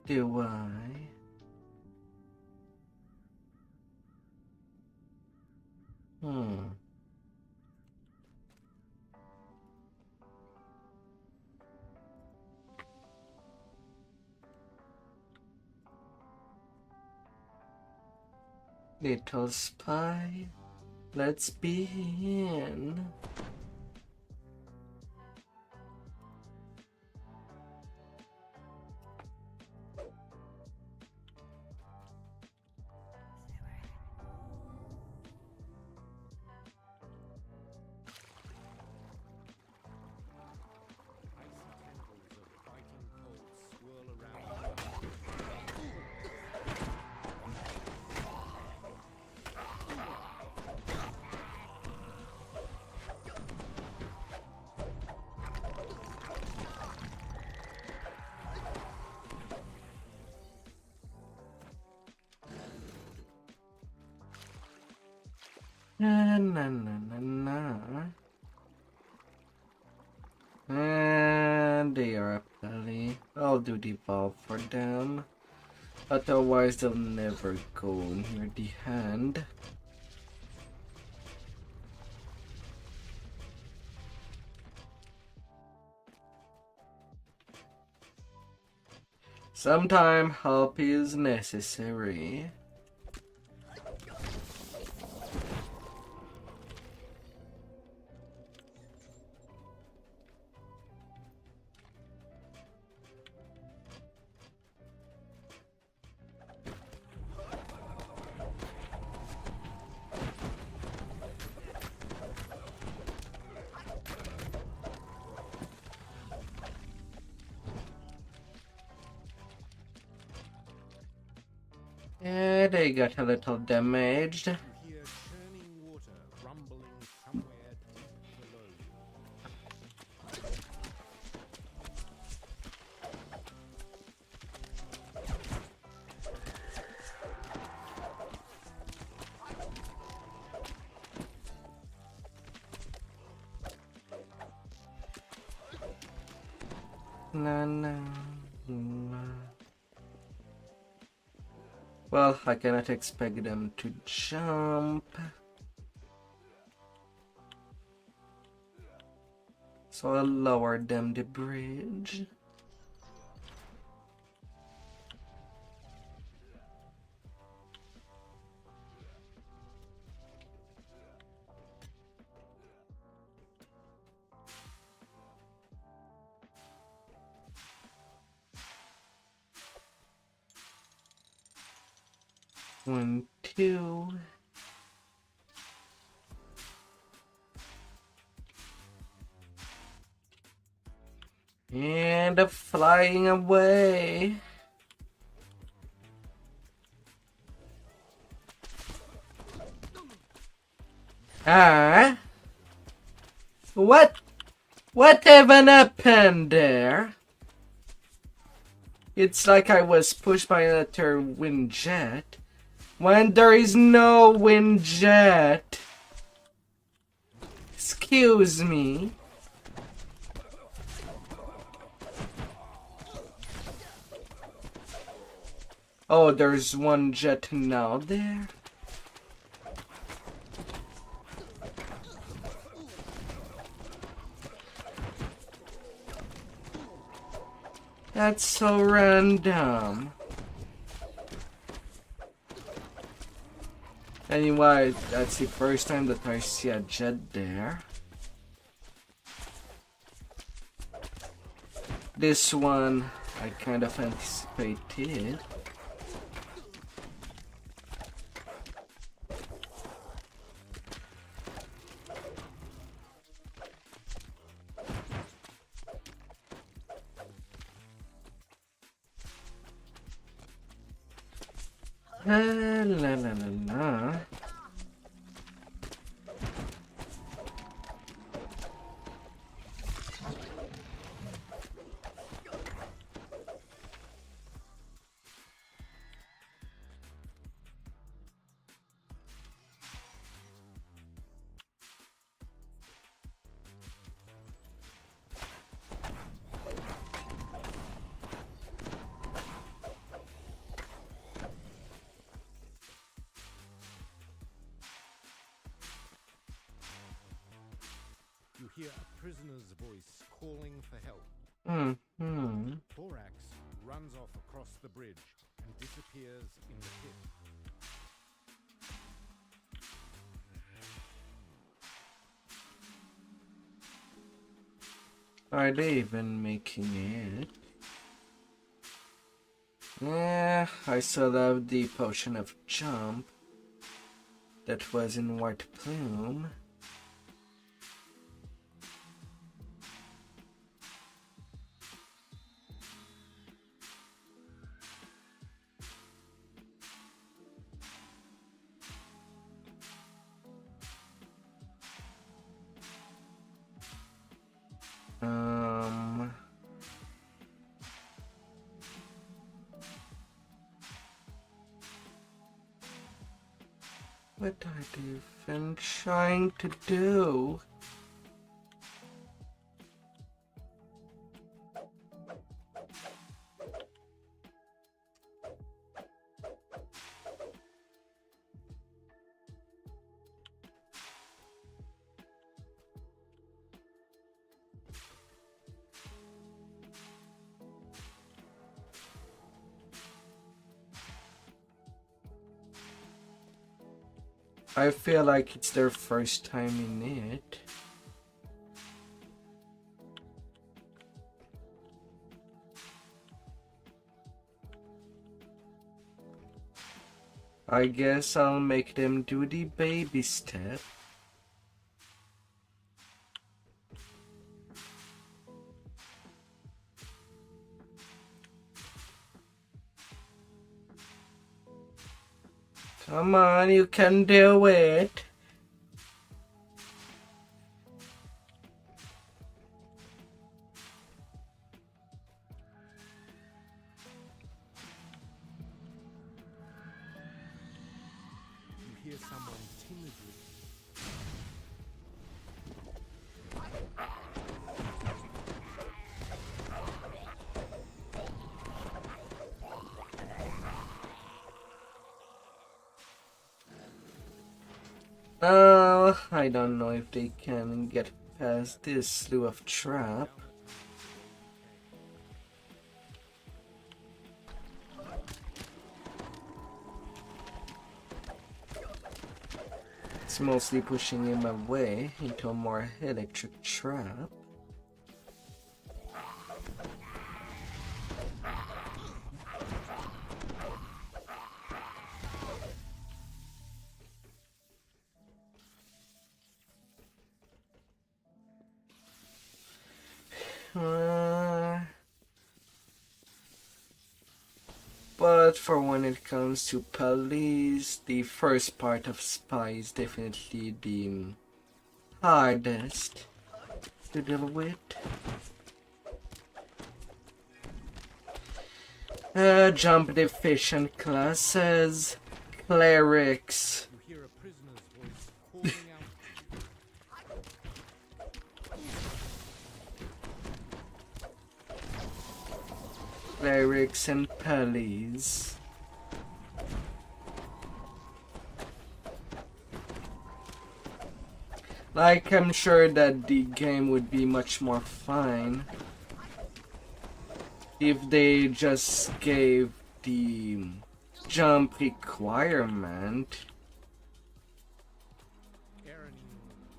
Do I? Little spy, let's begin. And they are up belly. I'll do the bulb for them. Otherwise they'll never go near the hand. Sometimes help is necessary. Yeah, they got a little damaged. You hear churning water rumbling somewhere deep below Well, I cannot expect them to jump. So I'll lower them the bridge. One, two. And flying away. What even happened there? It's like I was pushed by another wind jet. When there is no wind jet. Excuse me. Oh, there's one jet now there. That's so random. Anyway, that's the first time that I see a jet there. This one I kind of anticipated. La la la la. You hear a prisoner's voice calling for help. Mm-hmm. Thorax runs off across the bridge and disappears in the pit. Are they even making it? Yeah, I still have the potion of jump that was in White Plume. What are they even trying to do? I feel like it's their first time in it. I guess I'll make them do the baby step. Come on, you can do it. You hear someone timidly. Oh, I don't know if they can get past this slew of trap. It's mostly pushing him away into a more electric trap. But for when it comes to police, the first part of Spy is definitely the hardest to deal with. Jump deficient classes, clerics. You hear a prisoner's voice calling out. Clerics and pulleys. Like, I'm sure that the game would be much more fun if they just gave the jump requirement. Aaron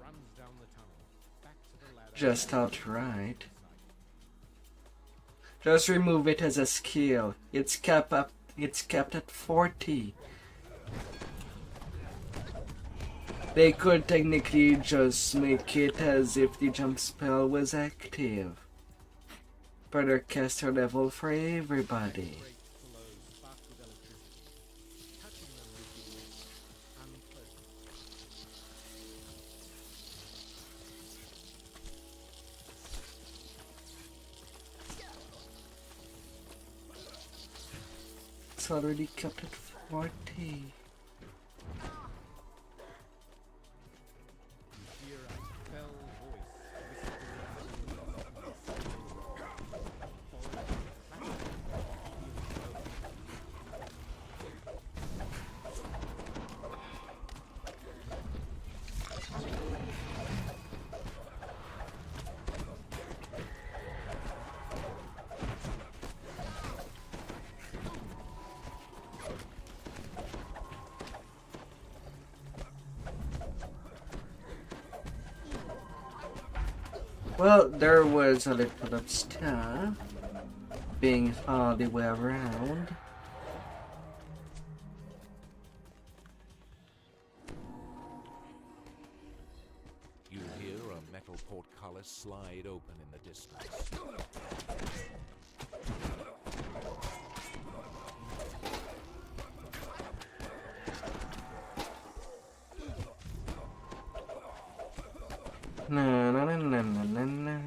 runs down the tunnel, back to the ladder. Just outright. Just remove it as a skill. It's capped at 40. They could technically just make it as if the jump spell was active. Better caster level for everybody. Touches it's already capped at 40. Well, there was a little of stuff being all the way around. You hear a metal portcullis slide open in the distance. Na na na na na na na.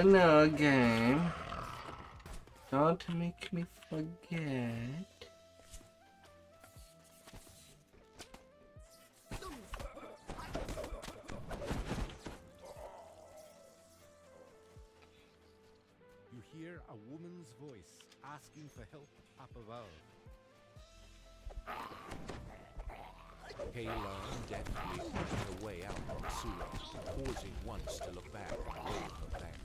No, game. Don't make me forget. You hear a woman's voice asking for help up above. Kayla deftly pushing her way out from the sewer, pausing once to look back and roll her banks.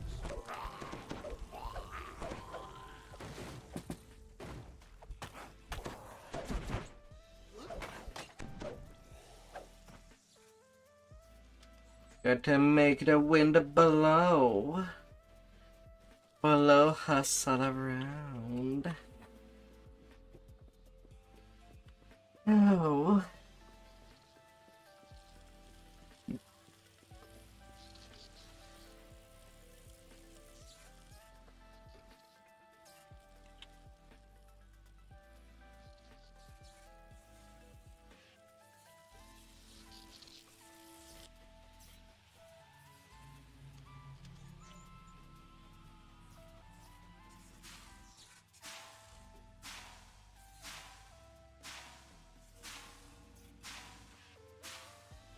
Got to make the wind blow. Blow us all around. Oh.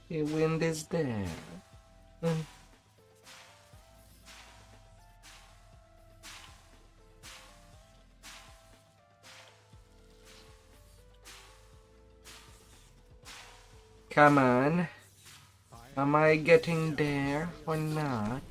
The wind is there. Come on. Am I getting there or not?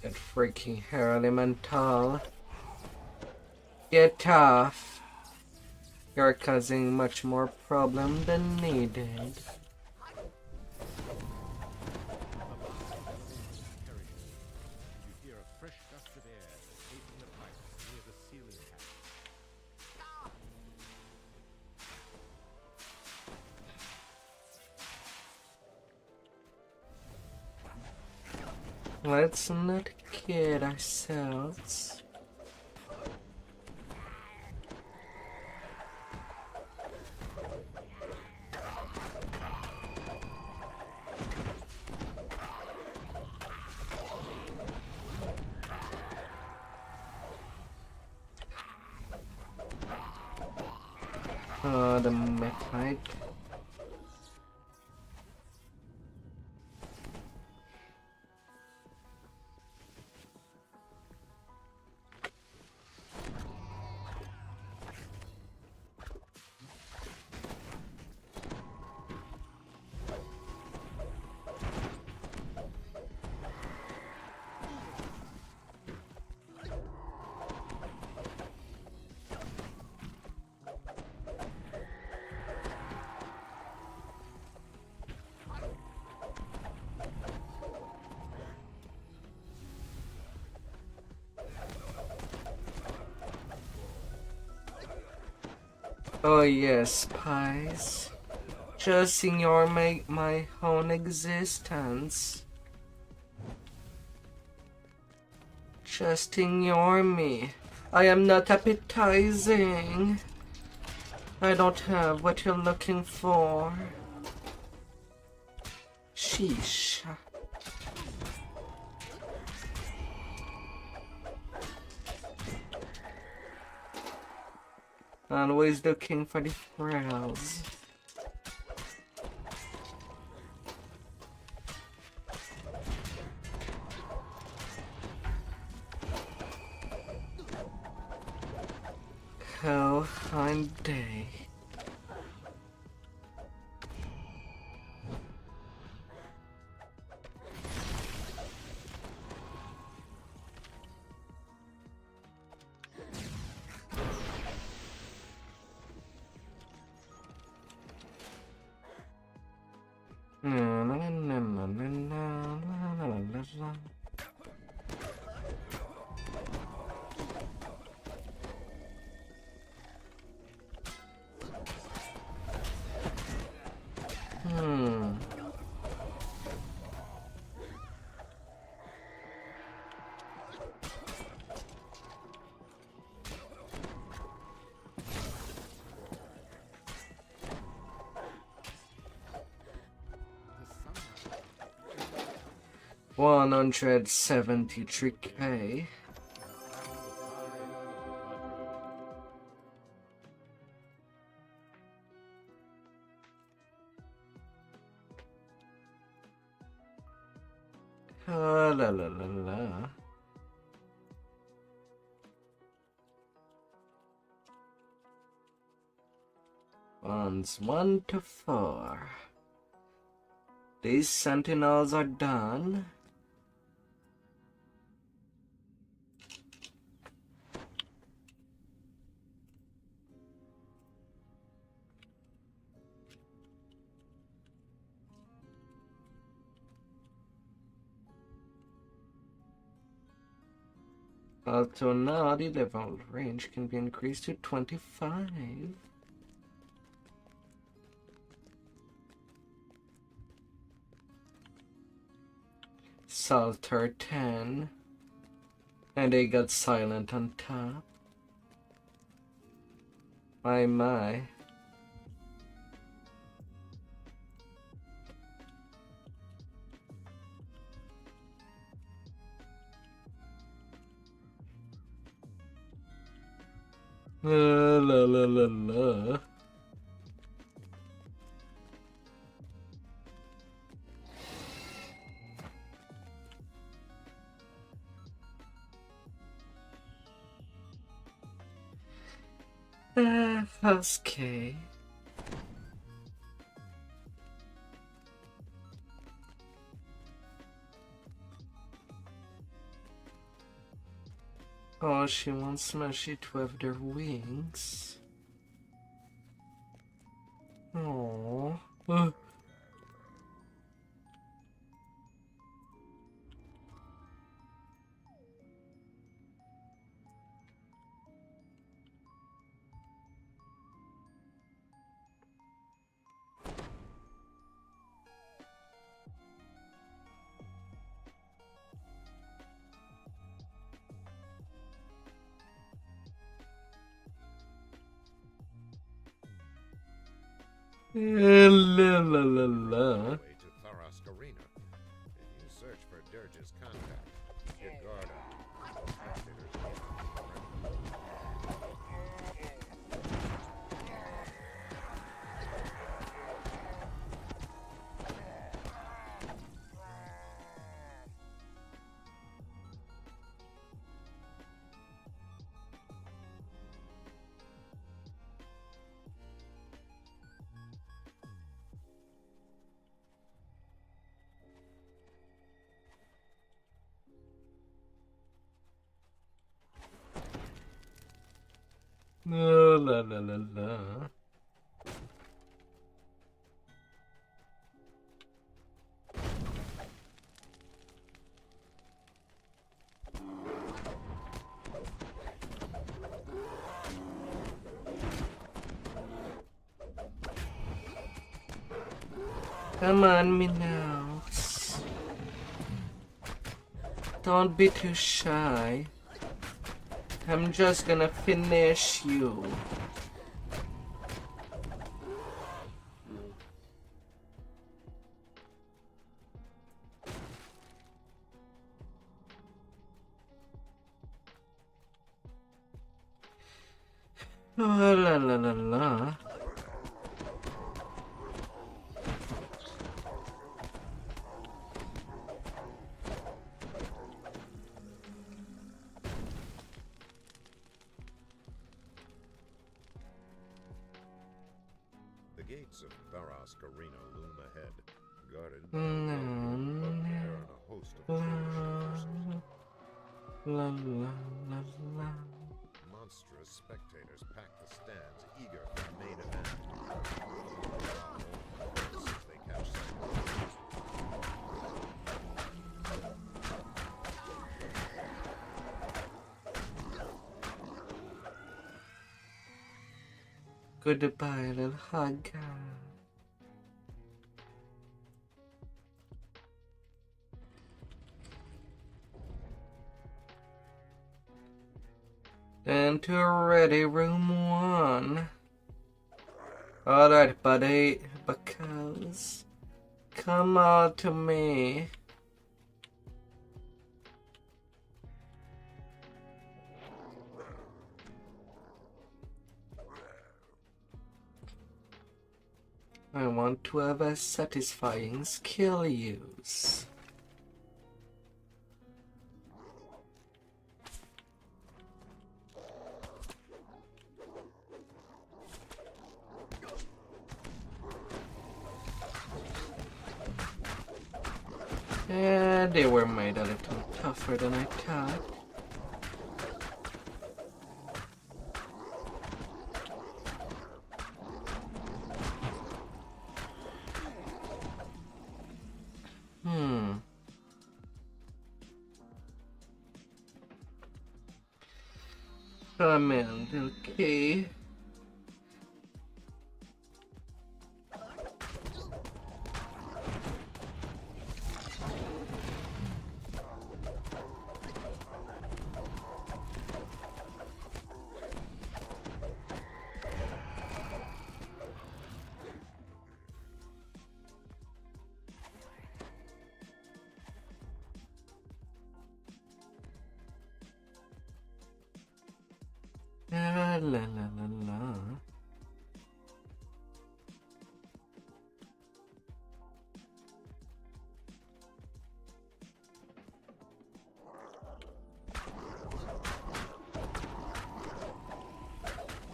That freaking hair elemental. Get off. You're causing much more problem than needed. You hear a fresh gust of air escaping the pipes near the ceiling hatch. Let's not kid ourselves. Oh, the mechite. Oh yes, spies. Just ignore my own existence. Just ignore me. I am not appetizing. I don't have what you're looking for. Sheesh. Always looking for the frills. Hellheim Day. $173K. La la la la. Ones 1 to 4. These sentinels are done. Also now the level range can be increased to 25. Salter 10. And they got silent on top. My. La la la la la. Okay. Oh, she wants Slushy to have their wings. Oh. La la la la. Way to Austrakear. If you search for Dirge's contact, get guard up. La la la la la. Come on, Minnows. Don't be too shy. I'm just gonna finish you. Oh, la la la la. The gates of Austrakear loom ahead, guarded by a host of forces. La la la la. Monstrous spectators pack the stands, eager for the main event. They catch sight of Goodbye, little hugger. And to ready room 1. Alright, buddy, because come out to me. I want to have a satisfying skill use. Yeah, they were made a little tougher than I thought. Comment, okay. La la la la.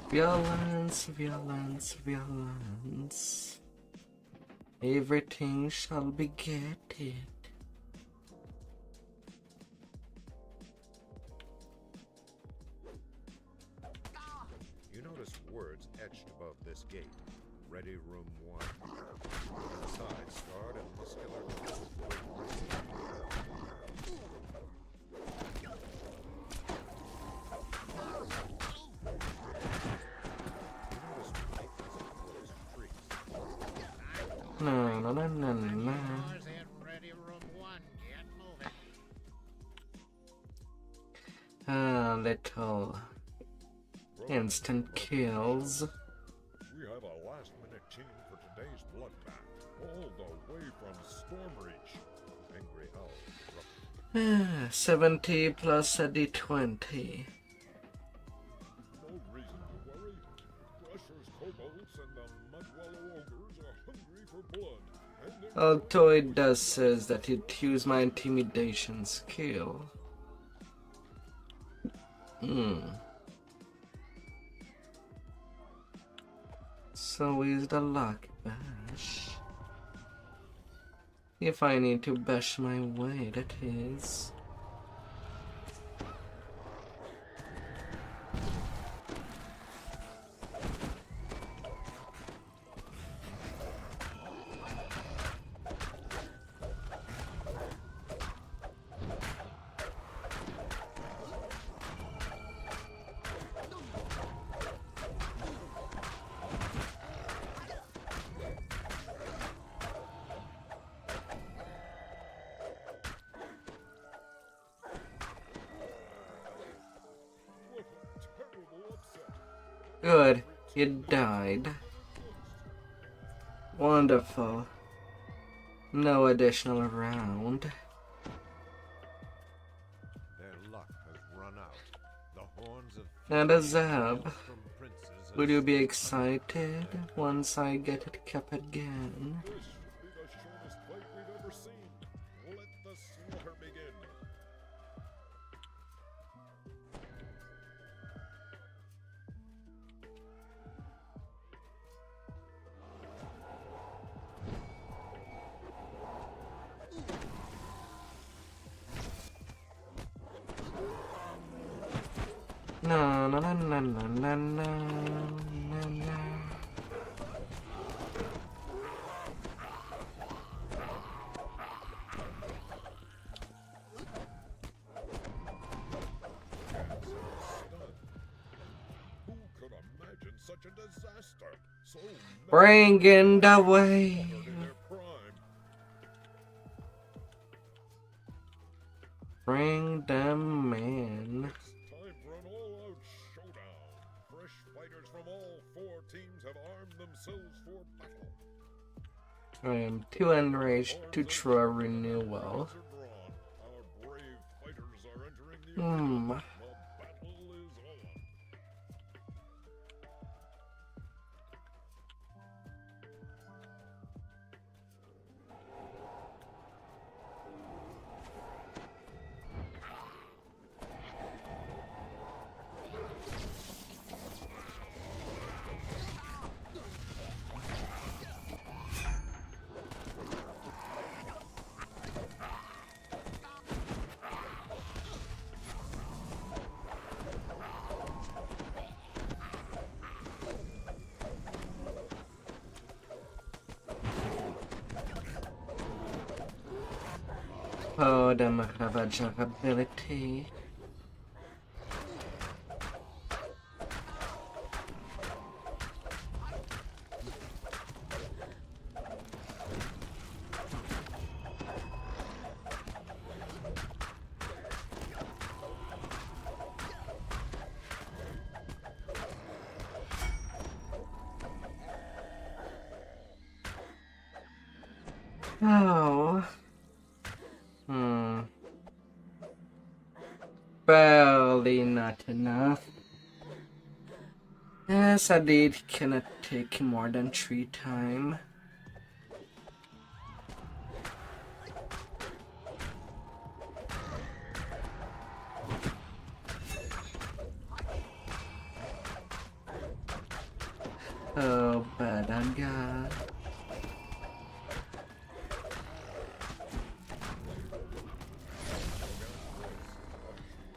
Violence, violence, violence. Everything shall be gated. You notice words etched above this gate. Ready room 1. Inside, scarred and muscular. No, no, no, no, no. Little instant kills. We have a last-minute team for today's bloodbath, all the way from Stormreach. Angry Owl. 70 plus a d20. No reason to worry. Crushers, kobolds, and the Mudwallow ogres are hungry for blood. Although it does says that it use my intimidation skill. So is the luck bash. If I need to bash my way, that is. Good. It died. Wonderful. No additional round. Their luck has run out. The horns of And a Zab. from princes Will you be excited once I get it kept again? This should be the shortest fight we've ever seen. Let the slaughter begin. No, no, no, no, no, no, no, no, no. Who could imagine such a disaster? So Bring in the wave. in their prime. Bring them in. Time for an all-out showdown. Fresh fighters from all four teams have armed themselves for battle. I am too enraged to throw a renewal. Our brave fighters are entering the arena. Hmm. The battle is on. Oh, them have a jug ability. Oh. Barely not enough. Yes, a date cannot take more than 3 times. Oh, bad guy.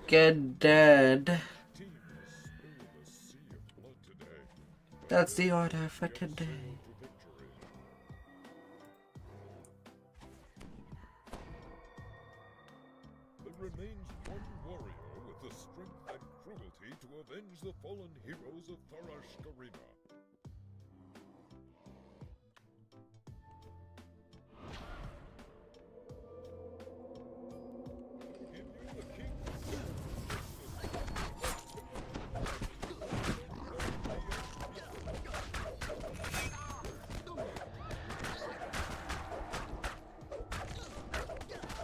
Get dead. That's the order for today. There remains one warrior with the strength and cruelty to avenge the fallen heroes of Austrakear.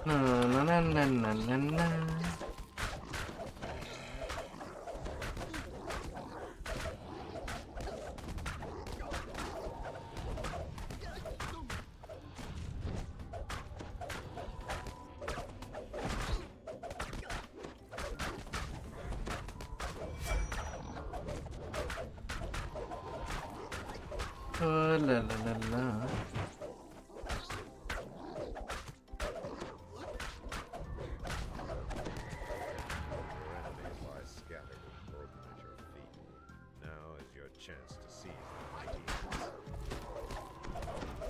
Na na na na na na na. Oh la la la la. Enemies lie scattered and broken at your feet. Now is your chance to seize the mighty.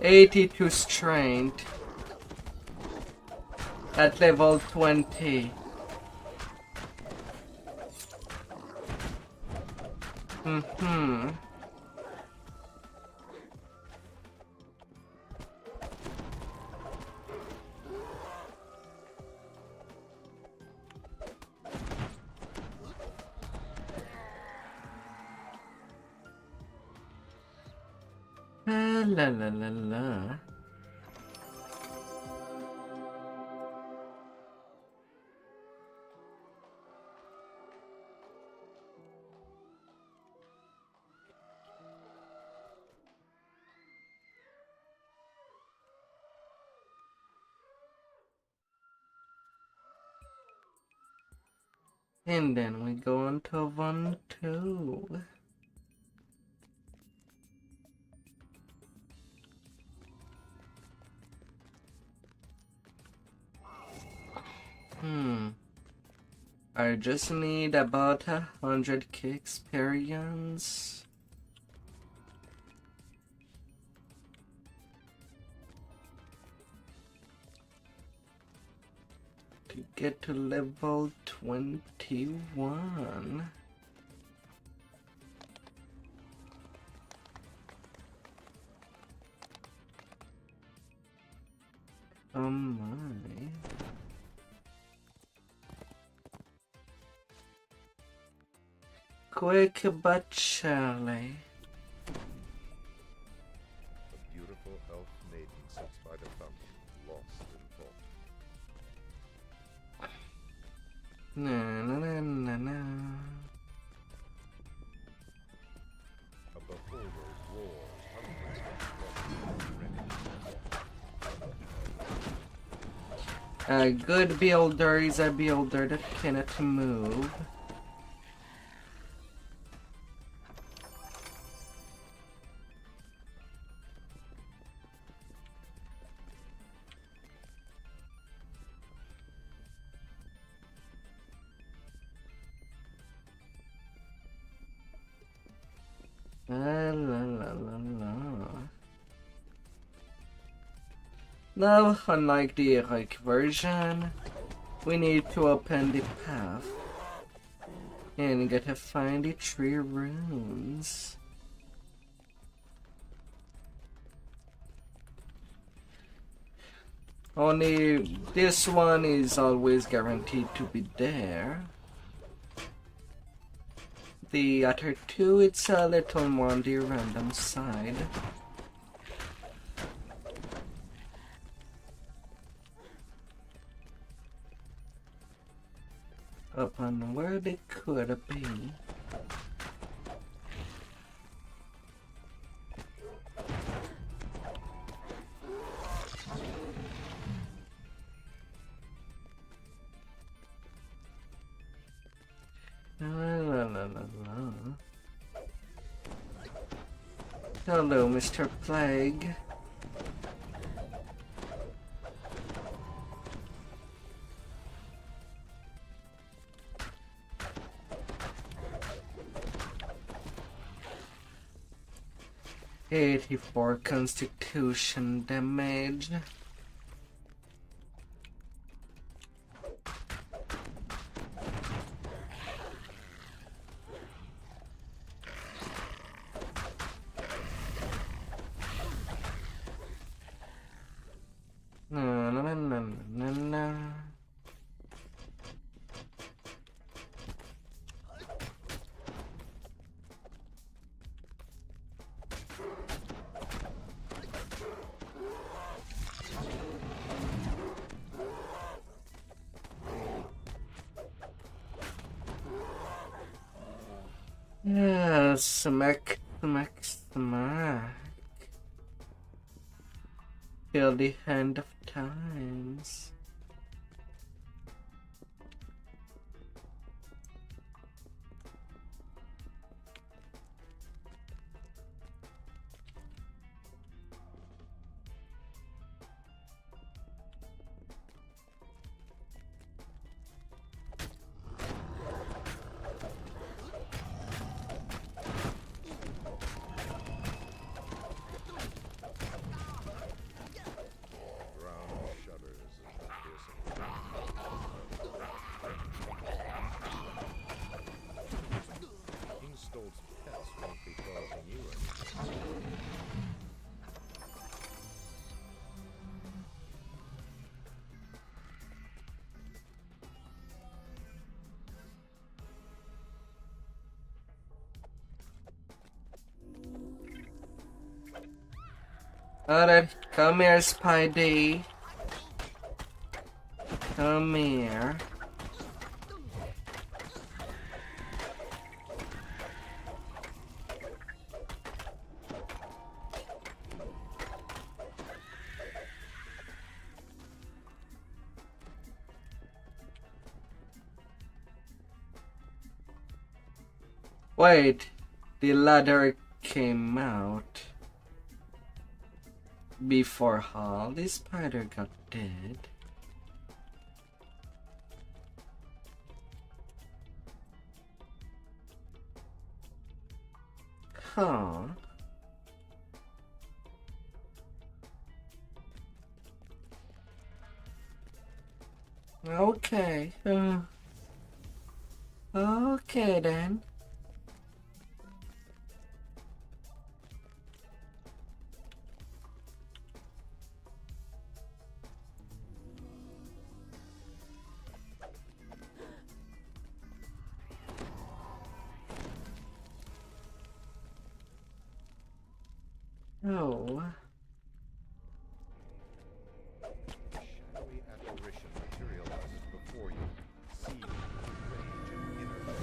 82 strength at level 20. la la la la. And then we go on to 1-2. I just need about 100k experience. To get to level 21. Oh my. Quick but surely. A beautiful elf maiden sits by the fountain, lost in thought. Na na na na na. A beholder roars, hundreds of A good builder is a builder that cannot move. La la la la la. Now, unlike the heroic version, we need to open the path and get to find the 3 runes. Only this one is always guaranteed to be there. The other 2, it's a little more on the random side. Upon where they could be. Hello, Mr. Plague. "84 constitution damage. Na na na na na na. Yeah, smack, smack, smack. Till the end of times. Alright, come here, Spidey. Come here. Wait, the ladder came out before all the spider got dead. Huh. Okay. Okay then. Oh. Shadowy apparition materializes before you, seething with rage and inner pain.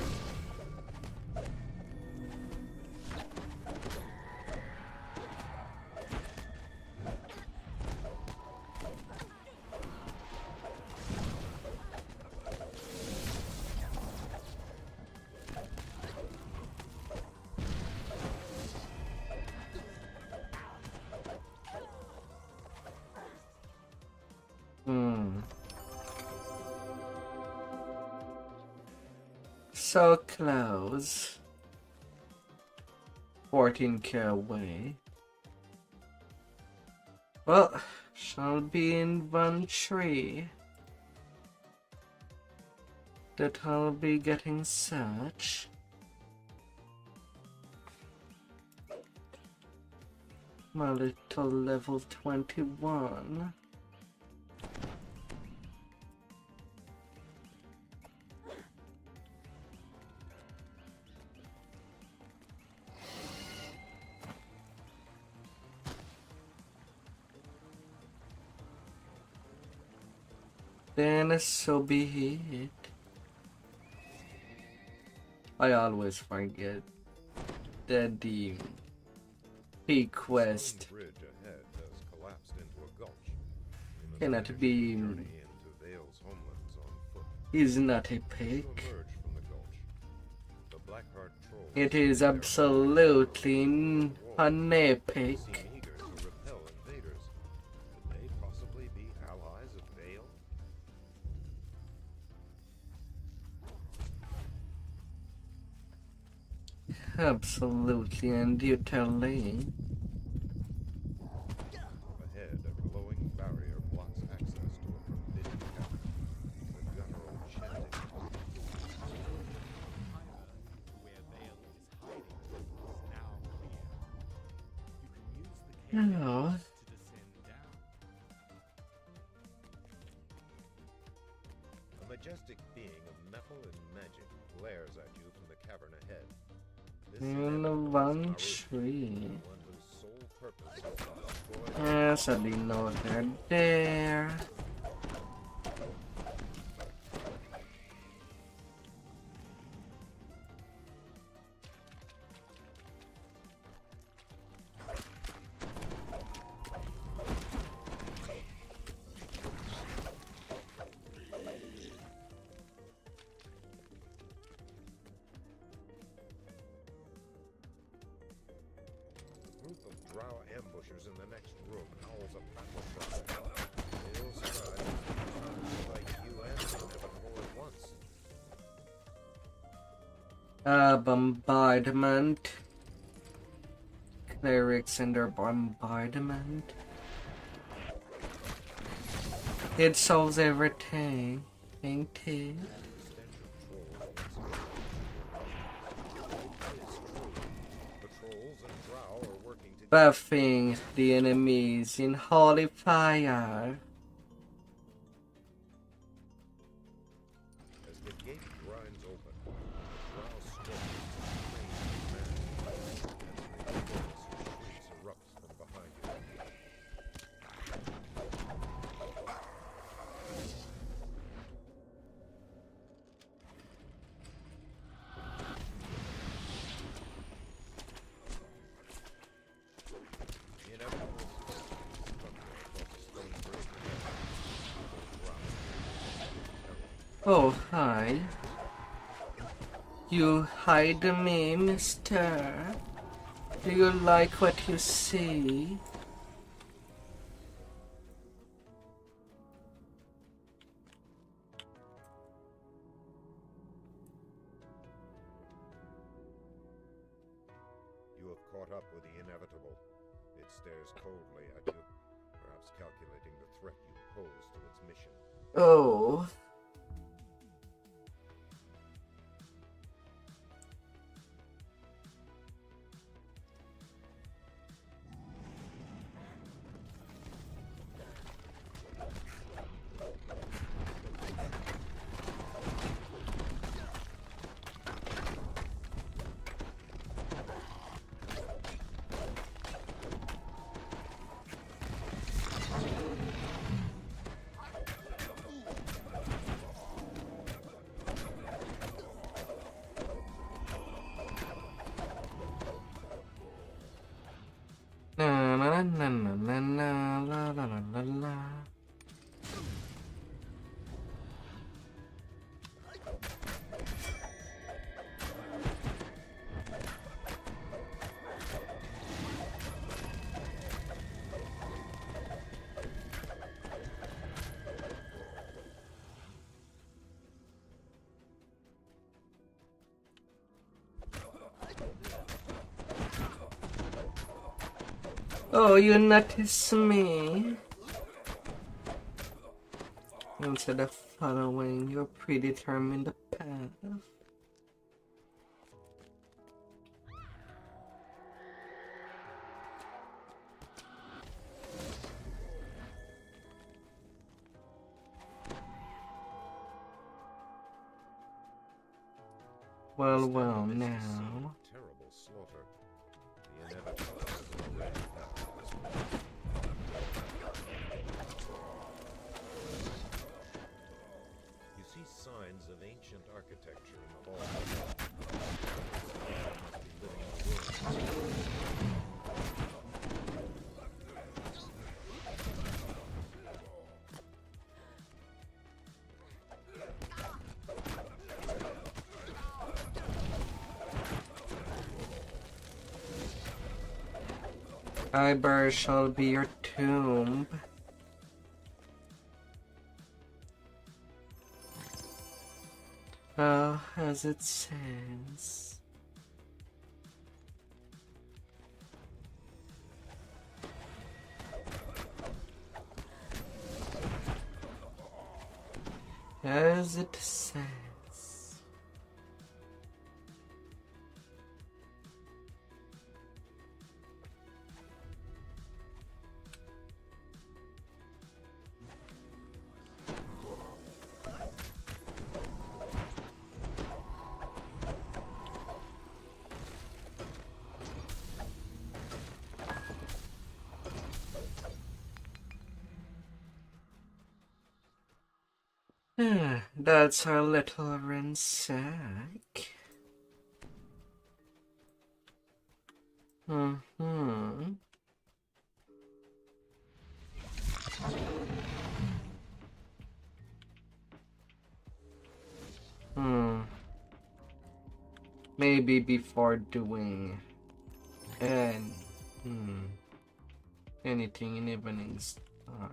So close. 14k away. Well, shall be in one tree that I'll be getting such. My little level 21. Then so be it. I always forget that the peak quest Bridge ahead has collapsed into a gulch. You must cannot finish be your journey into Vale's homelands on foot. is not a As you peak. emerge from the gulch, the Blackheart trolls It is stare absolutely an epic. seem eager to repel invaders. Could they possibly be allies of Vale? Absolutely and utterly. Ahead, a glowing barrier blocks access to a forbidden cavern. The guttural chanting Where Vale is hiding is now clear. You can use the cave Hello. entrance to descend down. A majestic being of metal and magic glares at you from the cavern ahead. This In inevitable one is tree. one whose sole purpose is to destroy Yes, I didn't know they're there. A group of drow ambushers in the next room howls a battle cry. Vale's scribe is like you and the inevitable at once. Bombardment. Clerics and their bombardment. It solves everything, ain't it? The trolls and drow are working together. Buffing the enemies in holy fire. As the gate grinds open, the drow storms train man as the chorus of shrieks erupts from behind you. Oh, hi. You hide me, mister. Do you like what you see? You have caught up with the inevitable. It stares coldly at you, perhaps calculating the threat you pose to its mission. Oh. Na na na na na na la la la la la. Oh, you notice me? Instead of following your predetermined path. Well, well, now. Terrible slaughter. The inevitable has already happened. You see signs of ancient architecture in the hall. Must be living in ruins. Iber shall be your tomb. As it says. As it says. That's our little ransack. Maybe before doing anything in Evening Star.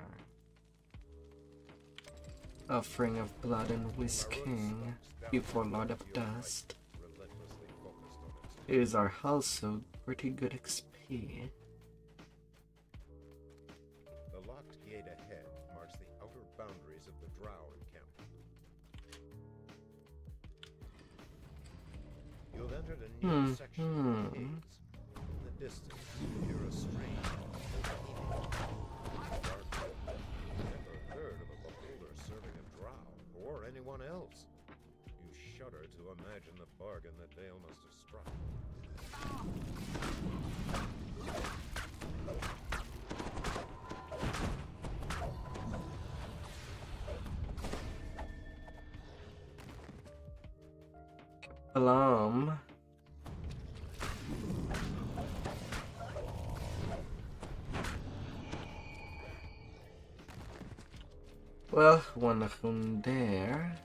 Offering of blood and whisking before Lord of Dust is our also pretty good XP. The locked gate ahead marks the outer boundaries of the Drow encampment. You have entered a new section of the caves. In the distance, you hear a strange, dark. Never heard of a beholder serving a Drow or anyone else. You shudder to imagine the bargain that Dale must have struck. Alarm. Well, one of them there.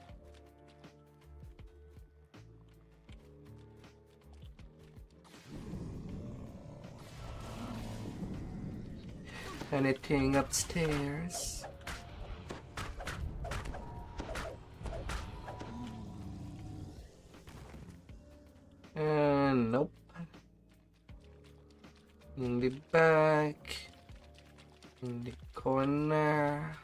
Anything upstairs? Nope. In the back. In the corner.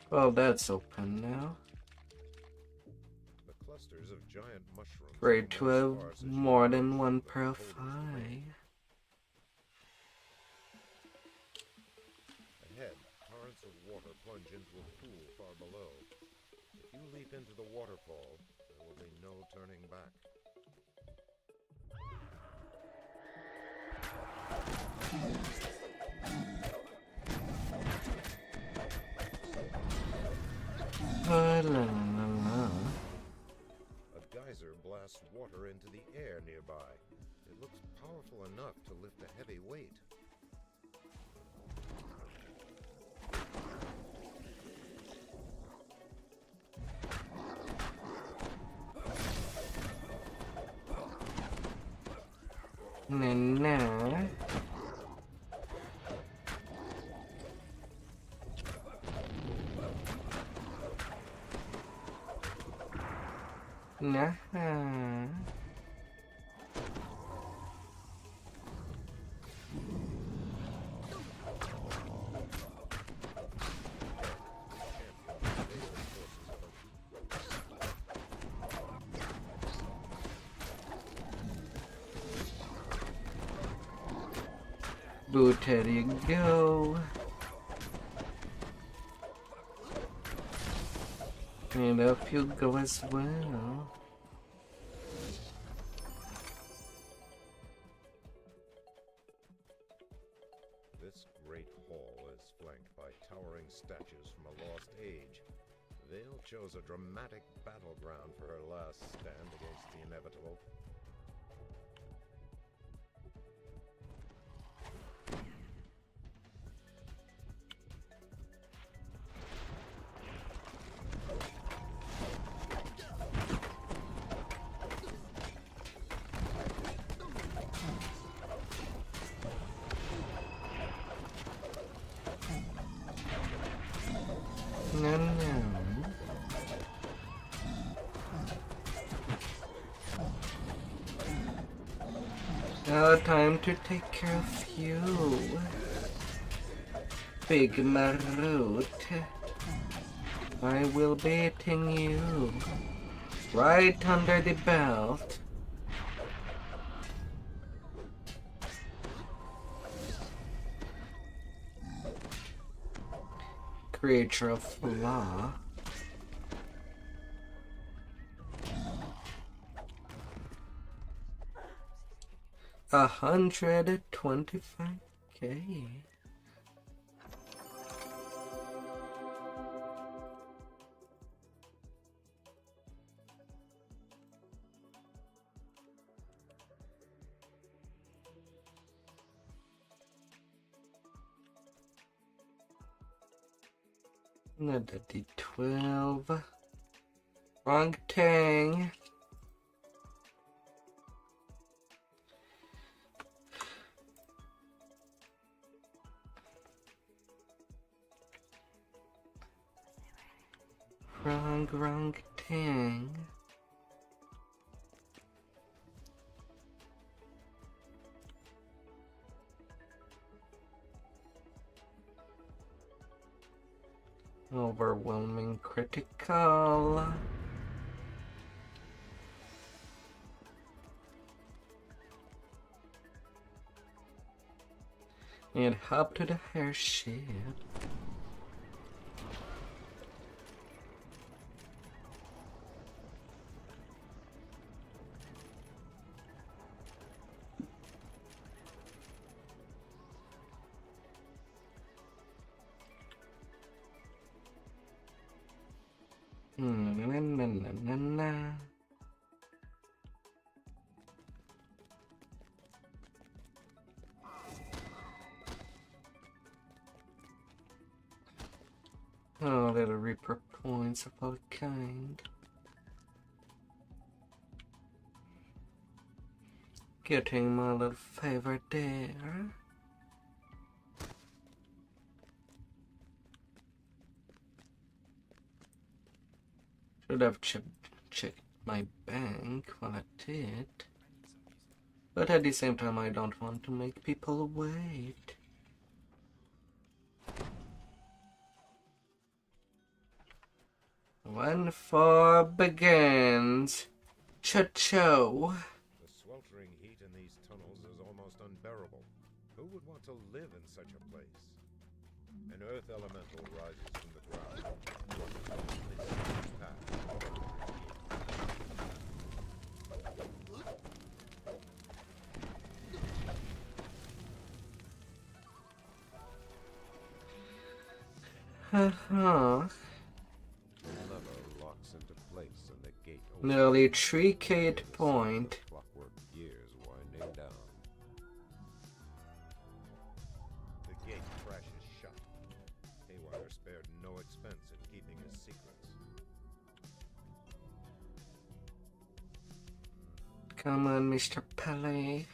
Well, that's open now. The clusters of giant mushrooms. Great to have more than one pair of eye. Ahead, torrents of water plunge into a pool far below. If you leap into the waterfall, there will be no turning back. La la la la. A geyser blasts water into the air nearby. It looks powerful enough to lift a heavy weight. Nah. Nah. Boot, there you go. And up you go as well. This great hall is flanked by towering statues from a lost age. Vale chose a dramatic battleground for her last stand against the inevitable. Now time to take care of you, Big Marut. I will be hitting you right under the belt. Creature of law. $125K. Another D12. Wrong tang. Wrong tang. Overwhelming critical. And hop to the airship. Oh, little Reaper points of all kind. Getting my little favorite there. Should have checked my bank while I did. But at the same time, I don't want to make people wait. When 4 begins, cha-cho. The sweltering heat in these tunnels is almost unbearable. Who would want to live in such a place? An earth elemental rises from the ground. Haha. The Nearly 3k point. Clockwork gears winding down. The gate crashes shut. Haywire spared no expense in keeping his secrets. Come on, Mr. Pele.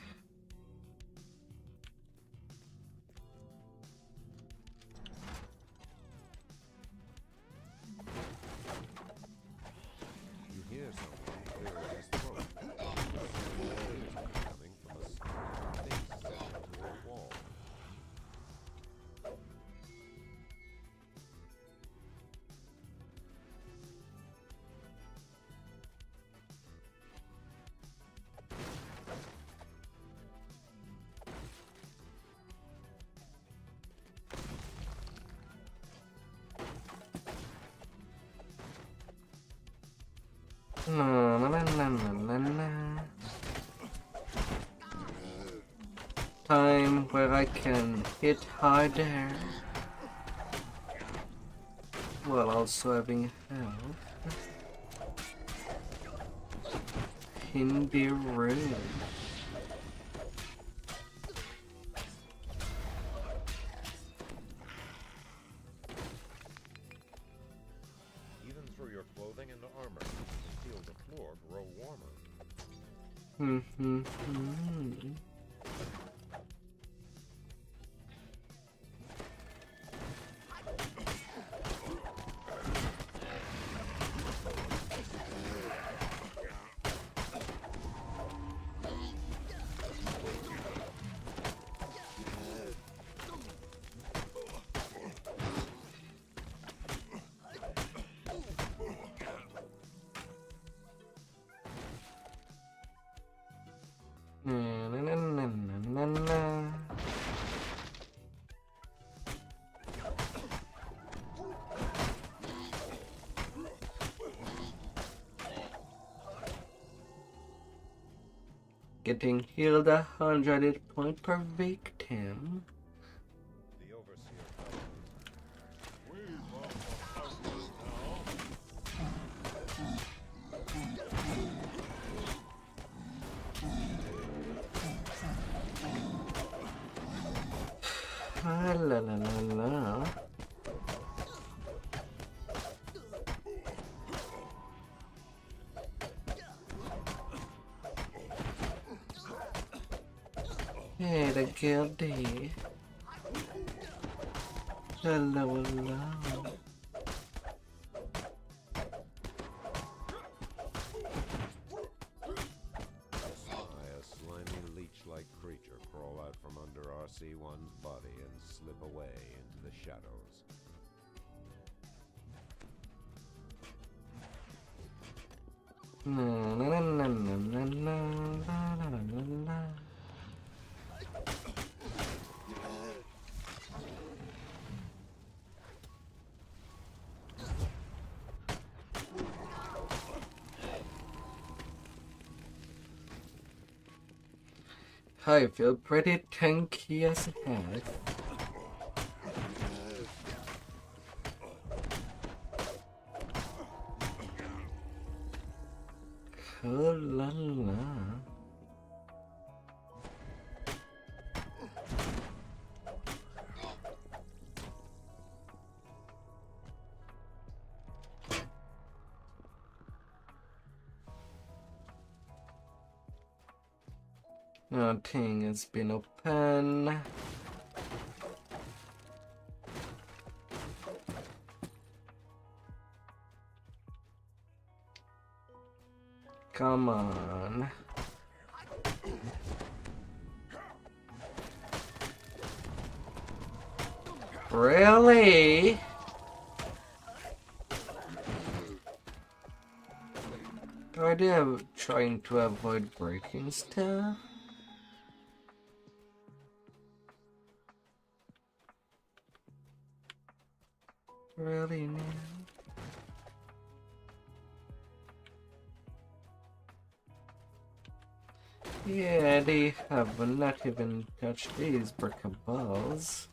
Time where I can hit harder while also having health. Can be rude. Even through your clothing and armor, you can feel the floor grow warmer. Getting healed 100 point per victim. The overseer Ah, la la la la. Hey, the guilty. Hello, hello. A slimy leech-like creature crawl out from under RC1's body and slip away into the shadows. Na na na na na na na na na na. I feel pretty tanky as heck. Oh la la. Nothing has been open. Come on. Really? Are they trying to avoid breaking stuff? Really now? Yeah, they have not even touched these brickables.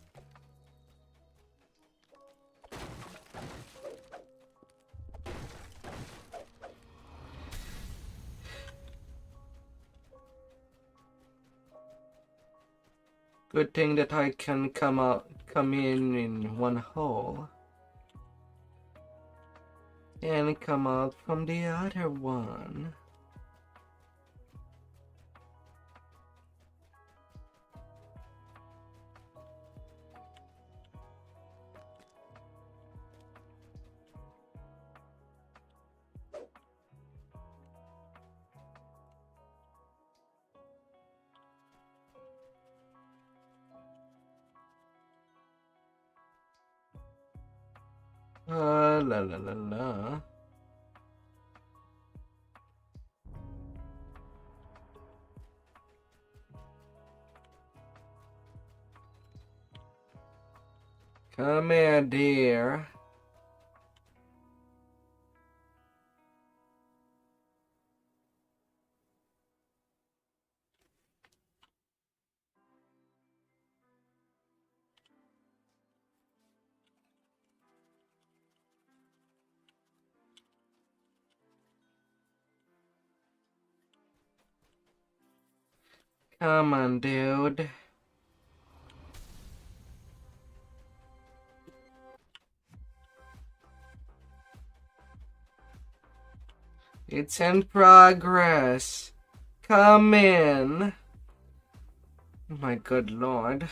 Good thing that I can come in one hole. And come out from the other one. La la la la. Come here, dear. Come on, dude. It's in progress. Come in. My good lord.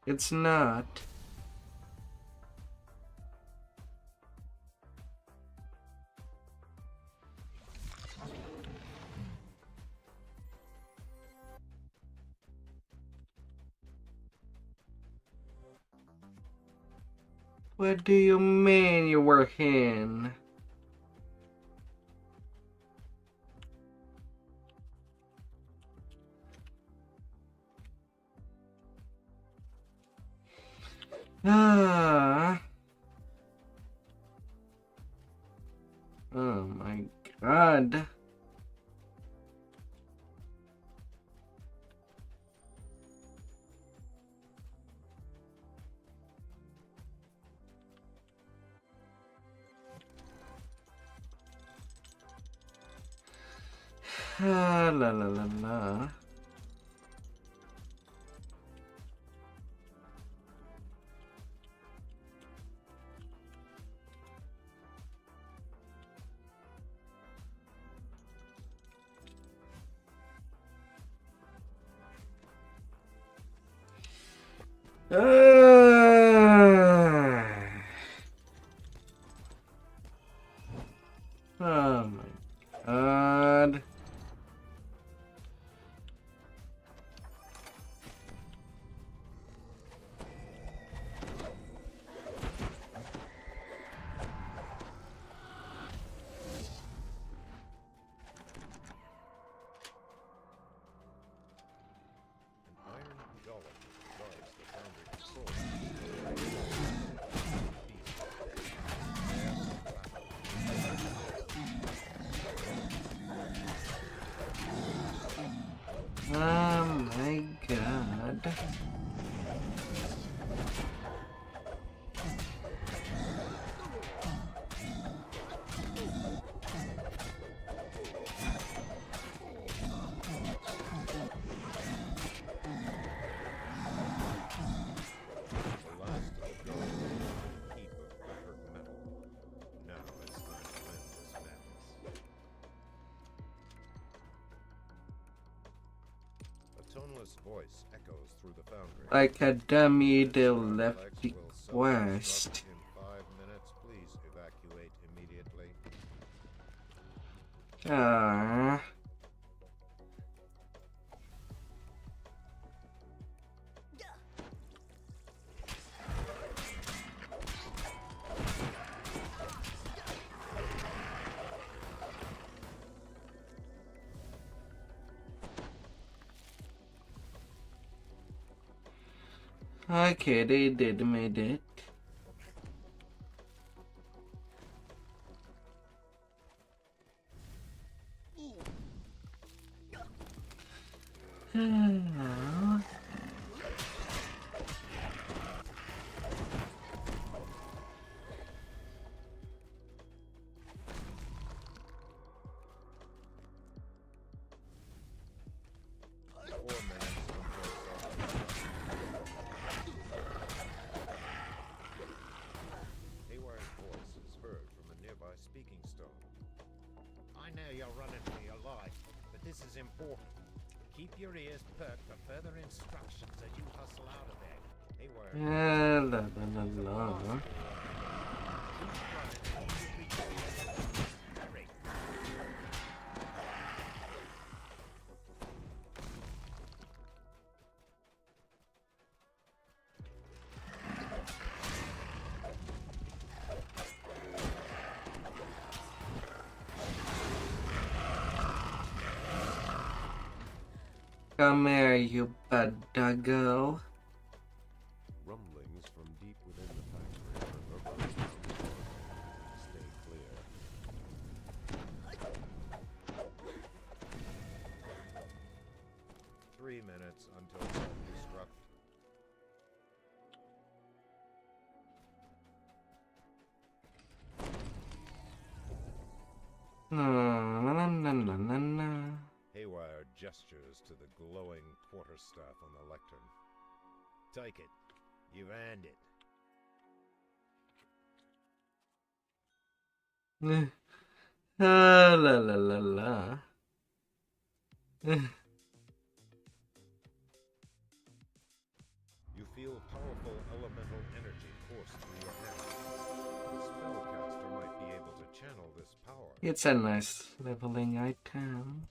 It's not. What do you mean you were in? Ah. Oh my god. Ah, la la la la. Oh my god. An iron golem guards the foundry soul nameless voice echoes through the foundry. Like a dummy, they left Alex the will quest. self-destruct in 5 minutes. Please evacuate immediately. Ah. Okay, they did made it. Haywire's voice is heard from a nearby speaking stone. I know you're running for your life, but this is important. Keep your ears perked for further instructions as you hustle out of there. Haywire. La la la la. Come here, you bad doggo. Rumblings from deep within the factory reverberate. Stay clear. 3 minutes until self-destruct. Na. Haywire gestures to the glowing quarterstaff on the lectern. Take it. You've earned it. La la la la. You feel powerful elemental energy course through your hands. The spellcaster might be able to channel this power. It's a nice leveling item.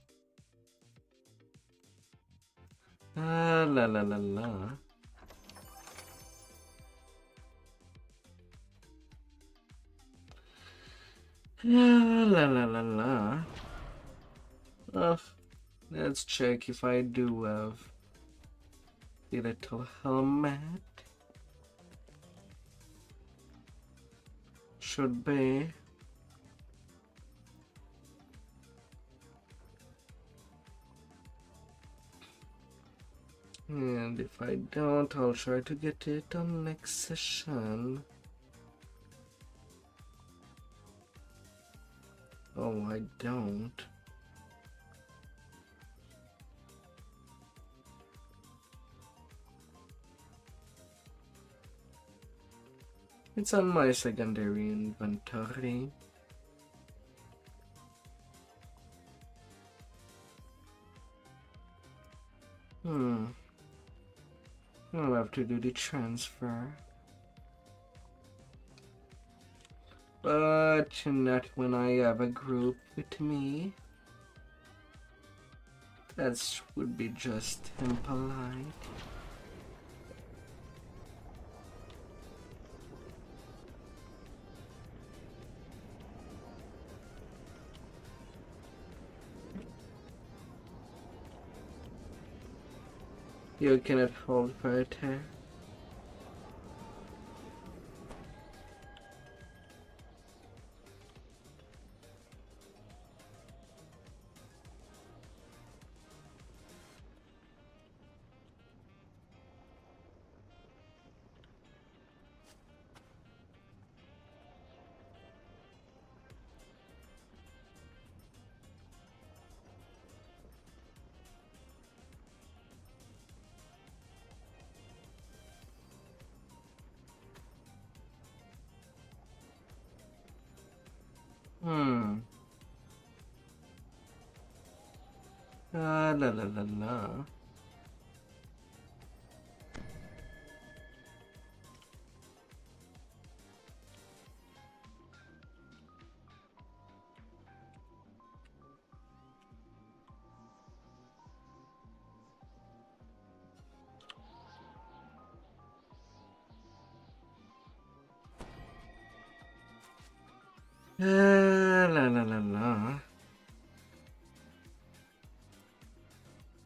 La la la la. La la la la. Let's check if I do have the little helmet. Should be. And if I don't, I'll try to get it on next session. Oh, I don't. It's on my secondary inventory. I'll have to do the transfer. But not when I have a group with me. That would be just impolite. You cannot hold for attack. La la la la. La la la la.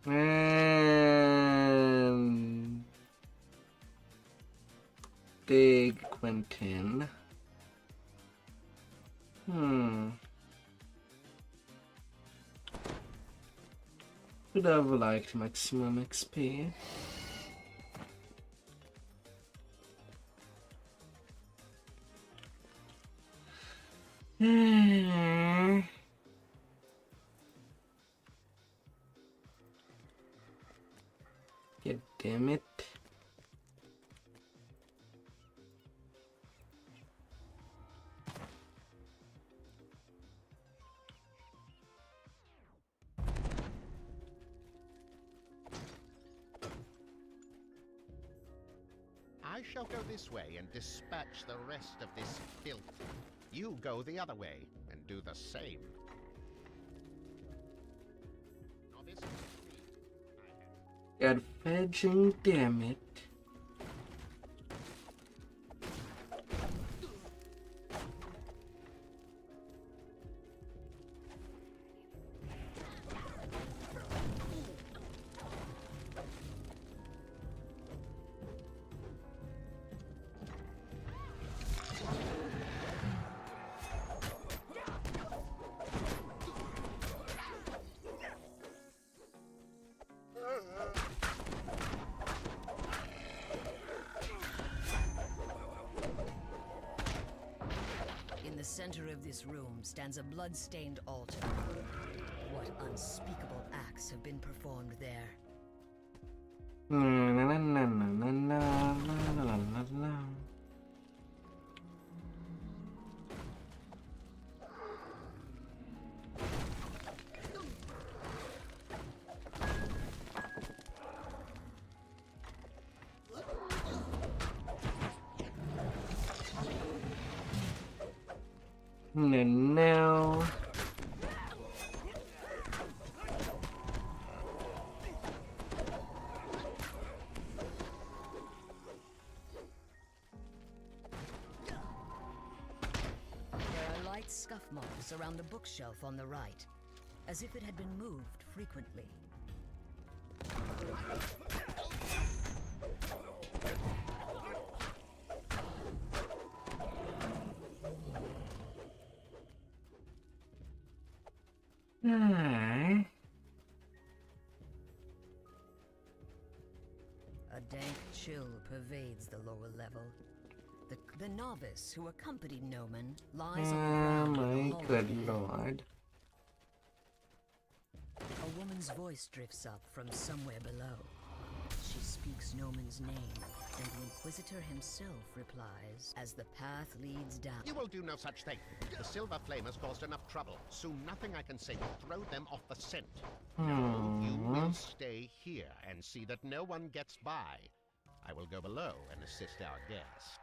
And Big Quentin. Would have liked maximum XP. God damn it. I shall go this way and dispatch the rest of this filth. You go the other way and do the same. God fetching, damn it. In the center of this room stands a blood-stained altar. What unspeakable acts have been performed there? La la la la la la la la la la. And now There are light scuff marks around the bookshelf on the right, as if it had been moved frequently. A dank chill pervades the lower level. The novice who accompanied Noman lies on the ground. my in the hallway good ahead. lord. A woman's voice drifts up from somewhere below. She speaks Noman's name, and the Inquisitor himself replies, as the path leads down. You will do no such thing. The Silver Flame has caused enough trouble. Soon nothing I can say will throw them off the scent. No, you will stay here and see that no one gets by. I will go below and assist our guest.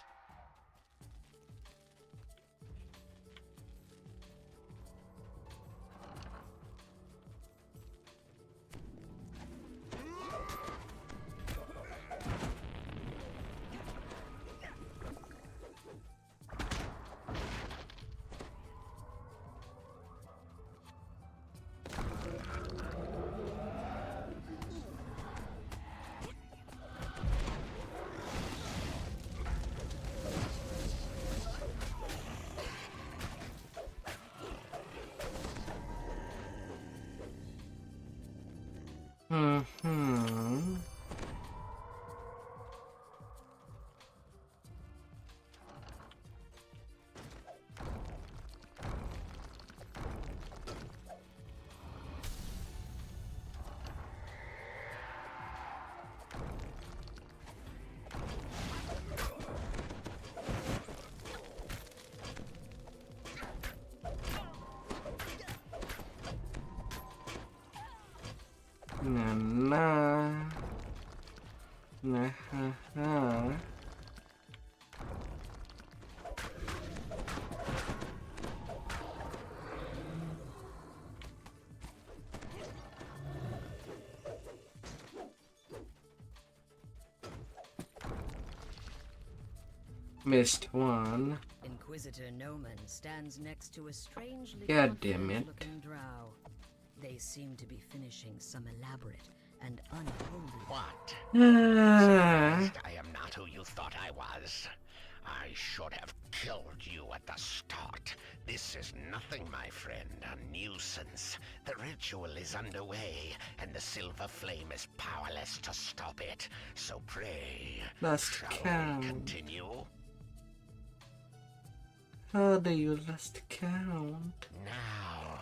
Missed one. Inquisitor Noman stands next to a strangely God damn it. looking drow. They seem to be finishing some elaborate and unholy. What? Ah. I am not who you thought I was. I should have killed you at the start. This is nothing, my friend, a nuisance. The ritual is underway, and the silver flame is powerless to stop it. So pray, Last shall count. we continue? How do you last count? Now,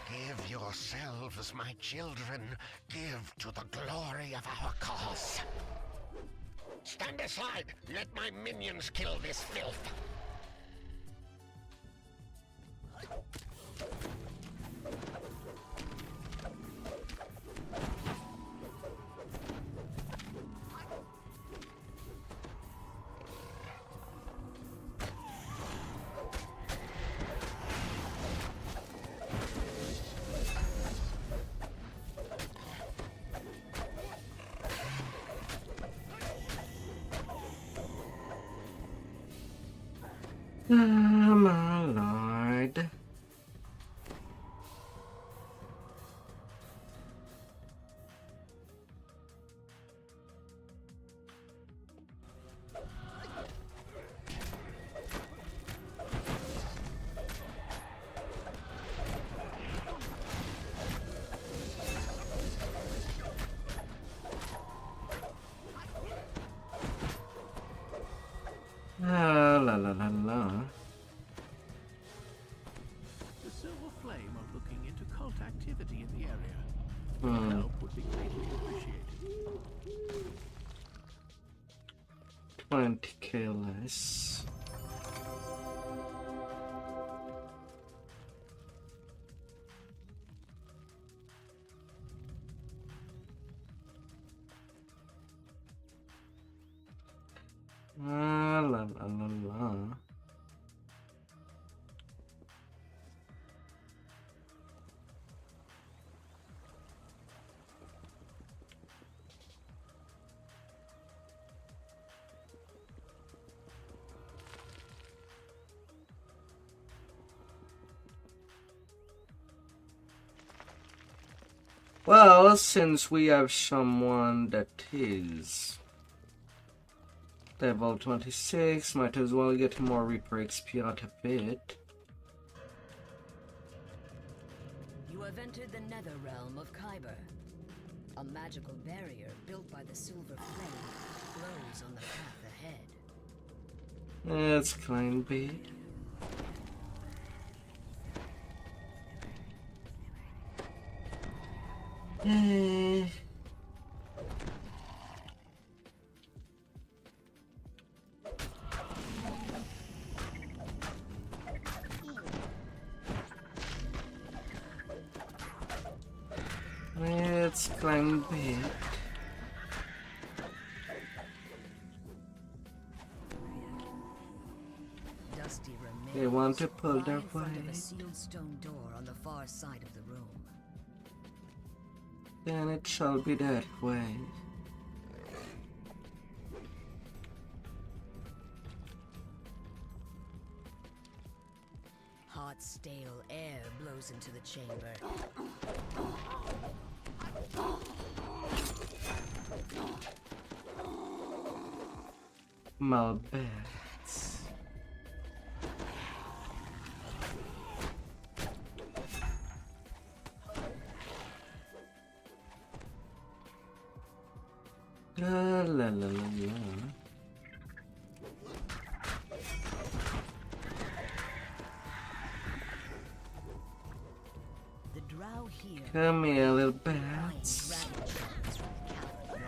give yourselves, my children. Give to the glory of our cause. Stand aside! Let my minions kill this filth! Ah, my lord. Ah, la la la la. The silver flame are looking into cult activity in the area. Hmm. Help would be greatly appreciated. 20k less. Ah, la la la la. Well, since we have someone that is level 26, might as well get more Reaper XP out of it. You have entered the nether realm of Kyber. A magical barrier built by the silver flame glows on the path ahead. Let's climb big. Let's climb big. Dusty remains. They want to pull lie their in front of way. a sealed stone door on the far side of the room. Then it shall be that way. Hot, stale air blows into the chamber. Malbats. La la la la la. The drow here. Come here, little bats.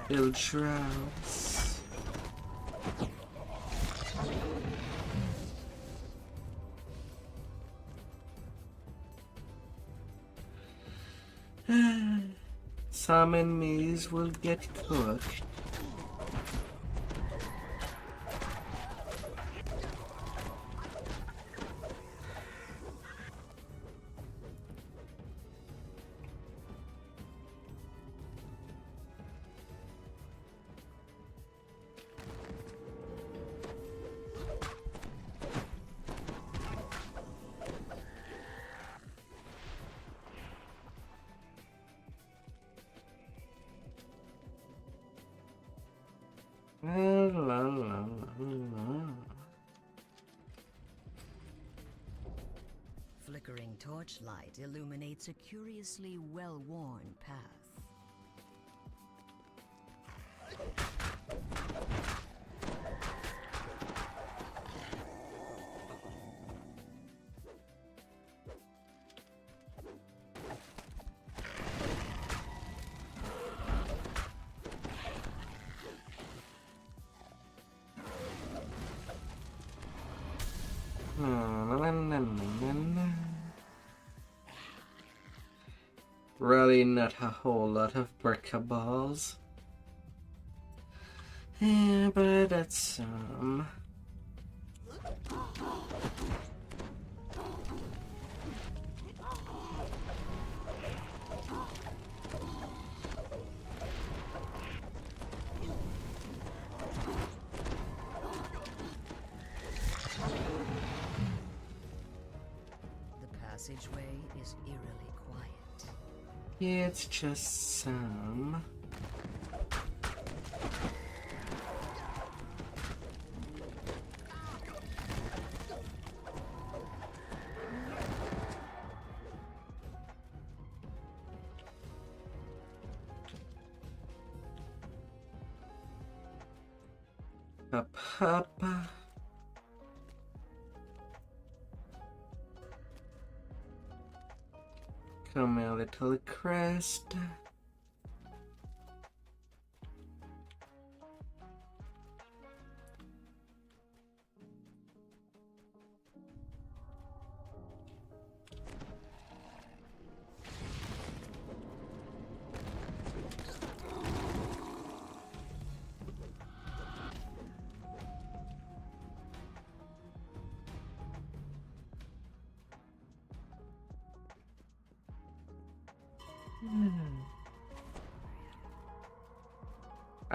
Little drows. Some enemies will get cooked. torchlight illuminates a curiously well-worn path. Really not a whole lot of breakables. Yeah, but that's some. The passageway is eerily quiet. It's just some. Up. Come a little crest.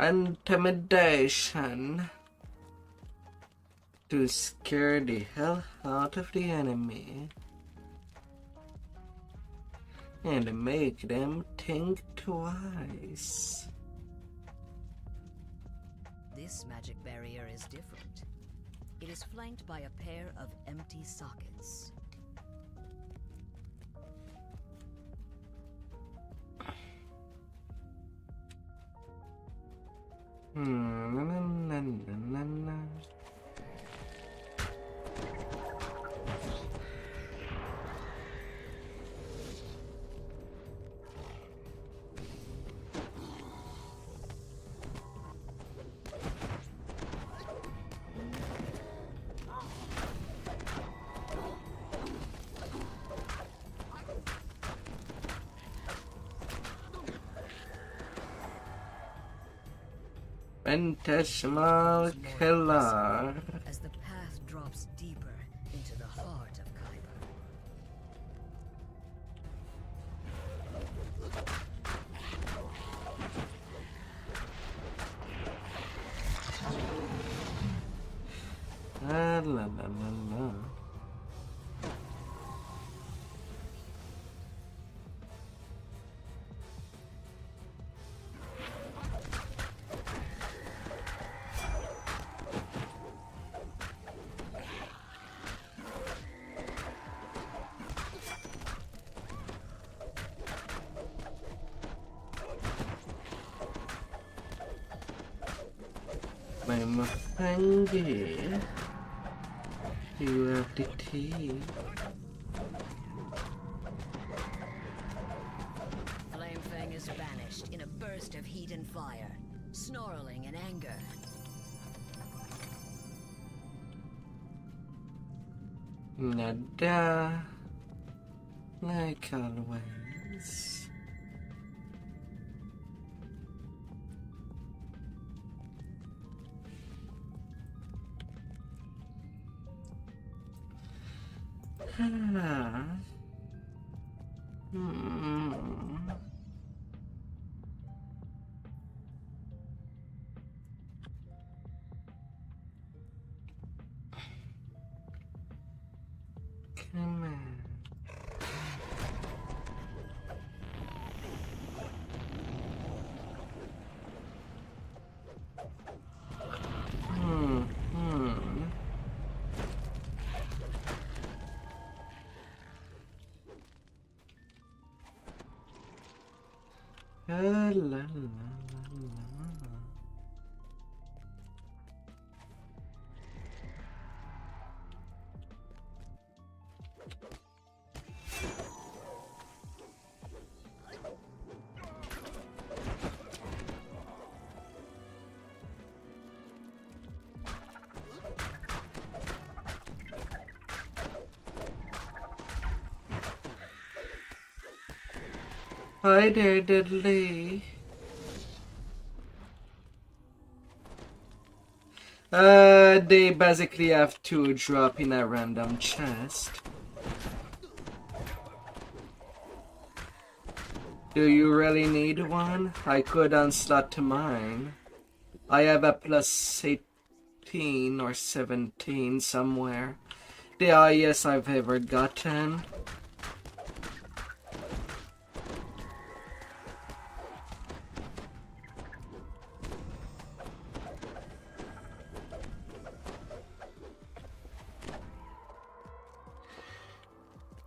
Intimidation to scare the hell out of the enemy and make them think twice. This magic barrier is different. It is flanked by a pair of empty sockets. Pentesimal killer. As the path drops deeper into the heart of Khyber. La la la. I'm a hungry. You have the tea. Flamefang is vanished in a burst of heat and fire, snarling in anger. Nada, like always. Come on. La, la, la, la, la. Hi there, Dudley. They basically have to drop in a random chest. Do you really need one? I could unslot to mine. I have a plus 18 or 17 somewhere. The highest I've ever gotten.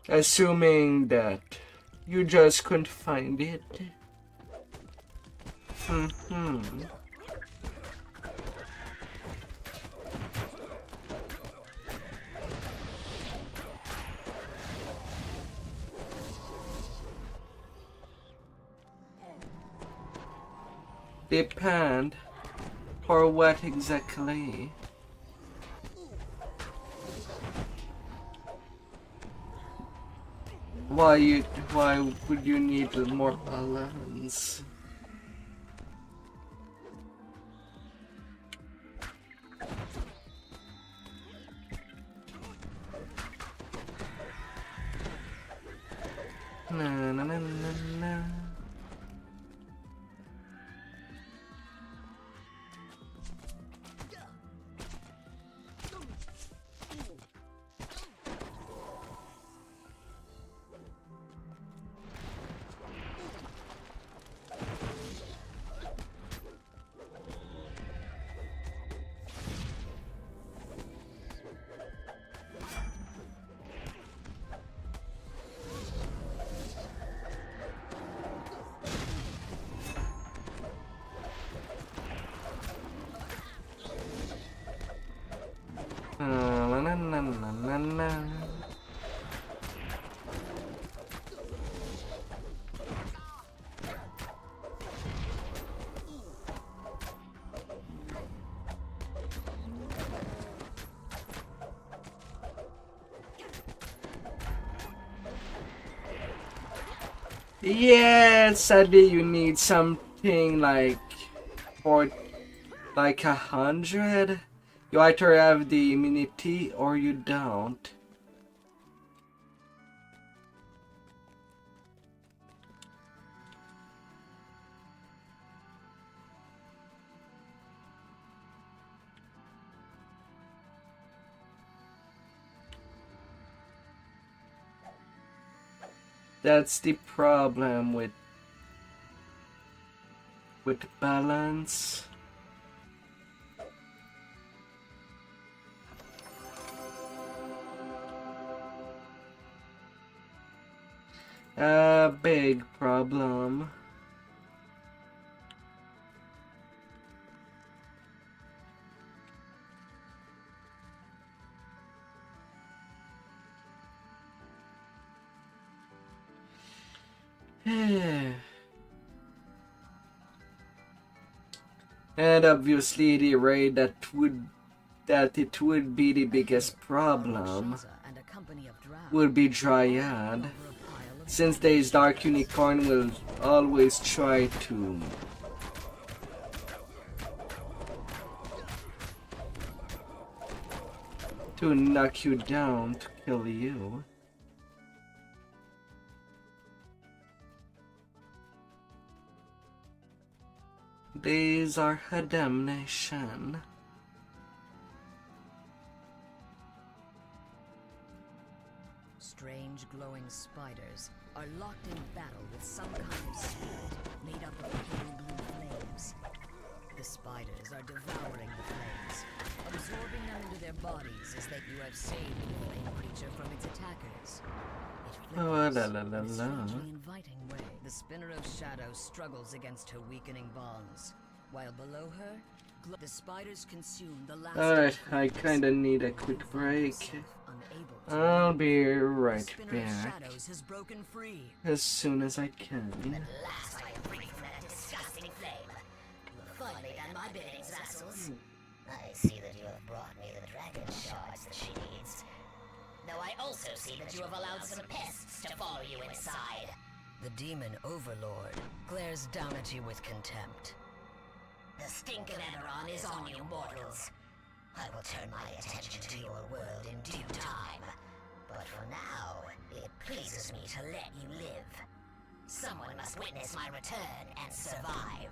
Assuming that you just couldn't find it. Depend. For what exactly? Why would you need more balance? Na na na na na. Yeah, sadly you need something like like 100. You either have the immunity or you don't. That's the problem with balance. A big problem. And obviously the raid that it would be the biggest problem would be Dryad, since this Dark Unicorn will always try to knock you down to kill you. These are her damnation. Strange glowing spiders are locked in battle with some kind of spirit made up of pale blue flames. The spiders are devouring the flames, absorbing them into their their bodies is that you have saved the flame creature from its attackers. It Oh, flickers la la la in a la. strangely inviting way. The spinner of shadow struggles against her weakening bonds, while below her, the spiders consume the last. Alright, I kinda need a quick break. I'll be right back. Has broken free. As soon as I can. Last I am free from that disgusting flame. You have finally done my biddings, vassals. I see that you have brought me the dragon shards that she needs. Though I also see that you have allowed some pests to follow you inside. The demon overlord glares down at you with contempt. The stink of Eberron is on you, mortals. I will turn my attention to your world in due time. But for now, it pleases me to let you live. Someone must witness my return and survive.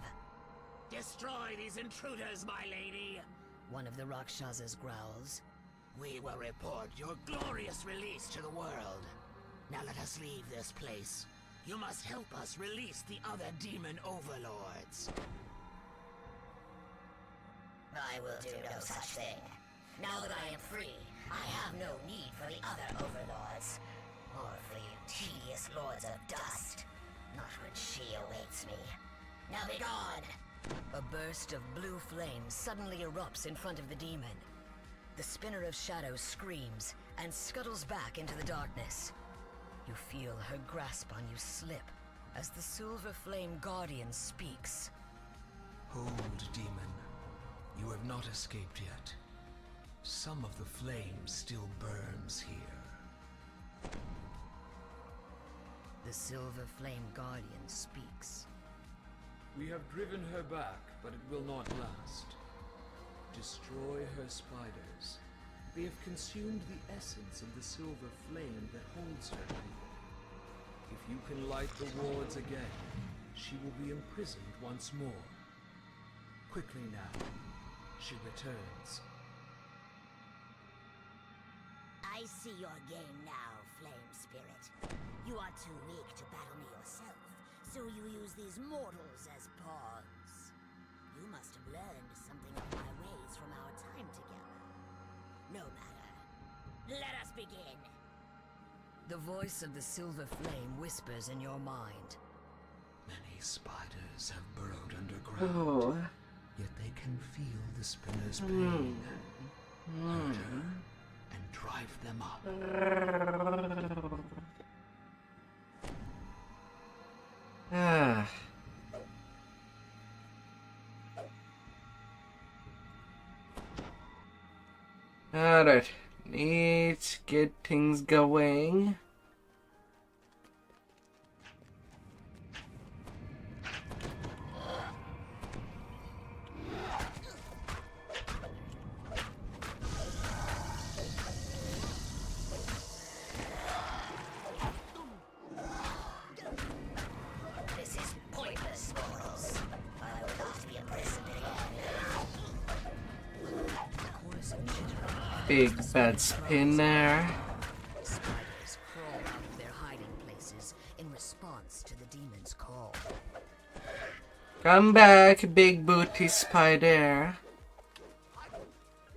Destroy these intruders, my lady. One of the Rakshasas growls. We will report your glorious release to the world. Now let us leave this place. You must help us release the other demon overlords. I will do no such thing. Now that I am free, I have no need for the other overlords. Or for you tedious lords of dust. Not when she awaits me. Now be gone! A burst of blue flame suddenly erupts in front of the demon. The spinner of shadows screams and scuttles back into the darkness. You feel her grasp on you slip as the silver flame guardian speaks. Hold, demon. You have not escaped yet. Some of the flame still burns here. The silver flame guardian speaks. We have driven her back, but it will not last. Destroy her spiders. They have consumed the essence of the silver flame that holds her here. If you can light the wards again, she will be imprisoned once more. Quickly now. She returns. I see your game now, Flame Spirit. You are too weak to battle me yourself, so you use these mortals as pawns. You must have learned something of my ways from our time together. No matter. Let us begin. The voice of the silver flame whispers in your mind. Many spiders have burrowed underground. Yet they can feel the spinner's pain, hurt her, and drive them up. Alright, let's get things going. This is pointless, mortals. I will not be imprisoned again. Big bad spin there. Spiders crawl out of their hiding places in response to the demon's call. Come back, big booty spider.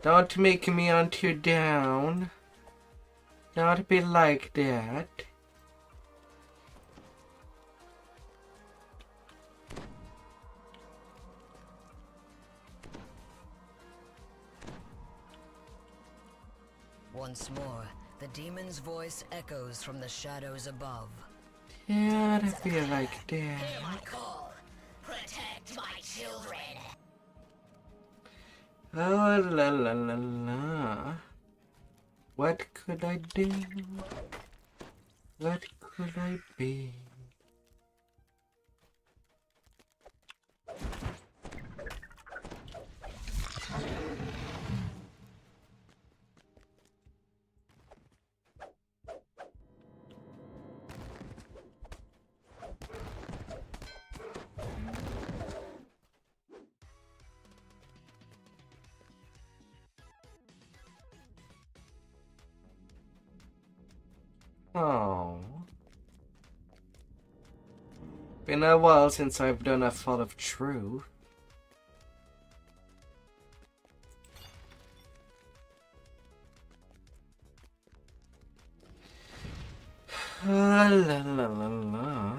Don't make me hunt you down. Don't be like that. Once more, the demon's voice echoes from the shadows above. Don't be like that. Hear my call. Protect my children. Oh la la la la. What could I do? What could I be? Oh. Been a while since I've done a Fall of Truth. La la la la.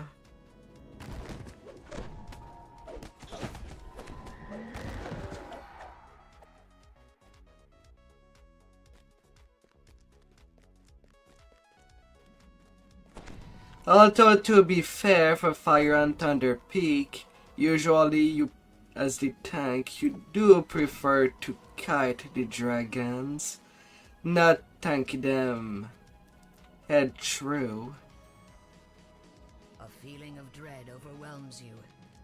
Although to be fair for Fire and Thunder Peak, usually you, as the tank, you do prefer to kite the dragons, not tank them head through. A feeling of dread overwhelms you,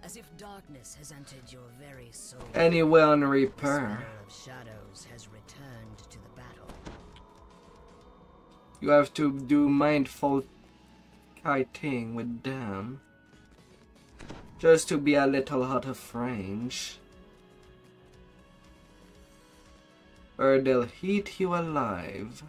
as if darkness has entered your very soul. Anyway, on The repair, Spinner of Shadows has returned to the battle. you have to do mindful kiting with them, just to be a little out of range, or they'll eat you alive.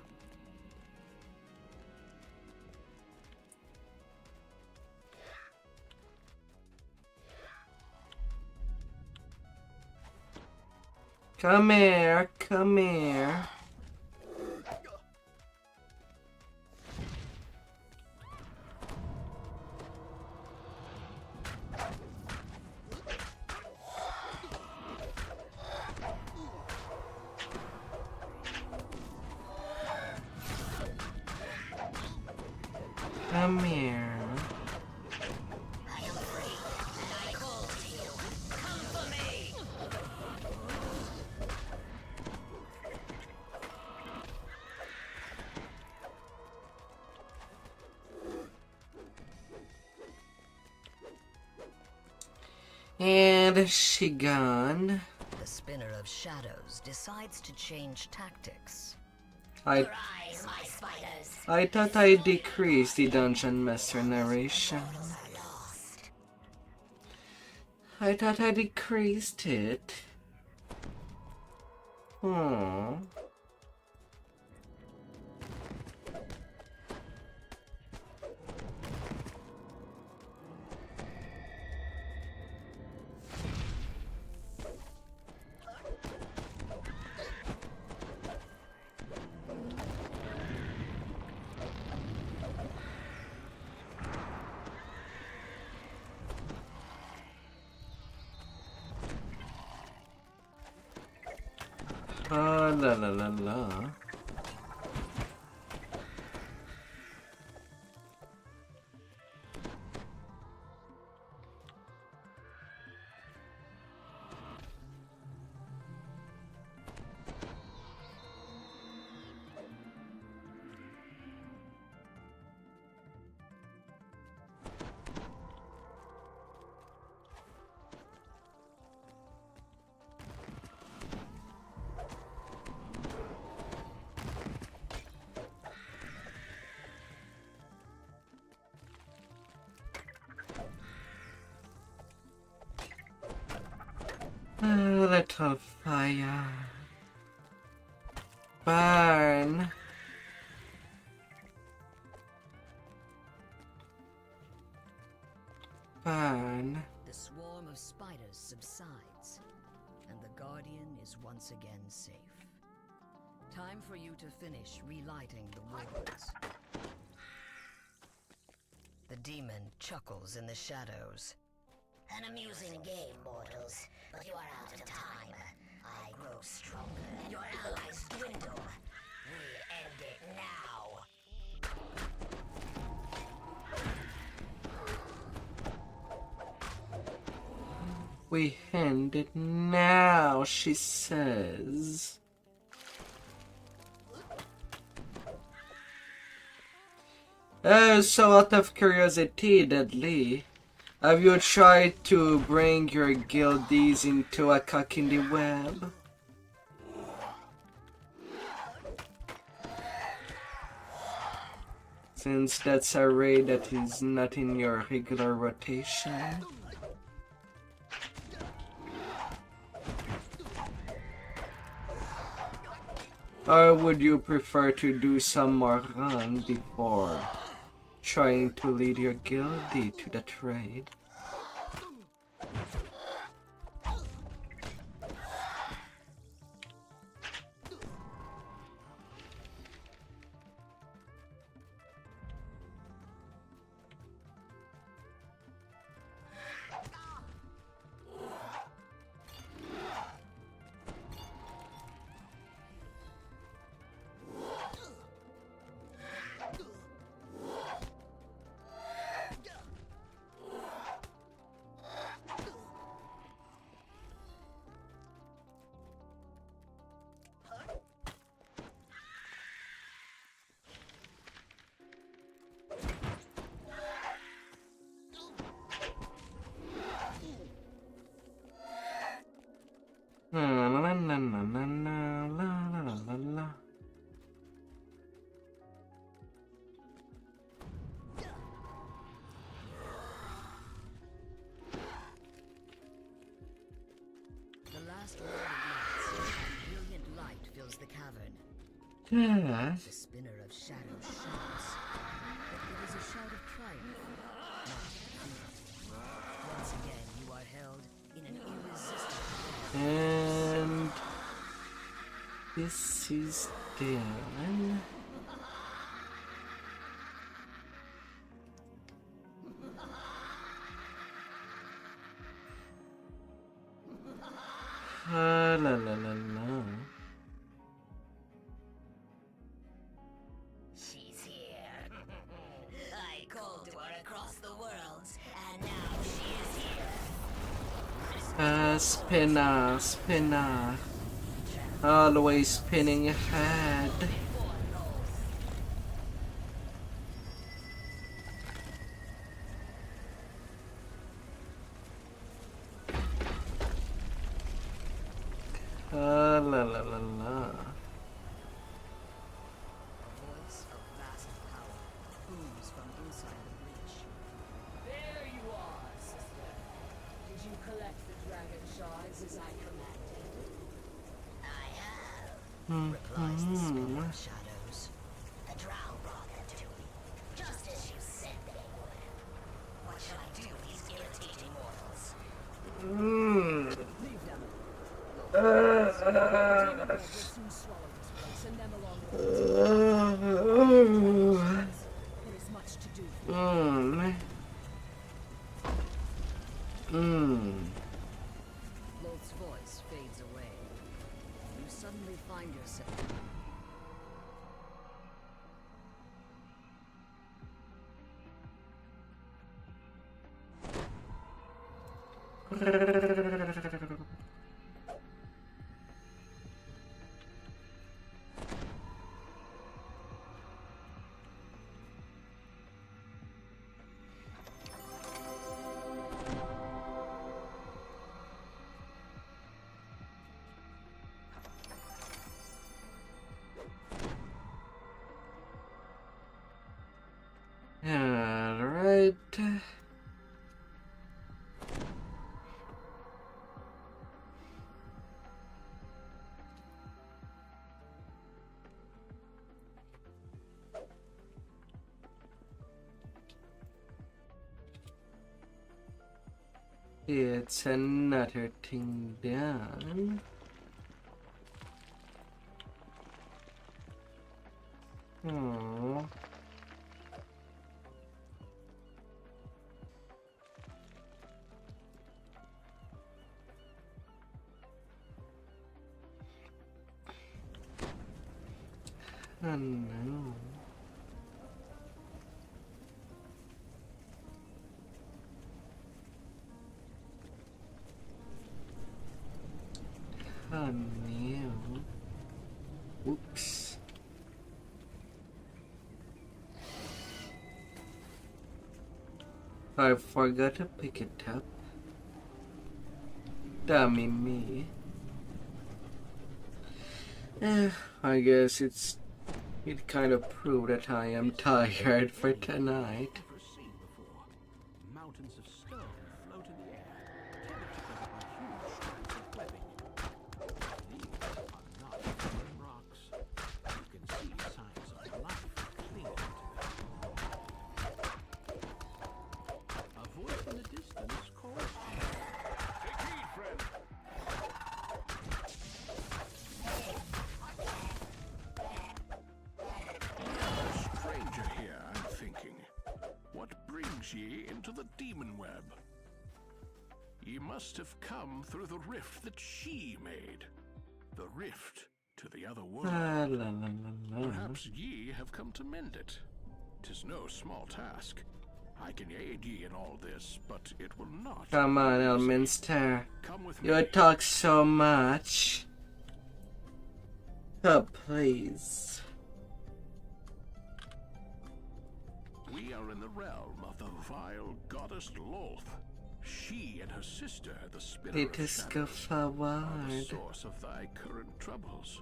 Come here, come here. Come here. And she gone. The Spinner of Shadows decides to change tactics. I thought I decreased the Dungeon Master narration. I thought I decreased it. Hmm. La la la la. Little fire. Burn. Burn. The swarm of spiders subsides, and the Guardian is once again safe. Time for you to finish relighting the wounds. The demon chuckles in the shadows. An amusing game, mortals, but you are out of time. I grow stronger, and your allies dwindle. We end it now. We end it now, she says. So out of curiosity, Deadly, have you tried to bring your guildies into a cock in the web? Since that's a raid that is not in your regular rotation. Or would you prefer to do some more run before trying to lead your guildie to the trade? last word of lights, brilliant light fills the cavern. Yeah. The spinner of shadows shouts, but it is a shout of triumph, not defeat. Once again, you are held in an irresistible. And this is done. La la la la. She's here. I called to her across the worlds, and now she is here. Spinner, spinner. Always spinning ahead. La la la la. A voice of vast power booms from inside the breach. There you are, sister. Did you collect the dragon shards as I commanded? I have, replies the spinner of shadows. The drow brought them to me, just as you said they would. What shall I do with these irritating mortals? Leave them. Will soon swallow this place, and them along with it. There is much to do. Loth's voice fades away. You suddenly find yourself. Alright. It's another thing done. Oh. Oh no. Oh no. Whoops. I forgot to pick it up. Dummy me. I guess it kind of proved that I am tired for tonight. Never seen before. Mountains of stone float in the air, connected together by huge strands of webbing. These are not foreign rocks. You can see signs of life clinging to them. A voice in the distance calls to you. Take heed, friend. Stranger here, I'm thinking. What brings ye into the demon web? Ye must have come through the rift that she made. The rift to the other world. La, la, la, la. Perhaps ye have come to mend it. 'Tis no small task. I can aid ye in all this, but it will not. Come on, Elminster. Come with You me. talk so much. Oh, please. We are in the realm of the vile goddess Loth. She and her sister, the spinner Let of us go shadows, are the forward. source of thy current troubles.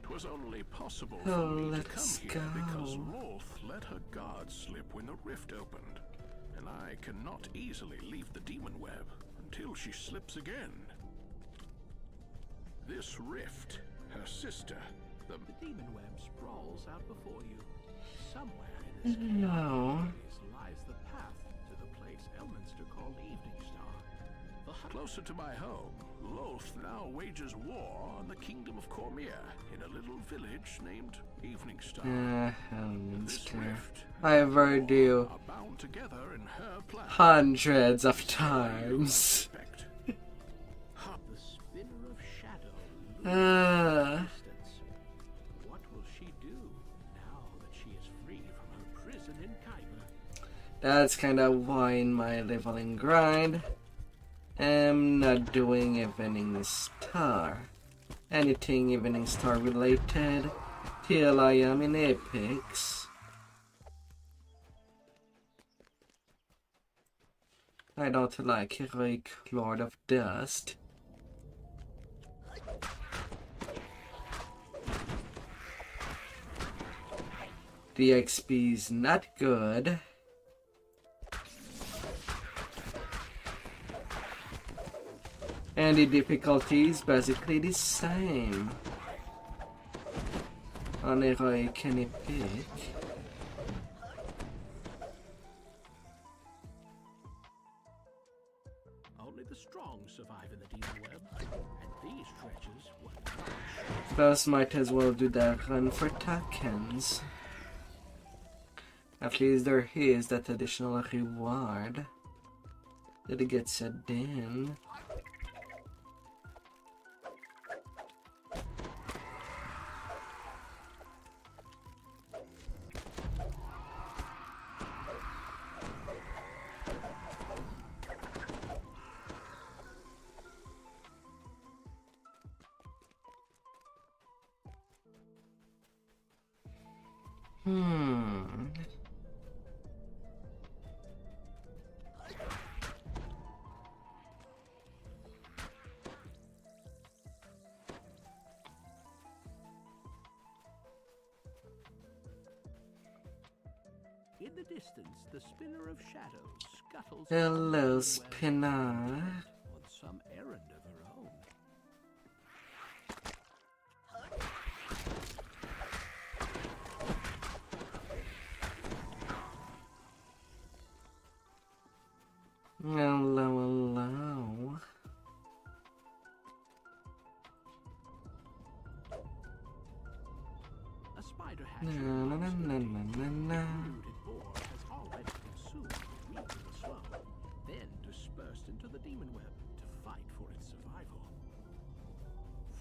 'Twas only possible for Oh, me to let's come here because go. Loth let her guard slip when the rift opened, and I cannot easily leave the demon web until she slips again. This rift, her sister, the demon web sprawls out before you. Somewhere in this No. lies the path to the place Elminster called Evening Star. Closer to my home, Loth now wages war on the kingdom of Cormier in a little village named Evening Star. Elminster. I've heard you are bound together in her plan. hundreds of times. The spinner of shadow looms distance. What will she do now that she is free from her prison in Kyber? That's kind of why in my leveling grind, I'm not doing Evening Star. Anything Evening Star related till I am in Epics. I don't like Heroic Lord of Dust. The XP is not good. And the difficulty is basically the same on Heroic and Epic. Only the strong survive in the demon web, and these treasures will not. Plus, might as well do that run for tokens. At least there is that additional reward that it gets said then. In the distance, the spinner of shadows scuttles. Hello, Spinner. On some errand of her own. Hello, hello. A spider hatchery. Na na na na na na. Boar has already consumed the meat of the slum, then dispersed into the demon web to fight for its survival.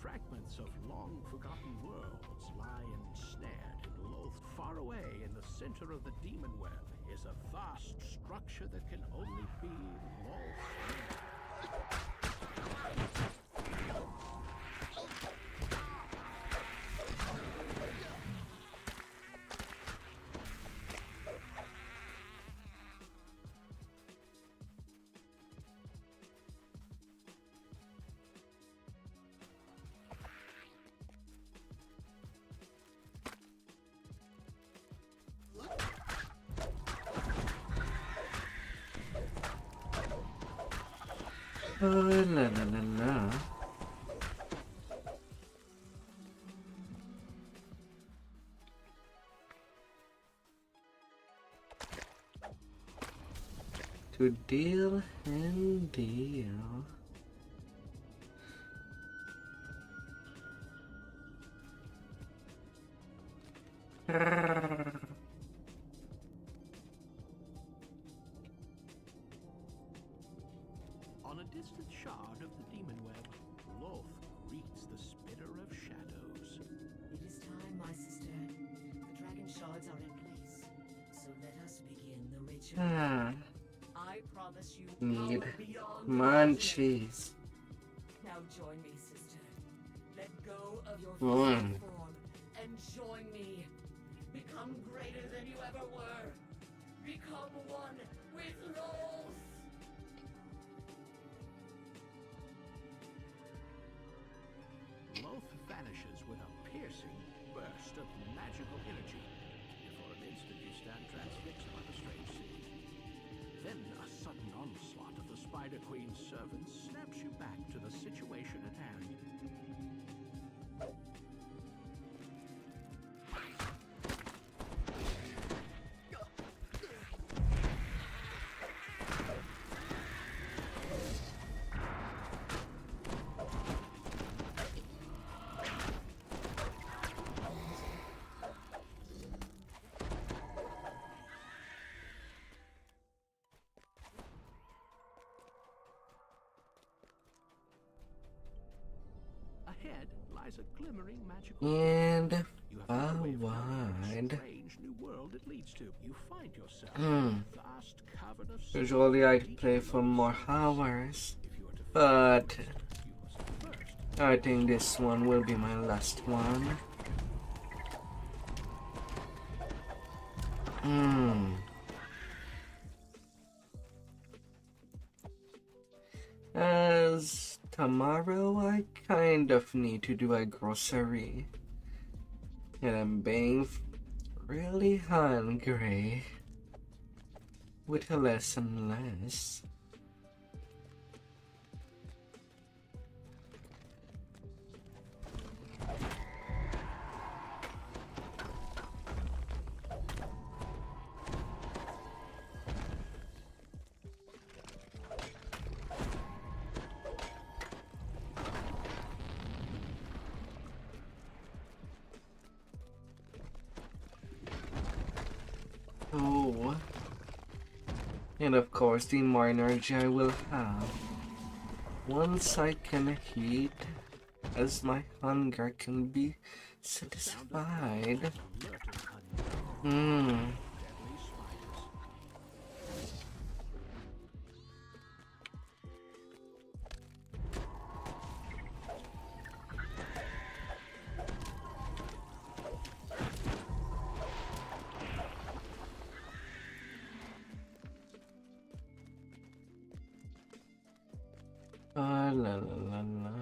Fragments of long-forgotten worlds lie ensnared in Loth. Far away in the center of the demon web is a vast structure that can only be Loth's. Oh, la la la la. To deal and deal. On a distant shard of the demon web, Loth greets the spinner of shadows. It is time, my sister. The dragon shards are in place, so let us begin the ritual. Ah. I promise you Need power beyond munchies. Now join me, sister. Let go of your Mm. physical form and join me. Become greater than you ever were. Become one with Loth. Loth vanishes with a piercing burst of magical energy. For an instant you stand transfixed by the strange scene. Then a sudden onslaught of the Spider Queen's servants snaps you back to the situation at hand. Ahead lies a glimmering magical And you have no way of knowing which wide. strange new world it leads to. You find yourself Hmm. in a vast cavern of Usually I'd play for more hours, but I think this one will be my last one. As tomorrow I kind of need to do a grocery, and I'm being really hungry with less and less. Oh, and of course the more energy I will have once I can eat, as my hunger can be satisfied. La la la la.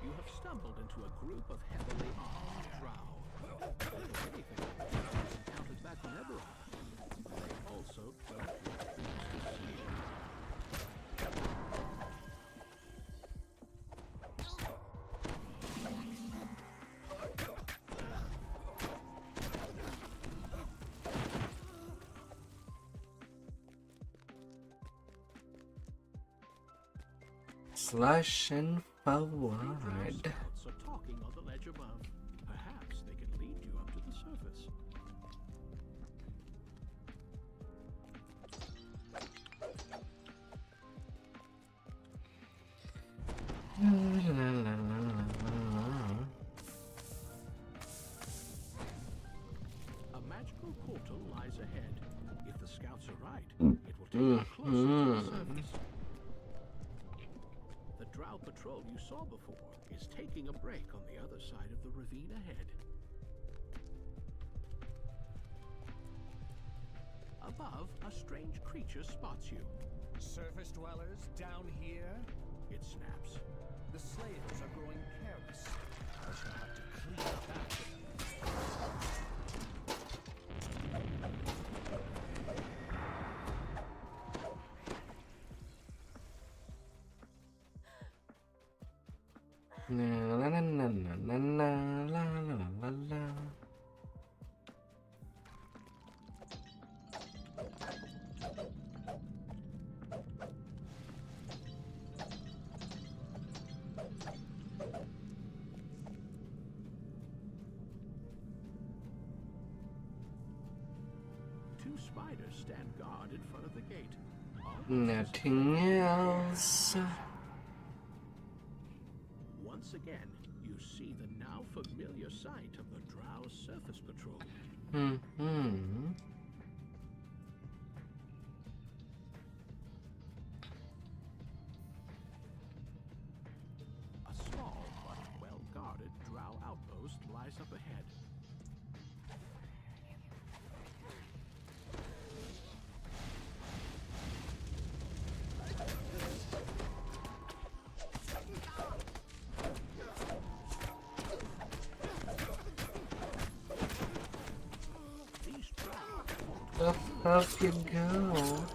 You have stumbled into a group of heavily armed drow. If anything, encountered back on Eberron. They also don't look pleased to see you. Slash and forward. Scouts are talking on the ledge above. Perhaps they can lead you up to the surface. A magical portal lies ahead. If the scouts are right, it will take you closer to the surface. The drow patrol you saw before is taking a break on the other side of the ravine ahead. Above, a strange creature spots you. Surface dwellers down here? It snaps. The slavers are growing careless. I shall have to clean up after them. La la la la la la la la la. Two spiders stand guard in front of the gate. Nothing else. Once again, you see the now familiar sight of the drow surface patrol. A small but well-guarded drow outpost lies up ahead. Off you go.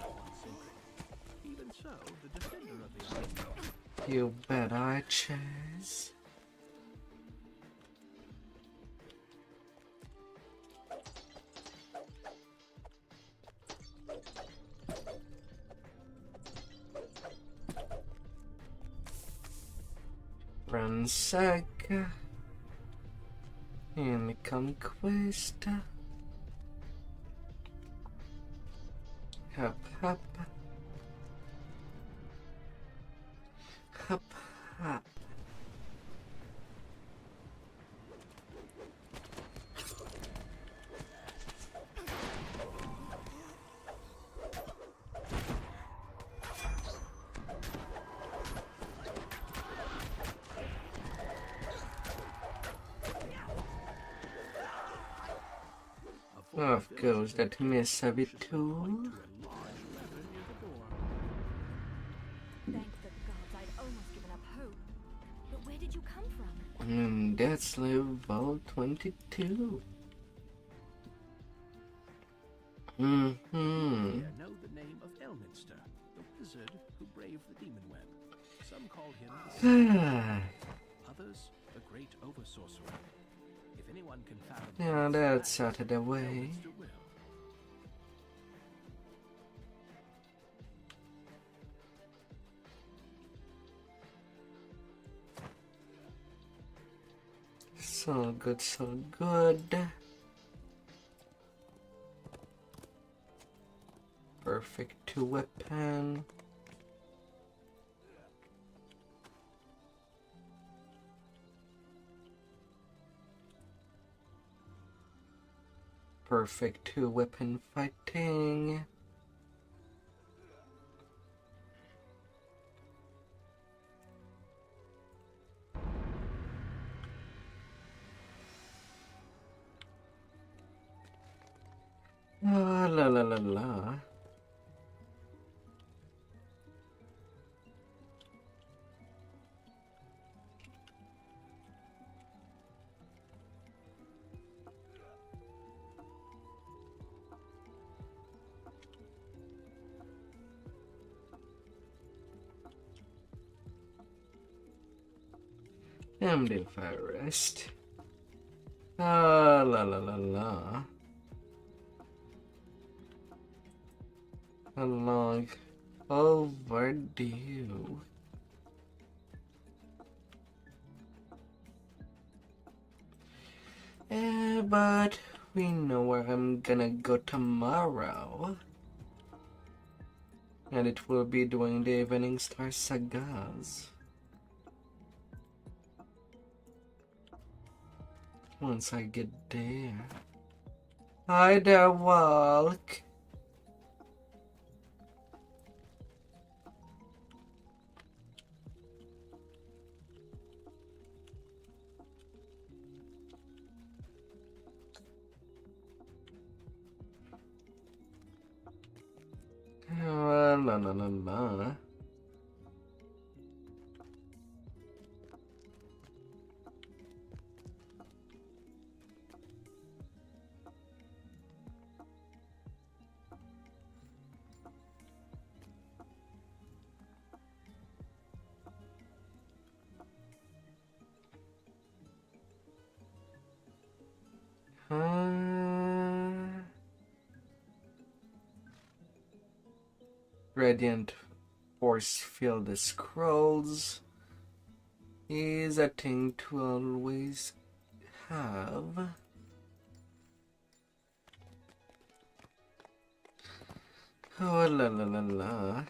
Even so, the defender of the island. You bet I chase. Ransaca and conquista. Hop hop. Hop hop. Off goes that miss a bit too. Thank the gods, I'd almost given up hope. But where did you come from? That's level 22. Here know the name of Elminster, the wizard who braved the demon web. Some call him the others the great over-sorcerer. If anyone can fathom Yeah, that's out of the way. Elminster will. So good, so good. Perfect 2 weapon. Perfect 2 weapon fighting. Ah, la la la la. The forest. Ah, la la la la. How long overdue? But we know where I'm gonna go tomorrow. And it will be doing the Evening Star sagas. Once I get there. Hi there, Walk. La la la la. Radiant force field scrolls is a thing to always have. Oh la la la la.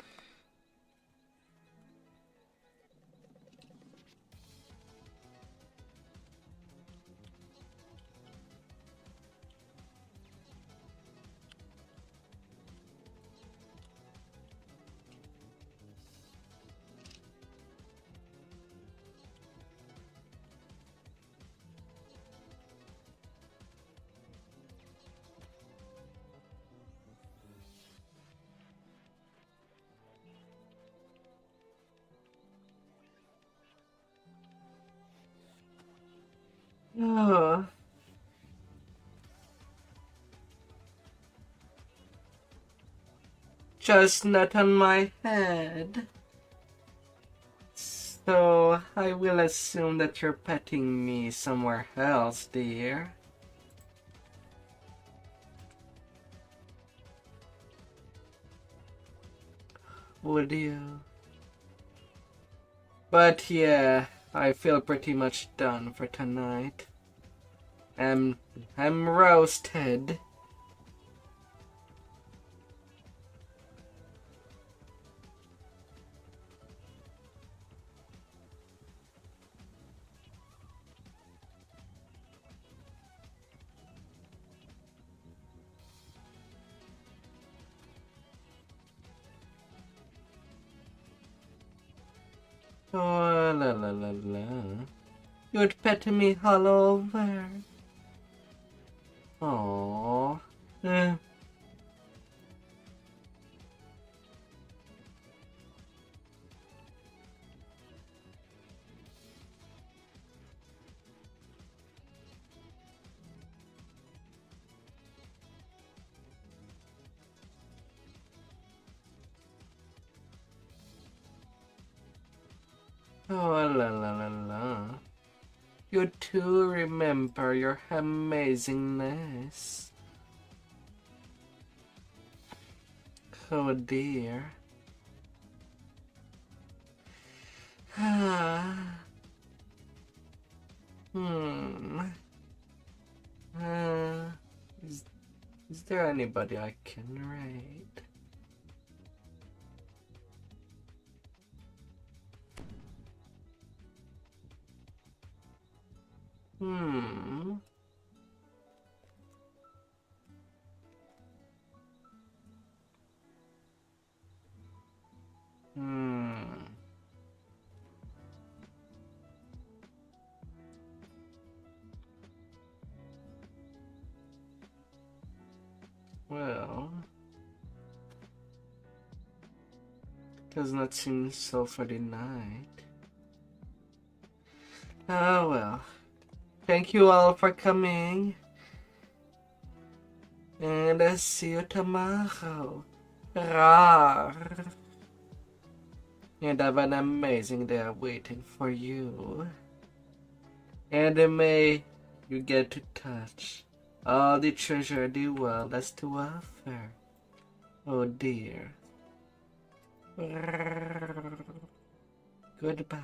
just not on my head. So I will assume that you're petting me somewhere else, dear. Would you? But yeah, I feel pretty much done for tonight. I'm roasted. Oh, la la la la. You'd pet me all over. Aww. Oh, la la la la. You too remember your amazingness. Oh dear. Ah. Is there anybody I can rate? Well, does not seem so for the night. Oh well. Thank you all for coming. And I'll see you tomorrow. Rawr. And have an amazing day waiting for you. And may you get to touch all the treasure the world has to offer. Oh dear. Goodbye.